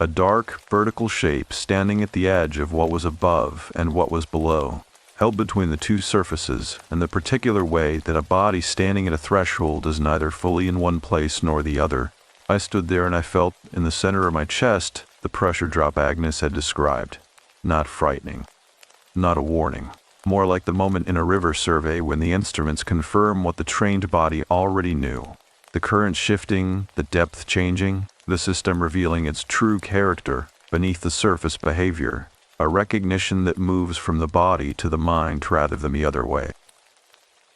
A dark, vertical shape standing at the edge of what was above and what was below, held between the two surfaces in the particular way that a body standing at a threshold is neither fully in one place nor the other. I stood there and I felt in the center of my chest the pressure drop Agnes had described. Not frightening. Not a warning. More like the moment in a river survey when the instruments confirm what the trained body already knew. The current shifting, the depth changing, the system revealing its true character beneath the surface behavior. A recognition that moves from the body to the mind rather than the other way.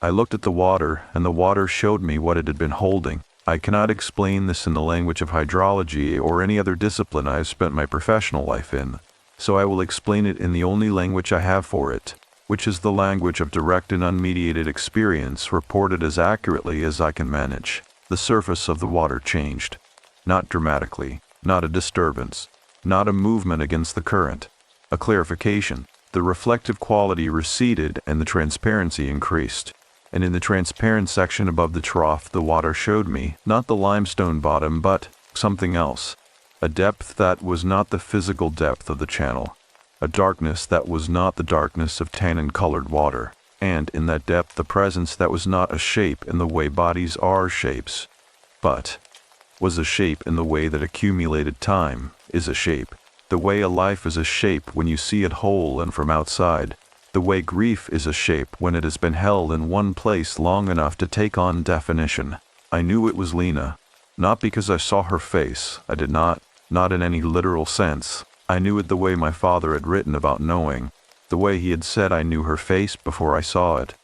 I looked at the water, and the water showed me what it had been holding. I cannot explain this in the language of hydrology or any other discipline I have spent my professional life in, so I will explain it in the only language I have for it, which is the language of direct and unmediated experience reported as accurately as I can manage. The surface of the water changed. Not dramatically, not a disturbance, not a movement against the current. A clarification. The reflective quality receded and the transparency increased. And in the transparent section above the trough, the water showed me, not the limestone bottom, but something else. A depth that was not the physical depth of the channel. A darkness that was not the darkness of tannin-colored water. And in that depth, the presence that was not a shape in the way bodies are shapes, but was a shape in the way that accumulated time is a shape. The way a life is a shape when you see it whole and from outside. The way grief is a shape when it has been held in one place long enough to take on definition. I knew it was Lena. Not because I saw her face. I did not in any literal sense. I knew it the way my father had written about knowing. The way he had said I knew her face before I saw it.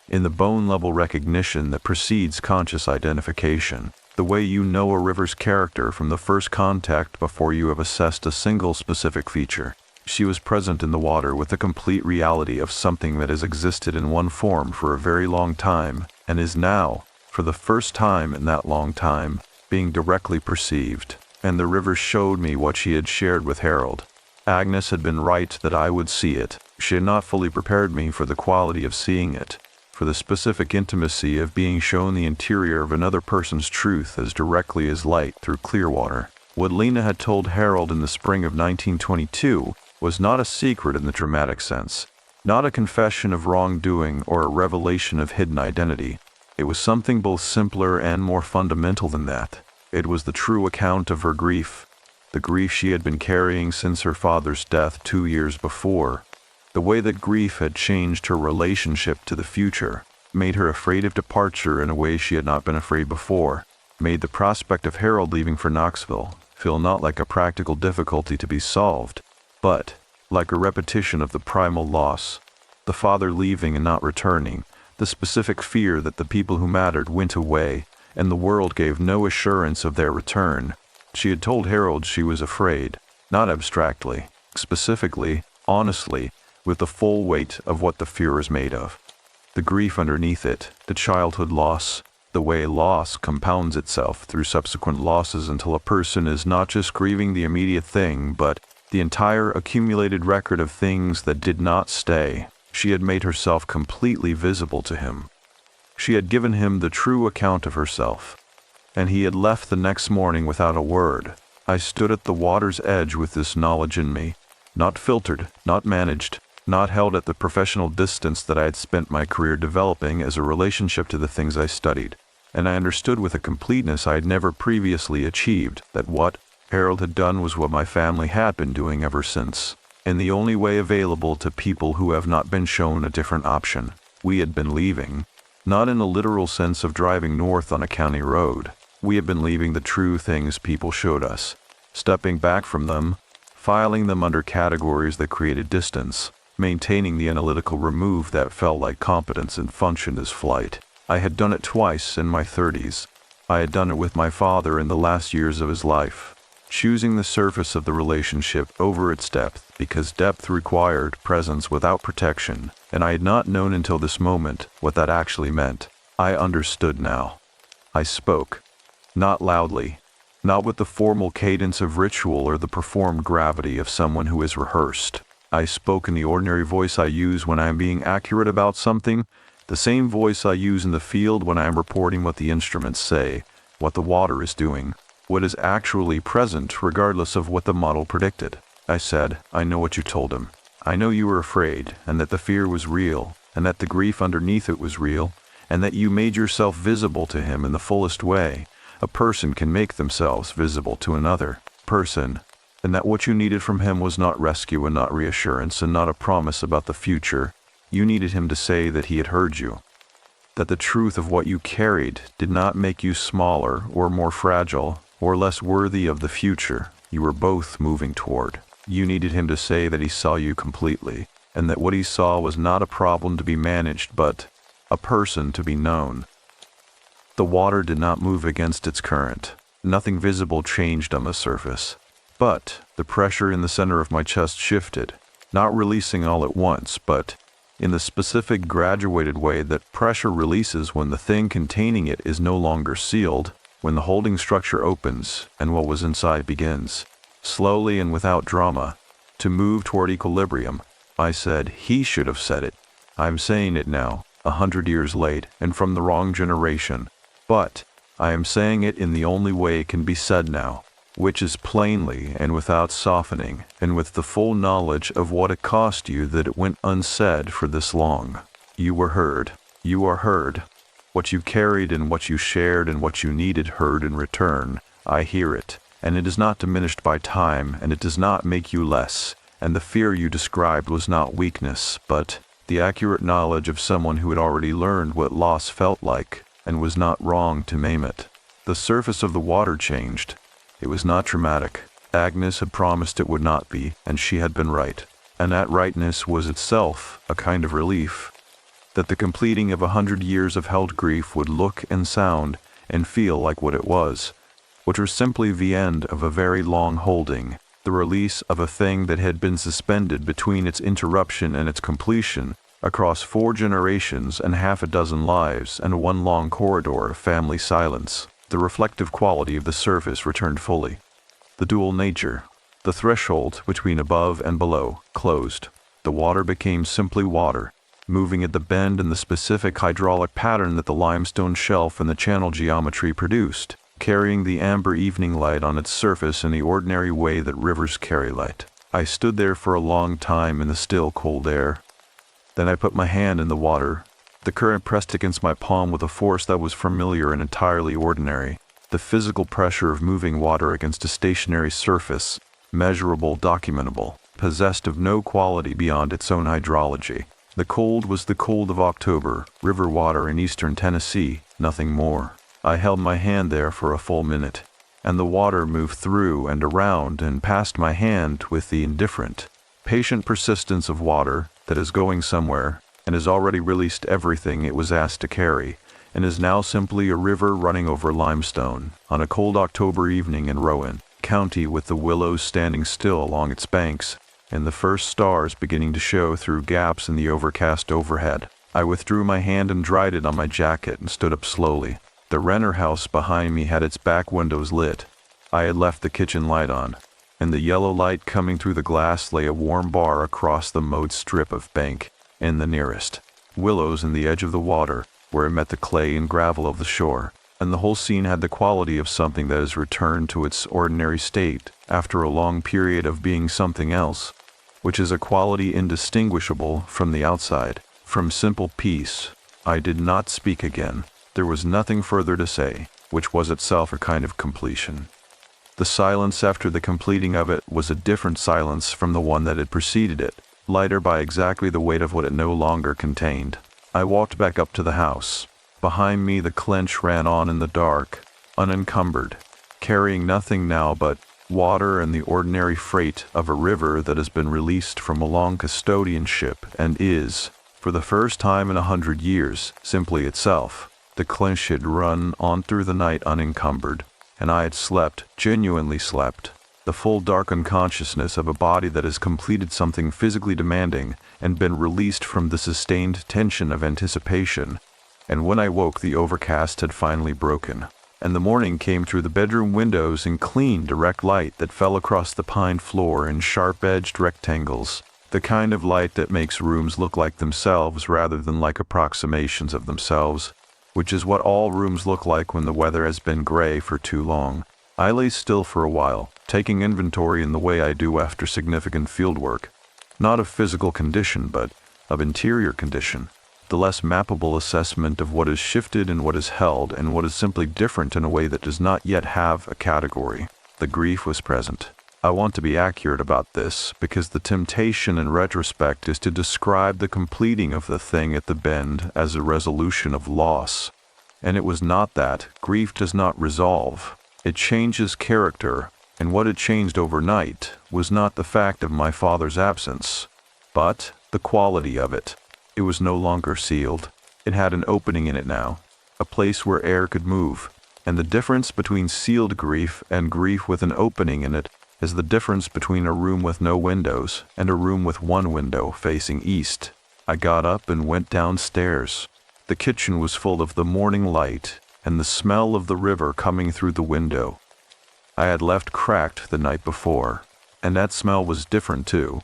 In the bone-level recognition that precedes conscious identification. The way you know a river's character from the first contact before you have assessed a single specific feature. She was present in the water with the complete reality of something that has existed in one form for a very long time, and is now, for the first time in that long time, being directly perceived. And the river showed me what she had shared with Harold. Agnes had been right that I would see it. She had not fully prepared me for the quality of seeing it, for the specific intimacy of being shown the interior of another person's truth as directly as light through clear water. What Lena had told Harold in the spring of 1922 was not a secret in the dramatic sense, not a confession of wrongdoing or a revelation of hidden identity. It was something both simpler and more fundamental than that. It was the true account of her grief, the grief she had been carrying since her father's death 2 years before. The way that grief had changed her relationship to the future, made her afraid of departure in a way she had not been afraid before, made the prospect of Harold leaving for Knoxville feel not like a practical difficulty to be solved, but like a repetition of the primal loss, the father leaving and not returning, the specific fear that the people who mattered went away, and the world gave no assurance of their return. She had told Harold she was afraid, not abstractly, specifically, honestly, with the full weight of what the fear is made of. The grief underneath it, the childhood loss, the way loss compounds itself through subsequent losses until a person is not just grieving the immediate thing, but the entire accumulated record of things that did not stay. She had made herself completely visible to him. She had given him the true account of herself, and he had left the next morning without a word. I stood at the water's edge with this knowledge in me, not filtered, not managed, not held at the professional distance that I had spent my career developing as a relationship to the things I studied, and I understood with a completeness I had never previously achieved that what Harold had done was what my family had been doing ever since, in the only way available to people who have not been shown a different option. We had been leaving, not in a literal sense of driving north on a county road. We had been leaving the true things people showed us, stepping back from them, filing them under categories that created distance, maintaining the analytical remove that felt like competence and functioned as flight. I had done it twice in my 30s. I had done it with my father in the last years of his life, choosing the surface of the relationship over its depth because depth required presence without protection, and I had not known until this moment what that actually meant. I understood now. I spoke, not loudly, not with the formal cadence of ritual or the performed gravity of someone who is rehearsed. I spoke in the ordinary voice I use when I am being accurate about something, the same voice I use in the field when I am reporting what the instruments say, what the water is doing, what is actually present regardless of what the model predicted. I said, I know what you told him. I know you were afraid, and that the fear was real, and that the grief underneath it was real, and that you made yourself visible to him in the fullest way a person can make themselves visible to another person, and that what you needed from him was not rescue and not reassurance and not a promise about the future. You needed him to say that he had heard you, that the truth of what you carried did not make you smaller or more fragile or less worthy of the future you were both moving toward. You needed him to say that he saw you completely, and that what he saw was not a problem to be managed but a person to be known. The water did not move against its current. Nothing visible changed on the surface. But the pressure in the center of my chest shifted, not releasing all at once, but in the specific graduated way that pressure releases when the thing containing it is no longer sealed, when the holding structure opens and what was inside begins, slowly and without drama, to move toward equilibrium. I said, he should have said it. I'm saying it now, 100 years late, and from the wrong generation. But I am saying it in the only way it can be said now, which is plainly and without softening, and with the full knowledge of what it cost you that it went unsaid for this long. You were heard. You are heard. What you carried and what you shared and what you needed heard in return. I hear it, and it is not diminished by time, and it does not make you less, and the fear you described was not weakness, but the accurate knowledge of someone who had already learned what loss felt like, and was not wrong to name it. The surface of the water changed. It was not dramatic. Agnes had promised it would not be, and she had been right. And that rightness was itself a kind of relief. That the completing of 100 years of held grief would look and sound and feel like what it was, which was simply the end of a very long holding, the release of a thing that had been suspended between its interruption and its completion, across 4 generations and half a dozen lives and one long corridor of family silence. The reflective quality of the surface returned fully. The dual nature, the threshold between above and below, closed. The water became simply water, moving at the bend in the specific hydraulic pattern that the limestone shelf and the channel geometry produced, carrying the amber evening light on its surface in the ordinary way that rivers carry light. I stood there for a long time in the still cold air. Then I put my hand in the water. The current pressed against my palm with a force that was familiar and entirely ordinary. The physical pressure of moving water against a stationary surface, measurable, documentable, possessed of no quality beyond its own hydrology. The cold was the cold of October, river water in eastern Tennessee, nothing more. I held my hand there for a full minute, and the water moved through and around and past my hand with the indifferent, patient persistence of water that is going somewhere and has already released everything it was asked to carry, and is now simply a river running over limestone on a cold October evening in Rowan County, with the willows standing still along its banks and the first stars beginning to show through gaps in the overcast overhead. I withdrew my hand and dried it on my jacket and stood up slowly. The Renner house behind me had its back windows lit. I had left the kitchen light on. In the yellow light coming through the glass lay a warm bar across the mowed strip of bank in the nearest. Willows in the edge of the water, where it met the clay and gravel of the shore, and the whole scene had the quality of something that has returned to its ordinary state after a long period of being something else, which is a quality indistinguishable from the outside, from simple peace. I did not speak again. There was nothing further to say, which was itself a kind of completion. The silence after the completing of it was a different silence from the one that had preceded it, lighter by exactly the weight of what it no longer contained. I walked back up to the house. Behind me the clench ran on in the dark, unencumbered, carrying nothing now but Water and the ordinary freight of a river that has been released from a long custodianship and is, for the first time in 100 years, simply itself. The clinch had run on through the night unencumbered, and I had slept, genuinely slept, the full dark unconsciousness of a body that has completed something physically demanding and been released from the sustained tension of anticipation. And when I woke, the overcast had finally broken, and the morning came through the bedroom windows in clean, direct light that fell across the pine floor in sharp-edged rectangles, the kind of light that makes rooms look like themselves rather than like approximations of themselves, which is what all rooms look like when the weather has been gray for too long. I lay still for a while, taking inventory in the way I do after significant field work, not of physical condition, but of interior condition, the less mappable assessment of what is shifted and what is held and what is simply different in a way that does not yet have a category. The grief was present. I want to be accurate about this, because the temptation in retrospect is to describe the completing of the thing at the bend as a resolution of loss. And it was not that. Grief does not resolve. It changes character, and what it changed overnight was not the fact of my father's absence, but the quality of it. It was no longer sealed. It had an opening in it now, a place where air could move, and the difference between sealed grief and grief with an opening in it is the difference between a room with no windows and a room with one window facing east. I got up and went downstairs. The kitchen was full of the morning light and the smell of the river coming through the window. I had left cracked the night before, and that smell was different too.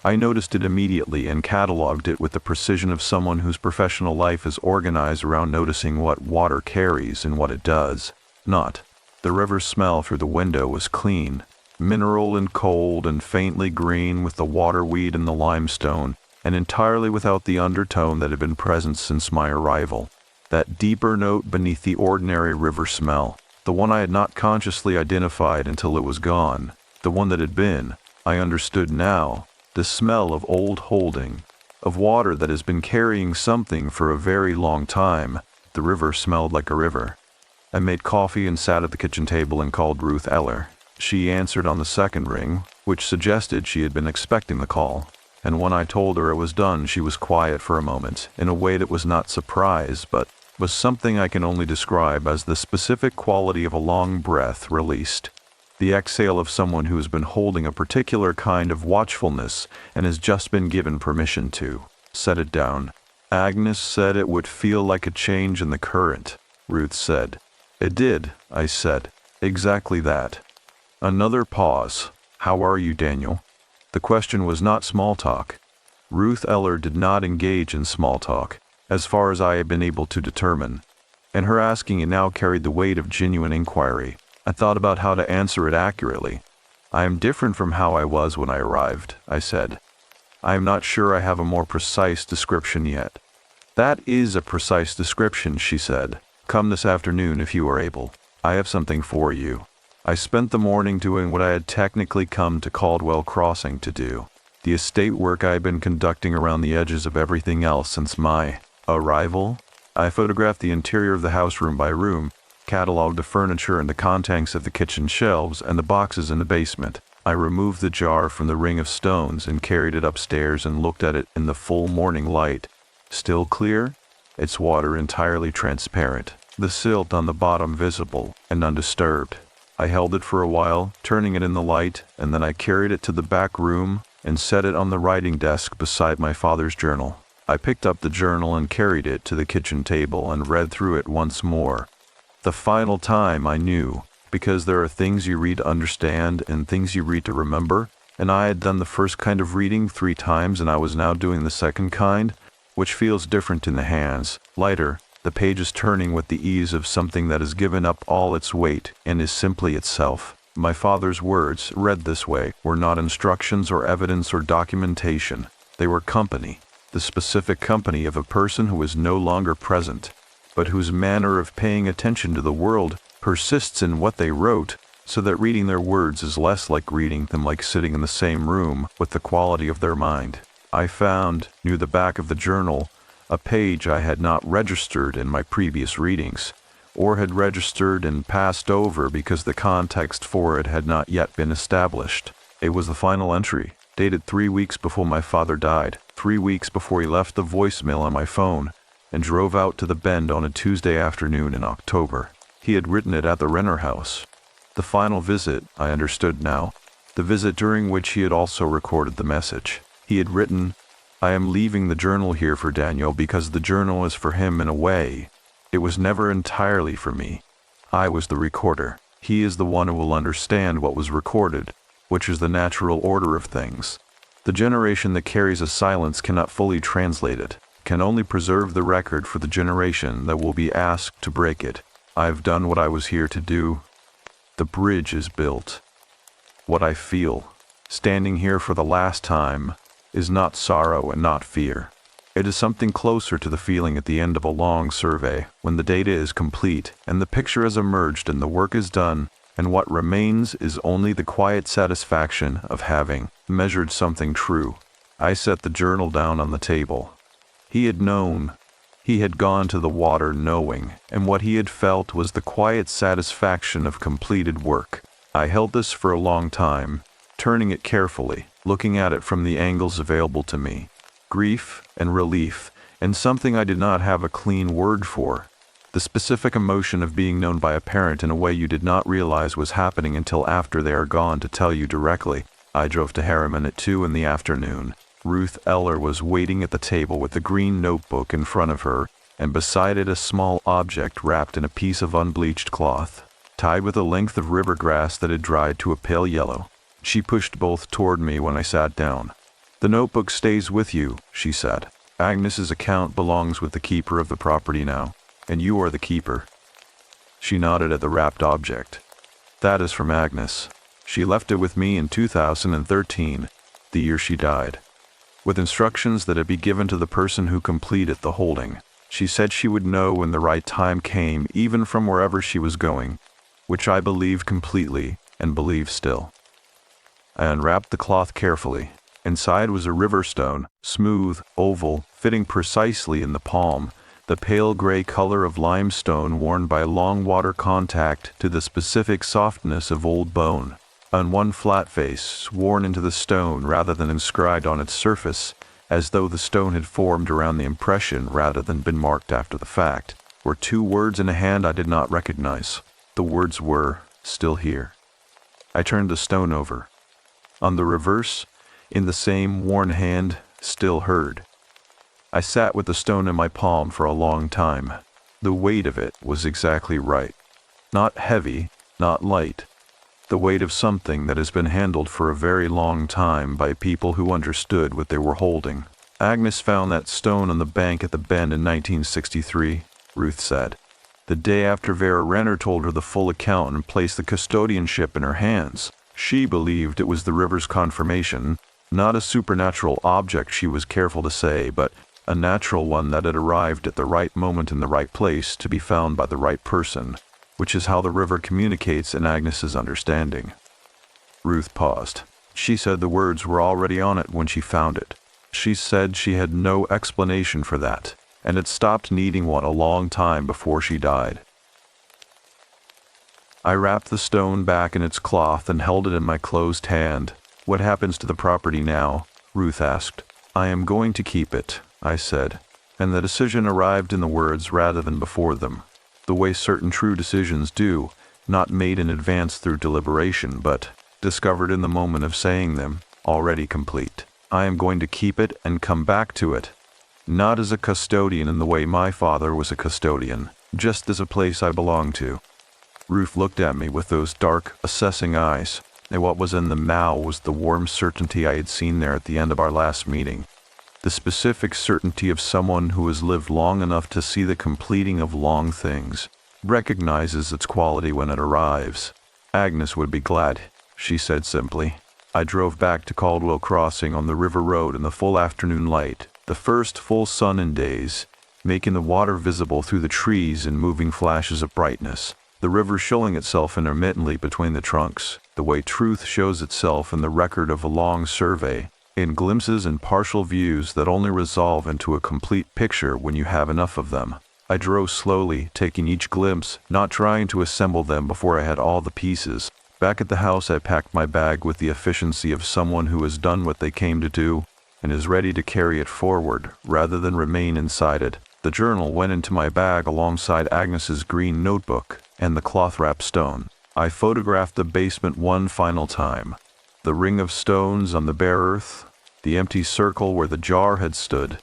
I noticed it immediately and catalogued it with the precision of someone whose professional life is organized around noticing what water carries and what it does. Not. The river's smell through the window was clean, mineral and cold and faintly green with the waterweed and the limestone, and entirely without the undertone that had been present since my arrival. That deeper note beneath the ordinary river smell, the one I had not consciously identified until it was gone, the one that had been, I understood now, the smell of old holding, of water that has been carrying something for a very long time. The river smelled like a river. I made coffee and sat at the kitchen table and called Ruth Eller. She answered on the second ring, which suggested she had been expecting the call, and when I told her it was done, she was quiet for a moment, in a way that was not surprise, but was something I can only describe as the specific quality of a long breath released, the exhale of someone who has been holding a particular kind of watchfulness and has just been given permission to set it down. Agnes said it would feel like a change in the current, Ruth said. It did, I said. Exactly that. Another pause. How are you, Daniel? The question was not small talk. Ruth Eller did not engage in small talk, as far as I had been able to determine, and her asking it now carried the weight of genuine inquiry. I thought about how to answer it accurately. I am different from how I was when I arrived, I said. I am not sure I have a more precise description yet. That is a precise description, she said. Come this afternoon if you are able. I have something for you. I spent the morning doing what I had technically come to Caldwell Crossing to do, the estate work I had been conducting around the edges of everything else since my arrival. I photographed the interior of the house room by room, cataloged the furniture and the contents of the kitchen shelves and the boxes in the basement. I removed the jar from the ring of stones and carried it upstairs and looked at it in the full morning light. Still clear? Its water entirely transparent, the silt on the bottom visible and undisturbed. I held it for a while, turning it in the light, and then I carried it to the back room and set it on the writing desk beside my father's journal. I picked up the journal and carried it to the kitchen table and read through it once more. The final time I knew, because there are things you read to understand and things you read to remember, and I had done the first kind of reading 3 times and I was now doing the second kind, which feels different in the hands, lighter, the pages turning with the ease of something that has given up all its weight and is simply itself. My father's words, read this way, were not instructions or evidence or documentation. They were company, the specific company of a person who is no longer present, but whose manner of paying attention to the world persists in what they wrote, so that reading their words is less like reading than like sitting in the same room with the quality of their mind. I found, near the back of the journal, a page I had not registered in my previous readings, or had registered and passed over because the context for it had not yet been established. It was the final entry, dated 3 weeks before my father died, 3 weeks before he left the voicemail on my phone, and drove out to the Bend on a Tuesday afternoon in October. He had written it at the Renner house. The final visit, I understood now, the visit during which he had also recorded the message. He had written, "I am leaving the journal here for Daniel because the journal is for him in a way. It was never entirely for me. I was the recorder. He is the one who will understand what was recorded, which is the natural order of things. The generation that carries a silence cannot fully translate it, can only preserve the record for the generation that will be asked to break it. I have done what I was here to do. The bridge is built. What I feel, standing here for the last time, is not sorrow and not fear. It is something closer to the feeling at the end of a long survey, when the data is complete and the picture has emerged and the work is done, and what remains is only the quiet satisfaction of having measured something true. I set the journal down on the table. He had known. He had gone to the water knowing, and what he had felt was the quiet satisfaction of completed work. I held this for a long time, turning it carefully, looking at it from the angles available to me. Grief and relief, and something I did not have a clean word for. The specific emotion of being known by a parent in a way you did not realize was happening until after they are gone to tell you directly. I drove to Harriman at 2 in the afternoon. Ruth Eller was waiting at the table with a green notebook in front of her, and beside it a small object wrapped in a piece of unbleached cloth, tied with a length of river grass that had dried to a pale yellow. She pushed both toward me when I sat down. "The notebook stays with you," she said. "Agnes's account belongs with the keeper of the property now, and you are the keeper." She nodded at the wrapped object. "That is from Agnes. She left it with me in 2013, the year she died, with instructions that it be given to the person who completed the holding. She said she would know when the right time came, even from wherever she was going, which I believed completely and believe still." I unwrapped the cloth carefully. Inside was a river stone, smooth, oval, fitting precisely in the palm, the pale gray color of limestone worn by long water contact to the specific softness of old bone. On one flat face, worn into the stone rather than inscribed on its surface, as though the stone had formed around the impression rather than been marked after the fact, were 2 words in a hand I did not recognize. The words were, "Still here." I turned the stone over. On the reverse, in the same worn hand, "Still heard." I sat with the stone in my palm for a long time. The weight of it was exactly right. Not heavy, not light. The weight of something that has been handled for a very long time by people who understood what they were holding. "Agnes found that stone on the bank at the Bend in 1963, Ruth said. "The day after Vera Renner told her the full account and placed the custodianship in her hands. She believed it was the river's confirmation, not a supernatural object, she was careful to say, but a natural one that had arrived at the right moment in the right place to be found by the right person, which is how the river communicates in Agnes's understanding." Ruth paused. She said the words were already on it when she found it. She said she had no explanation for that, and had stopped needing one a long time before she died. I wrapped the stone back in its cloth and held it in my closed hand. "What happens to the property now?" Ruth asked. "I am going to keep it," I said, and the decision arrived in the words rather than before them, the way certain true decisions do, not made in advance through deliberation, but discovered in the moment of saying them, already complete. I am going to keep it and come back to it, not as a custodian in the way my father was a custodian, just as a place I belong to. Ruth looked at me with those dark, assessing eyes, and what was in them now was the warm certainty I had seen there at the end of our last meeting. The specific certainty of someone who has lived long enough to see the completing of long things, recognizes its quality when it arrives. "Agnes would be glad," she said simply. I drove back to Caldwell Crossing on the river road in the full afternoon light, the first full sun in days, making the water visible through the trees in moving flashes of brightness. The river showing itself intermittently between the trunks, the way truth shows itself in the record of a long survey, in glimpses and partial views that only resolve into a complete picture when you have enough of them. I drove slowly, taking each glimpse, not trying to assemble them before I had all the pieces. Back at the house, I packed my bag with the efficiency of someone who has done what they came to do and is ready to carry it forward rather than remain inside it. The journal went into my bag alongside Agnes's green notebook and the cloth-wrapped stone. I photographed the basement one final time. The ring of stones on the bare earth, the empty circle where the jar had stood,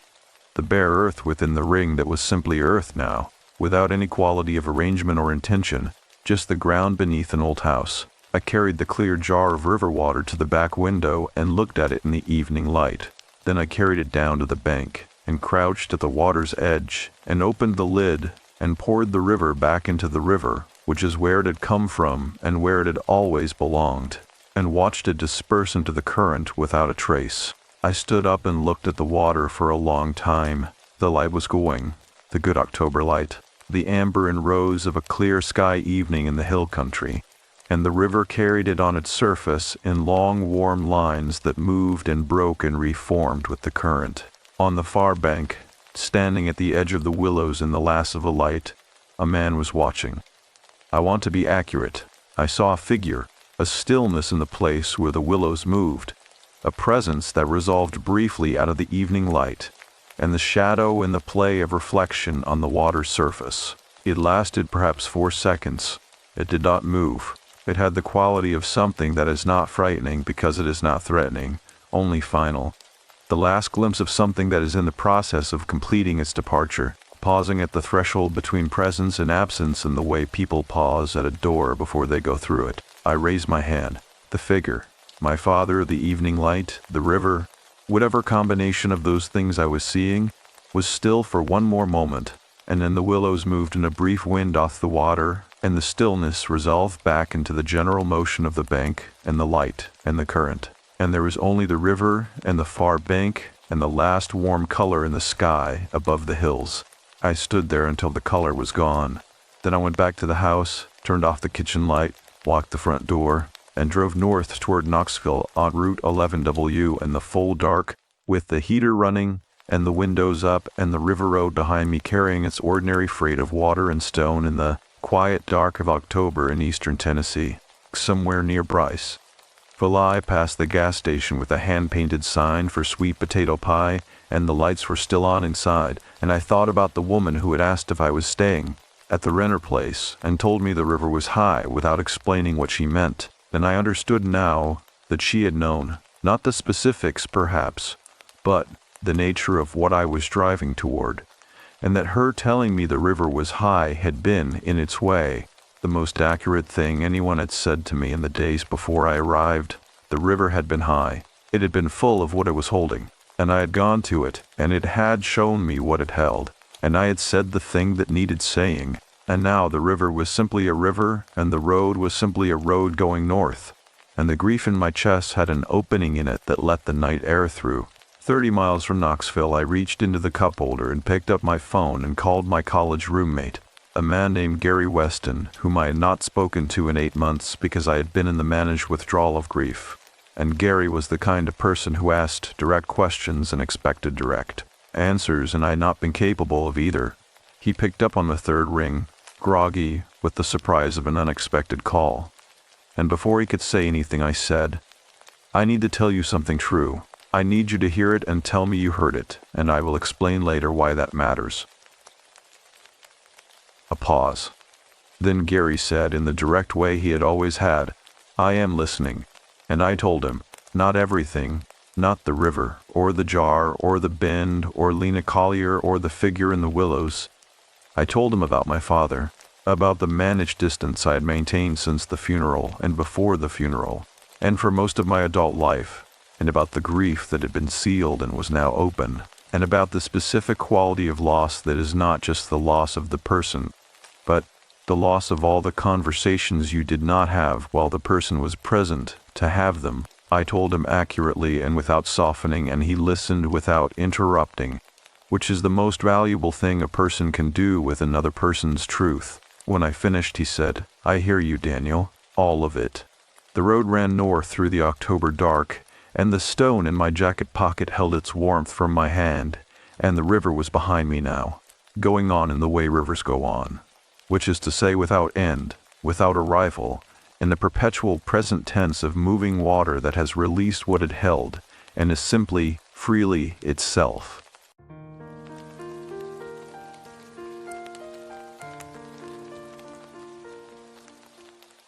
the bare earth within the ring that was simply earth now, without any quality of arrangement or intention, just the ground beneath an old house. I carried the clear jar of river water to the back window and looked at it in the evening light. Then I carried it down to the bank and crouched at the water's edge and opened the lid and poured the river back into the river, which is where it had come from and where it had always belonged, and watched it disperse into the current without a trace. I stood up and looked at the water for a long time. The light was going, the good October light, the amber and rose of a clear sky evening in the hill country, and the river carried it on its surface in long warm lines that moved and broke and reformed with the current. On the far bank, standing at the edge of the willows in the lass of the light, a man was watching. I want to be accurate. I saw a figure, a stillness in the place where the willows moved, a presence that resolved briefly out of the evening light, and the shadow and the play of reflection on the water's surface. It lasted perhaps 4 seconds. It did not move. It had the quality of something that is not frightening because it is not threatening, only final. The last glimpse of something that is in the process of completing its departure, pausing at the threshold between presence and absence in the way people pause at a door before they go through it. I raised my hand. The figure, my father, the evening light, the river, whatever combination of those things I was seeing, was still for one more moment, and then the willows moved in a brief wind off the water, and the stillness resolved back into the general motion of the bank, and the light, and the current. And there was only the river, and the far bank, and the last warm color in the sky above the hills. I stood there until the color was gone. Then I went back to the house, turned off the kitchen light, locked the front door, and drove north toward Knoxville on Route 11W in the full dark, with the heater running, and the windows up, and the river road behind me carrying its ordinary freight of water and stone in the quiet dark of October in eastern Tennessee, somewhere near Bryce. Fly past the gas station with a hand-painted sign for sweet potato pie, and the lights were still on inside, and I thought about the woman who had asked if I was staying at the Renner place and told me the river was high without explaining what she meant. And I understood now that she had known, not the specifics perhaps, but the nature of what I was driving toward, and that her telling me the river was high had been, in its way, the most accurate thing anyone had said to me in the days before I arrived. The river had been high. It had been full of what it was holding, and I had gone to it, and it had shown me what it held, and I had said the thing that needed saying, and now the river was simply a river, and the road was simply a road going north, and the grief in my chest had an opening in it that let the night air through. 30 miles from Knoxville, I reached into the cup holder and picked up my phone and called my college roommate, a man named Gary Weston, whom I had not spoken to in 8 months because I had been in the managed withdrawal of grief. And Gary was the kind of person who asked direct questions and expected direct answers, and I had not been capable of either. He picked up on the third ring, groggy, with the surprise of an unexpected call. And before he could say anything, I said, "I need to tell you something true. I need you to hear it and tell me you heard it, and I will explain later why that matters." A pause. Then Gary said, in the direct way he had always had, "I am listening." And I told him, not everything, not the river, or the jar, or the bend, or Lena Collier, or the figure in the willows. I told him about my father, about the managed distance I had maintained since the funeral and before the funeral, and for most of my adult life, and about the grief that had been sealed and was now open, and about the specific quality of loss that is not just the loss of the person, but the loss of all the conversations you did not have while the person was present to have them. I told him accurately and without softening, and he listened without interrupting, which is the most valuable thing a person can do with another person's truth. When I finished, he said, "I hear you, Daniel, all of it." The road ran north through the October dark, and the stone in my jacket pocket held its warmth from my hand, and the river was behind me now. going on in the way rivers go on, which is to say without end, without arrival, in the perpetual present tense of moving water that has released what it held and is simply, freely itself.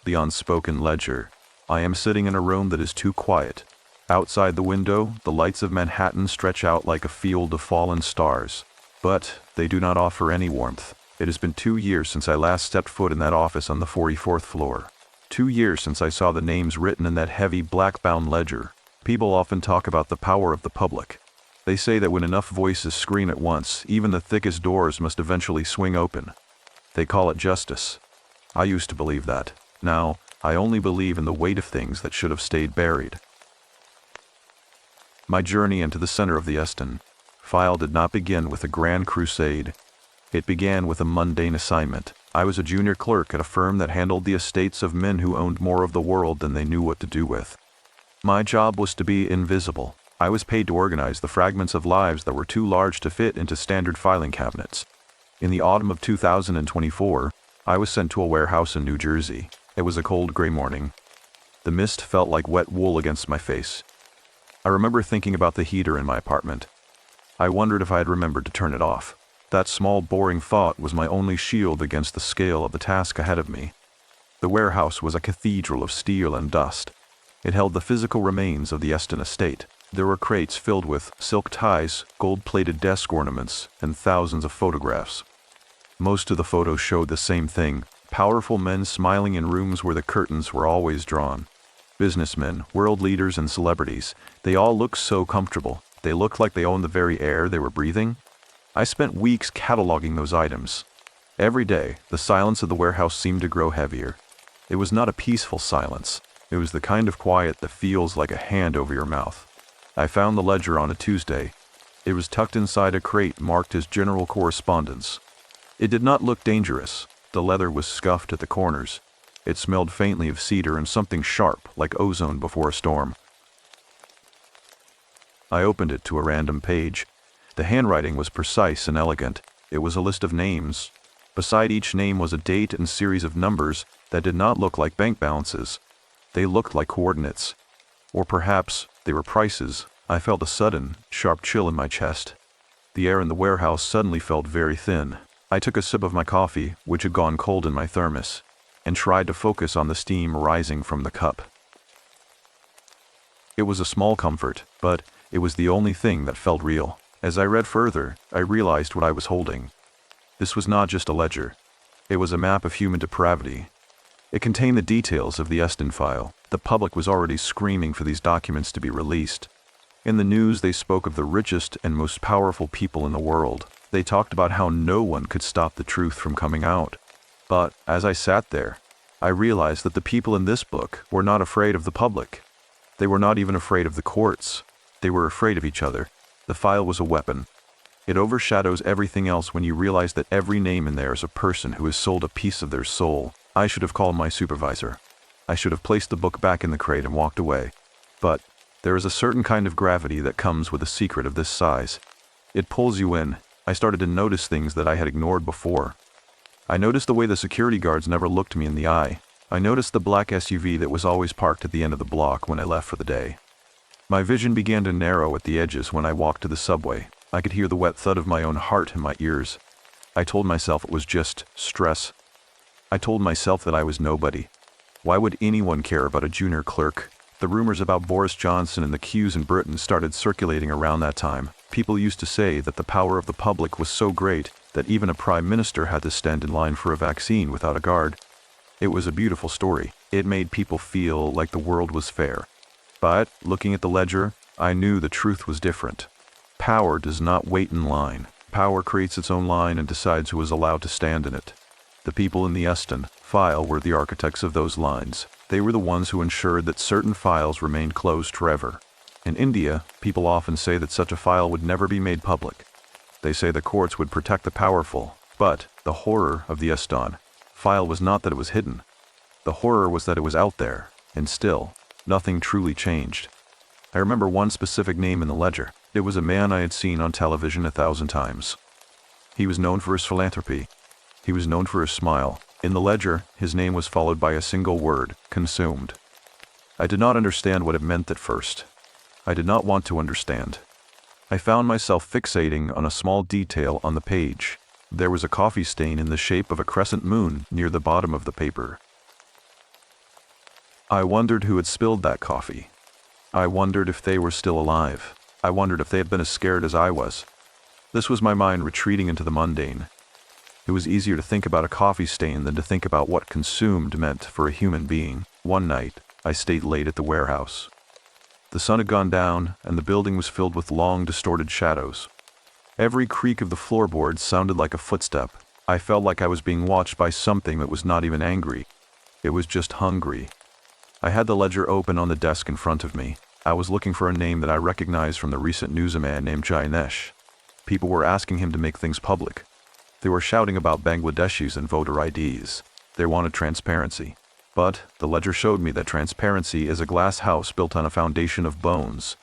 The unspoken ledger. I am sitting in a room that is too quiet. Outside the window, the lights of Manhattan stretch out like a field of fallen stars. But they do not offer any warmth. It has been 2 years since I last stepped foot in that office on the 44th floor. 2 years since I saw the names written in that heavy black-bound ledger. People often talk about the power of the public. They say that when enough voices scream at once, even the thickest doors must eventually swing open. They call it justice. I used to believe that. Now, I only believe in the weight of things that should have stayed buried. My journey into the center of the Eston file did not begin with a grand crusade. It began with a mundane assignment. I was a junior clerk at a firm that handled the estates of men who owned more of the world than they knew what to do with. My job was to be invisible. I was paid to organize the fragments of lives that were too large to fit into standard filing cabinets. In the autumn of 2024, I was sent to a warehouse in New Jersey. It was a cold gray morning. The mist felt like wet wool against my face. I remember thinking about the heater in my apartment. I wondered if I had remembered to turn it off. That small boring thought was my only shield against the scale of the task ahead of me. The warehouse was a cathedral of steel and dust. It held the physical remains of the Eston estate. There were crates filled with silk ties, gold-plated desk ornaments, and thousands of photographs. Most of the photos showed the same thing. Powerful men smiling in rooms where the curtains were always drawn. Businessmen, world leaders, and celebrities. They all looked so comfortable. They looked like they owned the very air they were breathing. I spent weeks cataloging those items. Every day, the silence of the warehouse seemed to grow heavier. It was not a peaceful silence. It was the kind of quiet that feels like a hand over your mouth. I found the ledger on a Tuesday. It was tucked inside a crate marked as general correspondence. It did not look dangerous. The leather was scuffed at the corners. It smelled faintly of cedar and something sharp, like ozone before a storm. I opened it to a random page. The handwriting was precise and elegant. It was a list of names. Beside each name was a date and series of numbers that did not look like bank balances. They looked like coordinates. Or perhaps they were prices. I felt a sudden, sharp chill in my chest. The air in the warehouse suddenly felt very thin. I took a sip of my coffee, which had gone cold in my thermos, and tried to focus on the steam rising from the cup. It was a small comfort, but it was the only thing that felt real. As I read further, I realized what I was holding. This was not just a ledger. It was a map of human depravity. It contained the details of the Eston file. The public was already screaming for these documents to be released. In the news, they spoke of the richest and most powerful people in the world. They talked about how no one could stop the truth from coming out. But as I sat there, I realized that the people in this book were not afraid of the public. They were not even afraid of the courts. They were afraid of each other. The file was a weapon. It overshadows everything else when you realize that every name in there is a person who has sold a piece of their soul. I should have called my supervisor. I should have placed the book back in the crate and walked away. But there is a certain kind of gravity that comes with a secret of this size. It pulls you in. I started to notice things that I had ignored before. I noticed the way the security guards never looked me in the eye. I noticed the black SUV that was always parked at the end of the block when I left for the day. My vision began to narrow at the edges when I walked to the subway. I could hear the wet thud of my own heart in my ears. I told myself it was just stress. I told myself that I was nobody. Why would anyone care about a junior clerk? The rumors about Boris Johnson and the queues in Britain started circulating around that time. People used to say that the power of the public was so great that even a prime minister had to stand in line for a vaccine without a guard. It was a beautiful story. It made people feel like the world was fair. But, looking at the ledger, I knew the truth was different. Power does not wait in line. Power creates its own line and decides who is allowed to stand in it. The people in the Eston file were the architects of those lines. They were the ones who ensured that certain files remained closed forever. In India, people often say that such a file would never be made public. They say the courts would protect the powerful, but the horror of the Eston file was not that it was hidden. The horror was that it was out there, and still, nothing truly changed. I remember one specific name in the ledger. It was a man I had seen on television 1,000 times. He was known for his philanthropy. He was known for his smile. In the ledger, his name was followed by a single word, consumed. I did not understand what it meant at first. I did not want to understand. I found myself fixating on a small detail on the page. There was a coffee stain in the shape of a crescent moon near the bottom of the paper. I wondered who had spilled that coffee. I wondered if they were still alive. I wondered if they had been as scared as I was. This was my mind retreating into the mundane. It was easier to think about a coffee stain than to think about what consumed meant for a human being. One night, I stayed late at the warehouse. The sun had gone down, and the building was filled with long, distorted shadows. Every creak of the floorboards sounded like a footstep. I felt like I was being watched by something that was not even angry. It was just hungry. I had the ledger open on the desk in front of me. I was looking for a name that I recognized from the recent news, a man named Jainesh. People were asking him to make things public. They were shouting about Bangladeshis and voter IDs. They wanted transparency. But the ledger showed me that transparency is a glass house built on a foundation of bones.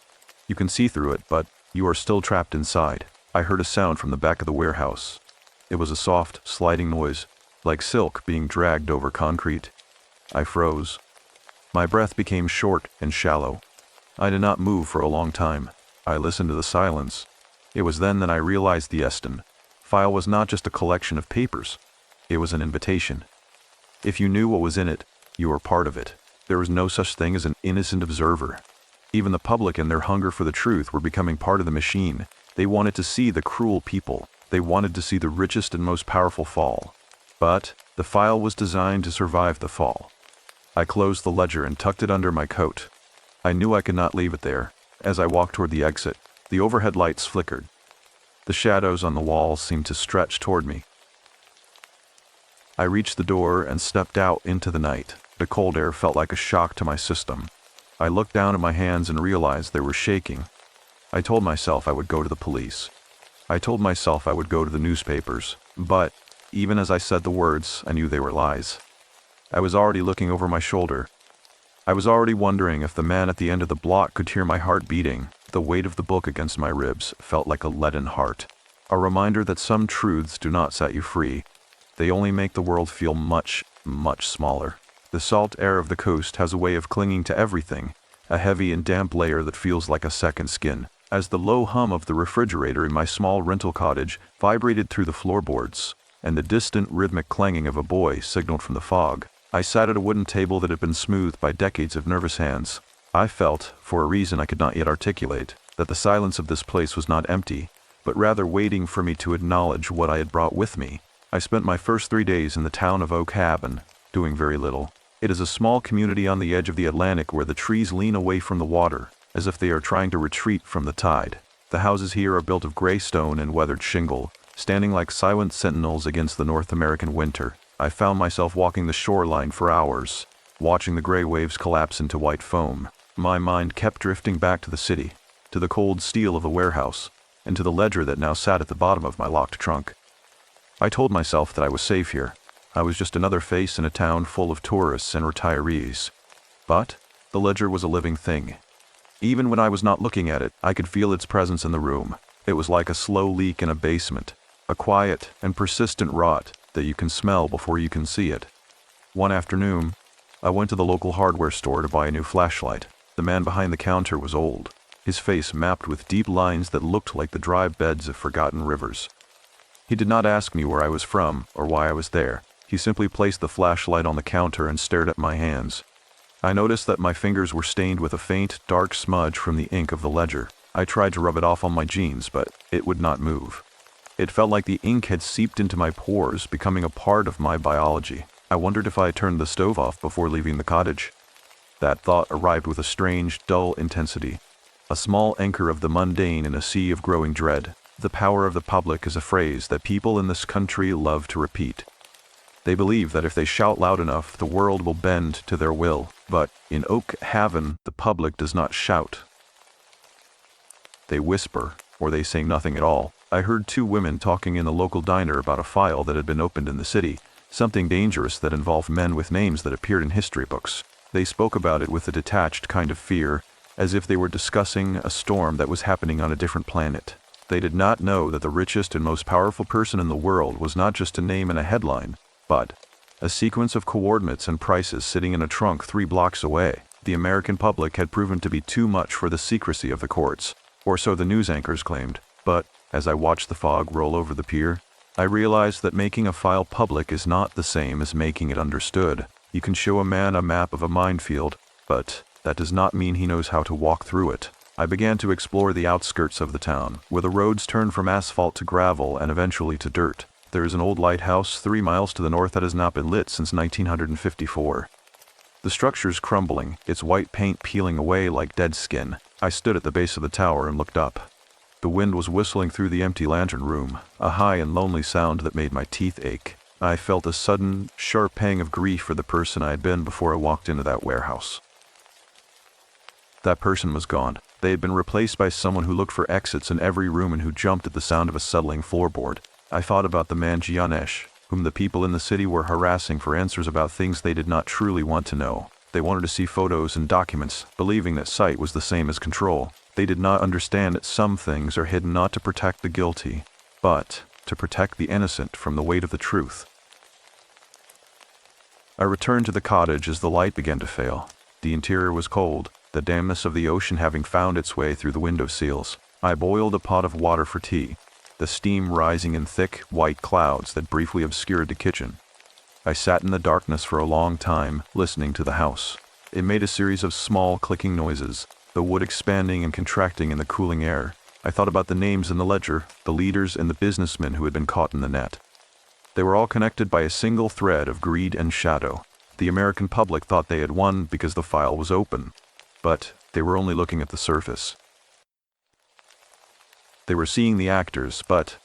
You can see through it, but you are still trapped inside. I heard a sound from the back of the warehouse. It was a soft, sliding noise, like silk being dragged over concrete. I froze. My breath became short and shallow. I did not move for a long time. I listened to the silence. It was then that I realized the Eston file was not just a collection of papers. It was an invitation. If you knew what was in it, you were part of it. There was no such thing as an innocent observer. Even the public and their hunger for the truth were becoming part of the machine. They wanted to see the cruel people. They wanted to see the richest and most powerful fall. But the file was designed to survive the fall. I closed the ledger and tucked it under my coat. I knew I could not leave it there. As I walked toward the exit, the overhead lights flickered. The shadows on the walls seemed to stretch toward me. I reached the door and stepped out into the night. The cold air felt like a shock to my system. I looked down at my hands and realized they were shaking. I told myself I would go to the police. I told myself I would go to the newspapers. But, even as I said the words, I knew they were lies. I was already looking over my shoulder. I was already wondering if the man at the end of the block could hear my heart beating. The weight of the book against my ribs felt like a leaden heart. A reminder that some truths do not set you free. They only make the world feel much, much smaller. The salt air of the coast has a way of clinging to everything, a heavy and damp layer that feels like a second skin. As the low hum of the refrigerator in my small rental cottage vibrated through the floorboards, and the distant rhythmic clanging of a boy signaled from the fog, I sat at a wooden table that had been smoothed by decades of nervous hands. I felt, for a reason I could not yet articulate, that the silence of this place was not empty, but rather waiting for me to acknowledge what I had brought with me. I spent my first 3 days in the town of Oak Haven, doing very little. It is a small community on the edge of the Atlantic where the trees lean away from the water, as if they are trying to retreat from the tide. The houses here are built of gray stone and weathered shingle, standing like silent sentinels against the North American winter. I found myself walking the shoreline for hours, watching the gray waves collapse into white foam. My mind kept drifting back to the city, to the cold steel of the warehouse, and to the ledger that now sat at the bottom of my locked trunk. I told myself that I was safe here. I was just another face in a town full of tourists and retirees. But the ledger was a living thing. Even when I was not looking at it, I could feel its presence in the room. It was like a slow leak in a basement, a quiet and persistent rot that you can smell before you can see it. One afternoon, I went to the local hardware store to buy a new flashlight. The man behind the counter was old, his face mapped with deep lines that looked like the dry beds of forgotten rivers. He did not ask me where I was from or why I was there. He simply placed the flashlight on the counter and stared at my hands. I noticed that my fingers were stained with a faint, dark smudge from the ink of the ledger. I tried to rub it off on my jeans, but it would not move. It felt like the ink had seeped into my pores, becoming a part of my biology. I wondered if I had turned the stove off before leaving the cottage. That thought arrived with a strange, dull intensity, a small anchor of the mundane in a sea of growing dread. The power of the public is a phrase that people in this country love to repeat. They believe that if they shout loud enough, the world will bend to their will. But in Oak Haven, the public does not shout. They whisper, or they say nothing at all. I heard 2 women talking in the local diner about a file that had been opened in the city, something dangerous that involved men with names that appeared in history books. They spoke about it with a detached kind of fear, as if they were discussing a storm that was happening on a different planet. They did not know that the richest and most powerful person in the world was not just a name and a headline, but a sequence of coordinates and prices sitting in a trunk 3 blocks away. The American public had proven to be too much for the secrecy of the courts, or so the news anchors claimed. But, as I watched the fog roll over the pier, I realized that making a file public is not the same as making it understood. You can show a man a map of a minefield, but that does not mean he knows how to walk through it. I began to explore the outskirts of the town, where the roads turn from asphalt to gravel and eventually to dirt. There is an old lighthouse 3 miles to the north that has not been lit since 1954. The structure's crumbling, its white paint peeling away like dead skin. I stood at the base of the tower and looked up. The wind was whistling through the empty lantern room, a high and lonely sound that made my teeth ache. I felt a sudden, sharp pang of grief for the person I had been before I walked into that warehouse. That person was gone. They had been replaced by someone who looked for exits in every room and who jumped at the sound of a settling floorboard. I thought about the man Gianesh, whom the people in the city were harassing for answers about things they did not truly want to know. They wanted to see photos and documents, believing that sight was the same as control. They did not understand that some things are hidden not to protect the guilty, but to protect the innocent from the weight of the truth. I returned to the cottage as the light began to fail. The interior was cold, the dampness of the ocean having found its way through the window seals. I boiled a pot of water for tea, the steam rising in thick, white clouds that briefly obscured the kitchen. I sat in the darkness for a long time, listening to the house. It made a series of small, clicking noises, the wood expanding and contracting in the cooling air. I thought about the names in the ledger, the leaders and the businessmen who had been caught in the net. They were all connected by a single thread of greed and shadow. The American public thought they had won because the file was open, but they were only looking at the surface. They were seeing the actors, but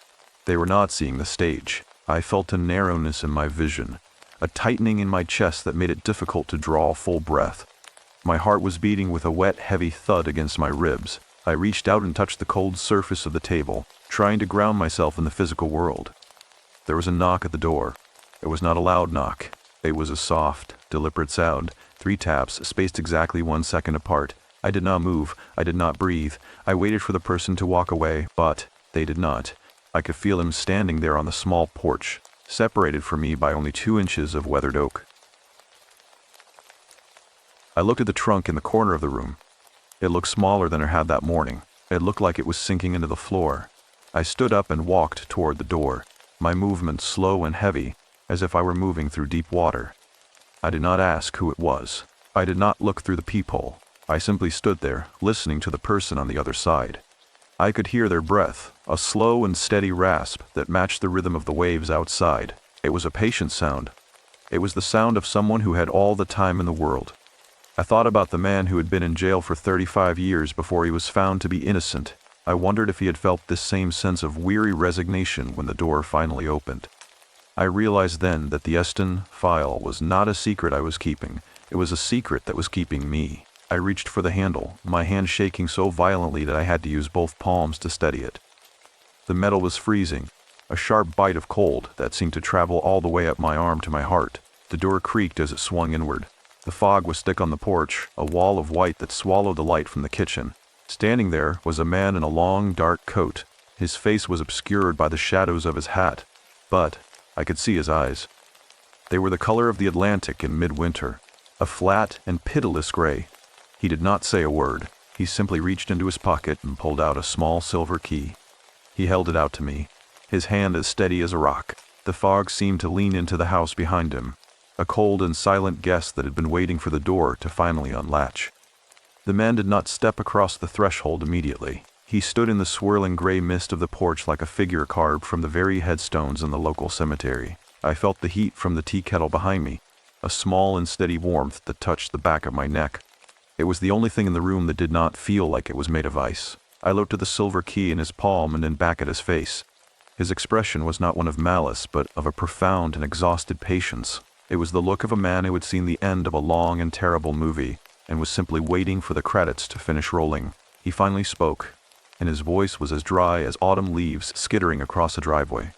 they were not seeing the stage. I felt a narrowness in my vision, a tightening in my chest that made it difficult to draw a full breath. My heart was beating with a wet, heavy thud against my ribs. I reached out and touched the cold surface of the table, trying to ground myself in the physical world. There was a knock at the door. It was not a loud knock. It was a soft, deliberate sound, 3 taps, spaced exactly 1 second apart. I did not move. I did not breathe. I waited for the person to walk away, but they did not. I could feel him standing there on the small porch, separated from me by only 2 inches of weathered oak. I looked at the trunk in the corner of the room. It looked smaller than it had that morning. It looked like it was sinking into the floor. I stood up and walked toward the door, my movements slow and heavy, as if I were moving through deep water. I did not ask who it was. I did not look through the peephole. I simply stood there, listening to the person on the other side. I could hear their breath, a slow and steady rasp that matched the rhythm of the waves outside. It was a patient sound. It was the sound of someone who had all the time in the world. I thought about the man who had been in jail for 35 years before he was found to be innocent. I wondered if he had felt this same sense of weary resignation when the door finally opened. I realized then that the Eston file was not a secret I was keeping. It was a secret that was keeping me. I reached for the handle, my hand shaking so violently that I had to use both palms to steady it. The metal was freezing, a sharp bite of cold that seemed to travel all the way up my arm to my heart. The door creaked as it swung inward. The fog was thick on the porch, a wall of white that swallowed the light from the kitchen. Standing there was a man in a long, dark coat. His face was obscured by the shadows of his hat, but I could see his eyes. They were the color of the Atlantic in midwinter, a flat and pitiless gray. He did not say a word. He simply reached into his pocket and pulled out a small silver key. He held it out to me, his hand as steady as a rock. The fog seemed to lean into the house behind him, a cold and silent guest that had been waiting for the door to finally unlatch. The man did not step across the threshold immediately. He stood in the swirling gray mist of the porch like a figure carved from the very headstones in the local cemetery. I felt the heat from the tea kettle behind me, a small and steady warmth that touched the back of my neck. It was the only thing in the room that did not feel like it was made of ice. I looked at the silver key in his palm and then back at his face. His expression was not one of malice, but of a profound and exhausted patience. It was the look of a man who had seen the end of a long and terrible movie, and was simply waiting for the credits to finish rolling. He finally spoke, and his voice was as dry as autumn leaves skittering across a driveway.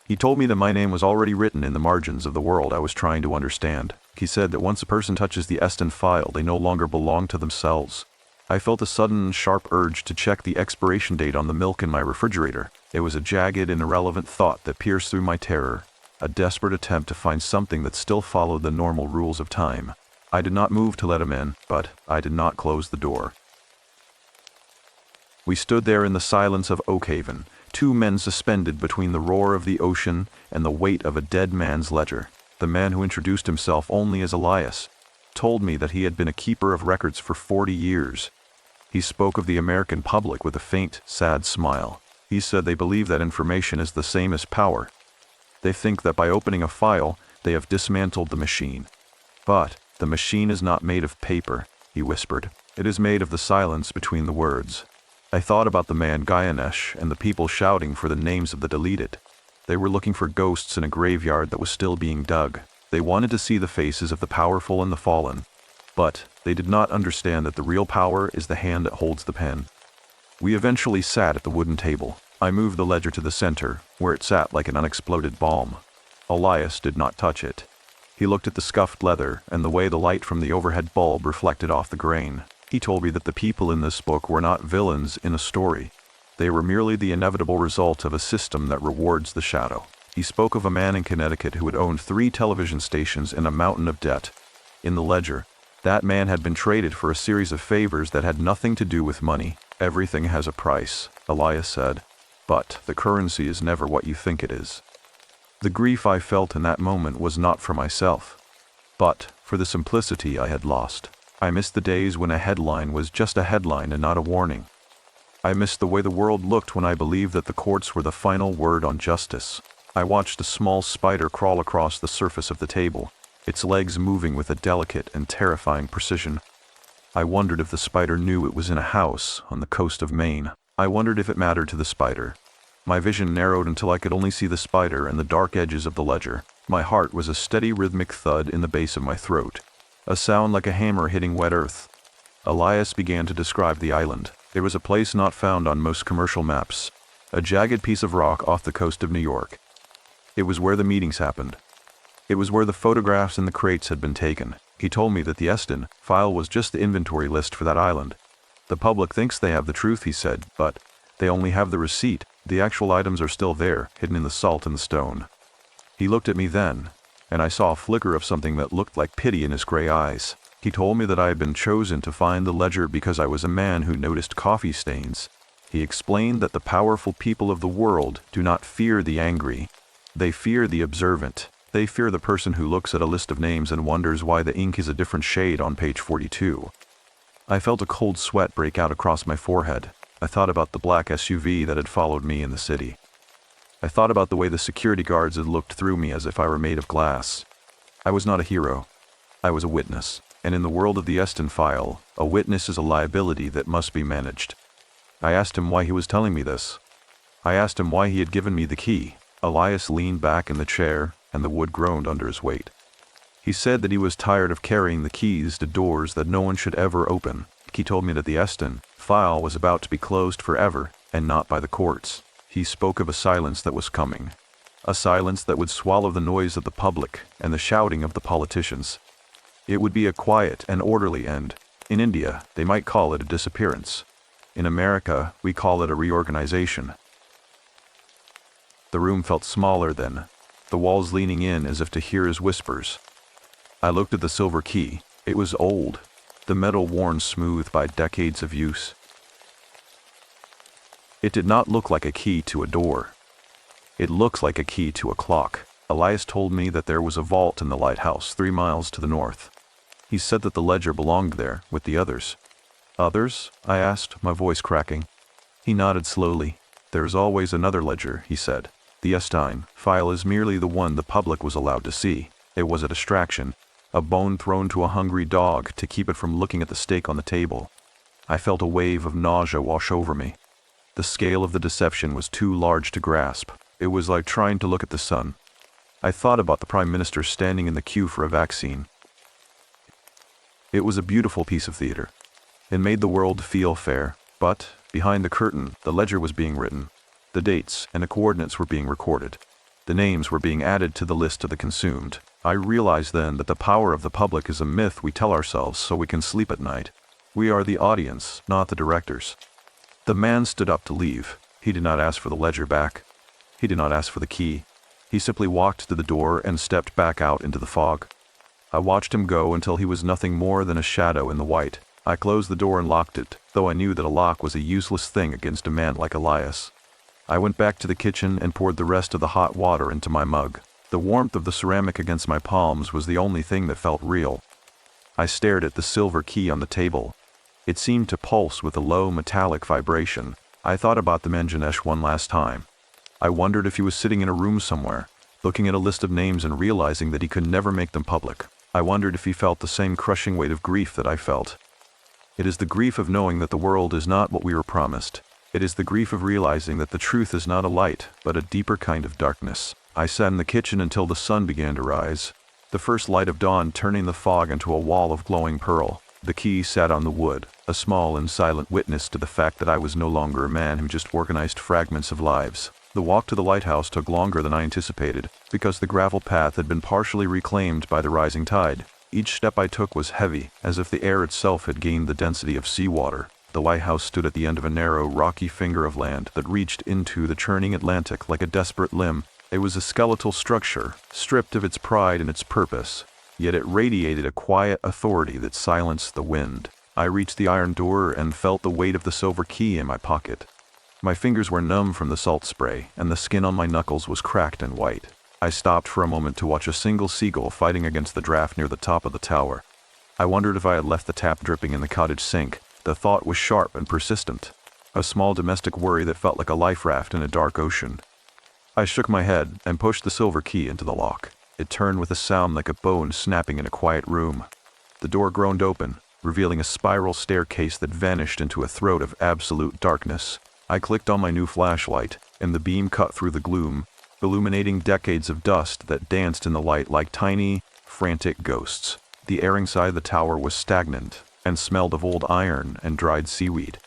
He told me that my name was already written in the margins of the world I was trying to understand. He said that once a person touches the Eston file, they no longer belong to themselves. I felt a sudden, sharp urge to check the expiration date on the milk in my refrigerator. It was a jagged and irrelevant thought that pierced through my terror, a desperate attempt to find something that still followed the normal rules of time. I did not move to let him in, but I did not close the door. We stood there in the silence of Oakhaven, two men suspended between the roar of the ocean and the weight of a dead man's ledger. The man who introduced himself only as Elias told me that he had been a keeper of records for 40 years. He spoke of the American public with a faint, sad smile. He said they believe that information is the same as power. They think that by opening a file, they have dismantled the machine. But the machine is not made of paper, he whispered. It is made of the silence between the words. I thought about the man Ganesh and the people shouting for the names of the deleted. They were looking for ghosts in a graveyard that was still being dug. They wanted to see the faces of the powerful and the fallen. But they did not understand that the real power is the hand that holds the pen. We eventually sat at the wooden table. I moved the ledger to the center, where it sat like an unexploded bomb. Elias did not touch it. He looked at the scuffed leather and the way the light from the overhead bulb reflected off the grain. He told me that the people in this book were not villains in a story. They were merely the inevitable result of a system that rewards the shadow. He spoke of a man in Connecticut who had owned 3 television stations and a mountain of debt. In the ledger, that man had been traded for a series of favors that had nothing to do with money. Everything has a price, Elias said, but the currency is never what you think it is. The grief I felt in that moment was not for myself, but for the simplicity I had lost. I missed the days when a headline was just a headline and not a warning. I missed the way the world looked when I believed that the courts were the final word on justice. I watched a small spider crawl across the surface of the table, its legs moving with a delicate and terrifying precision. I wondered if the spider knew it was in a house on the coast of Maine. I wondered if it mattered to the spider. My vision narrowed until I could only see the spider and the dark edges of the ledger. My heart was a steady rhythmic thud in the base of my throat, a sound like a hammer hitting wet earth. Elias began to describe the island. It was a place not found on most commercial maps, a jagged piece of rock off the coast of New York. It was where the meetings happened. It was where the photographs in the crates had been taken. He told me that the Eston file was just the inventory list for that island. The public thinks they have the truth, he said, but they only have the receipt. The actual items are still there, hidden in the salt and the stone. He looked at me then, and I saw a flicker of something that looked like pity in his gray eyes. He told me that I had been chosen to find the ledger because I was a man who noticed coffee stains. He explained that the powerful people of the world do not fear the angry. They fear the observant. They fear the person who looks at a list of names and wonders why the ink is a different shade on page 42. I felt a cold sweat break out across my forehead. I thought about the black SUV that had followed me in the city. I thought about the way the security guards had looked through me as if I were made of glass. I was not a hero. I was a witness. And in the world of the Eston file, a witness is a liability that must be managed. I asked him why he was telling me this. I asked him why he had given me the key. Elias leaned back in the chair, and the wood groaned under his weight. He said that he was tired of carrying the keys to doors that no one should ever open. He told me that the Eston file was about to be closed forever, and not by the courts. He spoke of a silence that was coming. A silence that would swallow the noise of the public and the shouting of the politicians. It would be a quiet and orderly end. In India, they might call it a disappearance. In America, we call it a reorganization. The room felt smaller then, the walls leaning in as if to hear his whispers. I looked at the silver key. It was old, the metal worn smooth by decades of use. It did not look like a key to a door. It looked like a key to a clock. Elias told me that there was a vault in the lighthouse 3 miles to the north. He said that the ledger belonged there, with the others. Others? I asked, my voice cracking. He nodded slowly. There is always another ledger, he said. The Eston file is merely the one the public was allowed to see. It was a distraction, a bone thrown to a hungry dog to keep it from looking at the steak on the table. I felt a wave of nausea wash over me. The scale of the deception was too large to grasp. It was like trying to look at the sun. I thought about the Prime Minister standing in the queue for a vaccine. It was a beautiful piece of theater. It made the world feel fair, but behind the curtain, the ledger was being written. The dates and the coordinates were being recorded. The names were being added to the list of the consumed. I realized then that the power of the public is a myth we tell ourselves so we can sleep at night. We are the audience, not the directors." The man stood up to leave. He did not ask for the ledger back. He did not ask for the key. He simply walked to the door and stepped back out into the fog. I watched him go until he was nothing more than a shadow in the white. I closed the door and locked it, though I knew that a lock was a useless thing against a man like Elias. I went back to the kitchen and poured the rest of the hot water into my mug. The warmth of the ceramic against my palms was the only thing that felt real. I stared at the silver key on the table. It seemed to pulse with a low metallic vibration. I thought about the Menjanesh one last time. I wondered if he was sitting in a room somewhere, looking at a list of names and realizing that he could never make them public. I wondered if he felt the same crushing weight of grief that I felt. It is the grief of knowing that the world is not what we were promised. It is the grief of realizing that the truth is not a light, but a deeper kind of darkness. I sat in the kitchen until the sun began to rise, the first light of dawn turning the fog into a wall of glowing pearl. The key sat on the wood, a small and silent witness to the fact that I was no longer a man who just organized fragments of lives. The walk to the lighthouse took longer than I anticipated, because the gravel path had been partially reclaimed by the rising tide. Each step I took was heavy, as if the air itself had gained the density of seawater. The lighthouse stood at the end of a narrow, rocky finger of land that reached into the churning Atlantic like a desperate limb. It was a skeletal structure, stripped of its pride and its purpose, yet it radiated a quiet authority that silenced the wind. I reached the iron door and felt the weight of the silver key in my pocket. My fingers were numb from the salt spray, and the skin on my knuckles was cracked and white. I stopped for a moment to watch a single seagull fighting against the draft near the top of the tower. I wondered if I had left the tap dripping in the cottage sink. The thought was sharp and persistent, a small domestic worry that felt like a life raft in a dark ocean. I shook my head and pushed the silver key into the lock. It turned with a sound like a bone snapping in a quiet room. The door groaned open, revealing a spiral staircase that vanished into a throat of absolute darkness. I clicked on my new flashlight, and the beam cut through the gloom, illuminating decades of dust that danced in the light like tiny, frantic ghosts. The air inside the tower was stagnant and smelled of old iron and dried seaweed.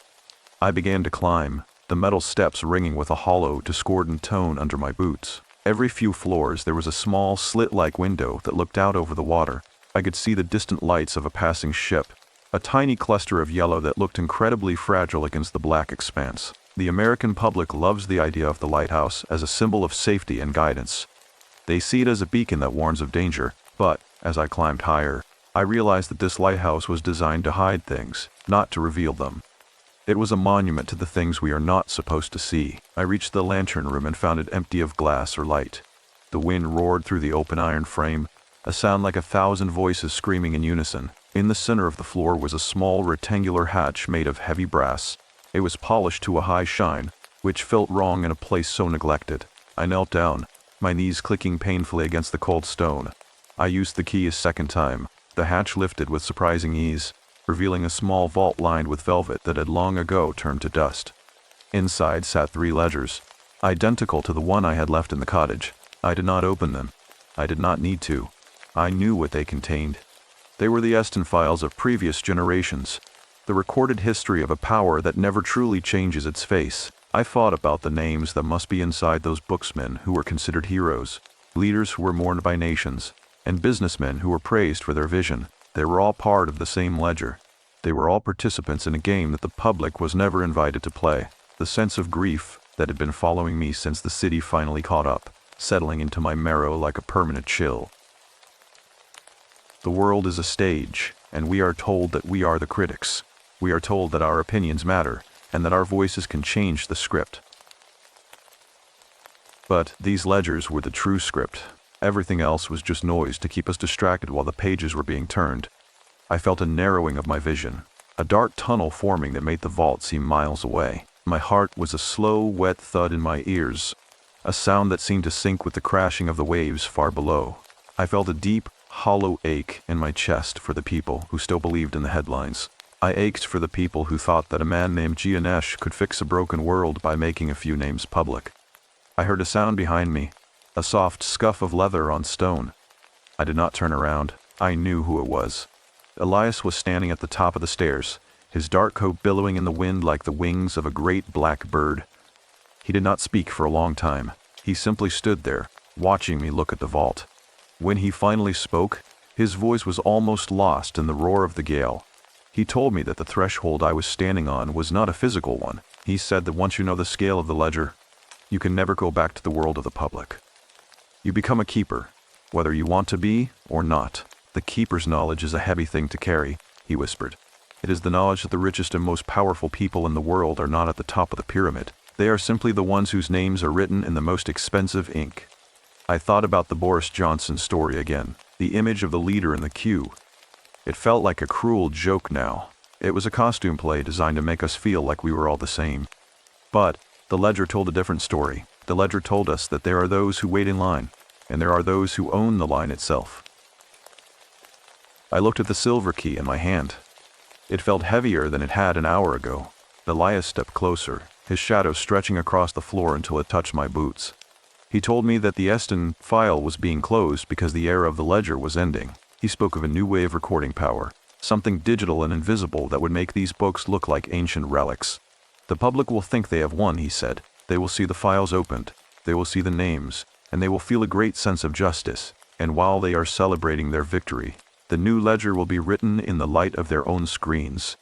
I began to climb, the metal steps ringing with a hollow, discordant tone under my boots. Every few floors there was a small, slit-like window that looked out over the water. I could see the distant lights of a passing ship, a tiny cluster of yellow that looked incredibly fragile against the black expanse. The American public loves the idea of the lighthouse as a symbol of safety and guidance. They see it as a beacon that warns of danger, but, as I climbed higher, I realized that this lighthouse was designed to hide things, not to reveal them. It was a monument to the things we are not supposed to see. I reached the lantern room and found it empty of glass or light. The wind roared through the open iron frame, a sound like 1,000 voices screaming in unison. In the center of the floor was a small rectangular hatch made of heavy brass. It was polished to a high shine, which felt wrong in a place so neglected. I knelt down, my knees clicking painfully against the cold stone. I used the key a second time. The hatch lifted with surprising ease, revealing a small vault lined with velvet that had long ago turned to dust. Inside sat 3 ledgers, identical to the one I had left in the cottage. I did not open them. I did not need to. I knew what they contained. They were the Eston files of previous generations, the recorded history of a power that never truly changes its face. I thought about the names that must be inside those booksmen who were considered heroes, leaders who were mourned by nations, and businessmen who were praised for their vision. They were all part of the same ledger. They were all participants in a game that the public was never invited to play. The sense of grief that had been following me since the city finally caught up, settling into my marrow like a permanent chill. The world is a stage, and we are told that we are the critics. We are told that our opinions matter, and that our voices can change the script. But these ledgers were the true script. Everything else was just noise to keep us distracted while the pages were being turned. I felt a narrowing of my vision, a dark tunnel forming that made the vault seem miles away. My heart was a slow, wet thud in my ears, a sound that seemed to sync with the crashing of the waves far below. I felt a deep, hollow ache in my chest for the people who still believed in the headlines. I ached for the people who thought that a man named Gianesh could fix a broken world by making a few names public. I heard a sound behind me, a soft scuff of leather on stone. I did not turn around. I knew who it was. Elias was standing at the top of the stairs, his dark coat billowing in the wind like the wings of a great black bird. He did not speak for a long time. He simply stood there, watching me look at the vault. When he finally spoke, his voice was almost lost in the roar of the gale. He told me that the threshold I was standing on was not a physical one. He said that once you know the scale of the ledger, you can never go back to the world of the public. You become a keeper, whether you want to be or not. The keeper's knowledge is a heavy thing to carry, he whispered. It is the knowledge that the richest and most powerful people in the world are not at the top of the pyramid. They are simply the ones whose names are written in the most expensive ink. I thought about the Boris Johnson story again, the image of the leader in the queue. It felt like a cruel joke now. It was a costume play designed to make us feel like we were all the same. But the ledger told a different story. The ledger told us that there are those who wait in line, and there are those who own the line itself. I looked at the silver key in my hand. It felt heavier than it had an hour ago. Elias stepped closer, his shadow stretching across the floor until it touched my boots. He told me that the Eston file was being closed because the era of the ledger was ending. He spoke of a new way of recording power, something digital and invisible that would make these books look like ancient relics. The public will think they have won, he said. They will see the files opened, they will see the names, and they will feel a great sense of justice. And while they are celebrating their victory, the new ledger will be written in the light of their own screens.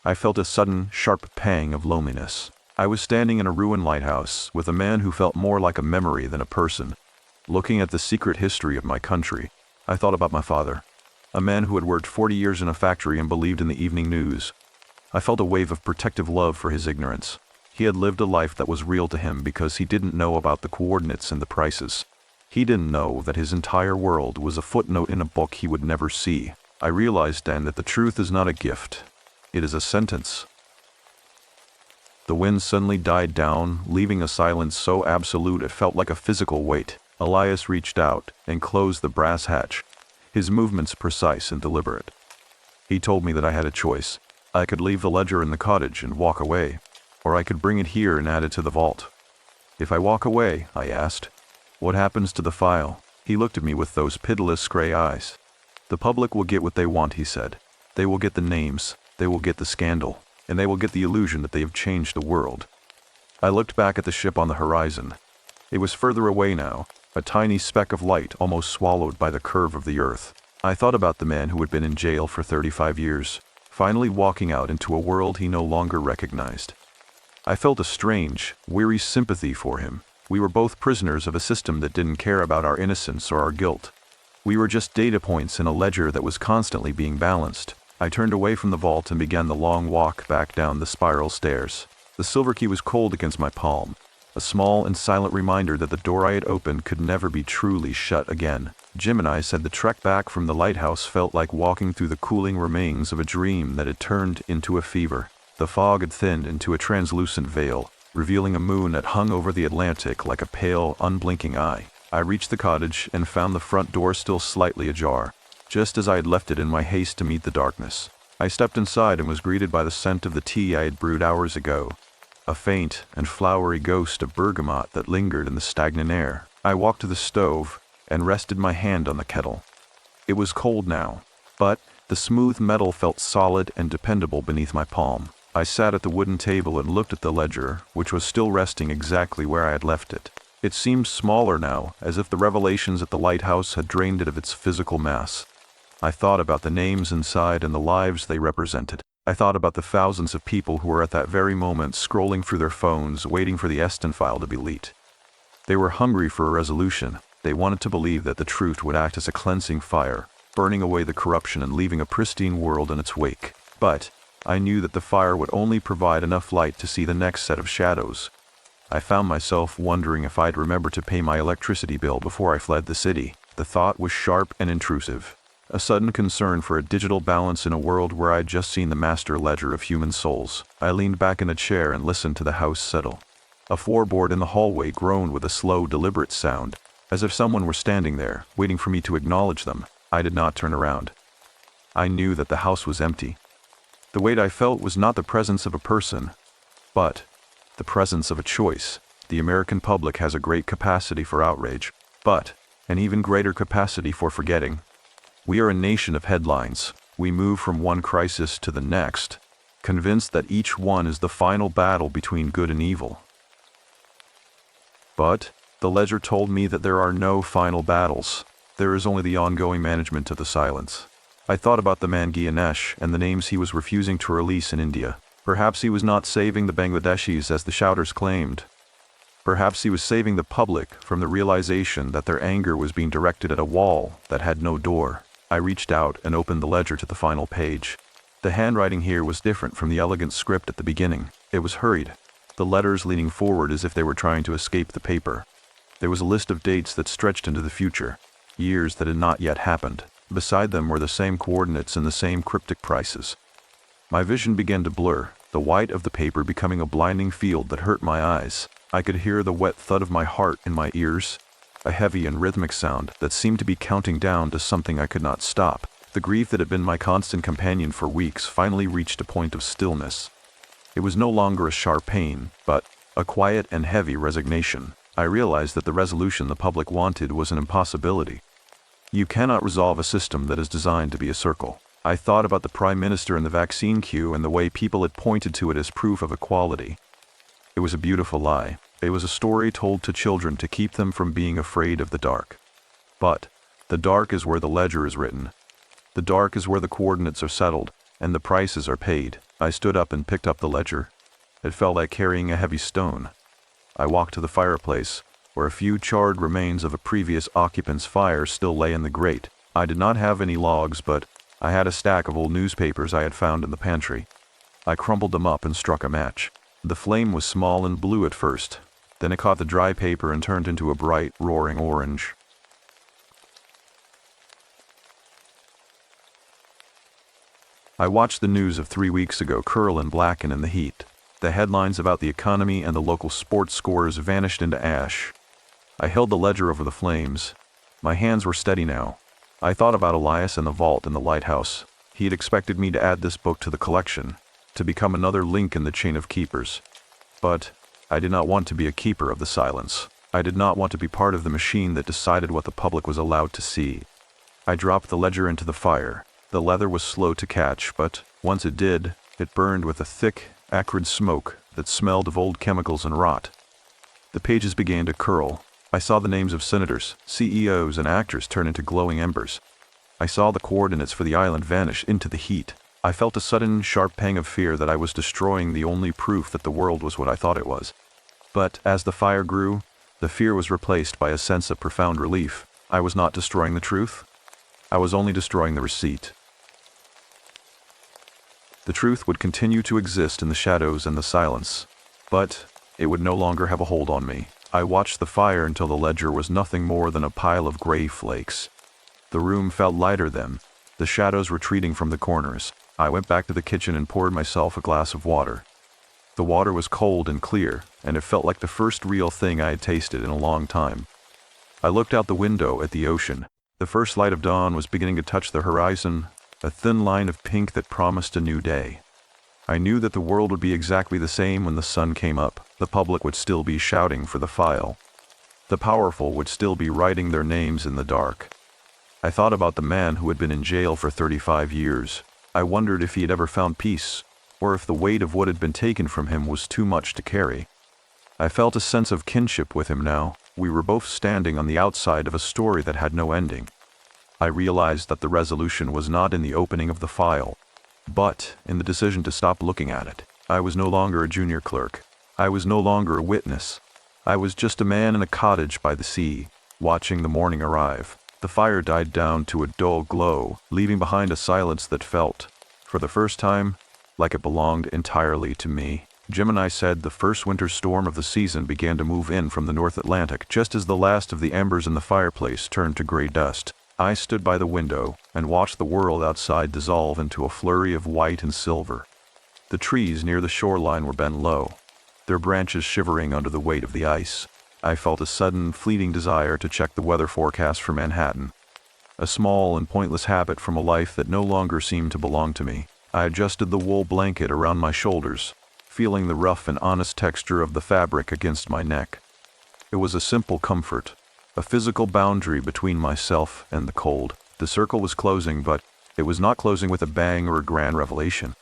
I felt a sudden, sharp pang of loneliness. I was standing in a ruined lighthouse with a man who felt more like a memory than a person. Looking at the secret history of my country, I thought about my father, a man who had worked 40 years in a factory and believed in the evening news. I felt a wave of protective love for his ignorance. He had lived a life that was real to him because he didn't know about the coordinates and the prices. He didn't know that his entire world was a footnote in a book he would never see. I realized then that the truth is not a gift. It is a sentence. The wind suddenly died down, leaving a silence so absolute it felt like a physical weight. Elias reached out and closed the brass hatch, his movements precise and deliberate. He told me that I had a choice. I could leave the ledger in the cottage and walk away, or I could bring it here and add it to the vault. If I walk away, I asked, what happens to the file? He looked at me with those pitiless gray eyes. The public will get what they want, he said. They will get the names, they will get the scandal, and they will get the illusion that they have changed the world. I looked back at the ship on the horizon. It was further away now, a tiny speck of light almost swallowed by the curve of the earth. I thought about the man who had been in jail for 35 years, finally walking out into a world he no longer recognized. I felt a strange, weary sympathy for him. We were both prisoners of a system that didn't care about our innocence or our guilt. We were just data points in a ledger that was constantly being balanced. I turned away from the vault and began the long walk back down the spiral stairs. The silver key was cold against my palm, a small and silent reminder that the door I had opened could never be truly shut again. Jim and I said the trek back from the lighthouse felt like walking through the cooling remains of a dream that had turned into a fever. The fog had thinned into a translucent veil, revealing a moon that hung over the Atlantic like a pale, unblinking eye. I reached the cottage and found the front door still slightly ajar, just as I had left it in my haste to meet the darkness. I stepped inside and was greeted by the scent of the tea I had brewed hours ago, a faint and flowery ghost of bergamot that lingered in the stagnant air. I walked to the stove and rested my hand on the kettle. It was cold now, but the smooth metal felt solid and dependable beneath my palm. I sat at the wooden table and looked at the ledger, which was still resting exactly where I had left it. It seemed smaller now, as if the revelations at the lighthouse had drained it of its physical mass. I thought about the names inside and the lives they represented. I thought about the thousands of people who were at that very moment scrolling through their phones, waiting for the Eston file to be leaked. They were hungry for a resolution. They wanted to believe that the truth would act as a cleansing fire, burning away the corruption and leaving a pristine world in its wake. But I knew that the fire would only provide enough light to see the next set of shadows. I found myself wondering if I'd remember to pay my electricity bill before I fled the city. The thought was sharp and intrusive. A sudden concern for a digital balance in a world where I'd just seen the master ledger of human souls. I leaned back in a chair and listened to the house settle. A floorboard in the hallway groaned with a slow, deliberate sound, as if someone were standing there, waiting for me to acknowledge them. I did not turn around. I knew that the house was empty. The weight I felt was not the presence of a person, but the presence of a choice. The American public has a great capacity for outrage, but an even greater capacity for forgetting. We are a nation of headlines. We move from one crisis to the next, convinced that each one is the final battle between good and evil. But the ledger told me that there are no final battles. There is only the ongoing management of the silence. I thought about the man Ganesh and the names he was refusing to release in India. Perhaps he was not saving the Bangladeshis as the shouters claimed. Perhaps he was saving the public from the realization that their anger was being directed at a wall that had no door. I reached out and opened the ledger to the final page. The handwriting here was different from the elegant script at the beginning. It was hurried, the letters leaning forward as if they were trying to escape the paper. There was a list of dates that stretched into the future, years that had not yet happened. Beside them were the same coordinates and the same cryptic prices. My vision began to blur, the white of the paper becoming a blinding field that hurt my eyes. I could hear the wet thud of my heart in my ears, a heavy and rhythmic sound that seemed to be counting down to something I could not stop. The grief that had been my constant companion for weeks finally reached a point of stillness. It was no longer a sharp pain, but a quiet and heavy resignation. I realized that the resolution the public wanted was an impossibility. You cannot resolve a system that is designed to be a circle. I thought about the Prime Minister and the vaccine queue and the way people had pointed to it as proof of equality. It was a beautiful lie. It was a story told to children to keep them from being afraid of the dark. But the dark is where the ledger is written. The dark is where the coordinates are settled, and the prices are paid. I stood up and picked up the ledger. It felt like carrying a heavy stone. I walked to the fireplace, where a few charred remains of a previous occupant's fire still lay in the grate. I did not have any logs, but I had a stack of old newspapers I had found in the pantry. I crumpled them up and struck a match. The flame was small and blue at first, then it caught the dry paper and turned into a bright, roaring orange. I watched the news of 3 weeks ago curl and blacken in the heat. The headlines about the economy and the local sports scores vanished into ash. I held the ledger over the flames. My hands were steady now. I thought about Elias and the vault in the lighthouse. He had expected me to add this book to the collection, to become another link in the chain of keepers. But I did not want to be a keeper of the silence. I did not want to be part of the machine that decided what the public was allowed to see. I dropped the ledger into the fire. The leather was slow to catch, but once it did, it burned with a thick, acrid smoke that smelled of old chemicals and rot. The pages began to curl. I saw the names of senators, CEOs, and actors turn into glowing embers. I saw the coordinates for the island vanish into the heat. I felt a sudden, sharp pang of fear that I was destroying the only proof that the world was what I thought it was. But as the fire grew, the fear was replaced by a sense of profound relief. I was not destroying the truth. I was only destroying the receipt. The truth would continue to exist in the shadows and the silence, but it would no longer have a hold on me. I watched the fire until the ledger was nothing more than a pile of gray flakes. The room felt lighter then, the shadows retreating from the corners. I went back to the kitchen and poured myself a glass of water. The water was cold and clear, and it felt like the first real thing I had tasted in a long time. I looked out the window at the ocean. The first light of dawn was beginning to touch the horizon, a thin line of pink that promised a new day. I knew that the world would be exactly the same when the sun came up. The public would still be shouting for the file. The powerful would still be writing their names in the dark. I thought about the man who had been in jail for 35 years. I wondered if he had ever found peace, or if the weight of what had been taken from him was too much to carry. I felt a sense of kinship with him now. We were both standing on the outside of a story that had no ending. I realized that the resolution was not in the opening of the file, but in the decision to stop looking at it. I was no longer a junior clerk. I was no longer a witness. I was just a man in a cottage by the sea, watching the morning arrive. The fire died down to a dull glow, leaving behind a silence that felt, for the first time, like it belonged entirely to me. Jim and I said the first winter storm of the season began to move in from the North Atlantic just as the last of the embers in the fireplace turned to gray dust. I stood by the window and watched the world outside dissolve into a flurry of white and silver. The trees near the shoreline were bent low, their branches shivering under the weight of the ice. I felt a sudden, fleeting desire to check the weather forecast for Manhattan, a small and pointless habit from a life that no longer seemed to belong to me. I adjusted the wool blanket around my shoulders, feeling the rough and honest texture of the fabric against my neck. It was a simple comfort, a physical boundary between myself and the cold. The circle was closing, but it was not closing with a bang or a grand revelation.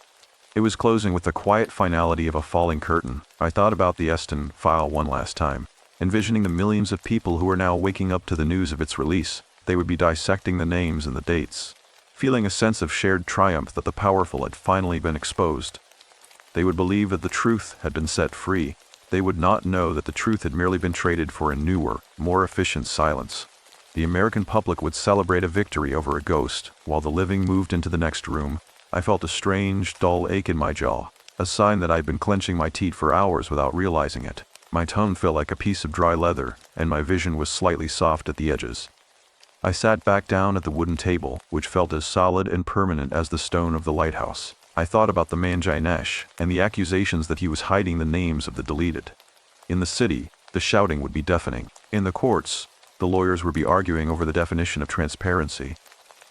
It was closing with the quiet finality of a falling curtain. I thought about the Eston file one last time, envisioning the millions of people who were now waking up to the news of its release. They would be dissecting the names and the dates, feeling a sense of shared triumph that the powerful had finally been exposed. They would believe that the truth had been set free. They would not know that the truth had merely been traded for a newer, more efficient silence. The American public would celebrate a victory over a ghost, while the living moved into the next room. I felt a strange, dull ache in my jaw, a sign that I'd been clenching my teeth for hours without realizing it. My tongue felt like a piece of dry leather, and my vision was slightly soft at the edges. I sat back down at the wooden table, which felt as solid and permanent as the stone of the lighthouse. I thought about the man Jainesh, and the accusations that he was hiding the names of the deleted. In the city, the shouting would be deafening. In the courts, the lawyers would be arguing over the definition of transparency.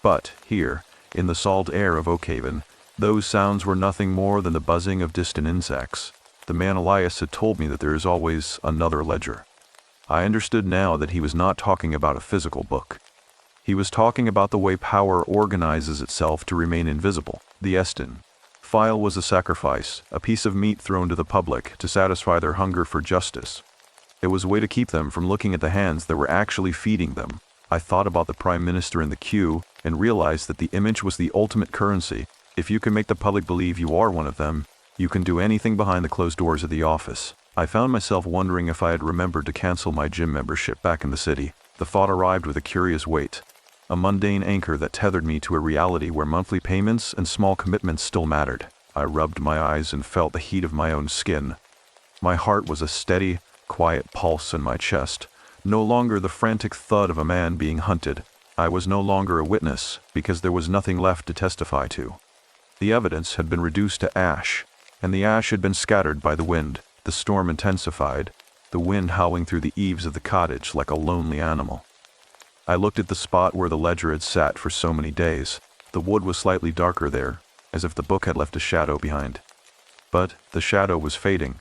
But here, in the salt air of Oakhaven, those sounds were nothing more than the buzzing of distant insects. The man Elias had told me that there is always another ledger. I understood now that he was not talking about a physical book. He was talking about the way power organizes itself to remain invisible. The Estin file was a sacrifice, a piece of meat thrown to the public to satisfy their hunger for justice. It was a way to keep them from looking at the hands that were actually feeding them. I thought about the Prime Minister in the queue and realized that the image was the ultimate currency. If you can make the public believe you are one of them, you can do anything behind the closed doors of the office. I found myself wondering if I had remembered to cancel my gym membership back in the city. The thought arrived with a curious weight, a mundane anchor that tethered me to a reality where monthly payments and small commitments still mattered. I rubbed my eyes and felt the heat of my own skin. My heart was a steady, quiet pulse in my chest, no longer the frantic thud of a man being hunted. I was no longer a witness, because there was nothing left to testify to. The evidence had been reduced to ash, and the ash had been scattered by the wind. The storm intensified, the wind howling through the eaves of the cottage like a lonely animal. I looked at the spot where the ledger had sat for so many days. The wood was slightly darker there, as if the book had left a shadow behind. But the shadow was fading.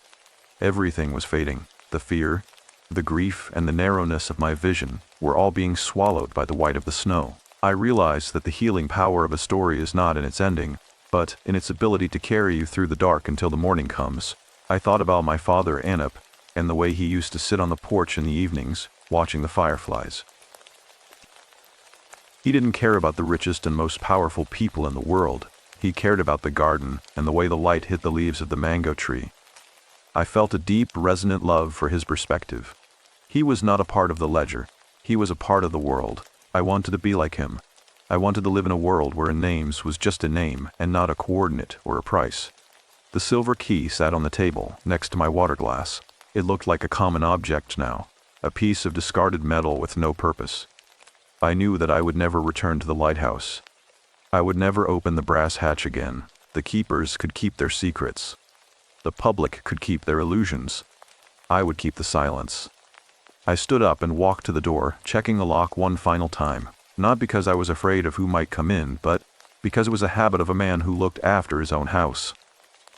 Everything was fading. The fear, the grief, and the narrowness of my vision were all being swallowed by the white of the snow. I realized that the healing power of a story is not in its ending, but in its ability to carry you through the dark until the morning comes. I thought about my father, Anup, and the way he used to sit on the porch in the evenings, watching the fireflies. He didn't care about the richest and most powerful people in the world. He cared about the garden and the way the light hit the leaves of the mango tree. I felt a deep, resonant love for his perspective. He was not a part of the ledger. He was a part of the world. I wanted to be like him. I wanted to live in a world where a name was just a name and not a coordinate or a price. The silver key sat on the table next to my water glass. It looked like a common object now, a piece of discarded metal with no purpose. I knew that I would never return to the lighthouse. I would never open the brass hatch again. The keepers could keep their secrets. The public could keep their illusions. I would keep the silence. I stood up and walked to the door, checking the lock one final time, not because I was afraid of who might come in, but because it was a habit of a man who looked after his own house.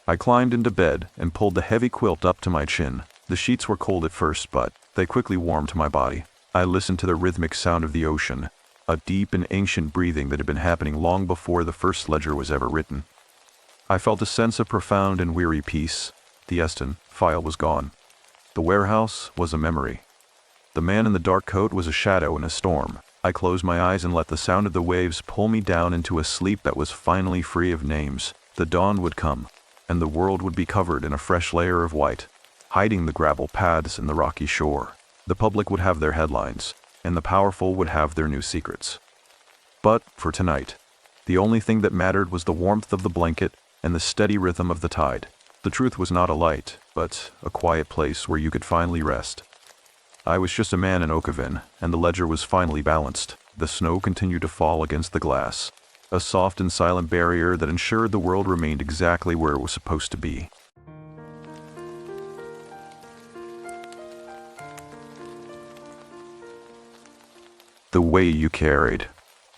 I climbed into bed and pulled the heavy quilt up to my chin. The sheets were cold at first, but they quickly warmed to my body. I listened to the rhythmic sound of the ocean, a deep and ancient breathing that had been happening long before the first ledger was ever written. I felt a sense of profound and weary peace. The Estin file was gone. The warehouse was a memory. The man in the dark coat was a shadow in a storm. I closed my eyes and let the sound of the waves pull me down into a sleep that was finally free of names. The dawn would come, and the world would be covered in a fresh layer of white, hiding the gravel paths and the rocky shore. The public would have their headlines, and the powerful would have their new secrets. But, for tonight, the only thing that mattered was the warmth of the blanket and the steady rhythm of the tide. The truth was not a light, but a quiet place where you could finally rest. I was just a man in Oakhaven, and the ledger was finally balanced. The snow continued to fall against the glass, a soft and silent barrier that ensured the world remained exactly where it was supposed to be. The way you carried.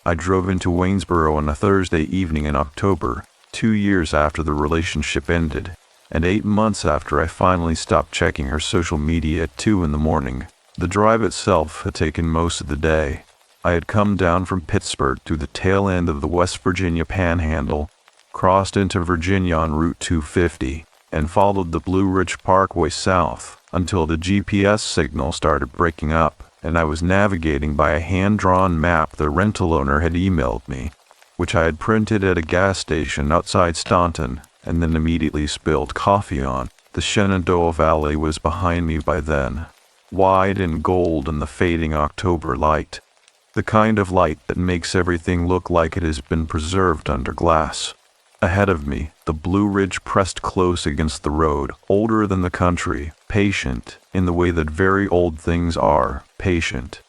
I drove into Waynesboro on a Thursday evening in October, 2 years after the relationship ended, and 8 months after I finally stopped checking her social media at 2 in the morning. The drive itself had taken most of the day. I had come down from Pittsburgh through the tail end of the West Virginia Panhandle, crossed into Virginia on Route 250, and followed the Blue Ridge Parkway south until the GPS signal started breaking up, and I was navigating by a hand-drawn map the rental owner had emailed me. which I had printed at a gas station outside Staunton and then immediately spilled coffee on. The Shenandoah Valley was behind me by then, wide and gold in the fading October light, the kind of light that makes everything look like it has been preserved under glass. Ahead of me, the Blue Ridge pressed close against the road, older than the country, patient, in the way that very old things are, patient.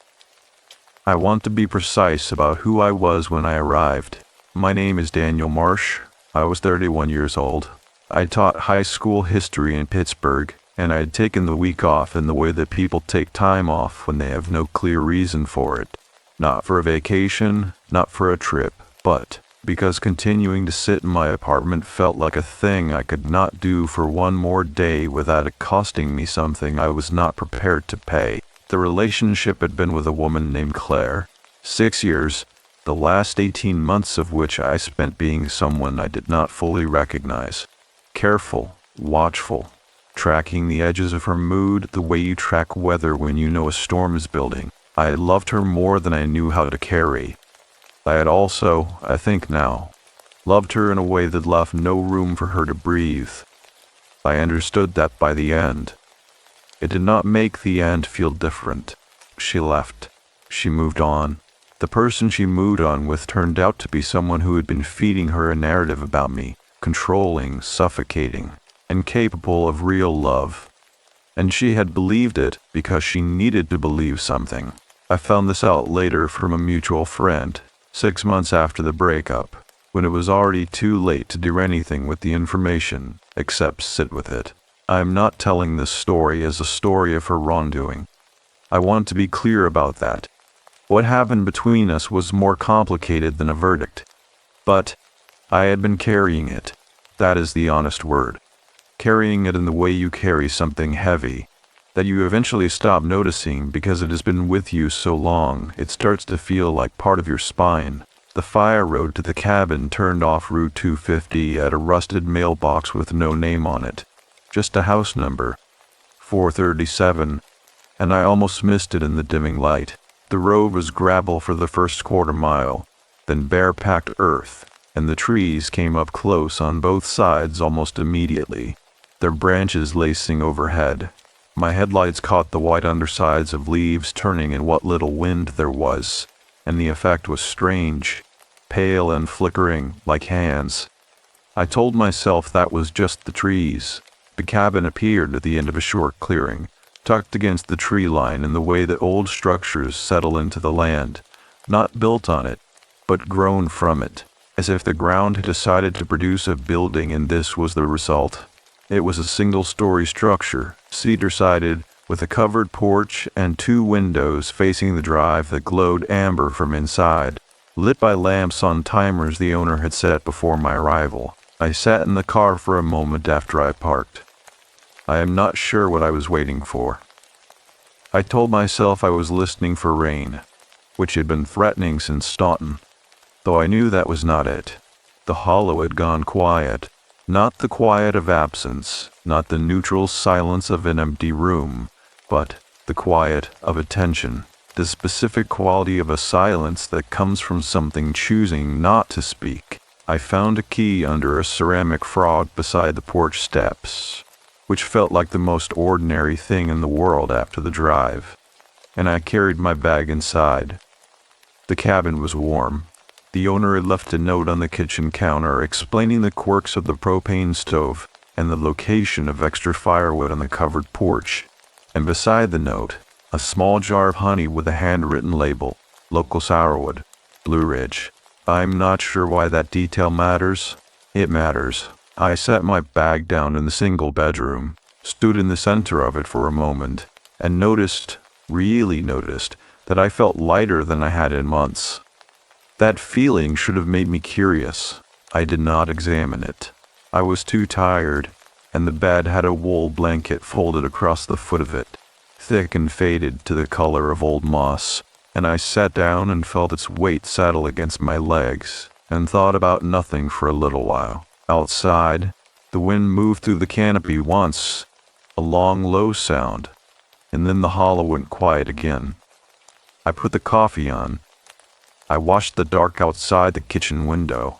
I want to be precise about who I was when I arrived. My name is Delia Marsh. I was 31 years old. I taught high school history in Pittsburgh, and I had taken the week off in the way that people take time off when they have no clear reason for it. Not for a vacation, not for a trip, but because continuing to sit in my apartment felt like a thing I could not do for one more day without it costing me something I was not prepared to pay. The relationship had been with a woman named Claire. 6 years, the last 18 months of which I spent being someone I did not fully recognize. Careful, watchful, tracking the edges of her mood the way you track weather when you know a storm is building. I had loved her more than I knew how to carry. I had also, I think now, loved her in a way that left no room for her to breathe. I understood that by the end. It did not make the end feel different. She left. She moved on. The person she moved on with turned out to be someone who had been feeding her a narrative about me, controlling, suffocating, incapable of real love. And she had believed it because she needed to believe something. I found this out later from a mutual friend, 6 months after the breakup, when it was already too late to do anything with the information except sit with it. I am not telling this story as a story of her wrongdoing. I want to be clear about that. What happened between us was more complicated than a verdict. But I had been carrying it. That is the honest word. Carrying it in the way you carry something heavy, that you eventually stop noticing because it has been with you so long it starts to feel like part of your spine. The fire road to the cabin turned off Route 250 at a rusted mailbox with no name on it. Just a house number, 437, and I almost missed it in the dimming light. The road was gravel for the first quarter mile, then bare-packed earth, and the trees came up close on both sides almost immediately, their branches lacing overhead. My headlights caught the white undersides of leaves turning in what little wind there was, and the effect was strange, pale and flickering, like hands. I told myself that was just the trees. The cabin appeared at the end of a short clearing, tucked against the tree line in the way that old structures settle into the land, not built on it, but grown from it, as if the ground had decided to produce a building and this was the result. It was a single-story structure, cedar-sided, with a covered porch and 2 windows facing the drive that glowed amber from inside, lit by lamps on timers the owner had set before my arrival. I sat in the car for a moment after I parked. I am not sure what I was waiting for. I told myself I was listening for rain, which had been threatening since Staunton, though I knew that was not it. The hollow had gone quiet. Not the quiet of absence, not the neutral silence of an empty room, but the quiet of attention, the specific quality of a silence that comes from something choosing not to speak. I found a key under a ceramic frog beside the porch steps, which felt like the most ordinary thing in the world after the drive, and I carried my bag inside. The cabin was warm. The owner had left a note on the kitchen counter explaining the quirks of the propane stove and the location of extra firewood on the covered porch, and beside the note, a small jar of honey with a handwritten label, local sourwood, Blue Ridge. I'm not sure why that detail matters. It matters. I set my bag down in the single bedroom, stood in the center of it for a moment, and really noticed, that I felt lighter than I had in months. That feeling should have made me curious. I did not examine it. I was too tired, and the bed had a wool blanket folded across the foot of it, thick and faded to the color of old moss, and I sat down and felt its weight settle against my legs, and thought about nothing for a little while. Outside, the wind moved through the canopy once, a long, low sound, and then the hollow went quiet again. I put the coffee on. I watched the dark outside the kitchen window.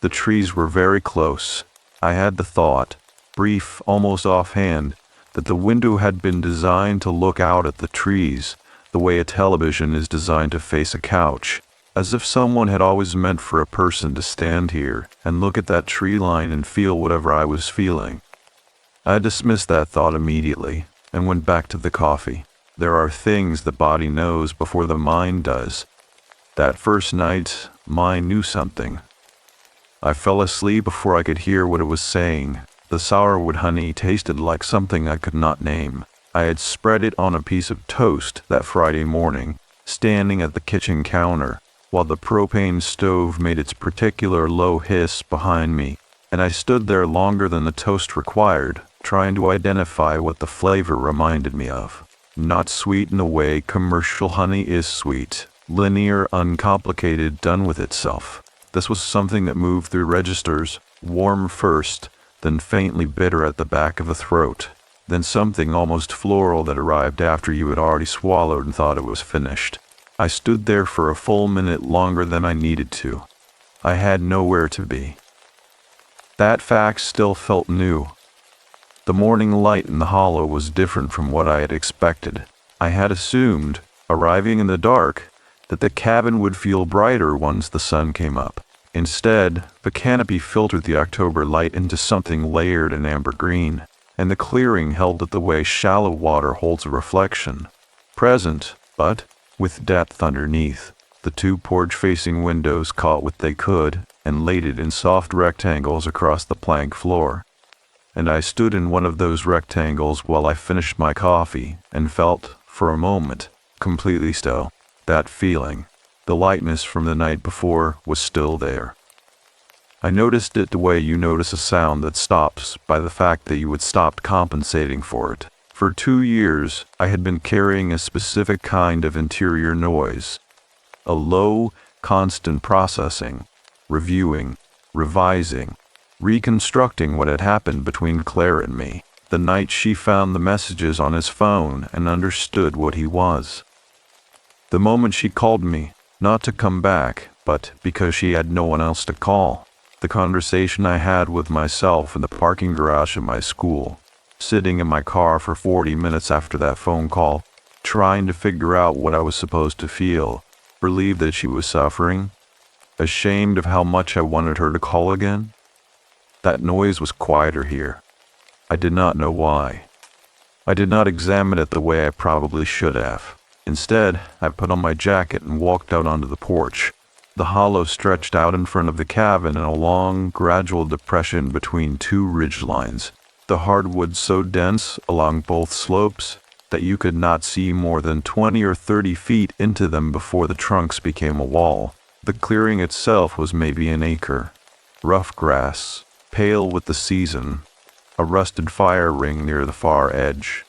The trees were very close. I had the thought, brief, almost offhand, that the window had been designed to look out at the trees, the way a television is designed to face a couch, as if someone had always meant for a person to stand here and look at that tree line and feel whatever I was feeling. I dismissed that thought immediately and went back to the coffee. There are things the body knows before the mind does. That first night, mine knew something. I fell asleep before I could hear what it was saying. The sourwood honey tasted like something I could not name. I had spread it on a piece of toast that Friday morning, standing at the kitchen counter, while the propane stove made its particular low hiss behind me, and I stood there longer than the toast required, trying to identify what the flavor reminded me of. Not sweet in the way commercial honey is sweet, linear, uncomplicated, done with itself. This was something that moved through registers, warm first, then faintly bitter at the back of the throat, then something almost floral that arrived after you had already swallowed and thought it was finished. I stood there for a full minute longer than I needed to. I had nowhere to be. That fact still felt new. The morning light in the hollow was different from what I had expected. I had assumed, arriving in the dark, that the cabin would feel brighter once the sun came up. Instead, the canopy filtered the October light into something layered and amber green, and the clearing held it the way shallow water holds a reflection. Present, but with depth underneath. The two porch-facing windows caught what they could and laid it in soft rectangles across the plank floor. And I stood in one of those rectangles while I finished my coffee and felt, for a moment, completely still. That feeling, the lightness from the night before, was still there. I noticed it the way you notice a sound that stops by the fact that you had stopped compensating for it. For 2 years, I had been carrying a specific kind of interior noise. A low, constant processing, reviewing, revising, reconstructing what had happened between Claire and me, the night she found the messages on his phone and understood what he was. The moment she called me, not to come back, but because she had no one else to call. The conversation I had with myself in the parking garage of my school, sitting in my car for 40 minutes after that phone call, trying to figure out what I was supposed to feel, relieved that she was suffering, ashamed of how much I wanted her to call again. That noise was quieter here. I did not know why. I did not examine it the way I probably should have. Instead, I put on my jacket and walked out onto the porch. The hollow stretched out in front of the cabin in a long, gradual depression between two ridgelines. The hardwoods so dense along both slopes that you could not see more than 20 or 30 feet into them before the trunks became a wall. The clearing itself was maybe an acre. Rough grass, pale with the season, a rusted fire ring near the far edge,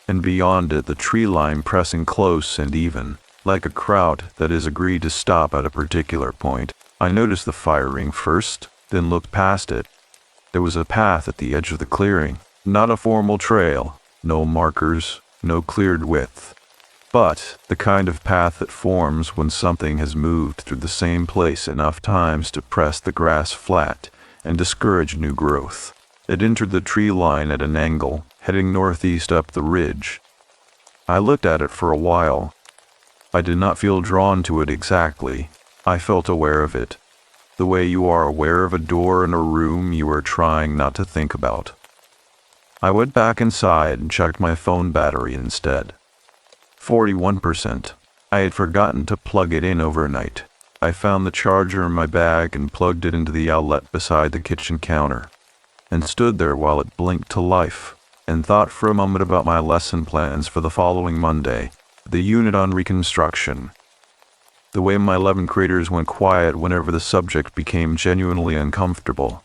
and beyond it the tree line pressing close and even, like a crowd that has agreed to stop at a particular point. I noticed the fire ring first, then looked past it. There was a path at the edge of the clearing, not a formal trail, no markers, no cleared width, but the kind of path that forms when something has moved through the same place enough times to press the grass flat and discourage new growth. It entered the tree line at an angle, heading northeast up the ridge. I looked at it for a while. I did not feel drawn to it exactly. I felt aware of it, the way you are aware of a door in a room you are trying not to think about. I went back inside and checked my phone battery instead. 41%. I had forgotten to plug it in overnight. I found the charger in my bag and plugged it into the outlet beside the kitchen counter, and stood there while it blinked to life, and thought for a moment about my lesson plans for the following Monday, the unit on reconstruction. The way my 11th graders went quiet whenever the subject became genuinely uncomfortable.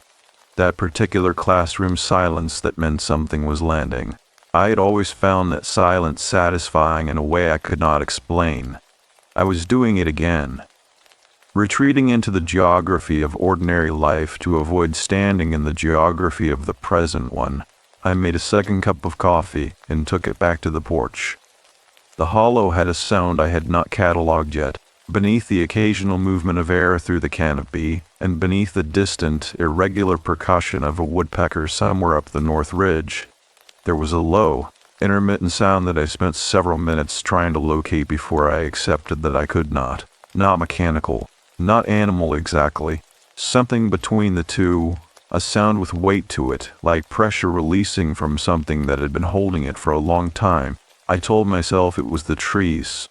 That particular classroom silence that meant something was landing. I had always found that silence satisfying in a way I could not explain. I was doing it again. Retreating into the geography of ordinary life to avoid standing in the geography of the present one, I made a second cup of coffee and took it back to the porch. The hollow had a sound I had not catalogued yet, Beneath the occasional movement of air through the canopy, and beneath the distant, irregular percussion of a woodpecker somewhere up the north ridge, there was a low, intermittent sound that I spent several minutes trying to locate before I accepted that I could not. Not mechanical, not animal exactly, something between the two, a sound with weight to it, like pressure releasing from something that had been holding it for a long time. I told myself it was the trees.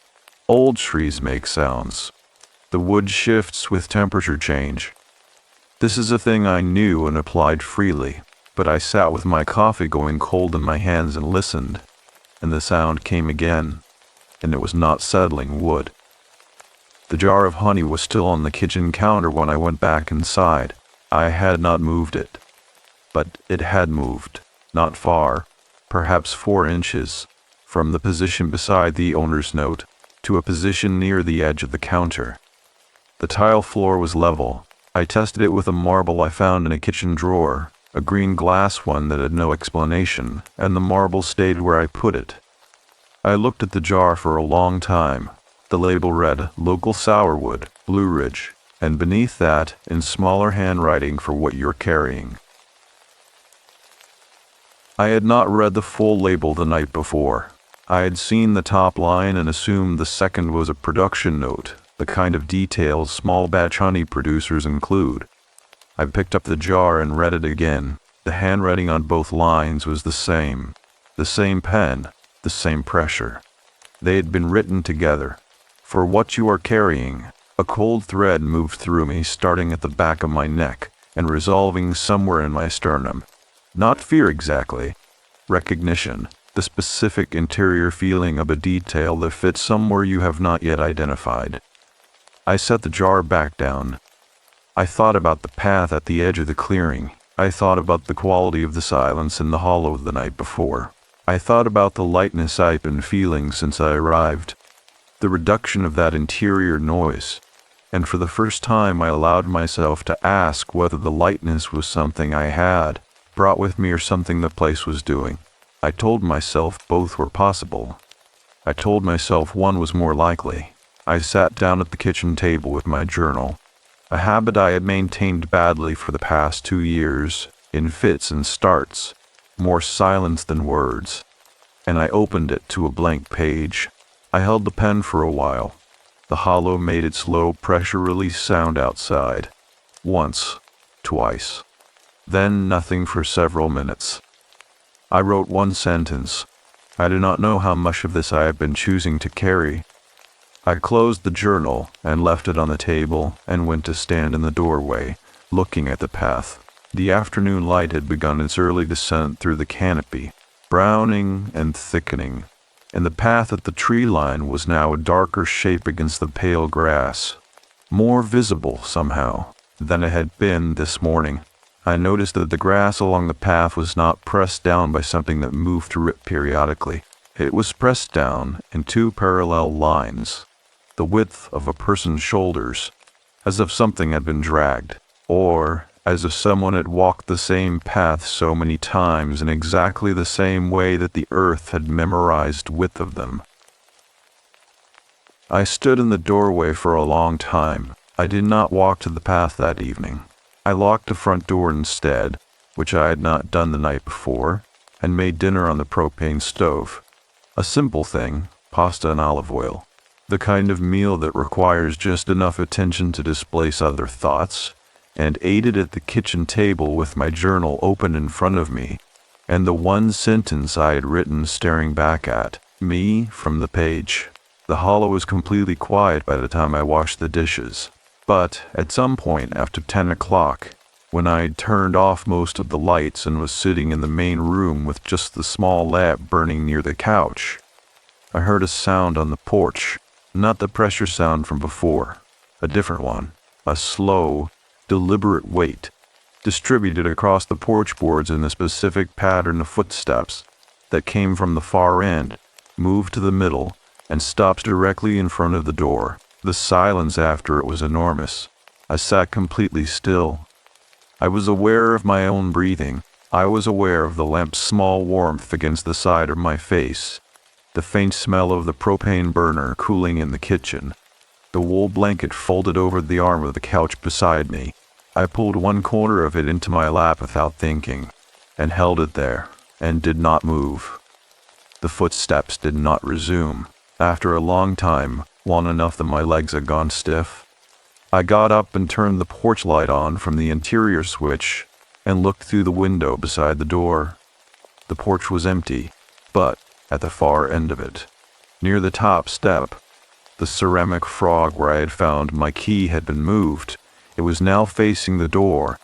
Old trees make sounds. The wood shifts with temperature change. This is a thing I knew and applied freely, but I sat with my coffee going cold in my hands and listened, and the sound came again, and it was not settling wood. The jar of honey was still on the kitchen counter when I went back inside. I had not moved it, but it had moved, not far, perhaps 4 inches, from the position beside the owner's note to a position near the edge of the counter. The tile floor was level. I tested it with a marble I found in a kitchen drawer, a green glass one that had no explanation, and the marble stayed where I put it. I looked at the jar for a long time. The label read, "Local Sourwood, Blue Ridge," and beneath that, in smaller handwriting, "For what you're carrying." I had not read the full label the night before. I had seen the top line and assumed the second was a production note, the kind of details small batch honey producers include. I picked up the jar and read it again. The handwriting on both lines was the same pen, the same pressure. They had been written together. "For what you are carrying." A cold thread moved through me, starting at the back of my neck and resolving somewhere in my sternum. Not fear exactly. Recognition. The specific interior feeling of a detail that fits somewhere you have not yet identified. I set the jar back down. I thought about the path at the edge of the clearing. I thought about the quality of the silence in the hollow the night before. I thought about the lightness I'd been feeling since I arrived. The reduction of that interior noise. And for the first time I allowed myself to ask whether the lightness was something I had brought with me or something the place was doing. I told myself both were possible. I told myself one was more likely. I sat down at the kitchen table with my journal, a habit I had maintained badly for the past 2 years, in fits and starts, more silence than words, and I opened it to a blank page. I held the pen for a while. The hollow made its low pressure release sound outside. Once, twice. Then nothing for several minutes. I wrote 1 sentence. I do not know how much of this I have been choosing to carry. I closed the journal and left it on the table and went to stand in the doorway, looking at the path. The afternoon light had begun its early descent through the canopy, browning and thickening, and the path at the tree line was now a darker shape against the pale grass, more visible somehow than it had been this morning. I noticed that the grass along the path was not pressed down by something that moved through it periodically. It was pressed down in 2 parallel lines, the width of a person's shoulders, as if something had been dragged, or as if someone had walked the same path so many times in exactly the same way that the earth had memorized width of them. I stood in the doorway for a long time. I did not walk to the path that evening. I locked the front door instead, which I had not done the night before, and made dinner on the propane stove. A simple thing, pasta and olive oil. The kind of meal that requires just enough attention to displace other thoughts, and ate it at the kitchen table with my journal open in front of me, and the 1 sentence I had written staring back at me from the page. The hollow was completely quiet by the time I washed the dishes. But at some point after 10 o'clock, when I had turned off most of the lights and was sitting in the main room with just the small lamp burning near the couch, I heard a sound on the porch, not the pressure sound from before, a different one, a slow, deliberate weight, distributed across the porch boards in a specific pattern of footsteps that came from the far end, moved to the middle, and stopped directly in front of the door. The silence after it was enormous. I sat completely still. I was aware of my own breathing. I was aware of the lamp's small warmth against the side of my face, the faint smell of the propane burner cooling in the kitchen, the wool blanket folded over the arm of the couch beside me. I pulled one corner of it into my lap without thinking, and held it there, and did not move. The footsteps did not resume. After a long time, long enough that my legs had gone stiff, I got up and turned the porch light on from the interior switch and looked through the window beside the door. The porch was empty, but at the far end of it, near the top step, the ceramic frog where I had found my key had been moved. It was now facing the door.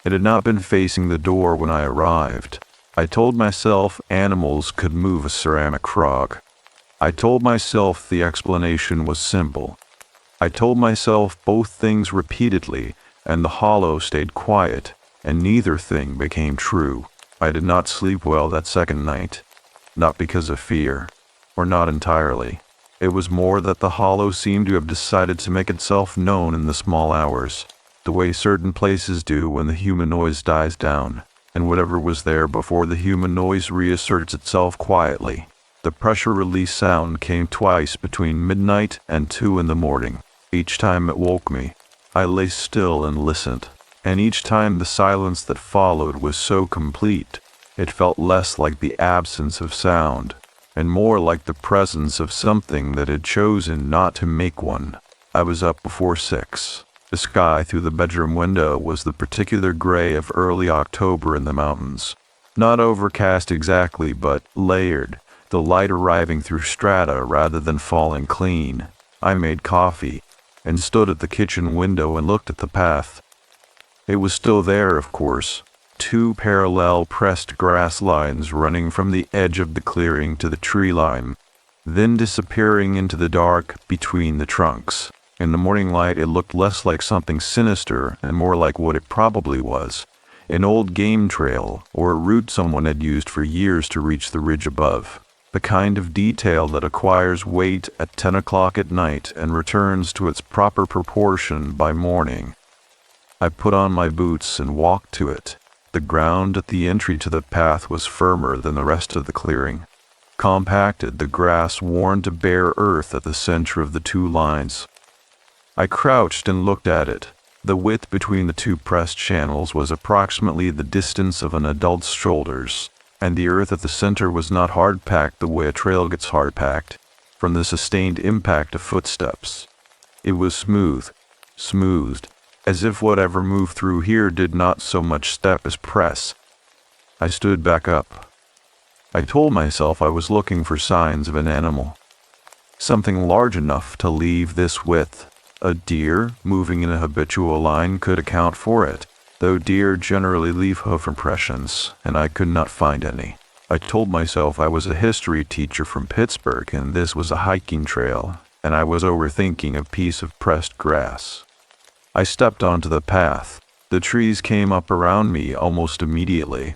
It had not been facing the door when I arrived. I told myself animals could move a ceramic frog. I told myself the explanation was simple. I told myself both things repeatedly, and the hollow stayed quiet, and neither thing became true. I did not sleep well that second night, not because of fear, or not entirely. It was more that the hollow seemed to have decided to make itself known in the small hours, the way certain places do when the human noise dies down, and whatever was there before the human noise reasserts itself quietly. The pressure release sound came twice between midnight and 2 in the morning. Each time it woke me, I lay still and listened, and each time the silence that followed was so complete, it felt less like the absence of sound, and more like the presence of something that had chosen not to make one. I was up before 6. The sky through the bedroom window was the particular gray of early October in the mountains. Not overcast exactly, but layered, the light arriving through strata rather than falling clean. I made coffee, and stood at the kitchen window and looked at the path. It was still there, of course, 2 parallel pressed grass lines running from the edge of the clearing to the tree line, then disappearing into the dark between the trunks. In the morning light it looked less like something sinister and more like what it probably was, an old game trail or a route someone had used for years to reach the ridge above. The kind of detail that acquires weight at 10 o'clock at night and returns to its proper proportion by morning. I put on my boots and walked to it. The ground at the entry to the path was firmer than the rest of the clearing. Compacted, the grass worn to bare earth at the center of the 2 lines. I crouched and looked at it. The width between the 2 pressed channels was approximately the distance of an adult's shoulders, and the earth at the center was not hard-packed the way a trail gets hard-packed, from the sustained impact of footsteps. It was smoothed, as if whatever moved through here did not so much step as press. I stood back up. I told myself I was looking for signs of an animal. Something large enough to leave this width. A deer, moving in a habitual line, could account for it, though deer generally leave hoof impressions, and I could not find any. I told myself I was a history teacher from Pittsburgh, and this was a hiking trail, and I was overthinking a piece of pressed grass. I stepped onto the path. The trees came up around me almost immediately.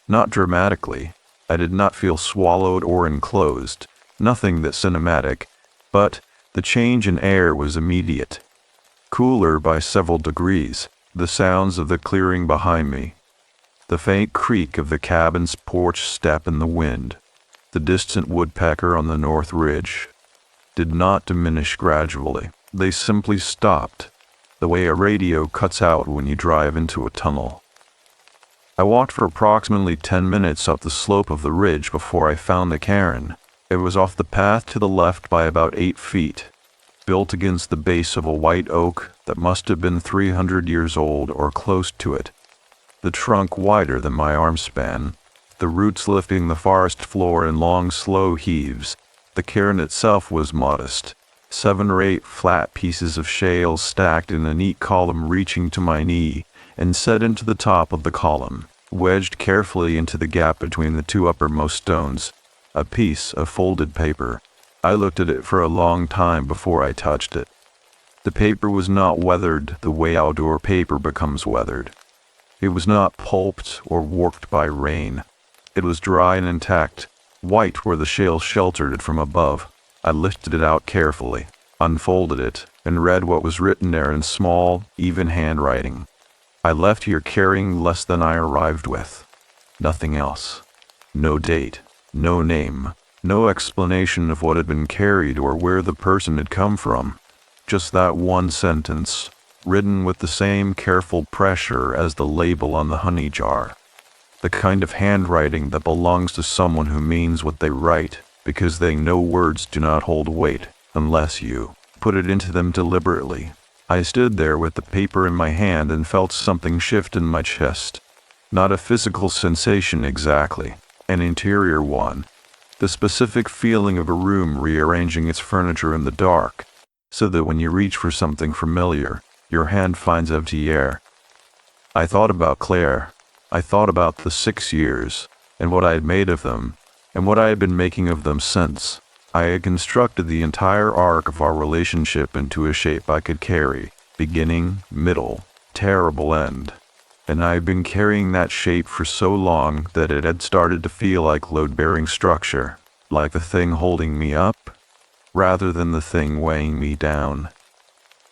Not dramatically. I did not feel swallowed or enclosed, nothing that cinematic, but the change in air was immediate. Cooler by several degrees. The sounds of the clearing behind me, the faint creak of the cabin's porch step in the wind, the distant woodpecker on the north ridge, did not diminish gradually. They simply stopped, the way a radio cuts out when you drive into a tunnel. I walked for approximately 10 minutes up the slope of the ridge before I found the cairn. It was off the path to the left by about 8 feet. Built against the base of a white oak that must have been 300 years old or close to it. The trunk wider than my arm span, the roots lifting the forest floor in long, slow heaves. The cairn itself was modest. 7 or 8 flat pieces of shale stacked in a neat column reaching to my knee and set into the top of the column, wedged carefully into the gap between the 2 uppermost stones, a piece of folded paper. I looked at it for a long time before I touched it. The paper was not weathered the way outdoor paper becomes weathered. It was not pulped or warped by rain. It was dry and intact, white where the shale sheltered it from above. I lifted it out carefully, unfolded it, and read what was written there in small, even handwriting. I left here carrying less than I arrived with. Nothing else. No date, no name. No explanation of what had been carried or where the person had come from. Just that one sentence, written with the same careful pressure as the label on the honey jar. The kind of handwriting that belongs to someone who means what they write, because they know words do not hold weight unless you put it into them deliberately. I stood there with the paper in my hand and felt something shift in my chest. Not a physical sensation exactly, an interior one. The specific feeling of a room rearranging its furniture in the dark, so that when you reach for something familiar, your hand finds empty air. I thought about Claire. I thought about the 6 years, and what I had made of them, and what I had been making of them since. I had constructed the entire arc of our relationship into a shape I could carry, beginning, middle, terrible end. And I had been carrying that shape for so long that it had started to feel like load-bearing structure, like the thing holding me up, rather than the thing weighing me down.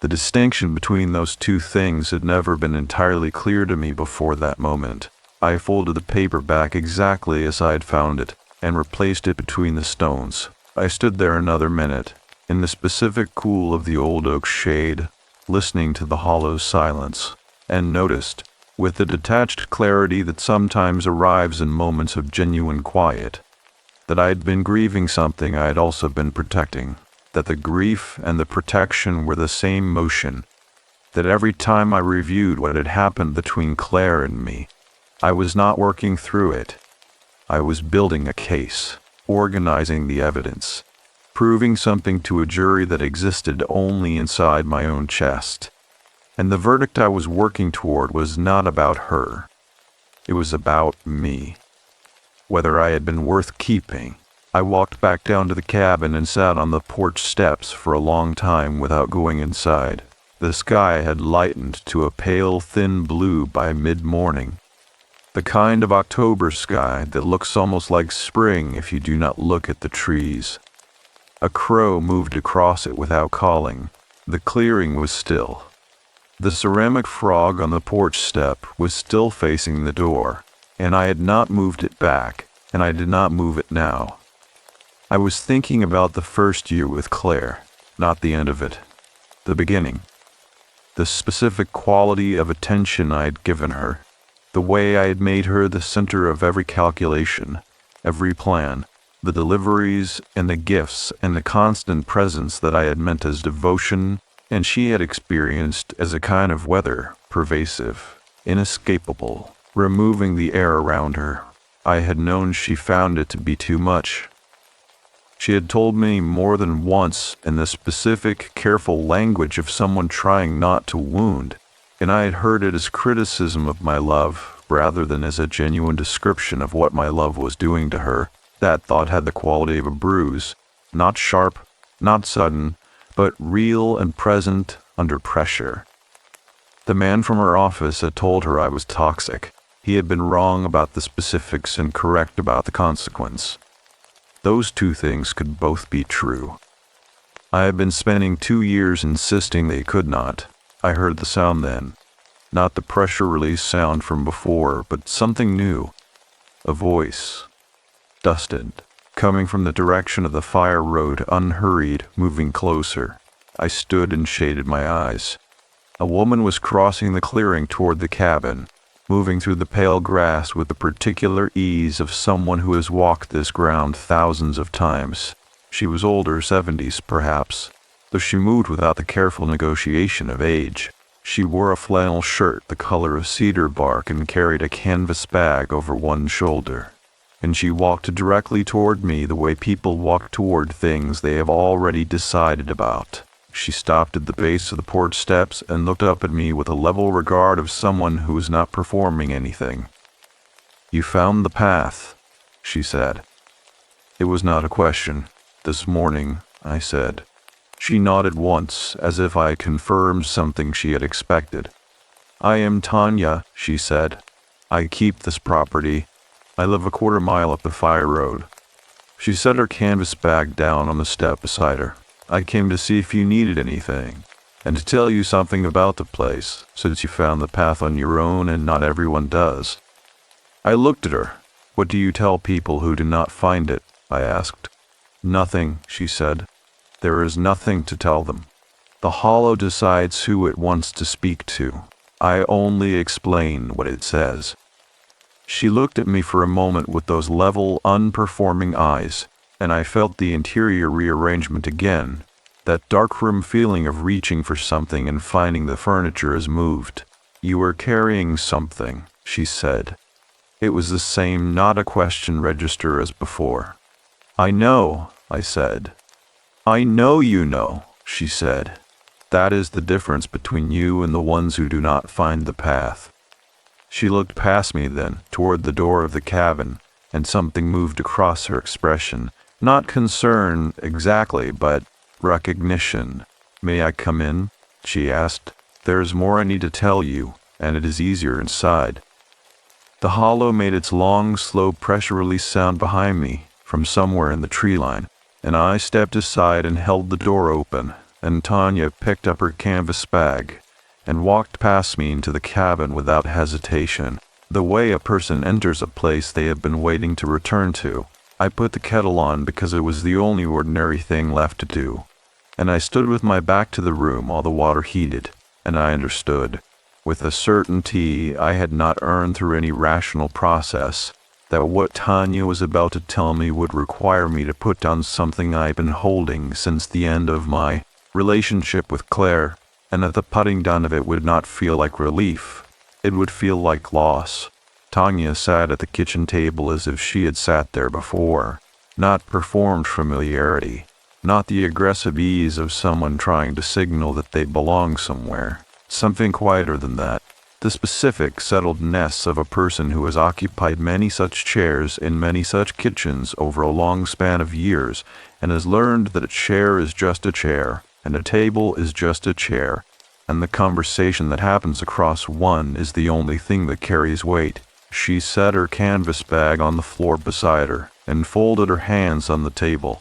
The distinction between those two things had never been entirely clear to me before that moment. I folded the paper back exactly as I had found it, and replaced it between the stones. I stood there another minute, in the specific cool of the old oak shade, listening to the hollow silence, and noticed, with the detached clarity that sometimes arrives in moments of genuine quiet, that I had been grieving something I had also been protecting, that the grief and the protection were the same motion, that every time I reviewed what had happened between Claire and me, I was not working through it. I was building a case, organizing the evidence, proving something to a jury that existed only inside my own chest. And the verdict I was working toward was not about her. It was about me. Whether I had been worth keeping. I walked back down to the cabin and sat on the porch steps for a long time without going inside. The sky had lightened to a pale, thin blue by mid-morning. The kind of October sky that looks almost like spring if you do not look at the trees. A crow moved across it without calling. The clearing was still. The ceramic frog on the porch step was still facing the door, and I had not moved it back, and I did not move it now. I was thinking about the first year with Claire, not the end of it. The beginning. The specific quality of attention I had given her. The way I had made her the center of every calculation, every plan, the deliveries and the gifts and the constant presence that I had meant as devotion and she had experienced as a kind of weather, pervasive, inescapable, removing the air around her. I had known she found it to be too much. She had told me more than once in the specific, careful language of someone trying not to wound, and I had heard it as criticism of my love, rather than as a genuine description of what my love was doing to her. That thought had the quality of a bruise, not sharp, not sudden, but real and present under pressure. The man from her office had told her I was toxic. He had been wrong about the specifics and correct about the consequence. Those two things could both be true. I had been spending 2 years insisting they could not. I heard the sound then. Not the pressure release sound from before, but something new. A voice. Dusted. Coming from the direction of the fire road, unhurried, moving closer. I stood and shaded my eyes. A woman was crossing the clearing toward the cabin, moving through the pale grass with the particular ease of someone who has walked this ground thousands of times. She was older, 70s perhaps, though she moved without the careful negotiation of age. She wore a flannel shirt the color of cedar bark and carried a canvas bag over one shoulder. And she walked directly toward me the way people walk toward things they have already decided about. She stopped at the base of the porch steps and looked up at me with a level regard of someone who is not performing anything. "You found the path," she said. It was not a question. "This morning," I said. She nodded once, as if I had confirmed something she had expected. "I am Tanya," she said. "I keep this property. I live a quarter mile up the fire road." She set her canvas bag down on the step beside her. "I came to see if you needed anything, and to tell you something about the place, since you found the path on your own and not everyone does." I looked at her. "What do you tell people who do not find it?" I asked. "Nothing," she said. "There is nothing to tell them." The hollow decides who it wants to speak to. I only explain what it says. She looked at me for a moment with those level, unperforming eyes, and I felt the interior rearrangement again, that darkroom feeling of reaching for something and finding the furniture is moved. "You are carrying something," she said. It was the same not a question register as before. "I know," I said. "I know you know," she said. "That is the difference between you and the ones who do not find the path." She looked past me then, toward the door of the cabin, and something moved across her expression. Not concern, exactly, but recognition. "May I come in?" she asked. "There's more I need to tell you, and it is easier inside." The hollow made its long, slow pressure release sound behind me, from somewhere in the tree line, and I stepped aside and held the door open, and Tanya picked up her canvas bag and walked past me into the cabin without hesitation, the way a person enters a place they have been waiting to return to. I put the kettle on because it was the only ordinary thing left to do, and I stood with my back to the room while the water heated, and I understood, with a certainty I had not earned through any rational process, that what Tanya was about to tell me would require me to put down something I'd been holding since the end of my relationship with Claire, and that the putting down of it would not feel like relief. It would feel like loss. Tanya sat at the kitchen table as if she had sat there before, not performed familiarity, not the aggressive ease of someone trying to signal that they belong somewhere. Something quieter than that. The specific settledness of a person who has occupied many such chairs in many such kitchens over a long span of years, and has learned that a chair is just a chair, and a table is just a chair, and the conversation that happens across one is the only thing that carries weight. She set her canvas bag on the floor beside her, and folded her hands on the table,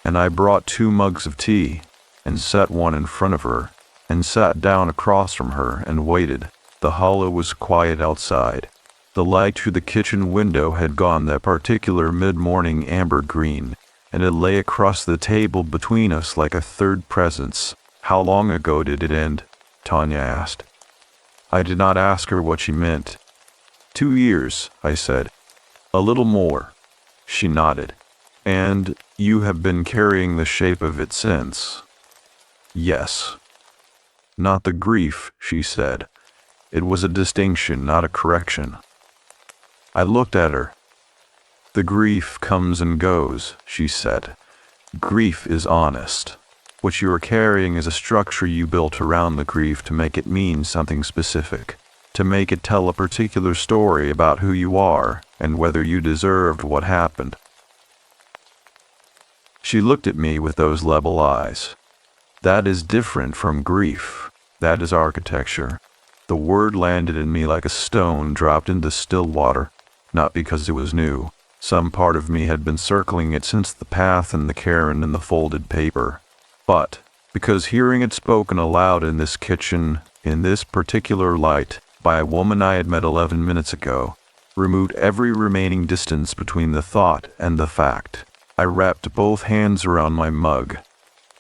and I brought 2 mugs of tea, and set one in front of her, and sat down across from her and waited. The hollow was quiet outside. The light through the kitchen window had gone that particular mid-morning amber green, and it lay across the table between us like a third presence. "How long ago did it end?" Tanya asked. I did not ask her what she meant. 2 years, I said. "A little more." She nodded. "And you have been carrying the shape of it since?" "Yes." "Not the grief," she said. It was a distinction, not a correction. I looked at her. "The grief comes and goes," she said. "Grief is honest. What you are carrying is a structure you built around the grief to make it mean something specific, to make it tell a particular story about who you are and whether you deserved what happened." She looked at me with those level eyes. "That is different from grief. That is architecture." The word landed in me like a stone dropped into still water, not because it was new. Some part of me had been circling it since the path and the cairn and the folded paper, but because hearing it spoken aloud in this kitchen, in this particular light, by a woman I had met 11 minutes ago, removed every remaining distance between the thought and the fact. I wrapped both hands around my mug.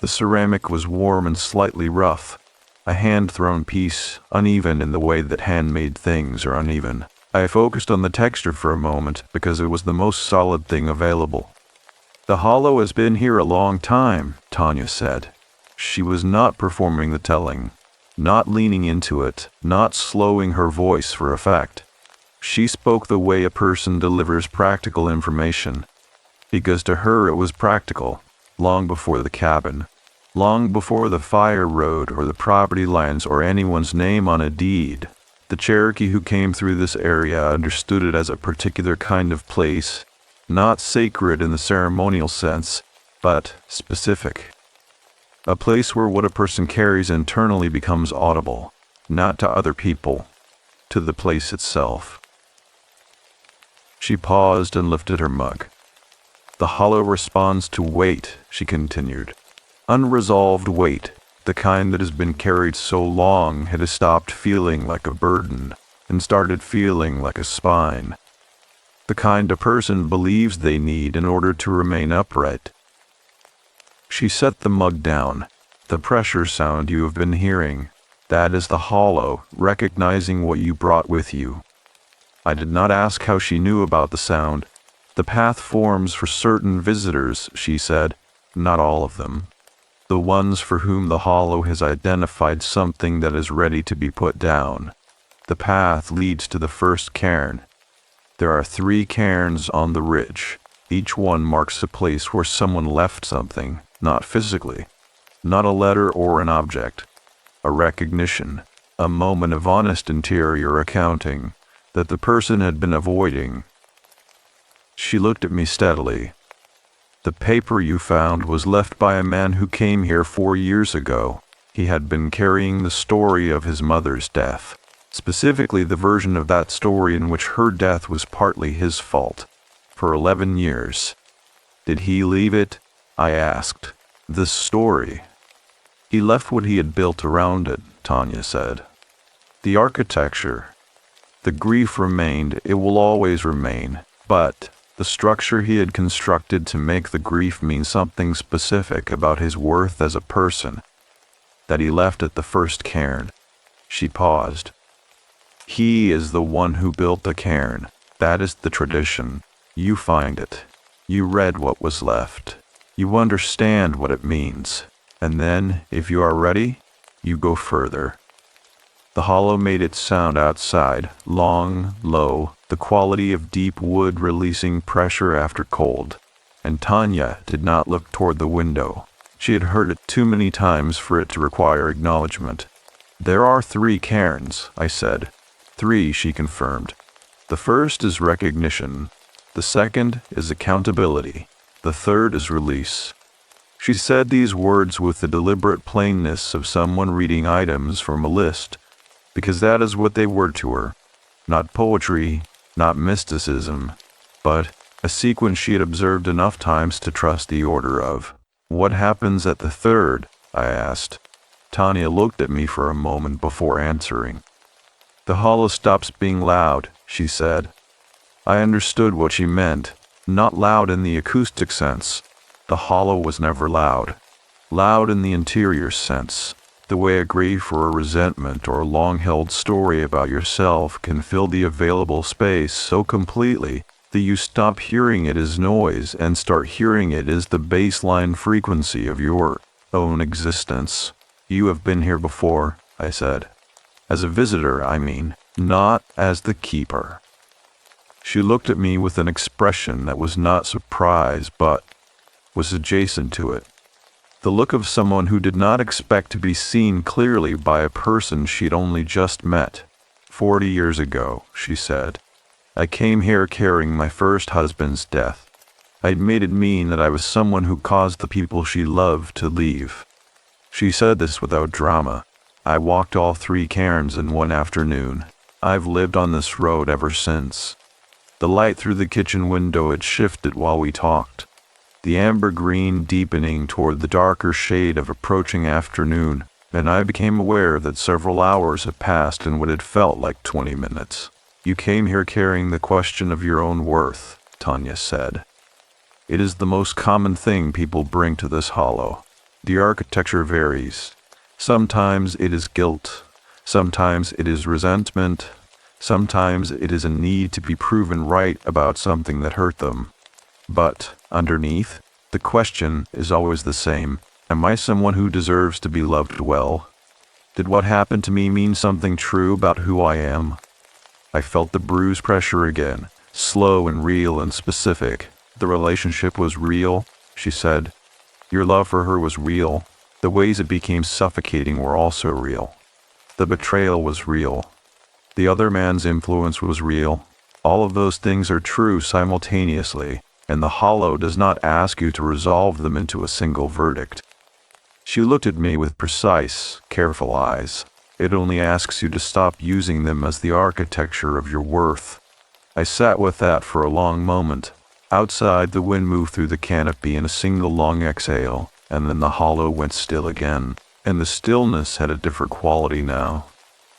The ceramic was warm and slightly rough, a hand-thrown piece, uneven in the way that handmade things are uneven. I focused on the texture for a moment because it was the most solid thing available. "The hollow has been here a long time," Tanya said. She was not performing the telling, not leaning into it, not slowing her voice for effect. She spoke the way a person delivers practical information, because to her it was practical, long before the cabin, long before the fire road or the property lines or anyone's name on a deed. The Cherokee who came through this area understood it as a particular kind of place, not sacred in the ceremonial sense, but specific. A place where what a person carries internally becomes audible, not to other people, to the place itself. She paused and lifted her mug. "The hollow responds to weight," she continued. "Unresolved weight, the kind that has been carried so long it has stopped feeling like a burden and started feeling like a spine. The kind a person believes they need in order to remain upright." She set the mug down, The pressure sound you have been hearing, that is the hollow, recognizing what you brought with you. I did not ask how she knew about the sound. The path forms for certain visitors, she said, not all of them. The ones for whom the hollow has identified something that is ready to be put down. The path leads to the first cairn. There are 3 cairns on the ridge. Each one marks a place where someone left something, not physically, not a letter or an object, a recognition, a moment of honest interior accounting that the person had been avoiding. She looked at me steadily. The paper you found was left by a man who came here 4 years ago. He had been carrying the story of his mother's death, specifically the version of that story in which her death was partly his fault, for 11 years. Did he leave it? I asked. This story. He left what he had built around it, Tanya said. The architecture. The grief remained, it will always remain, but the structure he had constructed to make the grief mean something specific about his worth as a person, that he left at the first cairn. She paused. He is the one who built the cairn. That is the tradition. You find it. You read what was left. You understand what it means. And then, if you are ready, you go further. The hollow made its sound outside, long, low, the quality of deep wood releasing pressure after cold. And Tanya did not look toward the window. She had heard it too many times for it to require acknowledgement. There are 3 cairns, I said. 3, she confirmed. The first is recognition. The second is accountability. The third is release. She said these words with the deliberate plainness of someone reading items from a list, because that is what they were to her. Not poetry, not mysticism, but a sequence she had observed enough times to trust the order of. What happens at the third? I asked. Tanya looked at me for a moment before answering. The hollow stops being loud, she said. I understood what she meant. Not loud in the acoustic sense. The hollow was never loud. Loud in the interior sense. The way a grief or a resentment or a long-held story about yourself can fill the available space so completely that you stop hearing it as noise and start hearing it as the baseline frequency of your own existence. You have been here before, I said. As a visitor, I mean, not as the keeper. She looked at me with an expression that was not surprise, but was adjacent to it. The look of someone who did not expect to be seen clearly by a person she'd only just met. 40 years ago, she said, I came here carrying my first husband's death. I'd made it mean that I was someone who caused the people she loved to leave. She said this without drama. I walked all 3 cairns in one afternoon. I've lived on this road ever since. The light through the kitchen window had shifted while we talked, the amber green deepening toward the darker shade of approaching afternoon, and I became aware that several hours had passed in what had felt like 20 minutes. You came here carrying the question of your own worth, Tanya said. It is the most common thing people bring to this hollow. The architecture varies. Sometimes it is guilt. Sometimes it is resentment. Sometimes it is a need to be proven right about something that hurt them. But, underneath, the question is always the same. Am I someone who deserves to be loved well? Did what happened to me mean something true about who I am? I felt the bruise pressure again, slow and real and specific. The relationship was real, she said. Your love for her was real. The ways it became suffocating were also real. The betrayal was real. The other man's influence was real. All of those things are true simultaneously, and the hollow does not ask you to resolve them into a single verdict. She looked at me with precise, careful eyes. It only asks you to stop using them as the architecture of your worth. I sat with that for a long moment. Outside, the wind moved through the canopy in a single long exhale, and then the hollow went still again, and the stillness had a different quality now.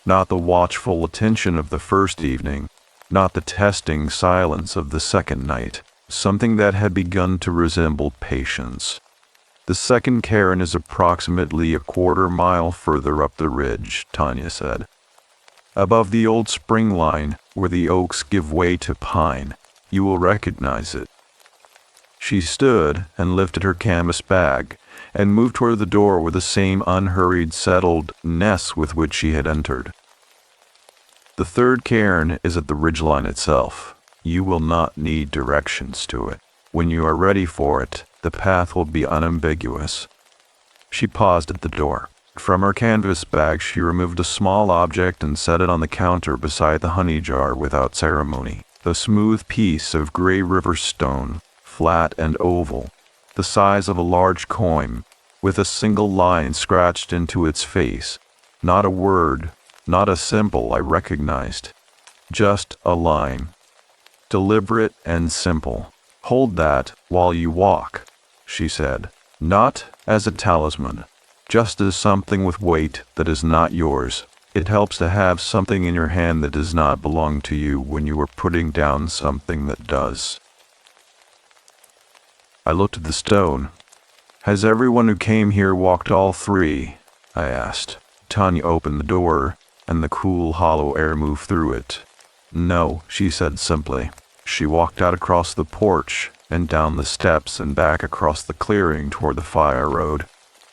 Not the watchful attention of the first evening, not the testing silence of the second night, something that had begun to resemble patience. The second cairn is approximately a quarter-mile further up the ridge, Tanya said. Above the old spring line, where the oaks give way to pine. You will recognize it. She stood and lifted her canvas bag and moved toward the door with the same unhurried, settled-ness with which she had entered. The third cairn is at the ridgeline itself. You will not need directions to it. When you are ready for it, the path will be unambiguous. She paused at the door. From her canvas bag she removed a small object and set it on the counter beside the honey jar without ceremony. The smooth piece of gray river stone, flat and oval, the size of a large coin, with a single line scratched into its face. Not a word, not a symbol I recognized. Just a line. Deliberate and simple. Hold that while you walk, she said. Not as a talisman, just as something with weight that is not yours. It helps to have something in your hand that does not belong to you when you are putting down something that does. I looked at the stone. Has everyone who came here walked all three? I asked. Tanya opened the door, and the cool, hollow air moved through it. No, she said simply. She walked out across the porch, and down the steps and back across the clearing toward the fire road,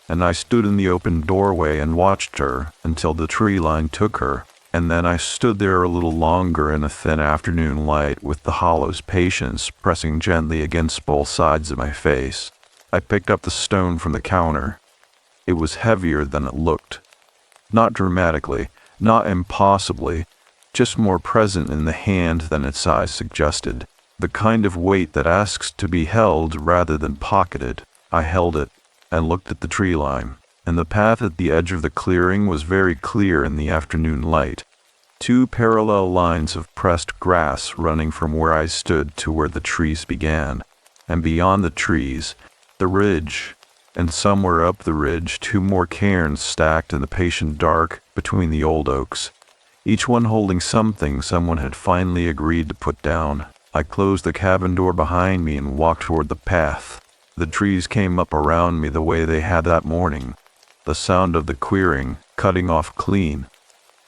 and I stood in the open doorway and watched her until the tree line took her, and then I stood there a little longer in the thin afternoon light with the hollow's patience pressing gently against both sides of my face. I picked up the stone from the counter. It was heavier than it looked. Not dramatically, not impossibly, just more present in the hand than its size suggested. The kind of weight that asks to be held rather than pocketed. I held it and looked at the tree line, and the path at the edge of the clearing was very clear in the afternoon light. Two parallel lines of pressed grass running from where I stood to where the trees began, and beyond the trees, the ridge, and somewhere up the ridge, two more cairns stacked in the patient dark between the old oaks, each one holding something someone had finally agreed to put down. I closed the cabin door behind me and walked toward the path. The trees came up around me the way they had that morning, the sound of the clearing cutting off clean,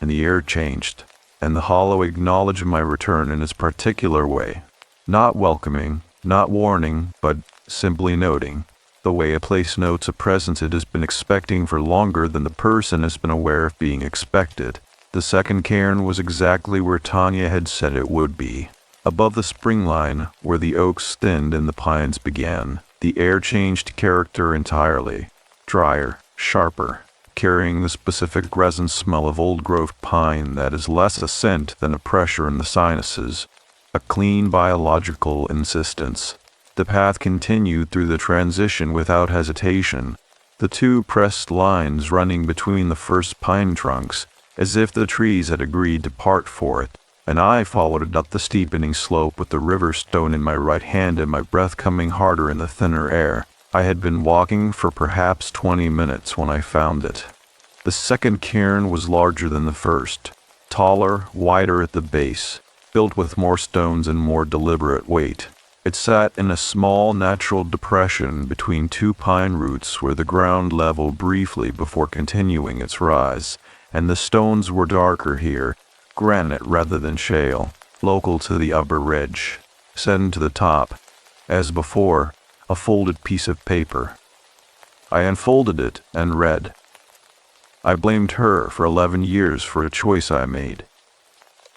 and the air changed, and the hollow acknowledged my return in its particular way, not welcoming, not warning, but simply noting, the way a place notes a presence it has been expecting for longer than the person has been aware of being expected. The second cairn was exactly where Tanya had said it would be, above the spring line where the oaks thinned and the pines began. The air changed character entirely, drier, sharper, carrying the specific resin smell of old-growth pine that is less a scent than a pressure in the sinuses, a clean biological insistence. The path continued through the transition without hesitation, the two pressed lines running between the first pine trunks, as if the trees had agreed to part for it, and I followed it up the steepening slope with the river stone in my right hand and my breath coming harder in the thinner air. I had been walking for perhaps 20 minutes when I found it. The second cairn was larger than the first, taller, wider at the base, built with more stones and more deliberate weight. It sat in a small natural depression between two pine roots where the ground leveled briefly before continuing its rise, and the stones were darker here, granite rather than shale, local to the upper ridge, set into the top, as before, a folded piece of paper. I unfolded it and read. I blamed her for 11 years for a choice I made.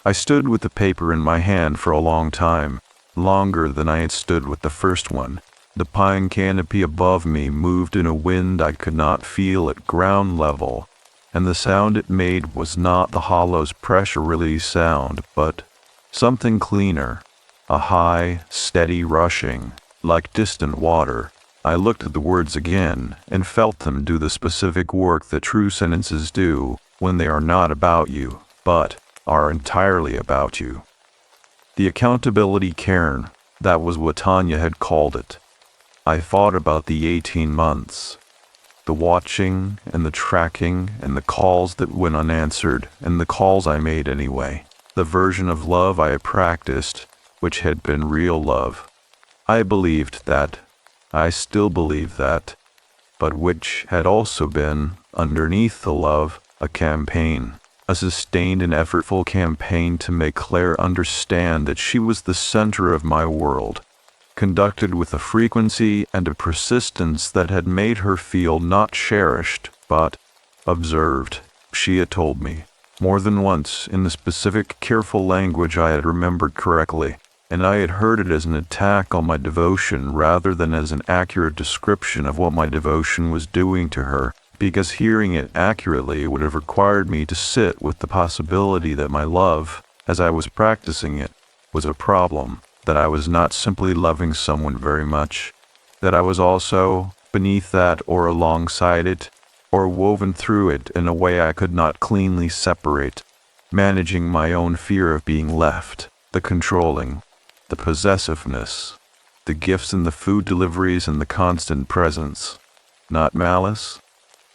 I stood with the paper in my hand for a long time, longer than I had stood with the first one. The pine canopy above me moved in a wind I could not feel at ground level, and the sound it made was not the hollow's pressure release sound, but something cleaner, a high, steady rushing, like distant water. I looked at the words again and felt them do the specific work that true sentences do when they are not about you, but are entirely about you. The accountability cairn, that was what Tanya had called it. I thought about the 18 months. The watching and the tracking and the calls that went unanswered and the calls I made anyway. The version of love I had practiced, which had been real love. I believed that. I still believe that. but which had also been, underneath the love, a campaign. A sustained and effortful campaign to make Claire understand that she was the center of my world, conducted with a frequency and a persistence that had made her feel not cherished, but observed. She had told me, more than once, in the specific, careful language I had remembered correctly, and I had heard it as an attack on my devotion rather than as an accurate description of what my devotion was doing to her, because hearing it accurately would have required me to sit with the possibility that my love, as I was practicing it, was a problem, that I was not simply loving someone very much, that I was also beneath that or alongside it, or woven through it in a way I could not cleanly separate, managing my own fear of being left, the controlling, the possessiveness, the gifts and the food deliveries and the constant presence. Not malice.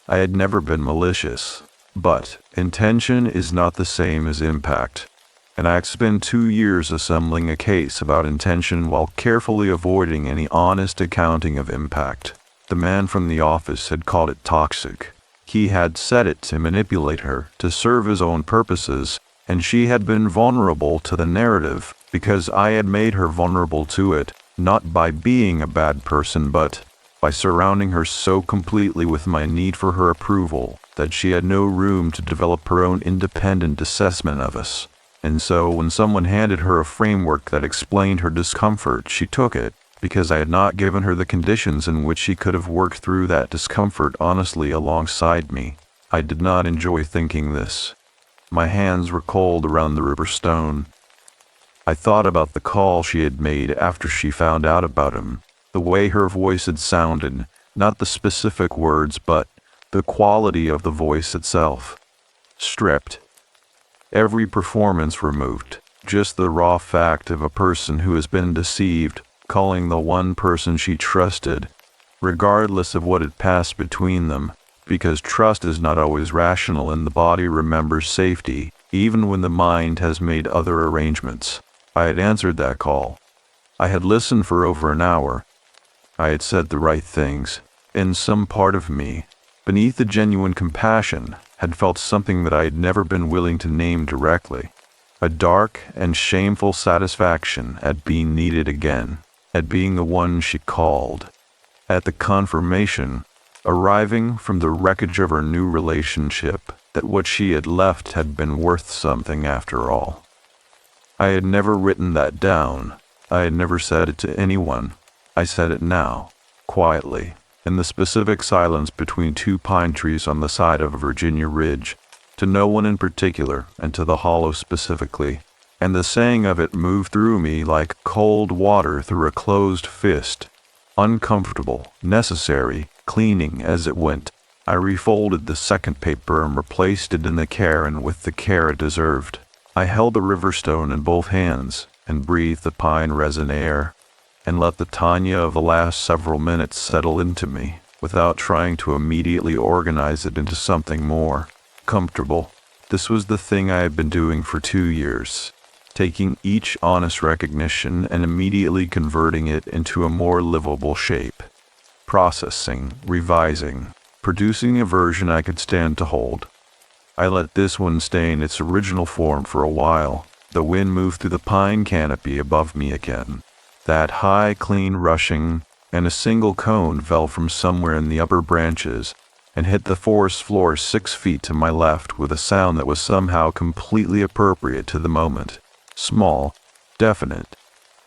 I had never been malicious, but intention is not the same as impact, and I had spent 2 years assembling a case about intention while carefully avoiding any honest accounting of impact. The man from the office had called it toxic. He had said it to manipulate her, to serve his own purposes, and she had been vulnerable to the narrative because I had made her vulnerable to it, not by being a bad person, but by surrounding her so completely with my need for her approval that she had no room to develop her own independent assessment of us. And so when someone handed her a framework that explained her discomfort, she took it, because I had not given her the conditions in which she could have worked through that discomfort honestly alongside me. I did not enjoy thinking this. My hands were cold around the river stone. I thought about the call she had made after she found out about him, the way her voice had sounded, not the specific words, but the quality of the voice itself. Stripped. Every performance removed. Just the raw fact of a person who has been deceived, calling the one person she trusted, regardless of what had passed between them, because trust is not always rational and the body remembers safety, even when the mind has made other arrangements. I had answered that call. I had listened for over an hour. I had said the right things. In some part of me, beneath the genuine compassion, had felt something that I had never been willing to name directly. A dark and shameful satisfaction at being needed again, at being the one she called, at the confirmation, arriving from the wreckage of her new relationship, that what she had left had been worth something after all. I had never written that down. I had never said it to anyone. I said it now, quietly, in the specific silence between 2 pine trees on the side of a Virginia ridge, to no one in particular, and to the hollow specifically, and the saying of it moved through me like cold water through a closed fist, uncomfortable, necessary, cleaning as it went. I refolded the second paper and replaced it in the care and with the care it deserved. I held the riverstone in both hands and breathed the pine resin air, and let the Tanya of the last several minutes settle into me, without trying to immediately organize it into something more comfortable. This was the thing I had been doing for 2 years, taking each honest recognition and immediately converting it into a more livable shape, processing, revising, producing a version I could stand to hold. I let this one stay in its original form for a while. The wind moved through the pine canopy above me again. That high, clean rushing, and a single cone fell from somewhere in the upper branches and hit the forest floor 6 feet to my left with a sound that was somehow completely appropriate to the moment. Small, definite,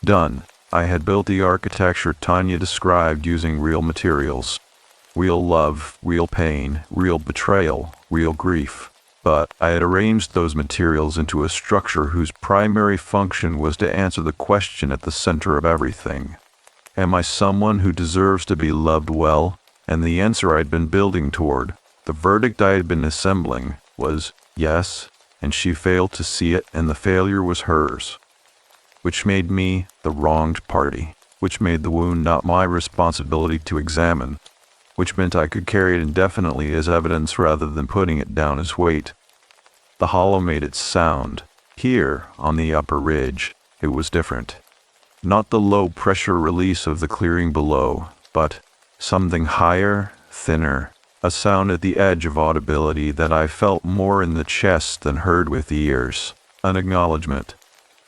done. I had built the architecture Tanya described using real materials. Real love, real pain, real betrayal, real grief. But I had arranged those materials into a structure whose primary function was to answer the question at the center of everything. Am I someone who deserves to be loved well? And the answer I had been building toward, the verdict I had been assembling, was yes, and she failed to see it, and the failure was hers. Which made me the wronged party, which made the wound not my responsibility to examine, which meant I could carry it indefinitely as evidence rather than putting it down as weight. The hollow made its sound. Here, on the upper ridge, it was different. Not the low-pressure release of the clearing below, but something higher, thinner, a sound at the edge of audibility that I felt more in the chest than heard with the ears, an acknowledgement,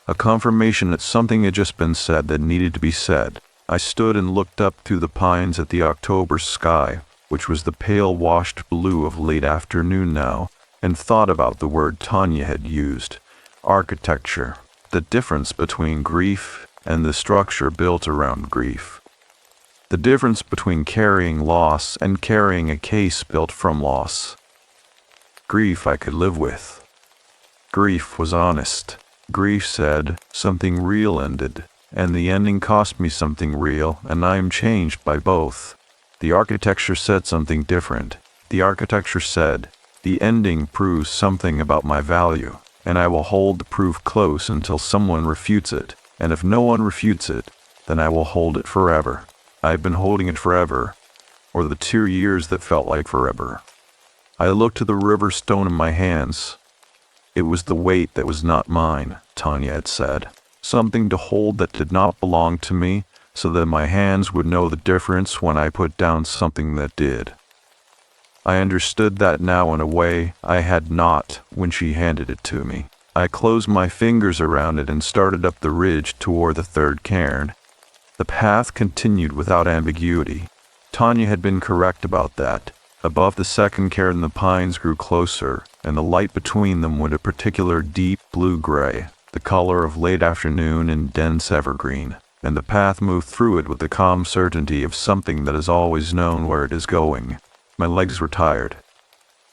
a confirmation that something had just been said that needed to be said. I stood and looked up through the pines at the October sky, which was the pale washed blue of late afternoon now, and thought about the word Tanya had used, architecture, the difference between grief and the structure built around grief. The difference between carrying loss and carrying a case built from loss. Grief I could live with. Grief was honest. Grief said, something real ended, and the ending cost me something real, and I am changed by both. The architecture said something different. The architecture said, the ending proves something about my value, and I will hold the proof close until someone refutes it, and if no one refutes it, then I will hold it forever. I've been holding it forever, or the 2 years that felt like forever. I looked to the river stone in my hands. It was the weight that was not mine, Tanya had said. Something to hold that did not belong to me, so that my hands would know the difference when I put down something that did. I understood that now in a way I had not when she handed it to me. I closed my fingers around it and started up the ridge toward the third cairn. The path continued without ambiguity. Tanya had been correct about that. Above the second cairn the pines grew closer, and the light between them went a particular deep blue-gray, the color of late afternoon in dense evergreen, and the path moved through it with the calm certainty of something that has always known where it is going. My legs were tired.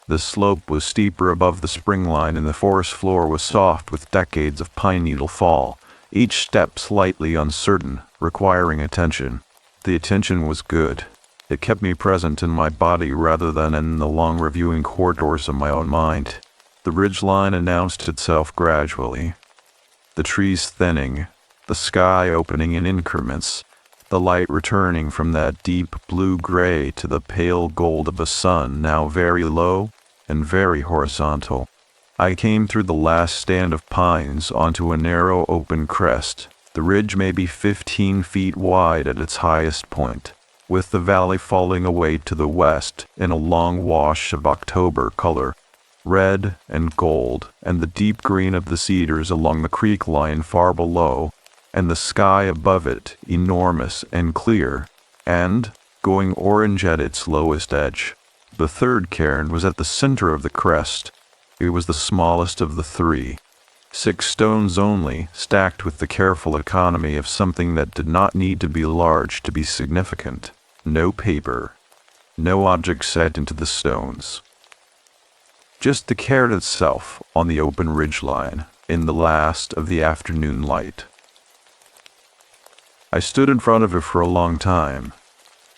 The slope was steeper above the spring line, and the forest floor was soft with decades of pine needle fall, each step slightly uncertain, requiring attention. The attention was good. It kept me present in my body rather than in the long reviewing corridors of my own mind. The ridgeline announced itself gradually. The trees thinning, the sky opening in increments, the light returning from that deep blue-gray to the pale gold of a sun now very low and very horizontal. I came through the last stand of pines onto a narrow open crest, the ridge maybe 15 feet wide at its highest point, with the valley falling away to the west in a long wash of October color, red and gold, and the deep green of the cedars along the creek line far below, and the sky above it enormous and clear, and going orange at its lowest edge. The third cairn was at the center of the crest. It was the smallest of the three. 6 stones only, stacked with the careful economy of something that did not need to be large to be significant. No paper. No object set into the stones. Just the cairn itself on the open ridgeline, in the last of the afternoon light. I stood in front of it for a long time.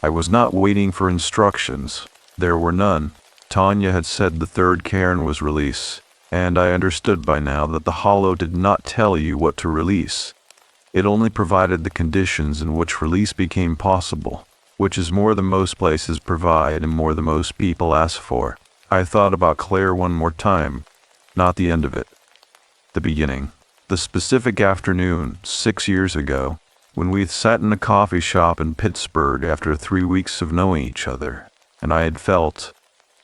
I was not waiting for instructions. There were none. Tanya had said the third cairn was release, and I understood by now that the hollow did not tell you what to release. It only provided the conditions in which release became possible, which is more than most places provide and more than most people ask for. I thought about Claire one more time, not the end of it. The beginning. The specific afternoon, 6 years ago, when we had sat in a coffee shop in Pittsburgh after 3 weeks of knowing each other, and I had felt,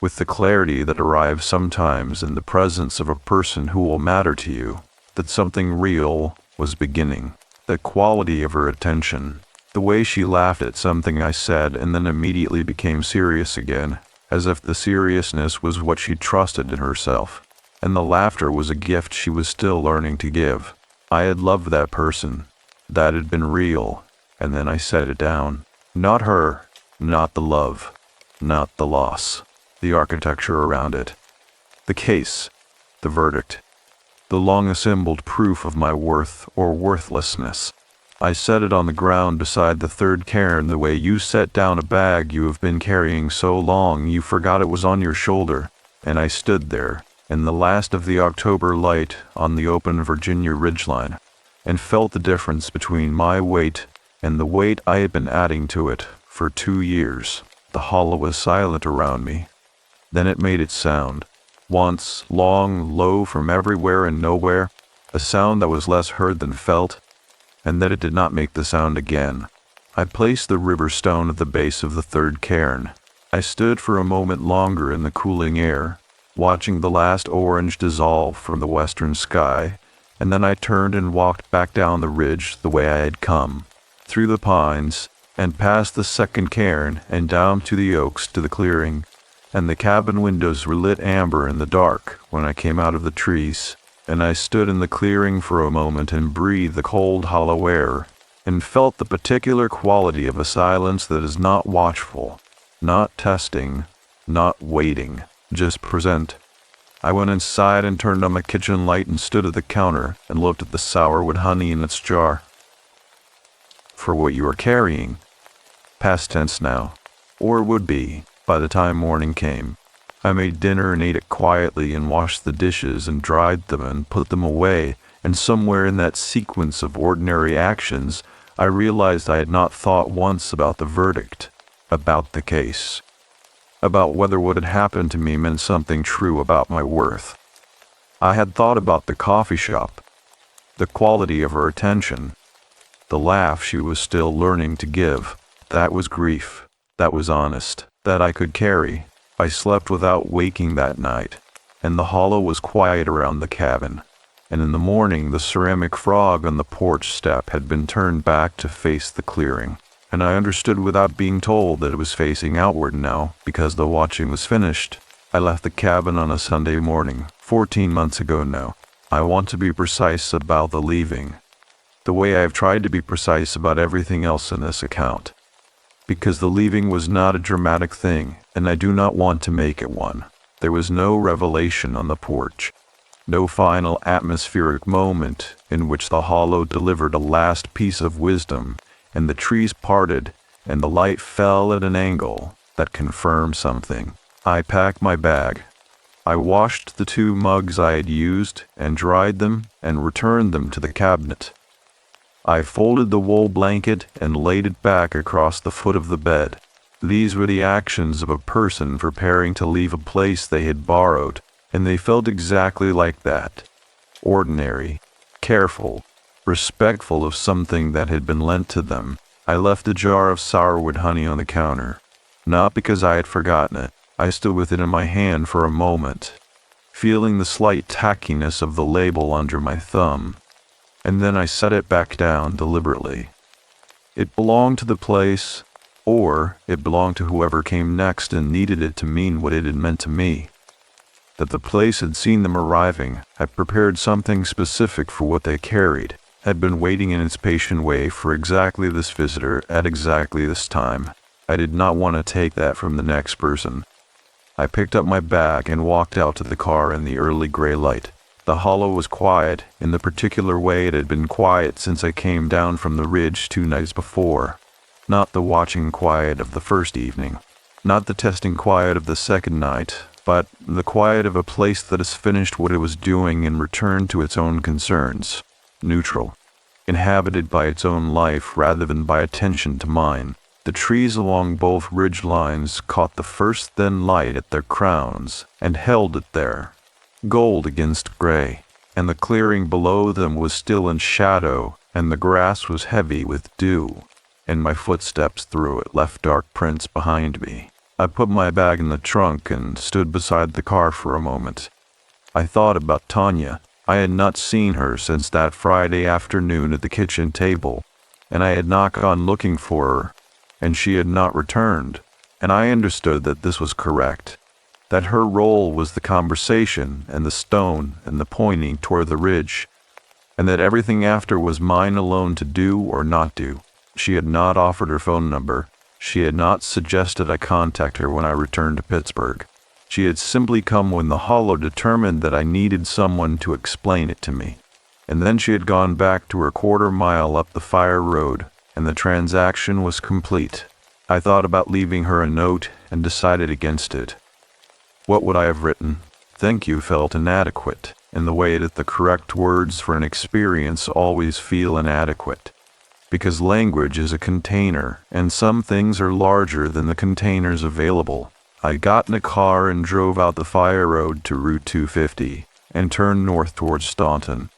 with the clarity that arrives sometimes in the presence of a person who will matter to you, that something real was beginning. The quality of her attention, the way she laughed at something I said and then immediately became serious again, as if the seriousness was what she trusted in herself, and the laughter was a gift she was still learning to give. I had loved that person. That had been real, and then I set it down. Not her, not the love, not the loss, the architecture around it, the case, the verdict, the long-assembled proof of my worth or worthlessness. I set it on the ground beside the third cairn the way you set down a bag you have been carrying so long you forgot it was on your shoulder, and I stood there, in the last of the October light on the open Virginia ridgeline, and felt the difference between my weight and the weight I had been adding to it for 2 years. The hollow was silent around me. Then it made its sound. Once, long, low from everywhere and nowhere, a sound that was less heard than felt, and then it did not make the sound again. I placed the river stone at the base of the third cairn. I stood for a moment longer in the cooling air, watching the last orange dissolve from the western sky, and then I turned and walked back down the ridge the way I had come, through the pines, and past the second cairn and down to the oaks to the clearing, and the cabin windows were lit amber in the dark when I came out of the trees, and I stood in the clearing for a moment and breathed the cold hollow air, and felt the particular quality of a silence that is not watchful, not testing, not waiting, just present. I went inside and turned on my kitchen light and stood at the counter and looked at the sourwood honey in its jar. For what you are carrying, past tense now, or would be by the time morning came. I made dinner and ate it quietly and washed the dishes and dried them and put them away, and somewhere in that sequence of ordinary actions, I realized I had not thought once about the verdict, about the case, about whether what had happened to me meant something true about my worth. I had thought about the coffee shop, the quality of her attention, the laugh she was still learning to give. That was grief, that was honest, that I could carry. I slept without waking that night, and the hollow was quiet around the cabin, and in the morning the ceramic frog on the porch step had been turned back to face the clearing, and I understood without being told that it was facing outward now because the watching was finished. I left the cabin on a Sunday morning, 14 months ago now. I want to be precise about the leaving, the way I have tried to be precise about everything else in this account, because the leaving was not a dramatic thing, and I do not want to make it one. There was no revelation on the porch, no final atmospheric moment in which the hollow delivered a last piece of wisdom, and the trees parted, and the light fell at an angle that confirmed something. I packed my bag. I washed the 2 mugs I had used and dried them and returned them to the cabinet. I folded the wool blanket and laid it back across the foot of the bed. These were the actions of a person preparing to leave a place they had borrowed, and they felt exactly like that. Ordinary, careful, respectful of something that had been lent to them. I left a jar of sourwood honey on the counter, not because I had forgotten it. I stood with it in my hand for a moment, feeling the slight tackiness of the label under my thumb, and then I set it back down deliberately. It belonged to the place, or it belonged to whoever came next and needed it to mean what it had meant to me. That the place had seen them arriving, had prepared something specific for what they carried, had been waiting in its patient way for exactly this visitor at exactly this time. I did not want to take that from the next person. I picked up my bag and walked out to the car in the early gray light. The hollow was quiet in the particular way it had been quiet since I came down from the ridge 2 nights before. Not the watching quiet of the first evening, not the testing quiet of the second night, but the quiet of a place that has finished what it was doing and returned to its own concerns. Neutral, inhabited by its own life rather than by attention to mine. The trees along both ridge lines caught the first thin light at their crowns and held it there, gold against gray, and the clearing below them was still in shadow, and the grass was heavy with dew, and my footsteps through it left dark prints behind me. I put my bag in the trunk and stood beside the car for a moment. I thought about Tanya. I had not seen her since that Friday afternoon at the kitchen table, and I had not gone looking for her, and she had not returned, and I understood that this was correct, that her role was the conversation and the stone and the pointing toward the ridge, and that everything after was mine alone to do or not do. She had not offered her phone number. She had not suggested I contact her when I returned to Pittsburgh. She had simply come when the hollow determined that I needed someone to explain it to me. And then she had gone back to her 1/4 mile up the fire road, and the transaction was complete. I thought about leaving her a note and decided against it. What would I have written? Thank you felt inadequate, in the way that the correct words for an experience always feel inadequate. Because language is a container, and some things are larger than the containers available. I got in a car and drove out the fire road to Route 250, and turned north towards Staunton.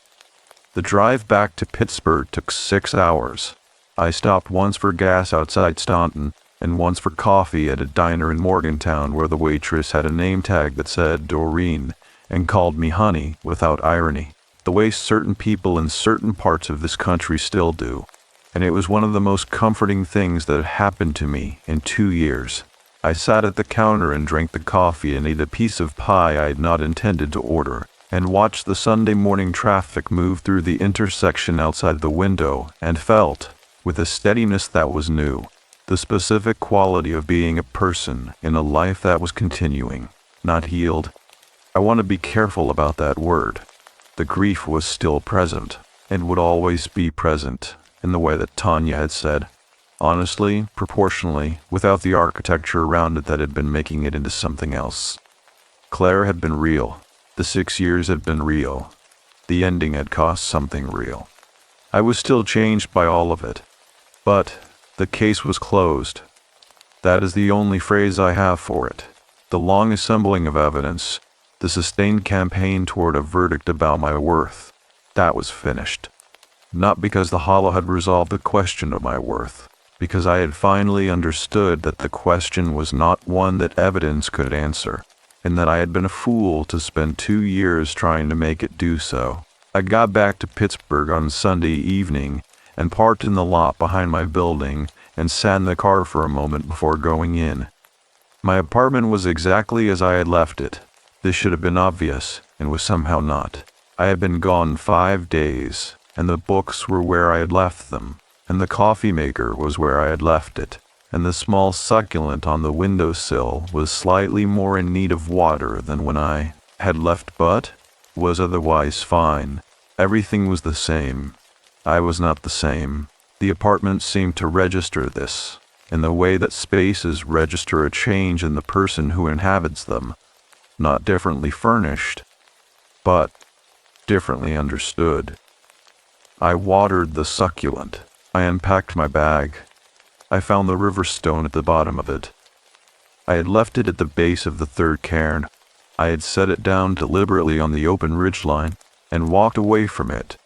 The drive back to Pittsburgh took 6 hours. I stopped once for gas outside Staunton, and once for coffee at a diner in Morgantown where the waitress had a name tag that said Doreen and called me honey without irony, the way certain people in certain parts of this country still do. And it was one of the most comforting things that had happened to me in 2 years. I sat at the counter and drank the coffee and ate a piece of pie I had not intended to order, and watched the Sunday morning traffic move through the intersection outside the window, and felt, with a steadiness that was new, the specific quality of being a person in a life that was continuing, not healed. I want to be careful about that word. The grief was still present, and would always be present, in the way that Tanya had said. Honestly, proportionally, without the architecture around it that had been making it into something else. Claire had been real. The 6 years had been real. The ending had cost something real. I was still changed by all of it. But the case was closed. That is the only phrase I have for it. The long assembling of evidence, the sustained campaign toward a verdict about my worth, that was finished. Not because the hollow had resolved the question of my worth, because I had finally understood that the question was not one that evidence could answer, and that I had been a fool to spend 2 years trying to make it do so. I got back to Pittsburgh on Sunday evening and parked in the lot behind my building and sat in the car for a moment before going in. My apartment was exactly as I had left it. This should have been obvious, and was somehow not. I had been gone 5 days, and the books were where I had left them, and the coffee maker was where I had left it, and the small succulent on the windowsill was slightly more in need of water than when I had left, but was otherwise fine. Everything was the same. I was not the same. The apartment seemed to register this, in the way that spaces register a change in the person who inhabits them, not differently furnished, but differently understood. I watered the succulent. I unpacked my bag. I found the river stone at the bottom of it. I had left it at the base of the third cairn. I had set it down deliberately on the open ridgeline and walked away from it,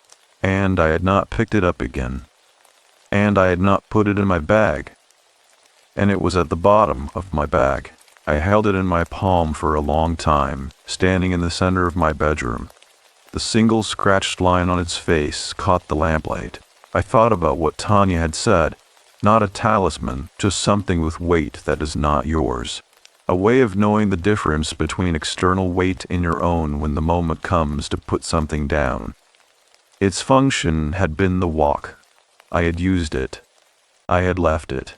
and I had not picked it up again. And I had not put it in my bag. And it was at the bottom of my bag. I held it in my palm for a long time, standing in the center of my bedroom. The single scratched line on its face caught the lamplight. I thought about what Tanya had said. Not a talisman, just something with weight that is not yours. A way of knowing the difference between external weight and your own when the moment comes to put something down. Its function had been the walk. I had used it. I had left it.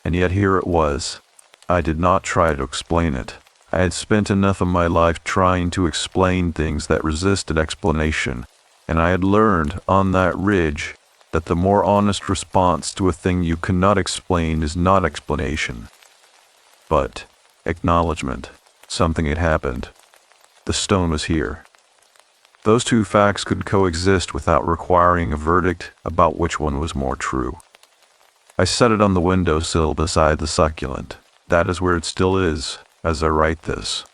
And yet here it was. I did not try to explain it. I had spent enough of my life trying to explain things that resisted explanation, and I had learned on that ridge that the more honest response to a thing you cannot explain is not explanation, but acknowledgement. Something had happened. The stone was here. Those two facts could coexist without requiring a verdict about which one was more true. I set it on the windowsill beside the succulent. That is where it still is, as I write this.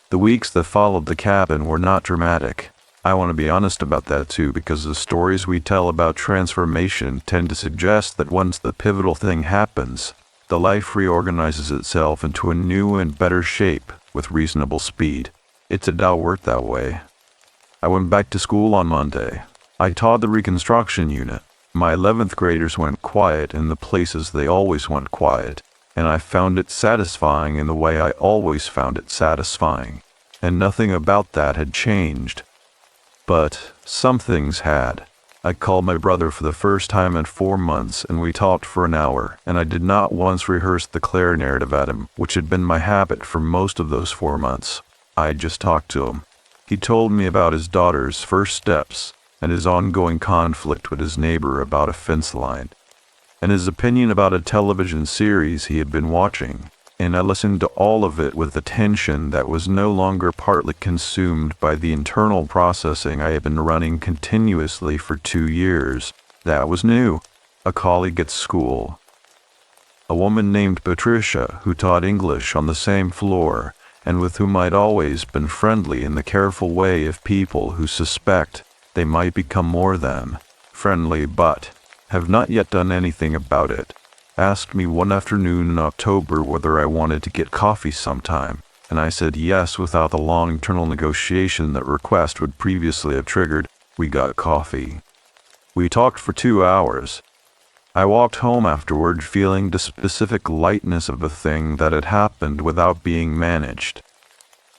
The weeks that followed the cabin were not dramatic. I want to be honest about that too, because the stories we tell about transformation tend to suggest that once the pivotal thing happens, the life reorganizes itself into a new and better shape with reasonable speed. It did not work that way. I went back to school on Monday. I taught the reconstruction unit. My 11th graders went quiet in the places they always went quiet, and I found it satisfying in the way I always found it satisfying, and nothing about that had changed. But some things had. I called my brother for the first time in 4 months, and we talked for an hour, and I did not once rehearse the Claire narrative at him, which had been my habit for most of those 4 months. I just talked to him. He told me about his daughter's first steps, and his ongoing conflict with his neighbor about a fence line, and his opinion about a television series he had been watching, and I listened to all of it with attention that was no longer partly consumed by the internal processing I had been running continuously for 2 years. That was new. A colleague at school. A woman named Patricia who taught English on the same floor, and with whom I'd always been friendly in the careful way of people who suspect they might become more than friendly but have not yet done anything about it. asked me one afternoon in October whether I wanted to get coffee sometime, and I said yes without the long internal negotiation that request would previously have triggered. We got coffee. We talked for 2 hours. I walked home afterward feeling the specific lightness of a thing that had happened without being managed.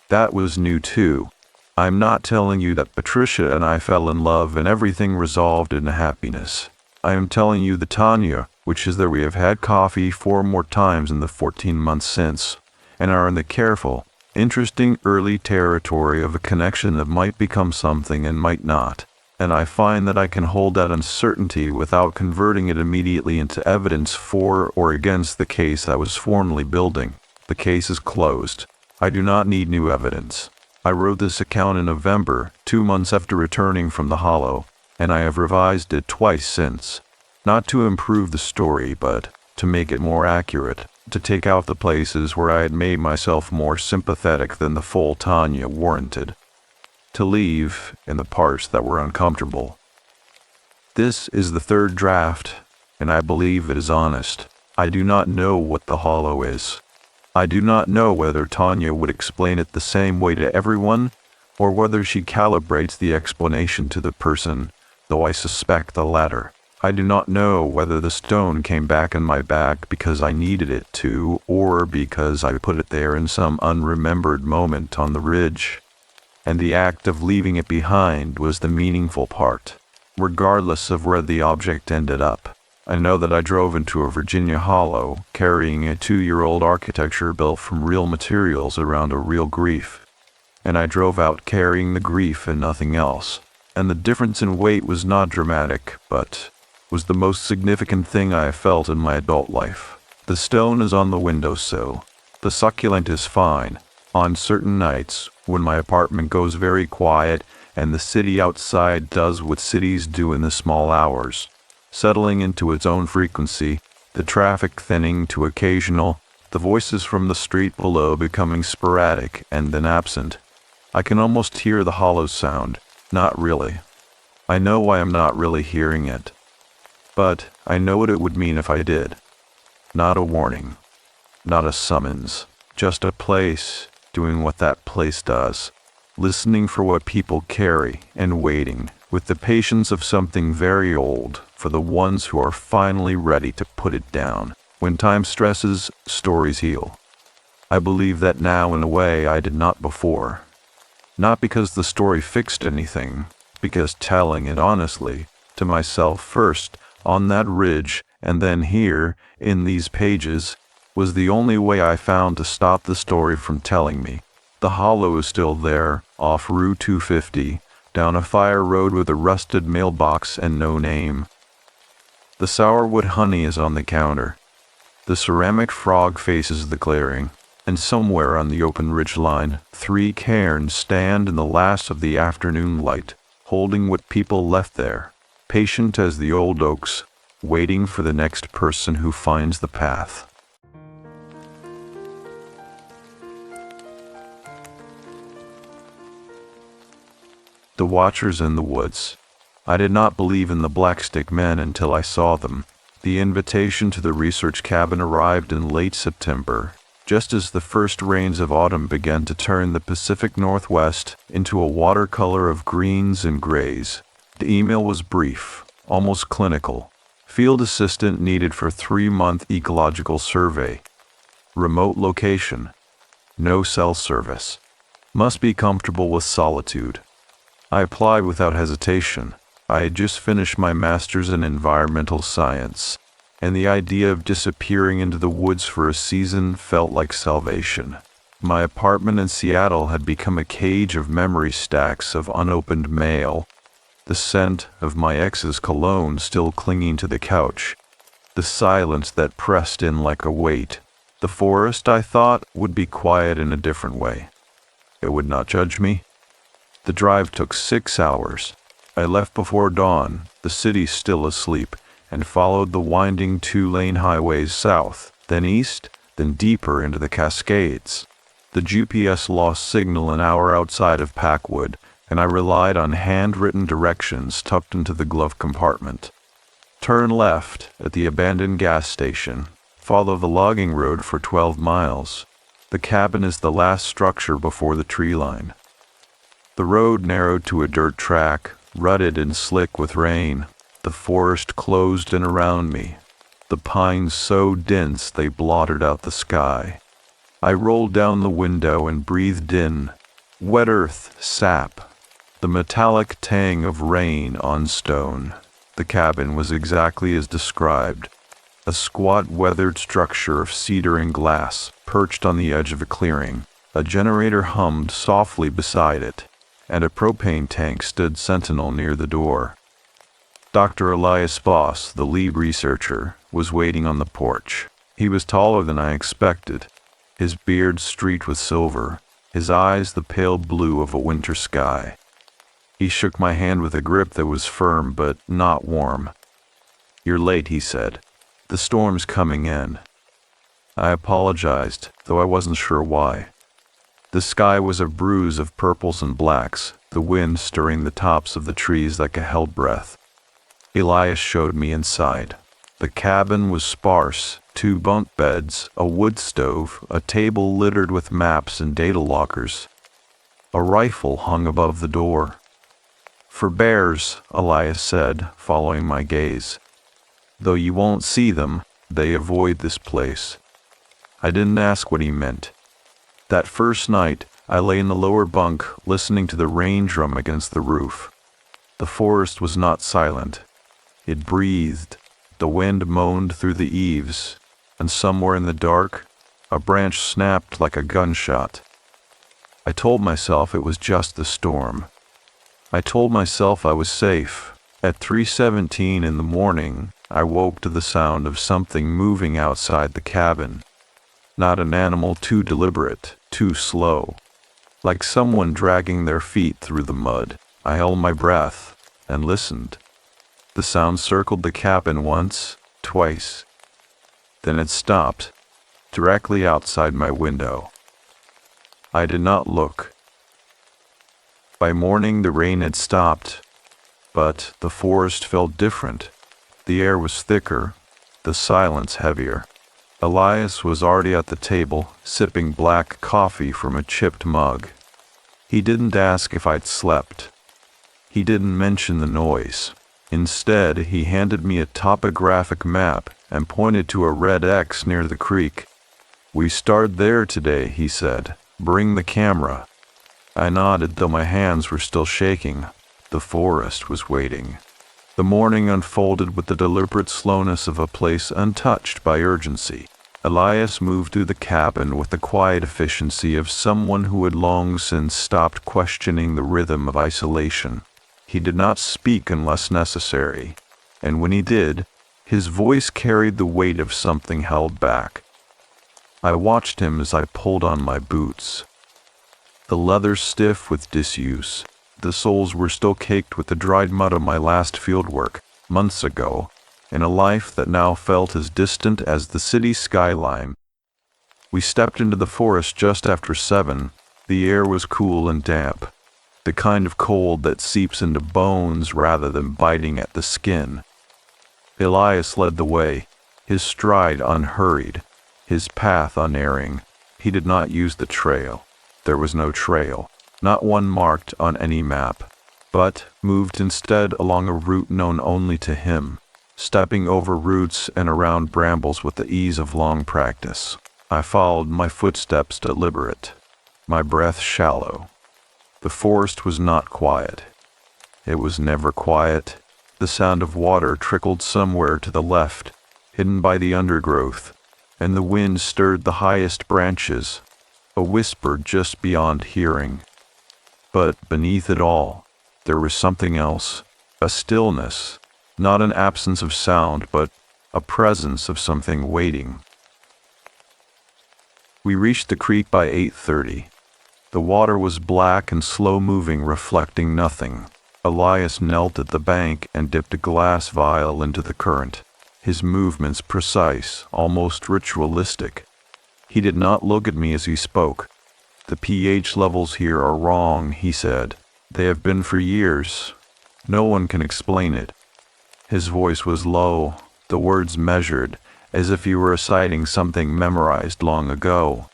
That was new too. I'm not telling you that Patricia and I fell in love and everything resolved into happiness. I am telling you the Tanya, which is that we have had coffee 4 more times in the 14 months since, and are in the careful, interesting early territory of a connection that might become something and might not. And I find that I can hold that uncertainty without converting it immediately into evidence for or against the case I was formally building. The case is closed. I do not need new evidence. I wrote this account in November, 2 months after returning from the Hollow, and I have revised it twice since. Not to improve the story, but to make it more accurate, to take out the places where I had made myself more sympathetic than the full Tanya warranted, to leave in the parts that were uncomfortable. This is the 3rd draft, and I believe it is honest. I do not know what the Hollow is. I do not know whether Tanya would explain it the same way to everyone, or whether she calibrates the explanation to the person, though I suspect the latter. I do not know whether the stone came back in my bag because I needed it to, or because I put it there in some unremembered moment on the ridge, and the act of leaving it behind was the meaningful part, regardless of where the object ended up. I know that I drove into a Virginia hollow, carrying a 2-year-old architecture built from real materials around a real grief, and I drove out carrying the grief and nothing else, and the difference in weight was not dramatic, but was the most significant thing I have felt in my adult life. The stone is on the windowsill. The succulent is fine. On certain nights, when my apartment goes very quiet and the city outside does what cities do in the small hours, settling into its own frequency, the traffic thinning to occasional, the voices from the street below becoming sporadic and then absent, I can almost hear the hollow sound. Not really. I know I am not really hearing it. But I know what it would mean if I did. Not a warning. Not a summons. Just a place doing what that place does. Listening for what people carry and waiting with the patience of something very old for the ones who are finally ready to put it down. When time stresses, stories heal. I believe that now in a way I did not before. Not because the story fixed anything, because telling it honestly, to myself first, on that ridge, and then here, in these pages, was the only way I found to stop the story from telling me. The hollow is still there, off Route 250, down a fire road with a rusted mailbox and no name. The sourwood honey is on the counter. The ceramic frog faces the clearing, and somewhere on the open ridgeline, 3 cairns stand in the last of the afternoon light, holding what people left there, patient as the old oaks, waiting for the next person who finds the path. The Watchers in the Woods. I did not believe in the Blackstick Men until I saw them. The invitation to the research cabin arrived in late September, just as the first rains of autumn began to turn the Pacific Northwest into a watercolor of greens and grays. The email was brief, almost clinical. Field assistant needed for 3-month ecological survey. Remote location. No cell service. Must be comfortable with solitude. I applied without hesitation. I had just finished my master's in environmental science, and the idea of disappearing into the woods for a season felt like salvation. My apartment in Seattle had become a cage of memory stacks of unopened mail, the scent of my ex's cologne still clinging to the couch, the silence that pressed in like a weight. The forest, I thought, would be quiet in a different way. It would not judge me. The drive took 6 hours. I left before dawn, the city still asleep, and followed the winding 2-lane highways south, then east, then deeper into the Cascades. The GPS lost signal an hour outside of Packwood, and I relied on handwritten directions tucked into the glove compartment. Turn left at the abandoned gas station. Follow the logging road for 12 miles. The cabin is the last structure before the tree line. The road narrowed to a dirt track, rutted and slick with rain. The forest closed in around me, the pines so dense they blotted out the sky. I rolled down the window and breathed in wet earth, sap, the metallic tang of rain on stone. The cabin was exactly as described, a squat weathered structure of cedar and glass perched on the edge of a clearing. A generator hummed softly beside it, and a propane tank stood sentinel near the door. Dr. Elias Voss, the lead researcher, was waiting on the porch. He was taller than I expected, his beard streaked with silver, his eyes the pale blue of a winter sky. He shook my hand with a grip that was firm but not warm. "You're late," he said. "The storm's coming in." I apologized, though I wasn't sure why. The sky was a bruise of purples and blacks, the wind stirring the tops of the trees like a held breath. Elias showed me inside. The cabin was sparse, 2 bunk beds, a wood stove, a table littered with maps and data lockers. A rifle hung above the door. "For bears," Elias said, following my gaze. "Though you won't see them, they avoid this place." I didn't ask what he meant. That first night, I lay in the lower bunk, listening to the rain drum against the roof. The forest was not silent. It breathed. The wind moaned through the eaves, and somewhere in the dark, a branch snapped like a gunshot. I told myself it was just the storm. I told myself I was safe. At 3:17 in the morning, I woke to the sound of something moving outside the cabin. Not an animal too deliberate, too slow. Like someone dragging their feet through the mud. I held my breath and listened. The sound circled the cabin once, twice. Then it stopped, directly outside my window. I did not look. By morning the rain had stopped, but the forest felt different. The air was thicker, the silence heavier. Elias was already at the table, sipping black coffee from a chipped mug. He didn't ask if I'd slept. He didn't mention the noise. Instead, he handed me a topographic map and pointed to a red X near the creek. "We start there today," he said. "Bring the camera." I nodded, though my hands were still shaking. The forest was waiting. The morning unfolded with the deliberate slowness of a place untouched by urgency. Elias moved through the cabin with the quiet efficiency of someone who had long since stopped questioning the rhythm of isolation. He did not speak unless necessary, and when he did, his voice carried the weight of something held back. I watched him as I pulled on my boots. The leather stiff with disuse, the soles were still caked with the dried mud of my last fieldwork, months ago, in a life that now felt as distant as the city skyline. We stepped into the forest just after 7. The air was cool and damp, the kind of cold that seeps into bones rather than biting at the skin. Elias led the way, his stride unhurried, his path unerring. He did not use the trail. There was no trail, not one marked on any map, but moved instead along a route known only to him, stepping over roots and around brambles with the ease of long practice. I followed, my footsteps deliberate, my breath shallow. The forest was not quiet. It was never quiet. The sound of water trickled somewhere to the left, hidden by the undergrowth, and the wind stirred the highest branches, a whisper just beyond hearing. But beneath it all, there was something else, a stillness, not an absence of sound, but a presence of something waiting. We reached the creek by 8:30. The water was black and slow-moving, reflecting nothing. Elias knelt at the bank and dipped a glass vial into the current, his movements precise, almost ritualistic. He did not look at me as he spoke. "The pH levels here are wrong," he said. "They have been for years. No one can explain it." His voice was low, the words measured, as if he were reciting something memorized long ago.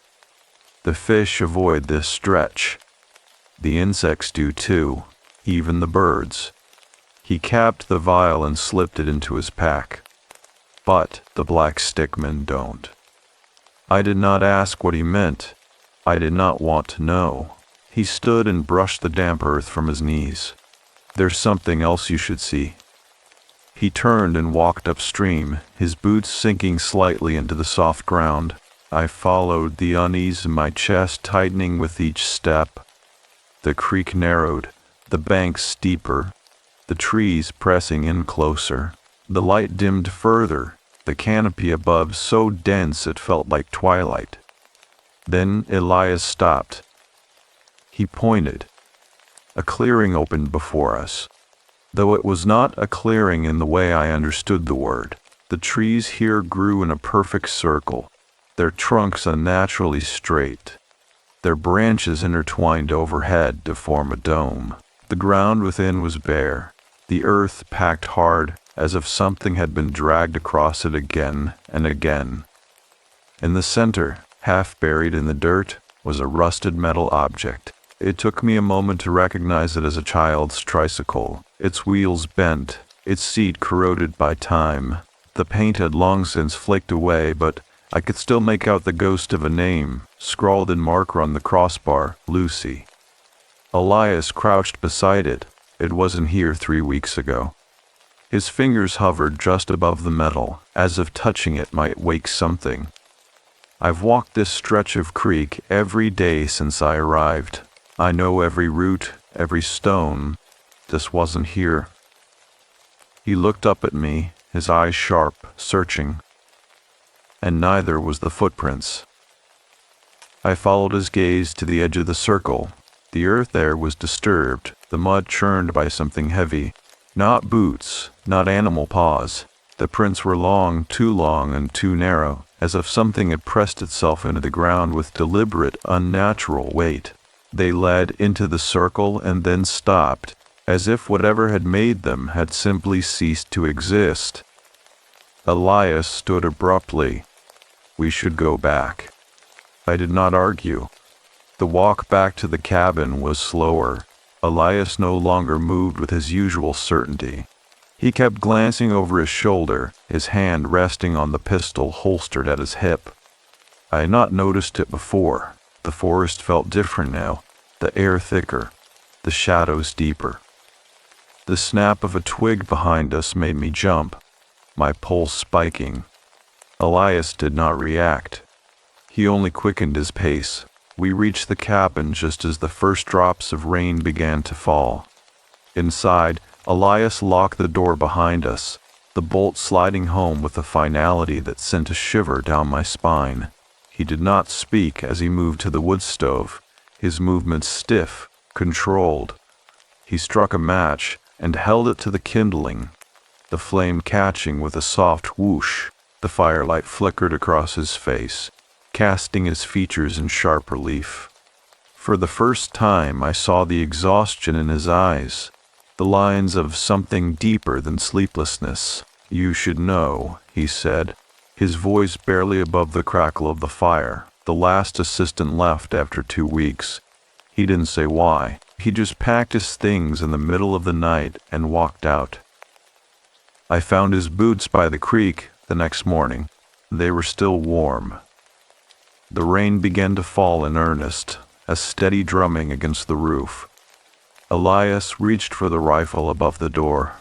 The fish avoid this stretch. The insects do too, even the birds. He capped the vial and slipped it into his pack. But the black stickmen don't. I did not ask what he meant. I did not want to know. He stood and brushed the damp earth from his knees. There's something else you should see. He turned and walked upstream, his boots sinking slightly into the soft ground. I followed, the unease in my chest tightening with each step. The creek narrowed, the banks steeper, the trees pressing in closer. The light dimmed further, the canopy above so dense it felt like twilight. Then Elias stopped. He pointed. A clearing opened before us. Though it was not a clearing in the way I understood the word. The trees here grew in a perfect circle, their trunks unnaturally straight, their branches intertwined overhead to form a dome. The ground within was bare, the earth packed hard, as if something had been dragged across it again and again. In the center, half buried in the dirt, was a rusted metal object. It took me a moment to recognize it as a child's tricycle, its wheels bent, its seat corroded by time. The paint had long since flaked away, but I could still make out the ghost of a name, scrawled in marker on the crossbar, Lucy. Elias crouched beside it. It wasn't here 3 weeks ago. His fingers hovered just above the metal, as if touching it might wake something. I've walked this stretch of creek every day since I arrived. I know every root, every stone. This wasn't here. He looked up at me, his eyes sharp, searching. And neither was the footprints. I followed his gaze to the edge of the circle. The earth there was disturbed, the mud churned by something heavy. Not boots, not animal paws. The prints were long, too long and too narrow, as if something had pressed itself into the ground with deliberate, unnatural weight. They led into the circle and then stopped, as if whatever had made them had simply ceased to exist. Elias stood abruptly. We should go back. I did not argue. The walk back to the cabin was slower. Elias no longer moved with his usual certainty. He kept glancing over his shoulder, his hand resting on the pistol holstered at his hip. I had not noticed it before. The forest felt different now, the air thicker, the shadows deeper. The snap of a twig behind us made me jump, my pulse spiking. Elias did not react. He only quickened his pace. We reached the cabin just as the first drops of rain began to fall. Inside, Elias locked the door behind us, the bolt sliding home with a finality that sent a shiver down my spine. He did not speak as he moved to the wood stove, his movements stiff, controlled. He struck a match and held it to the kindling, the flame catching with a soft whoosh. The firelight flickered across his face, casting his features in sharp relief. For the first time I saw the exhaustion in his eyes, the lines of something deeper than sleeplessness. You should know, he said, his voice barely above the crackle of the fire, the last assistant left after 2 weeks. He didn't say why. He just packed his things in the middle of the night and walked out. I found his boots by the creek the next morning. They were still warm. The rain began to fall in earnest, a steady drumming against the roof. Elias reached for the rifle above the door.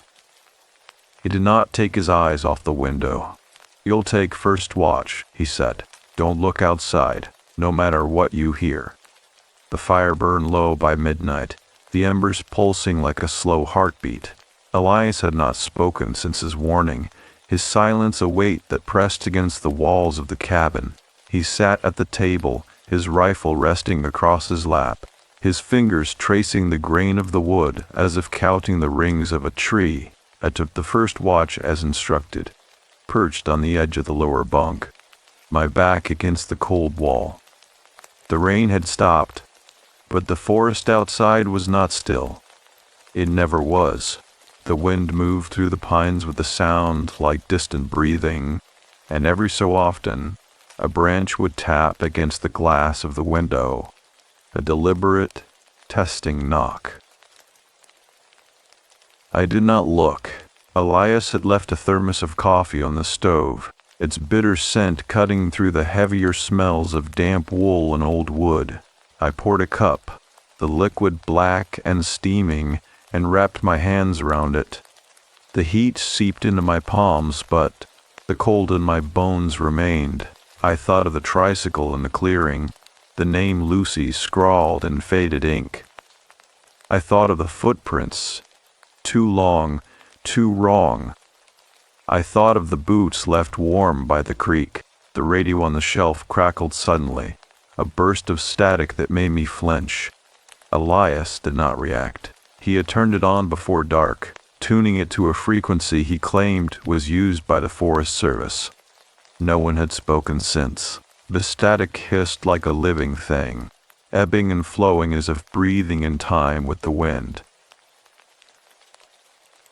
He did not take his eyes off the window. You'll take first watch, he said. Don't look outside, no matter what you hear. The fire burned low by midnight, the embers pulsing like a slow heartbeat. Elias had not spoken since his warning, his silence a weight that pressed against the walls of the cabin. He sat at the table, his rifle resting across his lap, his fingers tracing the grain of the wood as if counting the rings of a tree. I took the first watch as instructed, perched on the edge of the lower bunk, my back against the cold wall. The rain had stopped, but the forest outside was not still. It never was. The wind moved through the pines with a sound like distant breathing, and every so often, a branch would tap against the glass of the window, a deliberate, testing knock. I did not look. Elias had left a thermos of coffee on the stove, its bitter scent cutting through the heavier smells of damp wool and old wood. I poured a cup, the liquid black and steaming, and wrapped my hands around it. The heat seeped into my palms, but the cold in my bones remained. I thought of the tricycle in the clearing, the name Lucy scrawled in faded ink. I thought of the footprints. Too long, too wrong. I thought of the boots left warm by the creek. The radio on the shelf crackled suddenly, a burst of static that made me flinch. Elias did not react. He had turned it on before dark, tuning it to a frequency he claimed was used by the Forest Service. No one had spoken since. The static hissed like a living thing, ebbing and flowing as if breathing in time with the wind.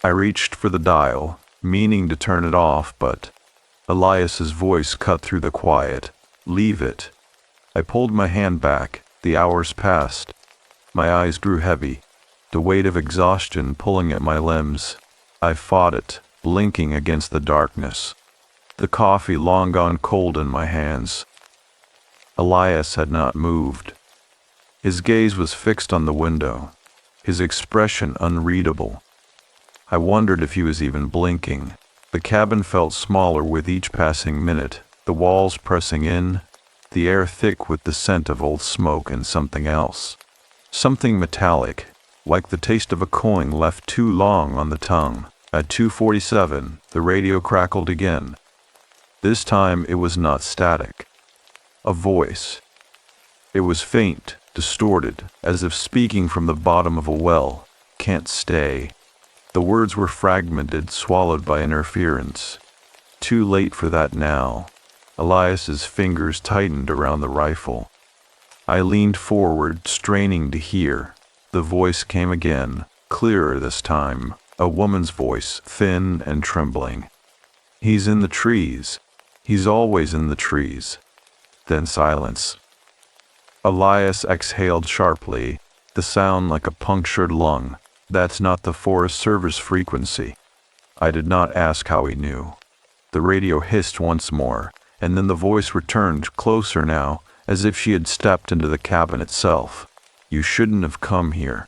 I reached for the dial, meaning to turn it off, but Elias's voice cut through the quiet. "Leave it." I pulled my hand back. The hours passed. My eyes grew heavy, the weight of exhaustion pulling at my limbs. I fought it, blinking against the darkness, the coffee long gone cold in my hands. Elias had not moved. His gaze was fixed on the window, his expression unreadable. I wondered if he was even blinking. The cabin felt smaller with each passing minute, the walls pressing in, the air thick with the scent of old smoke and something else. Something metallic, like the taste of a coin left too long on the tongue. At 2:47, the radio crackled again. This time it was not static. A voice. It was faint, distorted, as if speaking from the bottom of a well. "Can't stay." The words were fragmented, swallowed by interference. Too late for that now. Elias's fingers tightened around the rifle. I leaned forward, straining to hear. The voice came again, clearer this time, a woman's voice, thin and trembling. "He's in the trees. He's always in the trees." Then silence. Elias exhaled sharply, the sound like a punctured lung. "That's not the Forest Service frequency." I did not ask how he knew. The radio hissed once more, and then the voice returned, closer now, as if she had stepped into the cabin itself. "You shouldn't have come here."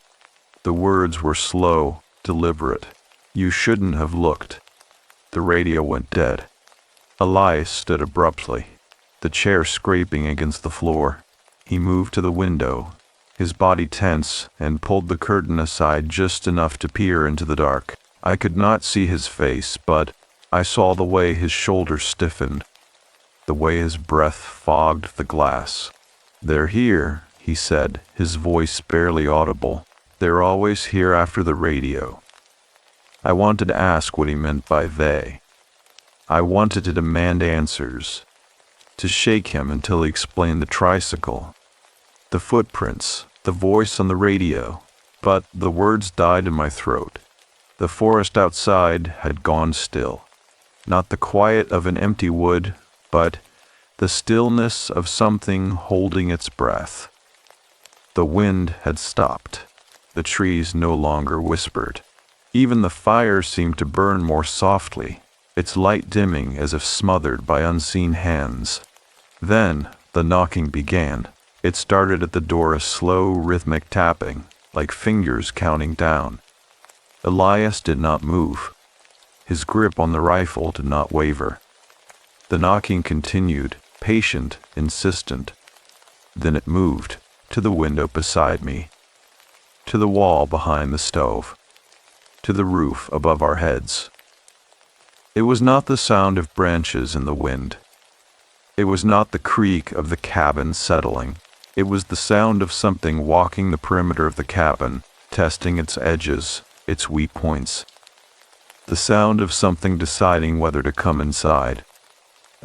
The words were slow, deliberate. "You shouldn't have looked." The radio went dead. Elias stood abruptly, the chair scraping against the floor. He moved to the window, his body tense, and pulled the curtain aside just enough to peer into the dark. I could not see his face, but I saw the way his shoulders stiffened, the way his breath fogged the glass. "They're here," he said, his voice barely audible. "They're always here after the radio." I wanted to ask what he meant by they. I wanted to demand answers, to shake him until he explained the tricycle, the footprints, the voice on the radio, but the words died in my throat. The forest outside had gone still. Not the quiet of an empty wood, but the stillness of something holding its breath. The wind had stopped. The trees no longer whispered. Even the fire seemed to burn more softly, its light dimming as if smothered by unseen hands. Then the knocking began. It started at the door, a slow, rhythmic tapping, like fingers counting down. Elias did not move. His grip on the rifle did not waver. The knocking continued, patient, insistent. Then it moved, to the window beside me, to the wall behind the stove, to the roof above our heads. It was not the sound of branches in the wind. It was not the creak of the cabin settling. It was the sound of something walking the perimeter of the cabin, testing its edges, its weak points. The sound of something deciding whether to come inside.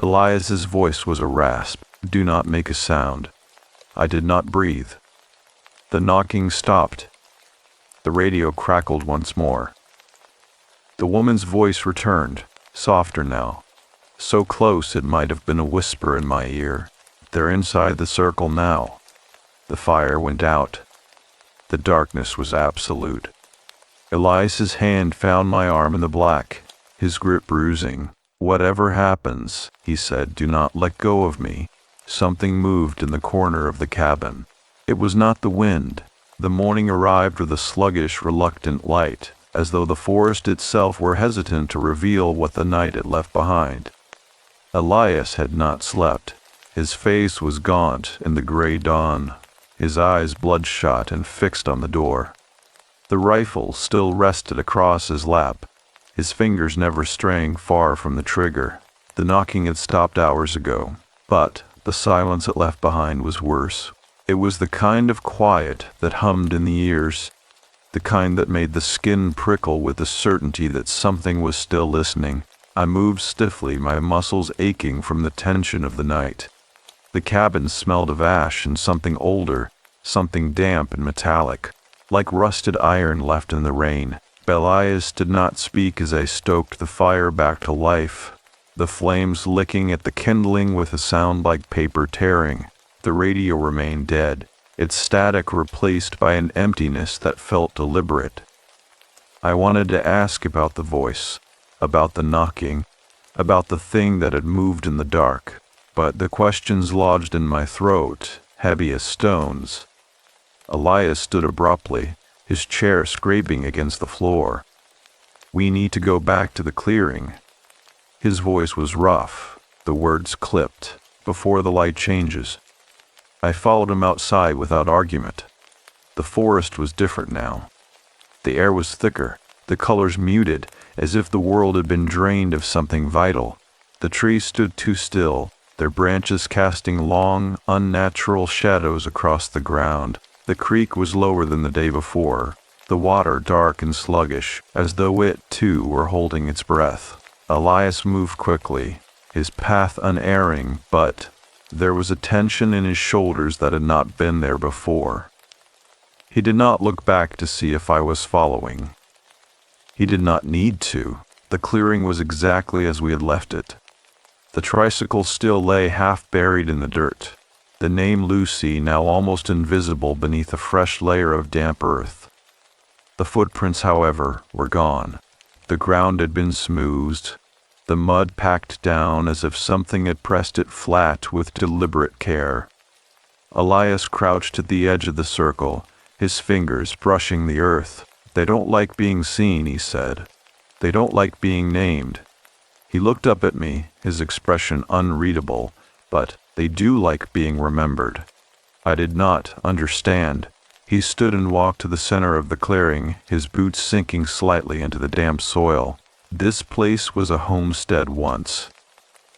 Elias's voice was a rasp. "Do not make a sound." I did not breathe. The knocking stopped. The radio crackled once more. The woman's voice returned, softer now, so close it might have been a whisper in my ear. They're inside the circle now. The fire went out. The darkness was absolute. Elias's hand found my arm in the black, his grip bruising. "Whatever happens," he said, "do not let go of me." Something moved in the corner of the cabin. It was not the wind. The morning arrived with a sluggish, reluctant light, as though the forest itself were hesitant to reveal what the night had left behind. Elias had not slept. His face was gaunt in the gray dawn, his eyes bloodshot and fixed on the door. The rifle still rested across his lap, his fingers never straying far from the trigger. The knocking had stopped hours ago, but the silence it left behind was worse. It was the kind of quiet that hummed in the ears, the kind that made the skin prickle with the certainty that something was still listening. I moved stiffly, my muscles aching from the tension of the night. The cabin smelled of ash and something older, something damp and metallic, like rusted iron left in the rain. Elias did not speak as I stoked the fire back to life, the flames licking at the kindling with a sound like paper tearing. The radio remained dead, its static replaced by an emptiness that felt deliberate. I wanted to ask about the voice, about the knocking, about the thing that had moved in the dark, but the questions lodged in my throat, heavy as stones. Elias stood abruptly, his chair scraping against the floor. "We need to go back to the clearing." His voice was rough, the words clipped. "Before the light changes." I followed him outside without argument. The forest was different now. The air was thicker, the colors muted, as if the world had been drained of something vital. The trees stood too still, their branches casting long, unnatural shadows across the ground. The creek was lower than the day before, the water dark and sluggish, as though it, too, were holding its breath. Elias moved quickly, his path unerring, but there was a tension in his shoulders that had not been there before. He did not look back to see if I was following. He did not need to. The clearing was exactly as we had left it. The tricycle still lay half buried in the dirt, the name Lucy now almost invisible beneath a fresh layer of damp earth. The footprints, however, were gone. The ground had been smoothed, the mud packed down as if something had pressed it flat with deliberate care. Elias crouched at the edge of the circle, his fingers brushing the earth. "They don't like being seen," he said. "They don't like being named." He looked up at me, his expression unreadable, but "they do like being remembered." I did not understand. He stood and walked to the center of the clearing, his boots sinking slightly into the damp soil. This place was a homestead once.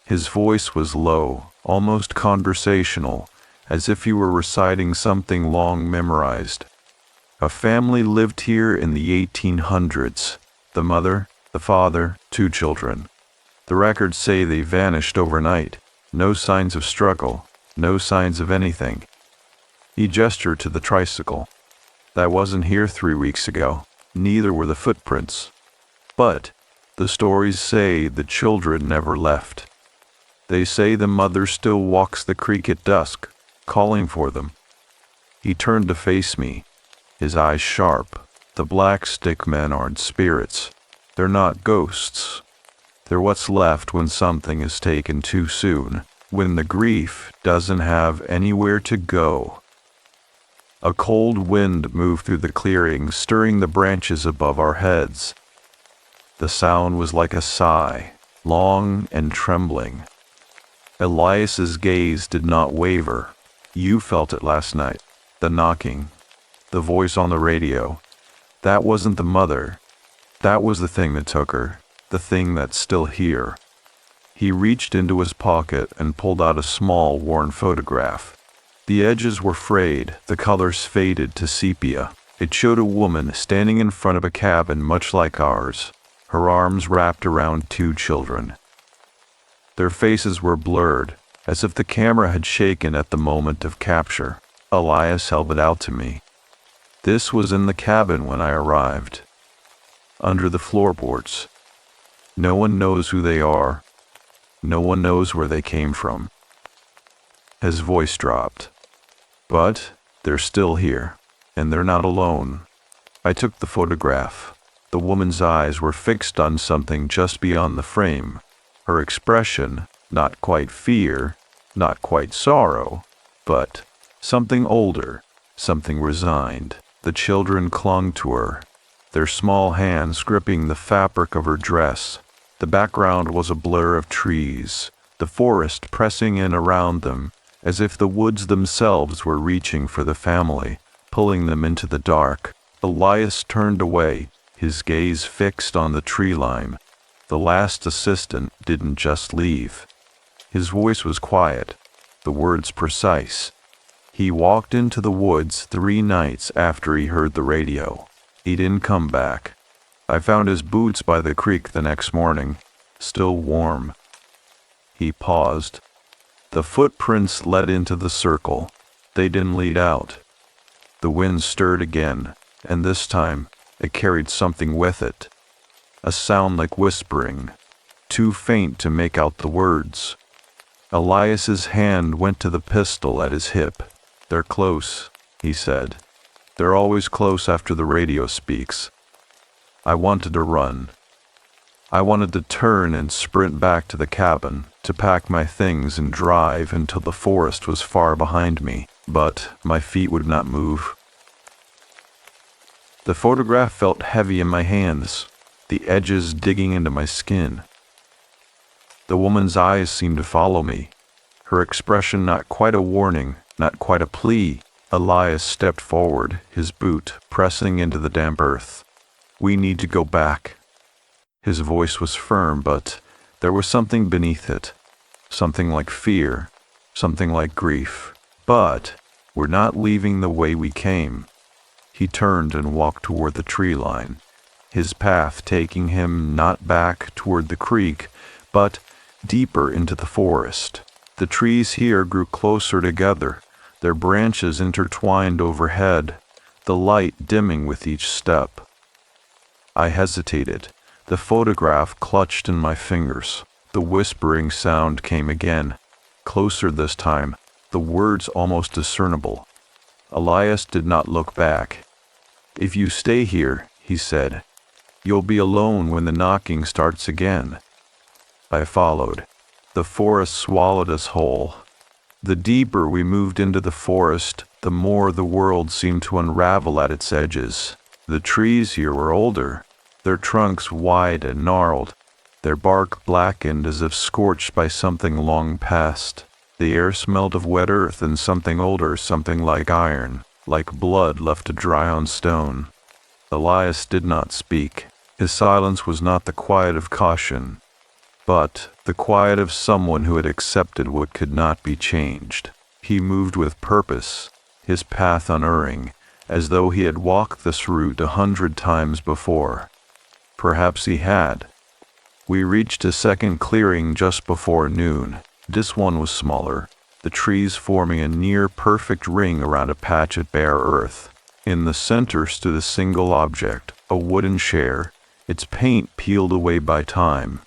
His voice was low, almost conversational, as if he were reciting something long memorized. A family lived here in the 1800s. The mother, the father, 2 children. The records say they vanished overnight. No signs of struggle, no signs of anything. He gestured to the tricycle. "That wasn't here 3 weeks ago. Neither were the footprints. But the stories say the children never left. They say the mother still walks the creek at dusk, calling for them." He turned to face me, his eyes sharp. "The black stick men aren't spirits. They're not ghosts. They're what's left when something is taken too soon, when the grief doesn't have anywhere to go." A cold wind moved through the clearing, stirring the branches above our heads. The sound was like a sigh, long and trembling. Elias's gaze did not waver. "You felt it last night. The knocking. The voice on the radio. That wasn't the mother. That was the thing that took her. The thing that's still here." He reached into his pocket and pulled out a small, worn photograph. The edges were frayed, the colors faded to sepia. It showed a woman standing in front of a cabin much like ours, her arms wrapped around 2 children. Their faces were blurred, as if the camera had shaken at the moment of capture. Elias held it out to me. "This was in the cabin when I arrived." Under the floorboards, No one knows who they are. No one knows where they came from. His voice dropped. But they're still here, and they're not alone. I took the photograph. The woman's eyes were fixed on something just beyond the frame. Her expression, not quite fear, not quite sorrow, but something older, something resigned. The children clung to her, their small hands gripping the fabric of her dress. The background was a blur of trees, the forest pressing in around them, as if the woods themselves were reaching for the family, pulling them into the dark. Elias turned away, his gaze fixed on the tree line. The last assistant didn't just leave. His voice was quiet, the words precise. He walked into the woods 3 nights after he heard the radio. He didn't come back. I found his boots by the creek the next morning, still warm. He paused. The footprints led into the circle. They didn't lead out. The wind stirred again, and this time it carried something with it. A sound like whispering, too faint to make out the words. Elias's hand went to the pistol at his hip. They're close, he said. They're always close after the radio speaks. I wanted to run. I wanted to turn and sprint back to the cabin, to pack my things and drive until the forest was far behind me, but my feet would not move. The photograph felt heavy in my hands, the edges digging into my skin. The woman's eyes seemed to follow me, her expression not quite a warning, not quite a plea. Elias stepped forward, his boot pressing into the damp earth. We need to go back. His voice was firm, but there was something beneath it, something like fear, something like grief. But we're not leaving the way we came. He turned and walked toward the tree line, his path taking him not back toward the creek, but deeper into the forest. The trees here grew closer together, their branches intertwined overhead, the light dimming with each step. I hesitated, the photograph clutched in my fingers. The whispering sound came again, closer this time, the words almost discernible. Elias did not look back. If you stay here, he said, you'll be alone when the knocking starts again. I followed. The forest swallowed us whole. The deeper we moved into the forest, the more the world seemed to unravel at its edges. The trees here were older, their trunks wide and gnarled, their bark blackened as if scorched by something long past. The air smelled of wet earth and something older, something like iron, like blood left to dry on stone. Elias did not speak. His silence was not the quiet of caution, but the quiet of someone who had accepted what could not be changed. He moved with purpose, his path unerring, as though he had walked this route 100 times before. Perhaps he had. We reached a second clearing just before noon. This one was smaller, the trees forming a near-perfect ring around a patch of bare earth. In the center stood a single object, a wooden chair, its paint peeled away by time.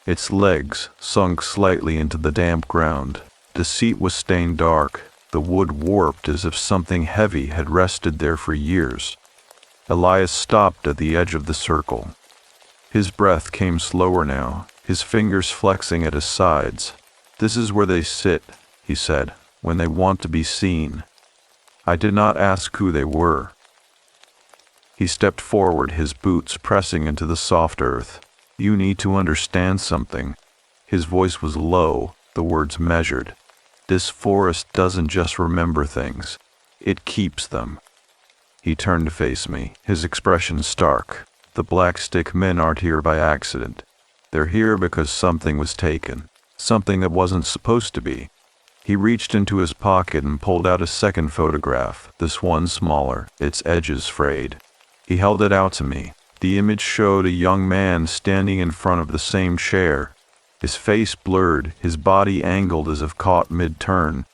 Its legs sunk slightly into the damp ground. The seat was stained dark, the wood warped as if something heavy had rested there for years. Elias stopped at the edge of the circle. His breath came slower now, his fingers flexing at his sides. This is where they sit, he said, when they want to be seen. I did not ask who they were. He stepped forward, his boots pressing into the soft earth. You need to understand something. His voice was low, the words measured. This forest doesn't just remember things. It keeps them. He turned to face me, his expression stark. The Black Stick men aren't here by accident. They're here because something was taken. Something that wasn't supposed to be. He reached into his pocket and pulled out a second photograph, this one smaller, its edges frayed. He held it out to me. The image showed a young man standing in front of the same chair, his face blurred, his body angled as if caught mid-turn.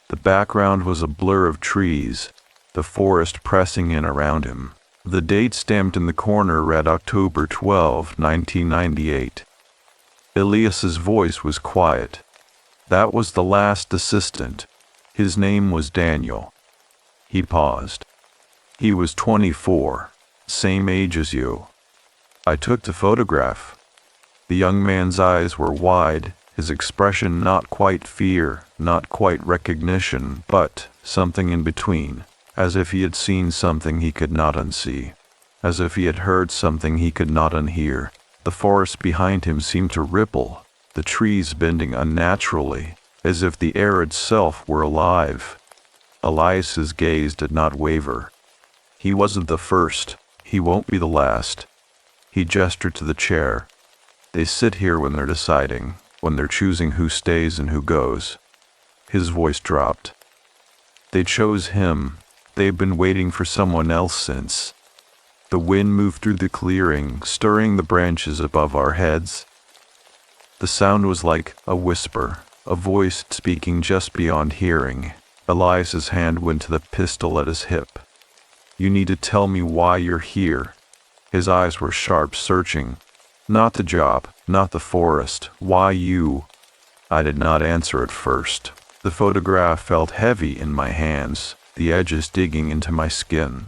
The background was a blur of trees, the forest pressing in around him. The date stamped in the corner read October 12, 1998. Elias's voice was quiet. That was the last assistant. His name was Daniel. He paused. He was 24, same age as you. I took the photograph. The young man's eyes were wide, his expression not quite fear, not quite recognition, but something in between, as if he had seen something he could not unsee, as if he had heard something he could not unhear. The forest behind him seemed to ripple, the trees bending unnaturally, as if the air itself were alive. Elias's gaze did not waver. He wasn't the first. He won't be the last. He gestured to the chair. They sit here when they're deciding, when they're choosing who stays and who goes. His voice dropped. They chose him. They've been waiting for someone else since. The wind moved through the clearing, stirring the branches above our heads. The sound was like a whisper, a voice speaking just beyond hearing. Elias's hand went to the pistol at his hip. You need to tell me why you're here. His eyes were sharp, searching. Not the job, not the forest. Why you? I did not answer at first. The photograph felt heavy in my hands, the edges digging into my skin.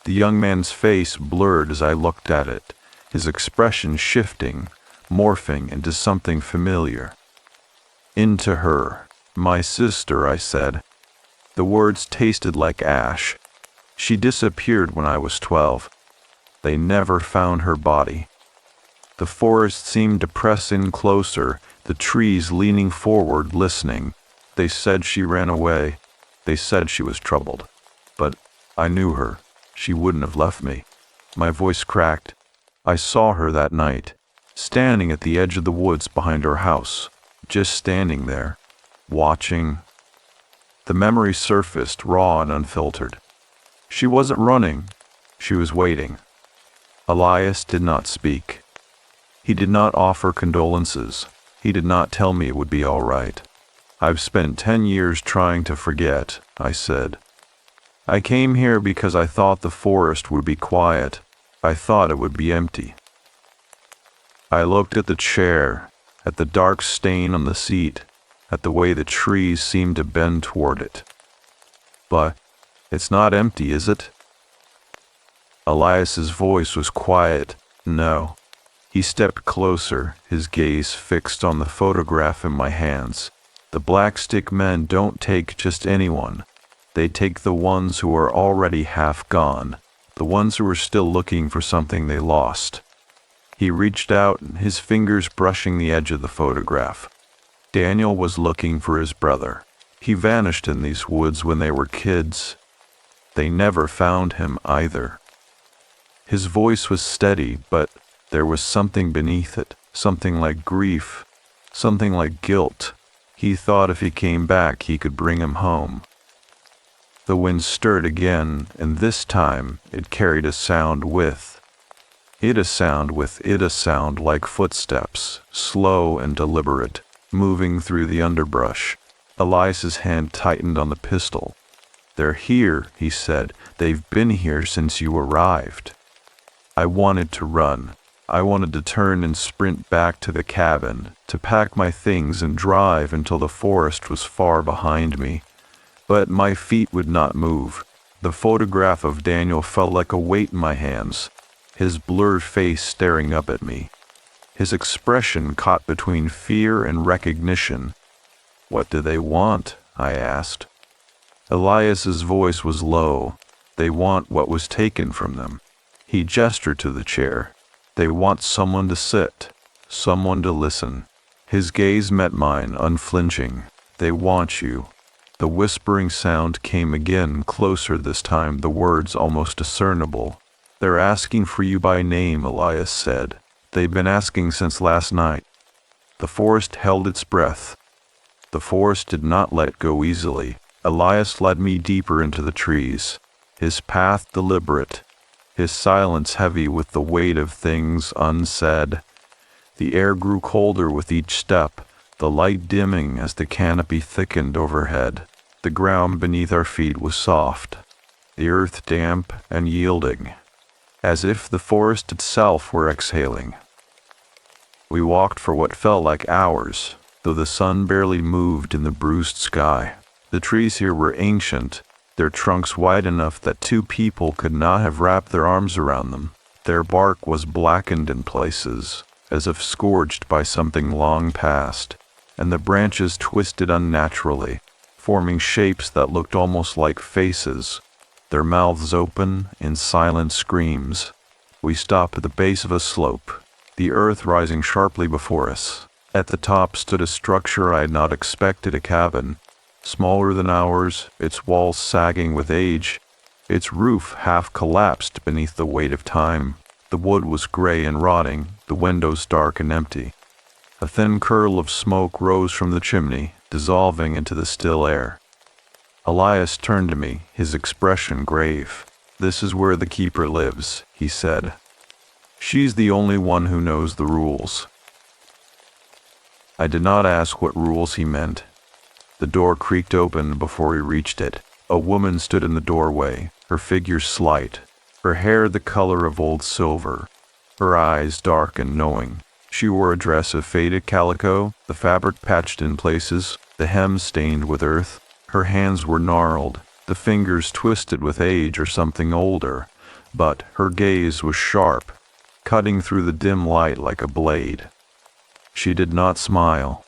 The young man's face blurred as I looked at it, his expression shifting, morphing into something familiar. Into her. My sister, I said. The words tasted like ash. She disappeared when I was 12. They never found her body. The forest seemed to press in closer, the trees leaning forward, listening. They said she ran away. They said she was troubled. But I knew her. She wouldn't have left me. My voice cracked. I saw her that night, standing at the edge of the woods behind our house, just standing there, watching. The memory surfaced, raw and unfiltered. She wasn't running. She was waiting. Elias did not speak. He did not offer condolences. He did not tell me it would be all right. I've spent 10 years trying to forget, I said. I came here because I thought the forest would be quiet. I thought it would be empty. I looked at the chair, at the dark stain on the seat, at the way the trees seemed to bend toward it. But it's not empty, is it? Elias's voice was quiet. No. He stepped closer, his gaze fixed on the photograph in my hands. The Black Stick Men don't take just anyone. They take the ones who are already half gone, the ones who are still looking for something they lost. He reached out, his fingers brushing the edge of the photograph. Daniel was looking for his brother. He vanished in these woods when they were kids. They never found him either. His voice was steady, but there was something beneath it, something like grief, something like guilt. He thought if he came back, he could bring him home. The wind stirred again, and this time it carried a sound with it, a sound like footsteps, slow and deliberate, moving through the underbrush. Elias's hand tightened on the pistol. They're here, he said. They've been here since you arrived. I wanted to run. I wanted to turn and sprint back to the cabin, to pack my things and drive until the forest was far behind me. But my feet would not move. The photograph of Daniel felt like a weight in my hands, his blurred face staring up at me, his expression caught between fear and recognition. What do they want? I asked. Elias's voice was low. They want what was taken from them. He gestured to the chair. They want someone to sit, someone to listen. His gaze met mine, unflinching. They want you. The whispering sound came again, closer this time, the words almost discernible. They're asking for you by name, Elias said. They've been asking since last night. The forest held its breath. The forest did not let go easily. Elias led me deeper into the trees, his path deliberate, his silence heavy with the weight of things unsaid. The air grew colder with each step, the light dimming as the canopy thickened overhead. The ground beneath our feet was soft, the earth damp and yielding. as if the forest itself were exhaling. We walked for what felt like hours, though the sun barely moved in the bruised sky. The trees here were ancient, their trunks wide enough that two people could not have wrapped their arms around them. Their bark was blackened in places, as if scourged by something long past, and the branches twisted unnaturally, forming shapes that looked almost like faces, their mouths open in silent screams. We stopped at the base of a slope, the earth rising sharply before us. At the top stood a structure I had not expected, a cabin, smaller than ours, its walls sagging with age, its roof half collapsed beneath the weight of time. The wood was gray and rotting, the windows dark and empty. A thin curl of smoke rose from the chimney, dissolving into the still air. Elias turned to me, his expression grave. "This is where the keeper lives," he said. "She's the only one who knows the rules." I did not ask what rules he meant. The door creaked open before we reached it. A woman stood in the doorway, her figure slight, her hair the color of old silver, her eyes dark and knowing. She wore a dress of faded calico, the fabric patched in places, the hem stained with earth. Her hands were gnarled, the fingers twisted with age or something older, but her gaze was sharp, cutting through the dim light like a blade. She did not smile.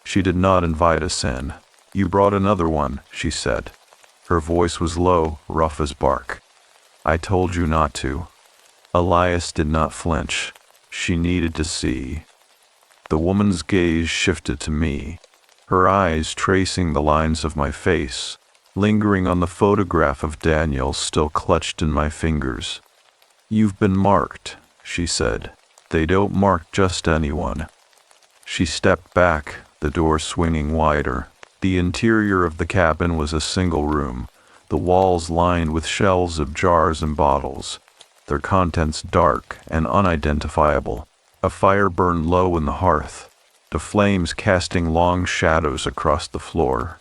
She did not invite us in. "You brought another one," she said. Her voice was low, rough as bark. "I told you not to." Elias did not flinch. She needed to see. The woman's gaze shifted to me, her eyes tracing the lines of my face, lingering on the photograph of Daniel still clutched in my fingers. "You've been marked," she said. "They don't mark just anyone." She stepped back, the door swinging wider. The interior of the cabin was a single room, the walls lined with shelves of jars and bottles, their contents dark and unidentifiable. A fire burned low in the hearth, the flames casting long shadows across the floor.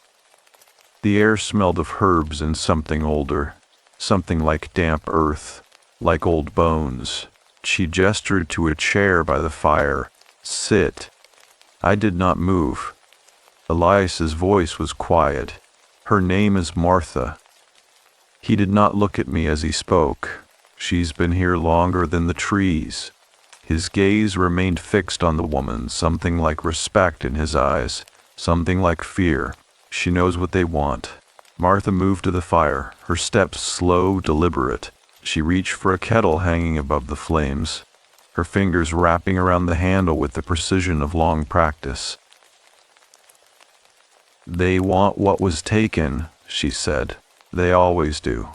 The air smelled of herbs and something older, something like damp earth, like old bones. She gestured to a chair by the fire. "Sit." I did not move. Elias's voice was quiet. "Her name is Martha." He did not look at me as he spoke. "She's been here longer than the trees." His gaze remained fixed on the woman, something like respect in his eyes, something like fear. "She knows what they want." Martha moved to the fire, her steps slow, deliberate. She reached for a kettle hanging above the flames, her fingers wrapping around the handle with the precision of long practice. "They want what was taken," she said. "They always do."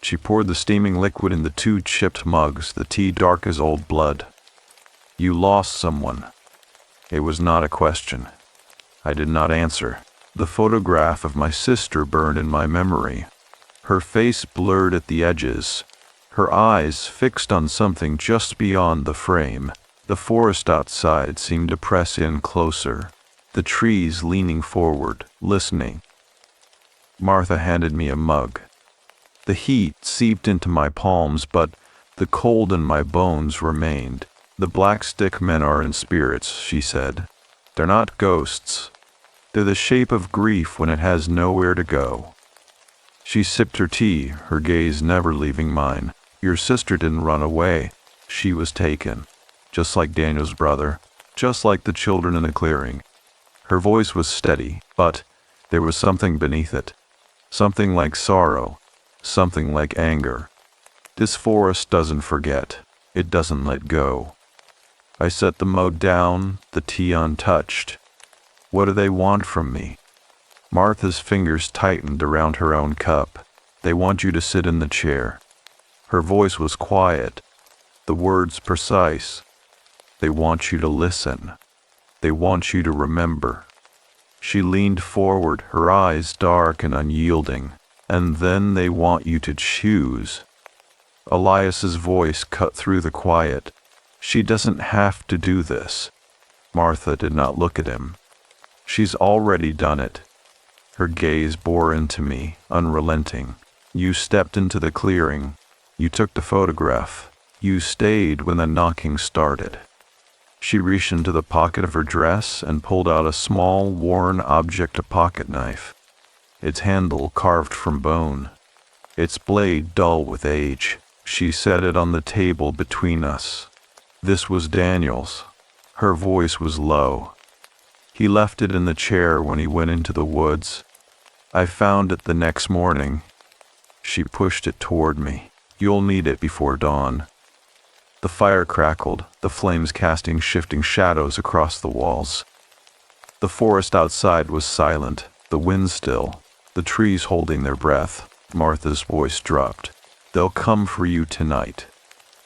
She poured the steaming liquid in the two chipped mugs, the tea dark as old blood. "You lost someone." It was not a question. I did not answer. The photograph of my sister burned in my memory, her face blurred at the edges, her eyes fixed on something just beyond the frame. The forest outside seemed to press in closer, the trees leaning forward, listening. Martha handed me a mug. The heat seeped into my palms, but the cold in my bones remained. "The Black Stick men are in spirits," she said. "They're not ghosts. They're the shape of grief when it has nowhere to go." She sipped her tea, her gaze never leaving mine. "Your sister didn't run away. She was taken. Just like Daniel's brother. Just like the children in the clearing." Her voice was steady, but there was something beneath it. Something like sorrow. Something like anger. "This forest doesn't forget. It doesn't let go." I set the mug down, the tea untouched. "What do they want from me?" Martha's fingers tightened around her own cup. "They want you to sit in the chair." Her voice was quiet, the words precise. "They want you to listen. They want you to remember." She leaned forward, her eyes dark and unyielding. "And then they want you to choose." Elias's voice cut through the quiet. "She doesn't have to do this." Martha did not look at him. "She's already done it." Her gaze bore into me, unrelenting. "You stepped into the clearing. You took the photograph. You stayed when the knocking started." She reached into the pocket of her dress and pulled out a small, worn object, a pocket knife. Its handle carved from bone, its blade dull with age. She set it on the table between us. This was Daniel's. Her voice was low. He left it in the chair when he went into the woods. I found it the next morning. She pushed it toward me. "You'll need it before dawn." The fire crackled, the flames casting shifting shadows across the walls. The forest outside was silent, the wind still, the trees holding their breath. Martha's voice dropped. "They'll come for you tonight."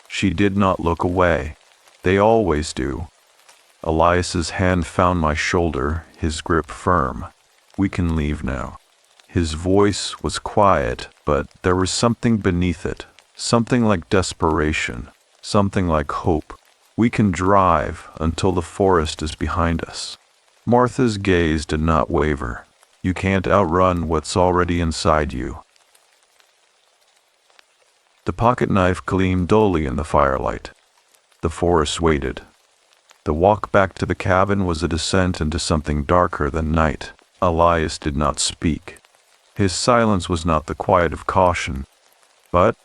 She did not look away. They always do. Elias's hand found my shoulder, his grip firm. "We can leave now." His voice was quiet, but there was something beneath it, something like desperation, something like hope. "We can drive until the forest is behind us." Martha's gaze did not waver. "You can't outrun what's already inside you." The pocket knife gleamed dully in the firelight. The forest waited. The walk back to the cabin was a descent into something darker than night. Elias did not speak. His silence was not the quiet of caution, but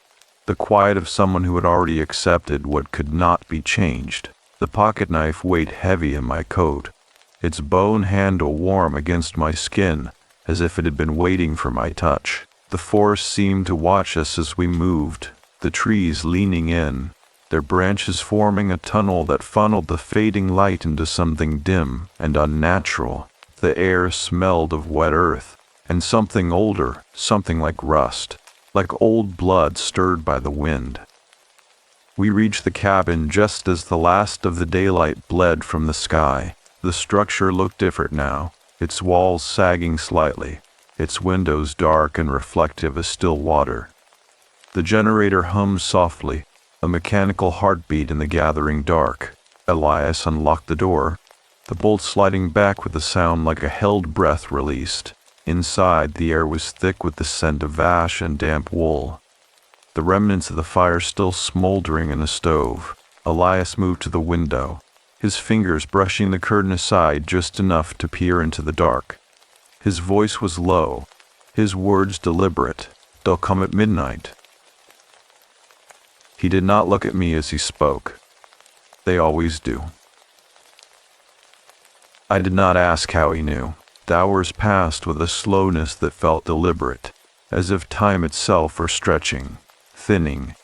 the quiet of someone who had already accepted what could not be changed. The pocket knife weighed heavy in my coat, its bone handle warm against my skin, as if it had been waiting for my touch. The forest seemed to watch us as we moved, the trees leaning in, their branches forming a tunnel that funneled the fading light into something dim and unnatural. The air smelled of wet earth, and something older, something like rust, like old blood stirred by the wind. We reached the cabin just as the last of the daylight bled from the sky. The structure looked different now, its walls sagging slightly, its windows dark and reflective as still water. The generator hummed softly, a mechanical heartbeat in the gathering dark. Elias unlocked the door, the bolt sliding back with a sound like a held breath released. Inside, the air was thick with the scent of ash and damp wool, the remnants of the fire still smoldering in the stove. Elias moved to the window, his fingers brushing the curtain aside just enough to peer into the dark. His voice was low, his words deliberate. "They'll come at midnight." He did not look at me as he spoke. They always do. I did not ask how he knew. The hours passed with a slowness that felt deliberate, as if time itself were stretching, thinning,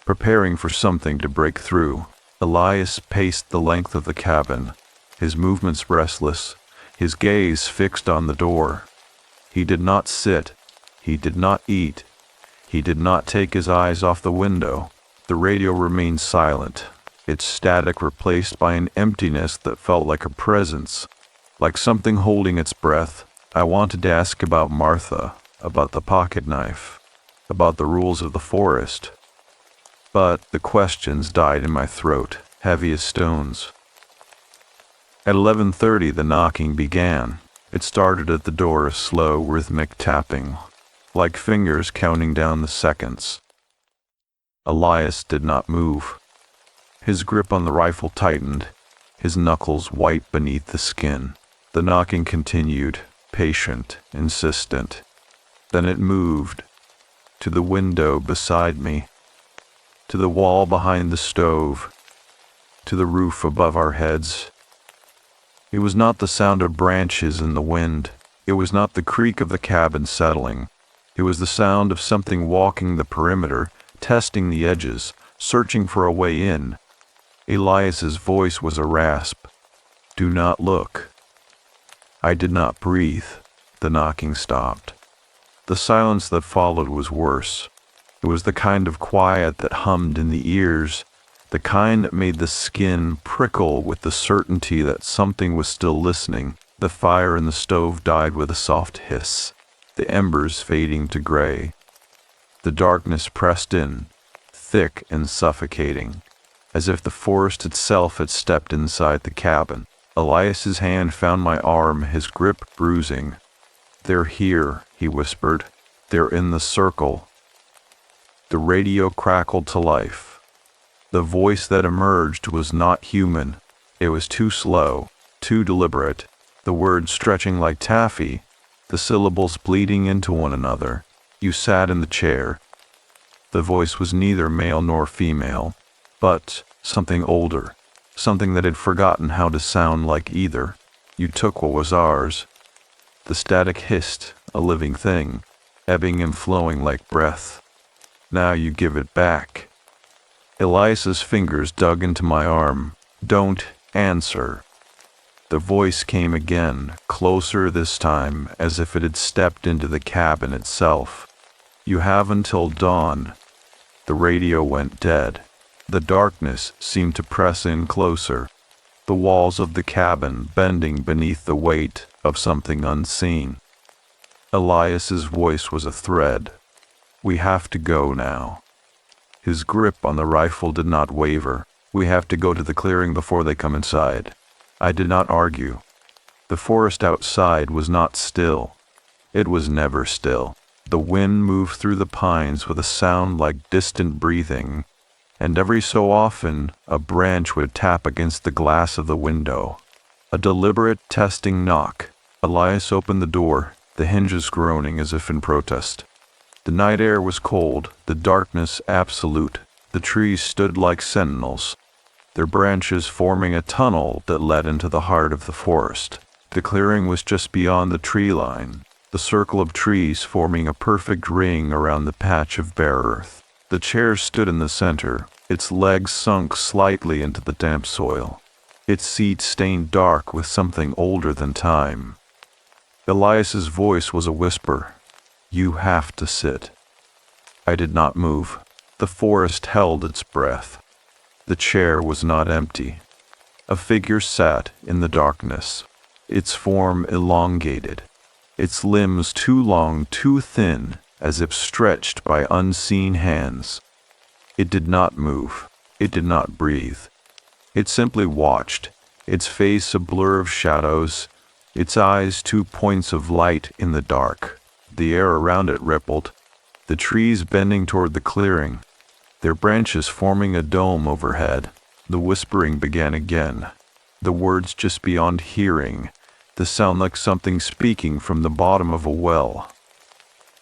preparing for something to break through. Elias paced the length of the cabin, his movements restless, his gaze fixed on the door. He did not sit, he did not eat, he did not take his eyes off the window. The radio remained silent, its static replaced by an emptiness that felt like a presence, like something holding its breath. I wanted to ask about Martha, about the pocket knife, about the rules of the forest, but the questions died in my throat, heavy as stones. At 11:30 the knocking began. It started at the door, a slow, rhythmic tapping, like fingers counting down the seconds. Elias did not move. His grip on the rifle tightened, his knuckles white beneath the skin. The knocking continued, patient, insistent. Then it moved, to the window beside me, to the wall behind the stove, to the roof above our heads. It was not the sound of branches in the wind. It was not the creak of the cabin settling. It was the sound of something walking the perimeter, testing the edges, searching for a way in. Elias's voice was a rasp. "Do not look." I did not breathe. The knocking stopped. The silence that followed was worse. It was the kind of quiet that hummed in the ears, the kind that made the skin prickle with the certainty that something was still listening. The fire in the stove died with a soft hiss, the embers fading to gray. The darkness pressed in, thick and suffocating, as if the forest itself had stepped inside the cabin. Elias's hand found my arm, his grip bruising. "They're here," he whispered. "They're in the circle." The radio crackled to life. The voice that emerged was not human. It was too slow, too deliberate, the words stretching like taffy, the syllables bleeding into one another. You sat in the chair. The voice was neither male nor female, but something older, something that had forgotten how to sound like either. You took what was ours. The static hissed, a living thing, ebbing and flowing like breath. Now you give it back. Elias's fingers dug into my arm. Don't answer. The voice came again, closer this time, as if it had stepped into the cabin itself. You have until dawn. The radio went dead. The darkness seemed to press in closer, the walls of the cabin bending beneath the weight of something unseen. Elias's voice was a thread. We have to go now. His grip on the rifle did not waver. We have to go to the clearing before they come inside. I did not argue. The forest outside was not still. It was never still. The wind moved through the pines with a sound like distant breathing, and every so often a branch would tap against the glass of the window. A deliberate, testing knock. Elias opened the door, the hinges groaning as if in protest. The night air was cold, the darkness absolute. The trees stood like sentinels, their branches forming a tunnel that led into the heart of the forest. The clearing was just beyond the tree line, the circle of trees forming a perfect ring around the patch of bare earth. The chair stood in the center, its legs sunk slightly into the damp soil, its seat stained dark with something older than time. Elias's voice was a whisper. You have to sit. I did not move. The forest held its breath. The chair was not empty. A figure sat in the darkness, its form elongated, its limbs too long, too thin, as if stretched by unseen hands. It did not move. It did not breathe. It simply watched, its face a blur of shadows, its eyes 2 points of light in the dark. The air around it rippled, the trees bending toward the clearing, their branches forming a dome overhead. The whispering began again, the words just beyond hearing, the sound like something speaking from the bottom of a well.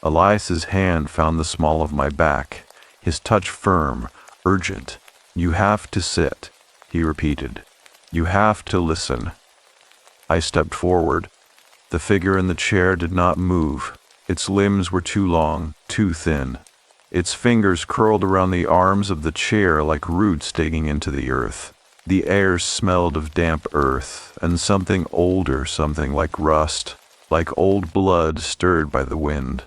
Elias's hand found the small of my back, his touch firm, urgent. You have to sit, he repeated. You have to listen. I stepped forward. The figure in the chair did not move. Its limbs were too long, too thin. Its fingers curled around the arms of the chair like roots digging into the earth. The air smelled of damp earth, and something older, something like rust, like old blood stirred by the wind.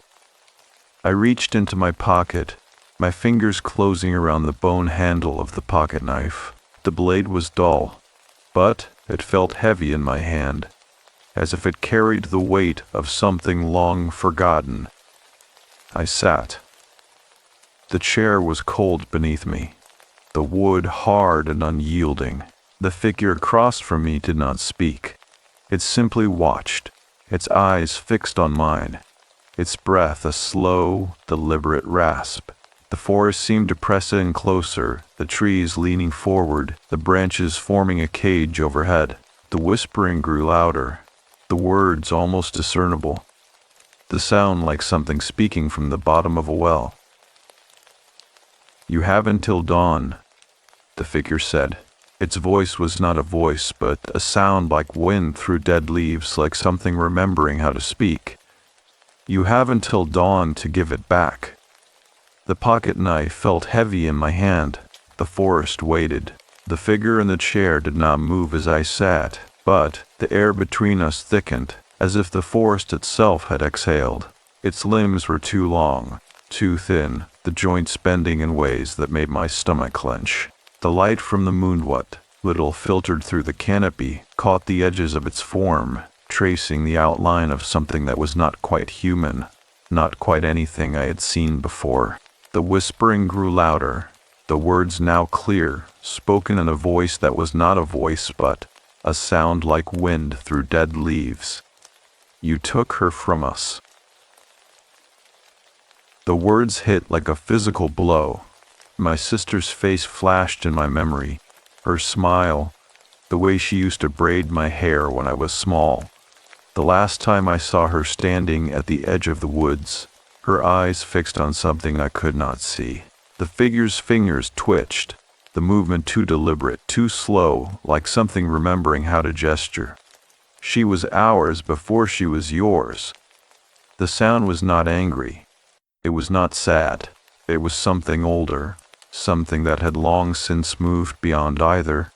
I reached into my pocket, my fingers closing around the bone handle of the pocket knife. The blade was dull, but it felt heavy in my hand, as if it carried the weight of something long forgotten. I sat. The chair was cold beneath me, the wood hard and unyielding. The figure across from me did not speak. It simply watched, its eyes fixed on mine, its breath a slow, deliberate rasp. The forest seemed to press in closer, the trees leaning forward, the branches forming a cage overhead. The whispering grew louder, the words almost discernible, the sound like something speaking from the bottom of a well. You have until dawn, the figure said. Its voice was not a voice, but a sound like wind through dead leaves, like something remembering how to speak. You have until dawn to give it back. The pocket knife felt heavy in my hand. The forest waited. The figure in the chair did not move as I sat, but the air between us thickened, as if the forest itself had exhaled. Its limbs were too long, too thin, the joints bending in ways that made my stomach clench. The light from the moon, what little filtered through the canopy, caught the edges of its form, tracing the outline of something that was not quite human, not quite anything I had seen before. The whispering grew louder, the words now clear, spoken in a voice that was not a voice but a sound like wind through dead leaves. You took her from us. The words hit like a physical blow. My sister's face flashed in my memory. Her smile, the way she used to braid my hair when I was small. The last time I saw her standing at the edge of the woods, her eyes fixed on something I could not see. The figure's fingers twitched, the movement too deliberate, too slow, like something remembering how to gesture. She was ours before she was yours. The sound was not angry. It was not sad. It was something older, something that had long since moved beyond either.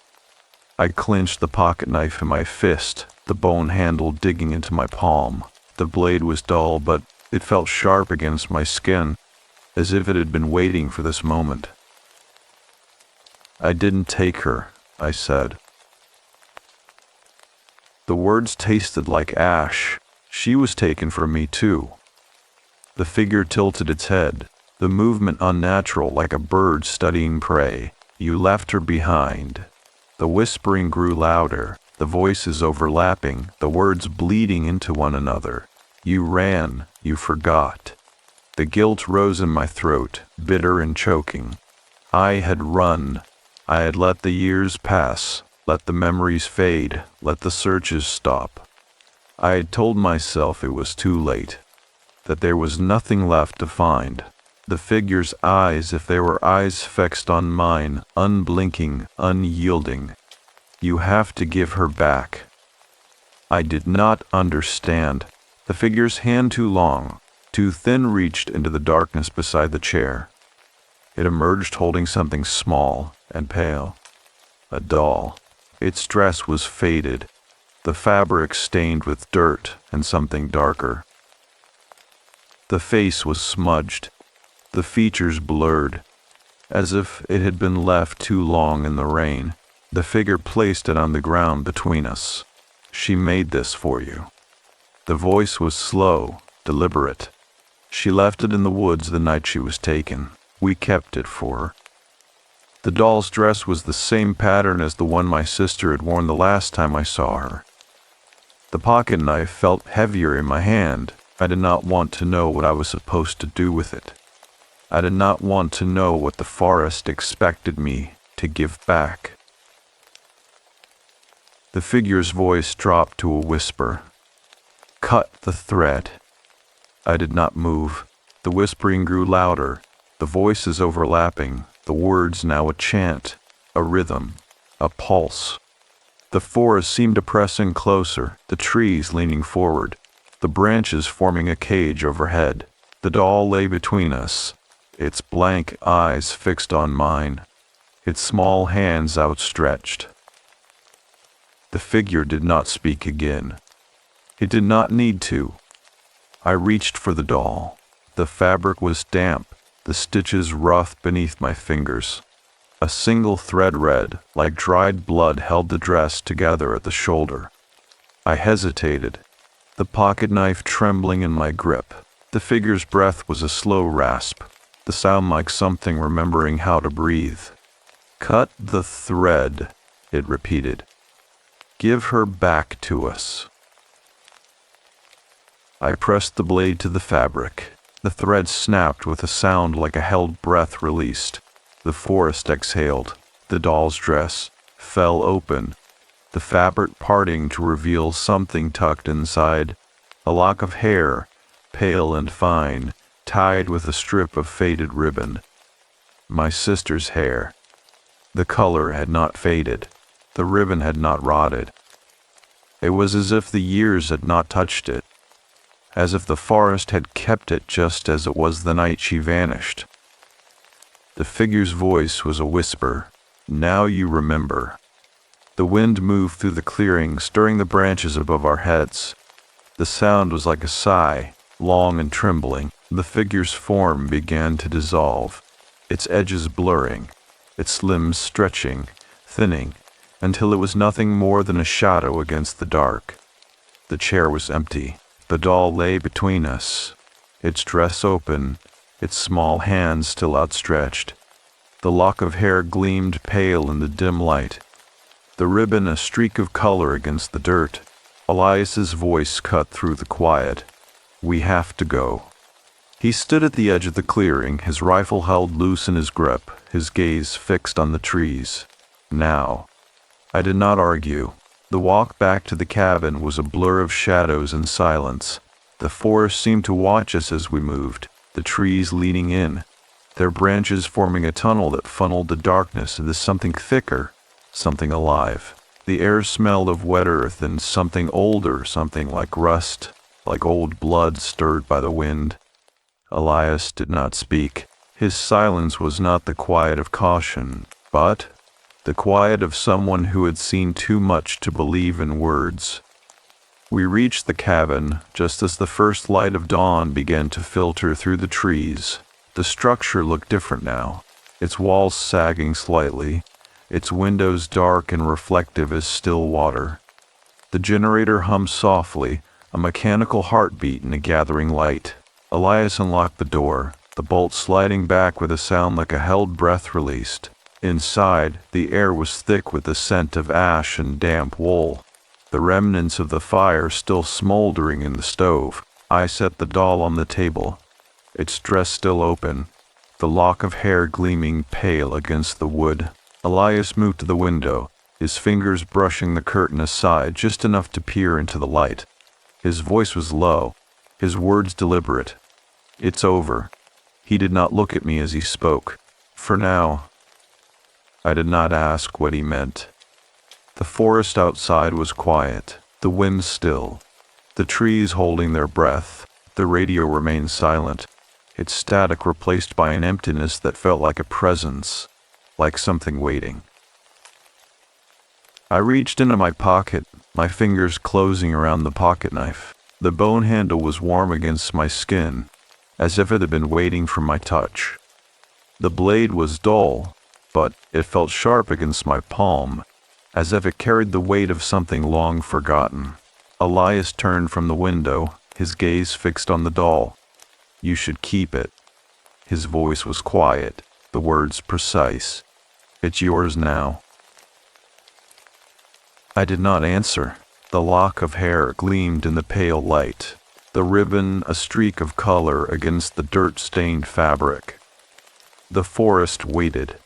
I clenched the pocket knife in my fist, the bone handle digging into my palm. The blade was dull, but it felt sharp against my skin, as if it had been waiting for this moment. "I didn't take her," I said. The words tasted like ash. She was taken from me too. The figure tilted its head, the movement unnatural like a bird studying prey. "You left her behind." The whispering grew louder, the voices overlapping, the words bleeding into one another. "You ran, you forgot." The guilt rose in my throat, bitter and choking. I had run. I had let the years pass, let the memories fade, let the searches stop. I had told myself it was too late, that there was nothing left to find. The figure's eyes, if they were eyes fixed on mine, unblinking, unyielding. "You have to give her back." I did not understand. The figure's hand too long, too thin reached into the darkness beside the chair. It emerged holding something small and pale. A doll. Its dress was faded, the fabric stained with dirt and something darker. The face was smudged, the features blurred, as if it had been left too long in the rain. The figure placed it on the ground between us. "She made this for you." The voice was slow, deliberate. "She left it in the woods the night she was taken. We kept it for her." The doll's dress was the same pattern as the one my sister had worn the last time I saw her. The pocket knife felt heavier in my hand. I did not want to know what I was supposed to do with it. I did not want to know what the forest expected me to give back. The figure's voice dropped to a whisper. "Cut the thread." I did not move. The whispering grew louder, the voices overlapping, the words now a chant, a rhythm, a pulse. The forest seemed to press in closer, the trees leaning forward, the branches forming a cage overhead. The doll lay between us, its blank eyes fixed on mine, its small hands outstretched. The figure did not speak again. It did not need to. I reached for the doll. The fabric was damp, the stitches rough beneath my fingers. A single thread red, like dried blood, held the dress together at the shoulder. I hesitated, the pocket knife trembling in my grip. The figure's breath was a slow rasp, the sound like something remembering how to breathe. "Cut the thread," it repeated. "Give her back to us." I pressed the blade to the fabric. The thread snapped with a sound like a held breath released. The forest exhaled. The doll's dress fell open, the fabric parting to reveal something tucked inside, a lock of hair, pale and fine, tied with a strip of faded ribbon. My sister's hair. The color had not faded. The ribbon had not rotted. It was as if the years had not touched it, as if the forest had kept it just as it was the night she vanished. The figure's voice was a whisper. "Now you remember." The wind moved through the clearing, stirring the branches above our heads. The sound was like a sigh, long and trembling. The figure's form began to dissolve, its edges blurring, its limbs stretching, thinning, until it was nothing more than a shadow against the dark. The chair was empty. The doll lay between us, its dress open, its small hands still outstretched. The lock of hair gleamed pale in the dim light, the ribbon a streak of color against the dirt. Elias's voice cut through the quiet. "We have to go." He stood at the edge of the clearing, his rifle held loose in his grip, his gaze fixed on the trees. Now. I did not argue. The walk back to the cabin was a blur of shadows and silence. The forest seemed to watch us as we moved, the trees leaning in, their branches forming a tunnel that funneled the darkness into something thicker, something alive. The air smelled of wet earth and something older, something like rust, like old blood stirred by the wind. Elias did not speak. His silence was not the quiet of caution, but the quiet of someone who had seen too much to believe in words. We reached the cabin just as the first light of dawn began to filter through the trees. The structure looked different now, its walls sagging slightly, its windows dark and reflective as still water. The generator hummed softly, a mechanical heartbeat in the gathering light. Elias unlocked the door, the bolt sliding back with a sound like a held breath released. Inside, the air was thick with the scent of ash and damp wool, the remnants of the fire still smoldering in the stove. I set the doll on the table, its dress still open, the lock of hair gleaming pale against the wood. Elias moved to the window, his fingers brushing the curtain aside just enough to peer into the light. His voice was low, his words deliberate. "It's over." He did not look at me as he spoke. For now. I did not ask what he meant. The forest outside was quiet, the wind still, the trees holding their breath. The radio remained silent, its static replaced by an emptiness that felt like a presence, like something waiting. I reached into my pocket, my fingers closing around the pocket knife. The bone handle was warm against my skin, as if it had been waiting for my touch. The blade was dull, but it felt sharp against my palm, as if it carried the weight of something long forgotten. Elias turned from the window, his gaze fixed on the doll. "You should keep it." His voice was quiet, the words precise. "It's yours now." I did not answer. The lock of hair gleamed in the pale light, the ribbon a streak of color against the dirt-stained fabric. The forest waited.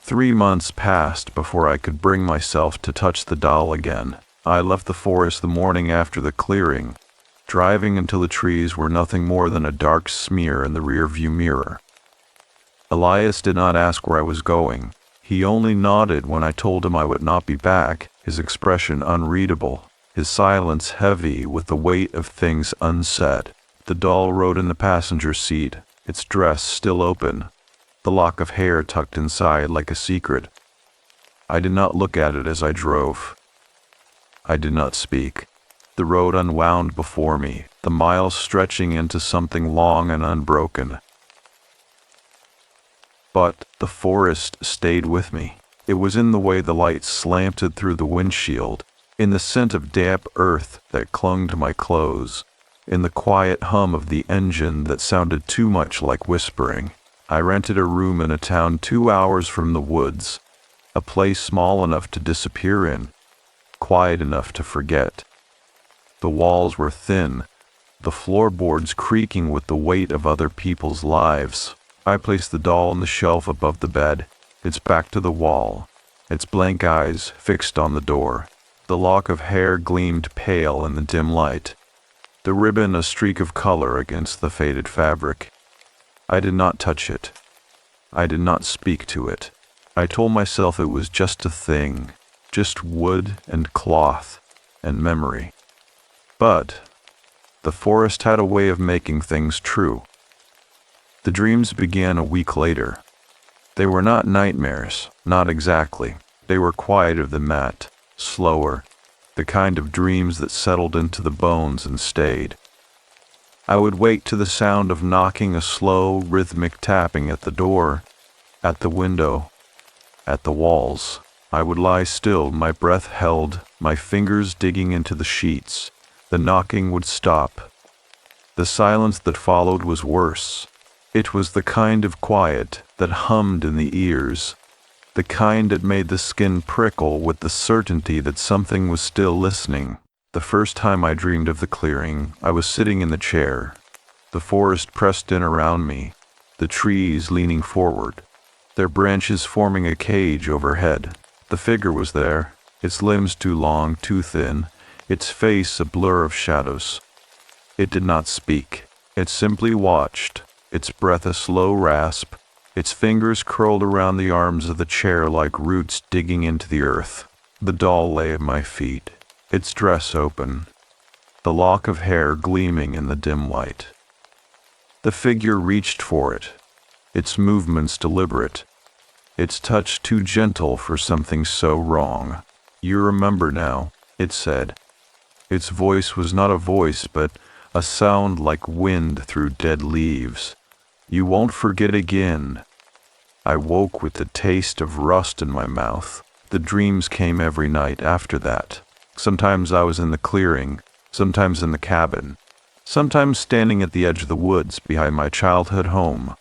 3 months passed before I could bring myself to touch the doll again. I left the forest the morning after the clearing, driving until the trees were nothing more than a dark smear in the rearview mirror. Elias did not ask where I was going. He only nodded when I told him I would not be back, his expression unreadable, his silence heavy with the weight of things unsaid. The doll rode in the passenger seat, its dress still open, the lock of hair tucked inside like a secret. I did not look at it as I drove. I did not speak. The road unwound before me, the miles stretching into something long and unbroken. But the forest stayed with me. It was in the way the light slanted through the windshield, in the scent of damp earth that clung to my clothes, in the quiet hum of the engine that sounded too much like whispering. I rented a room in a town 2 hours from the woods, a place small enough to disappear in, quiet enough to forget. The walls were thin, the floorboards creaking with the weight of other people's lives. I placed the doll on the shelf above the bed, its back to the wall, its blank eyes fixed on the door. The lock of hair gleamed pale in the dim light, the ribbon a streak of color against the faded fabric. I did not touch it. I did not speak to it. I told myself it was just a thing, just wood and cloth and memory. But the forest had a way of making things true. The dreams began a week later. They were not nightmares, not exactly. They were quieter than that, slower, the kind of dreams that settled into the bones and stayed. I would wake to the sound of knocking, a slow, rhythmic tapping at the door, at the window, at the walls. I would lie still, my breath held, my fingers digging into the sheets. The knocking would stop. The silence that followed was worse. It was the kind of quiet that hummed in the ears, the kind that made the skin prickle with the certainty that something was still listening. The first time I dreamed of the clearing, I was sitting in the chair, The forest pressed in around me, the trees leaning forward, their branches forming a cage overhead. The figure was there, its limbs too long, too thin, its face a blur of shadows. It did not speak. It simply watched, its breath a slow rasp, its fingers curled around the arms of the chair like roots digging into the earth. The doll lay at my feet, its dress open, the lock of hair gleaming in the dim light. The figure reached for it, its movements deliberate, its touch too gentle for something so wrong. "You remember now," it said. Its voice was not a voice, but a sound like wind through dead leaves. "You won't forget again." I woke with the taste of rust in my mouth. The dreams came every night after that. Sometimes I was in the clearing, sometimes in the cabin, sometimes standing at the edge of the woods behind my childhood home.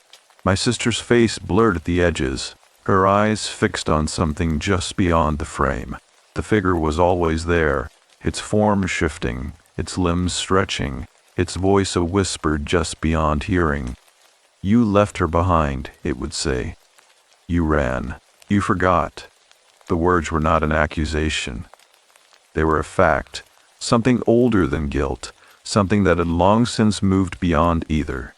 My sister's face blurred at the edges, her eyes fixed on something just beyond the frame. The figure was always there, its form shifting, its limbs stretching, its voice a whisper just beyond hearing. "You left her behind," it would say. "You ran. You forgot." The words were not an accusation. They were a fact, something older than guilt, something that had long since moved beyond either.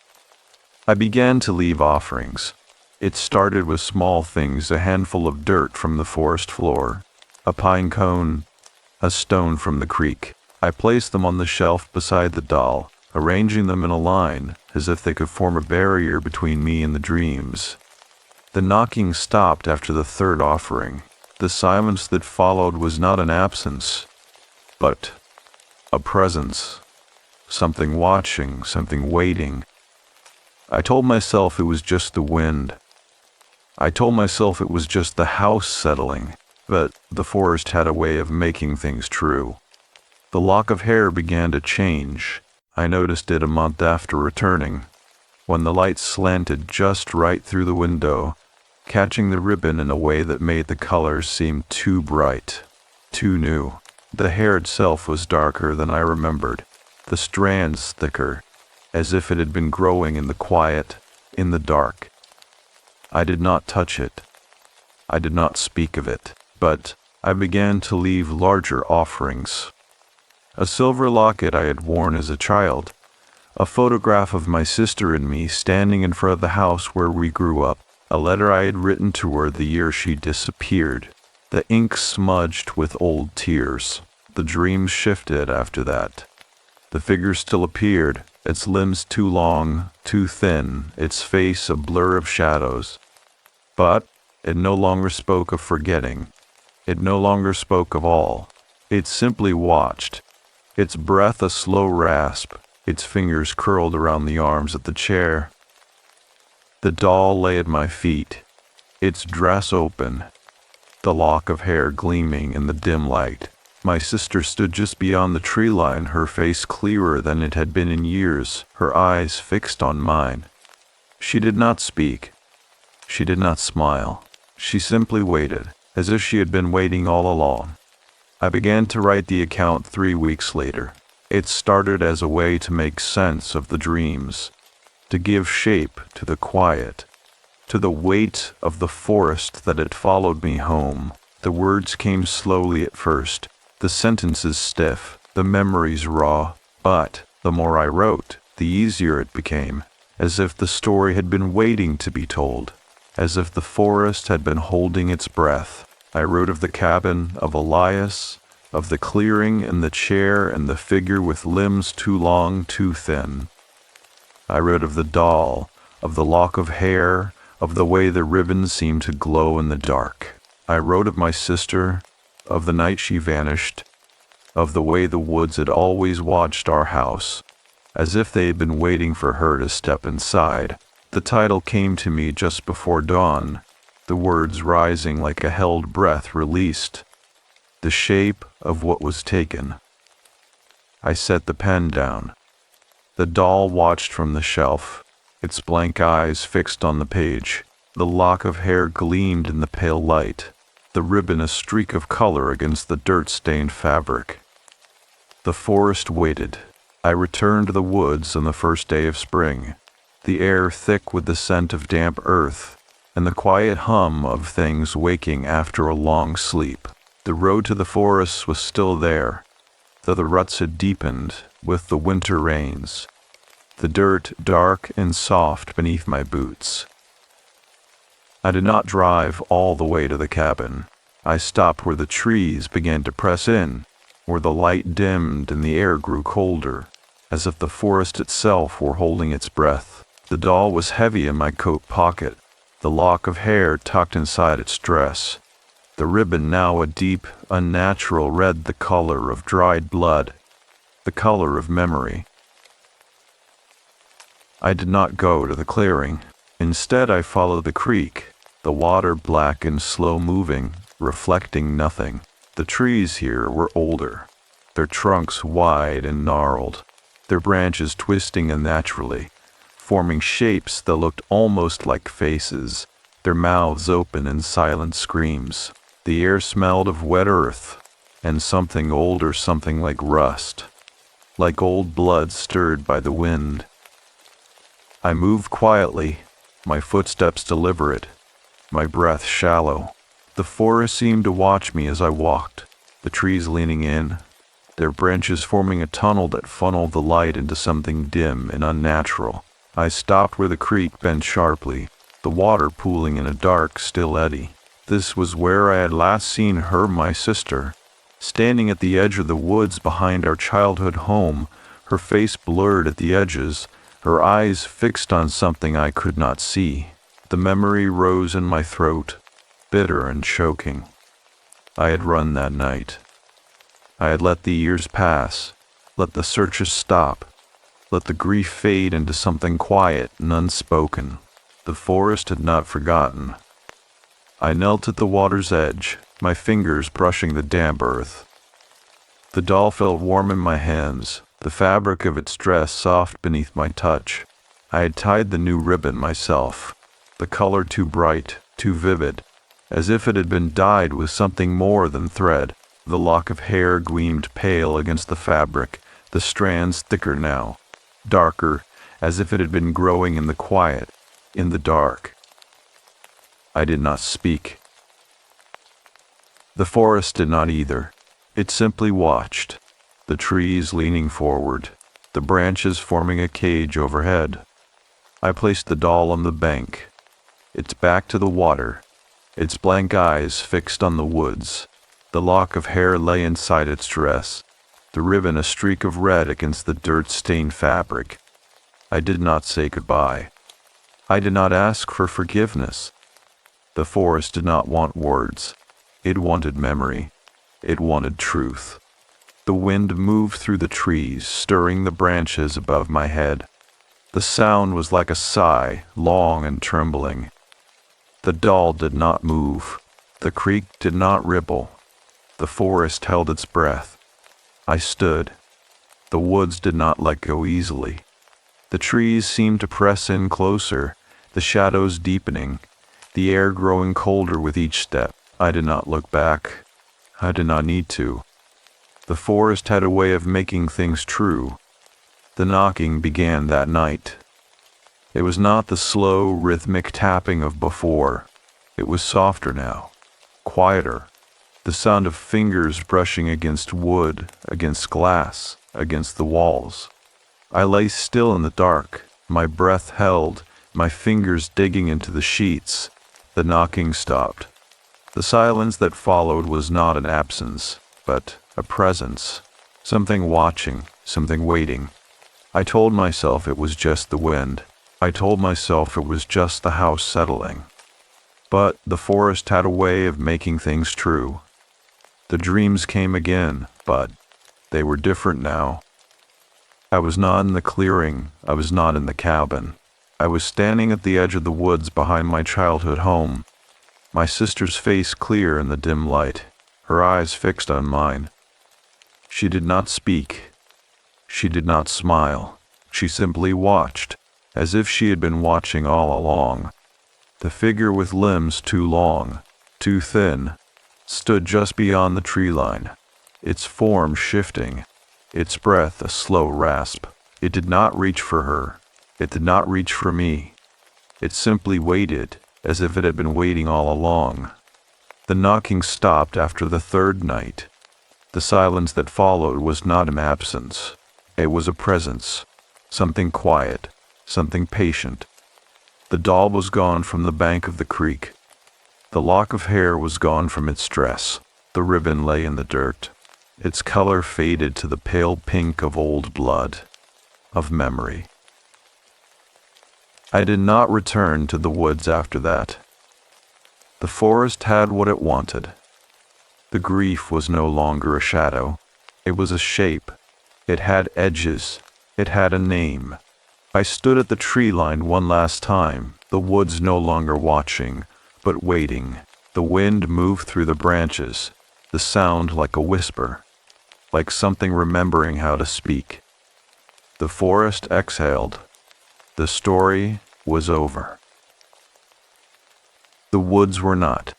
I began to leave offerings. It started with small things, a handful of dirt from the forest floor, a pine cone, a stone from the creek. I placed them on the shelf beside the doll, arranging them in a line, as if they could form a barrier between me and the dreams. The knocking stopped after the third offering. The silence that followed was not an absence, but a presence. Something watching, something waiting. I told myself it was just the wind. I told myself it was just the house settling, but the forest had a way of making things true. The lock of hair began to change. I noticed it a month after returning, when the light slanted just right through the window, catching the ribbon in a way that made the colors seem too bright, too new. The hair itself was darker than I remembered, the strands thicker, as if it had been growing in the quiet, in the dark. I did not touch it. I did not speak of it, but I began to leave larger offerings. A silver locket I had worn as a child, a photograph of my sister and me standing in front of the house where we grew up, a letter I had written to her the year she disappeared, the ink smudged with old tears. The dreams shifted after that. The figure still appeared, its limbs too long, too thin, its face a blur of shadows. But it no longer spoke of forgetting. It no longer spoke of all. It simply watched, its breath a slow rasp, its fingers curled around the arms of the chair. The doll lay at my feet, its dress open, the lock of hair gleaming in the dim light. My sister stood just beyond the tree line, her face clearer than it had been in years, her eyes fixed on mine. She did not speak. She did not smile. She simply waited, as if she had been waiting all along. I began to write the account 3 weeks later. It started as a way to make sense of the dreams, to give shape to the quiet, to the weight of the forest that had followed me home. The words came slowly at first, the sentences stiff, the memories raw, but the more I wrote, the easier it became, as if the story had been waiting to be told, as if the forest had been holding its breath. I wrote of the cabin, of Elias, of the clearing and the chair and the figure with limbs too long, too thin. I wrote of the doll, of the lock of hair, of the way the ribbon seemed to glow in the dark. I wrote of my sister, of the night she vanished, of the way the woods had always watched our house, as if they had been waiting for her to step inside. The title came to me just before dawn, the words rising like a held breath released, the shape of what was taken. I set the pen down. The doll watched from the shelf, its blank eyes fixed on the page. The lock of hair gleamed in the pale light, the ribbon a streak of color against the dirt-stained fabric. The forest waited. I returned to the woods on the first day of spring, the air thick with the scent of damp earth, and the quiet hum of things waking after a long sleep. The road to the forest was still there, though the ruts had deepened with the winter rains, the dirt dark and soft beneath my boots. I did not drive all the way to the cabin. I stopped where the trees began to press in, where the light dimmed and the air grew colder, as if the forest itself were holding its breath. The doll was heavy in my coat pocket, the lock of hair tucked inside its dress, the ribbon now a deep, unnatural red, the color of dried blood, the color of memory. I did not go to the clearing. Instead, I followed the creek, the water black and slow-moving, reflecting nothing. The trees here were older, their trunks wide and gnarled, their branches twisting unnaturally, forming shapes that looked almost like faces, their mouths open in silent screams. The air smelled of wet earth, and something older, something like rust, like old blood stirred by the wind. I moved quietly, my footsteps deliberate, my breath shallow. The forest seemed to watch me as I walked, the trees leaning in, their branches forming a tunnel that funneled the light into something dim and unnatural. I stopped where the creek bent sharply, the water pooling in a dark, still eddy. This was where I had last seen her, my sister, standing at the edge of the woods behind our childhood home, her face blurred at the edges, her eyes fixed on something I could not see. The memory rose in my throat, bitter and choking. I had run that night. I had let the years pass, let the searches stop, let the grief fade into something quiet and unspoken. The forest had not forgotten. I knelt at the water's edge, my fingers brushing the damp earth. The doll felt warm in my hands, the fabric of its dress soft beneath my touch. I had tied the new ribbon myself, the color too bright, too vivid, as if it had been dyed with something more than thread. The lock of hair gleamed pale against the fabric, the strands thicker now, darker, as if it had been growing in the quiet, in the dark. I did not speak. The forest did not either. It simply watched, the trees leaning forward, the branches forming a cage overhead. I placed the doll on the bank, its back to the water, its blank eyes fixed on the woods. The lock of hair lay inside its dress, the ribbon a streak of red against the dirt-stained fabric. I did not say goodbye. I did not ask for forgiveness. The forest did not want words. It wanted memory. It wanted truth. The wind moved through the trees, stirring the branches above my head. The sound was like a sigh, long and trembling. The doll did not move. The creek did not ripple. The forest held its breath. I stood. The woods did not let go easily. The trees seemed to press in closer, the shadows deepening, the air growing colder with each step. I did not look back. I did not need to. The forest had a way of making things true. The knocking began that night. It was not the slow, rhythmic tapping of before. It was softer now, quieter. The sound of fingers brushing against wood, against glass, against the walls. I lay still in the dark, my breath held, my fingers digging into the sheets. The knocking stopped. The silence that followed was not an absence, but a presence. Something watching, something waiting. I told myself it was just the wind. I told myself it was just the house settling. But the forest had a way of making things true. The dreams came again, but they were different now. I was not in the clearing. I was not in the cabin. I was standing at the edge of the woods behind my childhood home, my sister's face clear in the dim light, her eyes fixed on mine. She did not speak. She did not smile. She simply watched, as if she had been watching all along. The figure with limbs too long, too thin, stood just beyond the tree line, its form shifting, its breath a slow rasp. It did not reach for her. It did not reach for me. It simply waited, as if it had been waiting all along. The knocking stopped after the third night. The silence that followed was not an absence. It was a presence, something quiet, something patient. The doll was gone from the bank of the creek. The lock of hair was gone from its dress. The ribbon lay in the dirt. Its color faded to the pale pink of old blood, of memory. I did not return to the woods after that. The forest had what it wanted. The grief was no longer a shadow. It was a shape. It had edges. It had a name. I stood at the tree line one last time, the woods no longer watching, but waiting. The wind moved through the branches, the sound like a whisper, like something remembering how to speak. The forest exhaled. The story was over. The woods were not.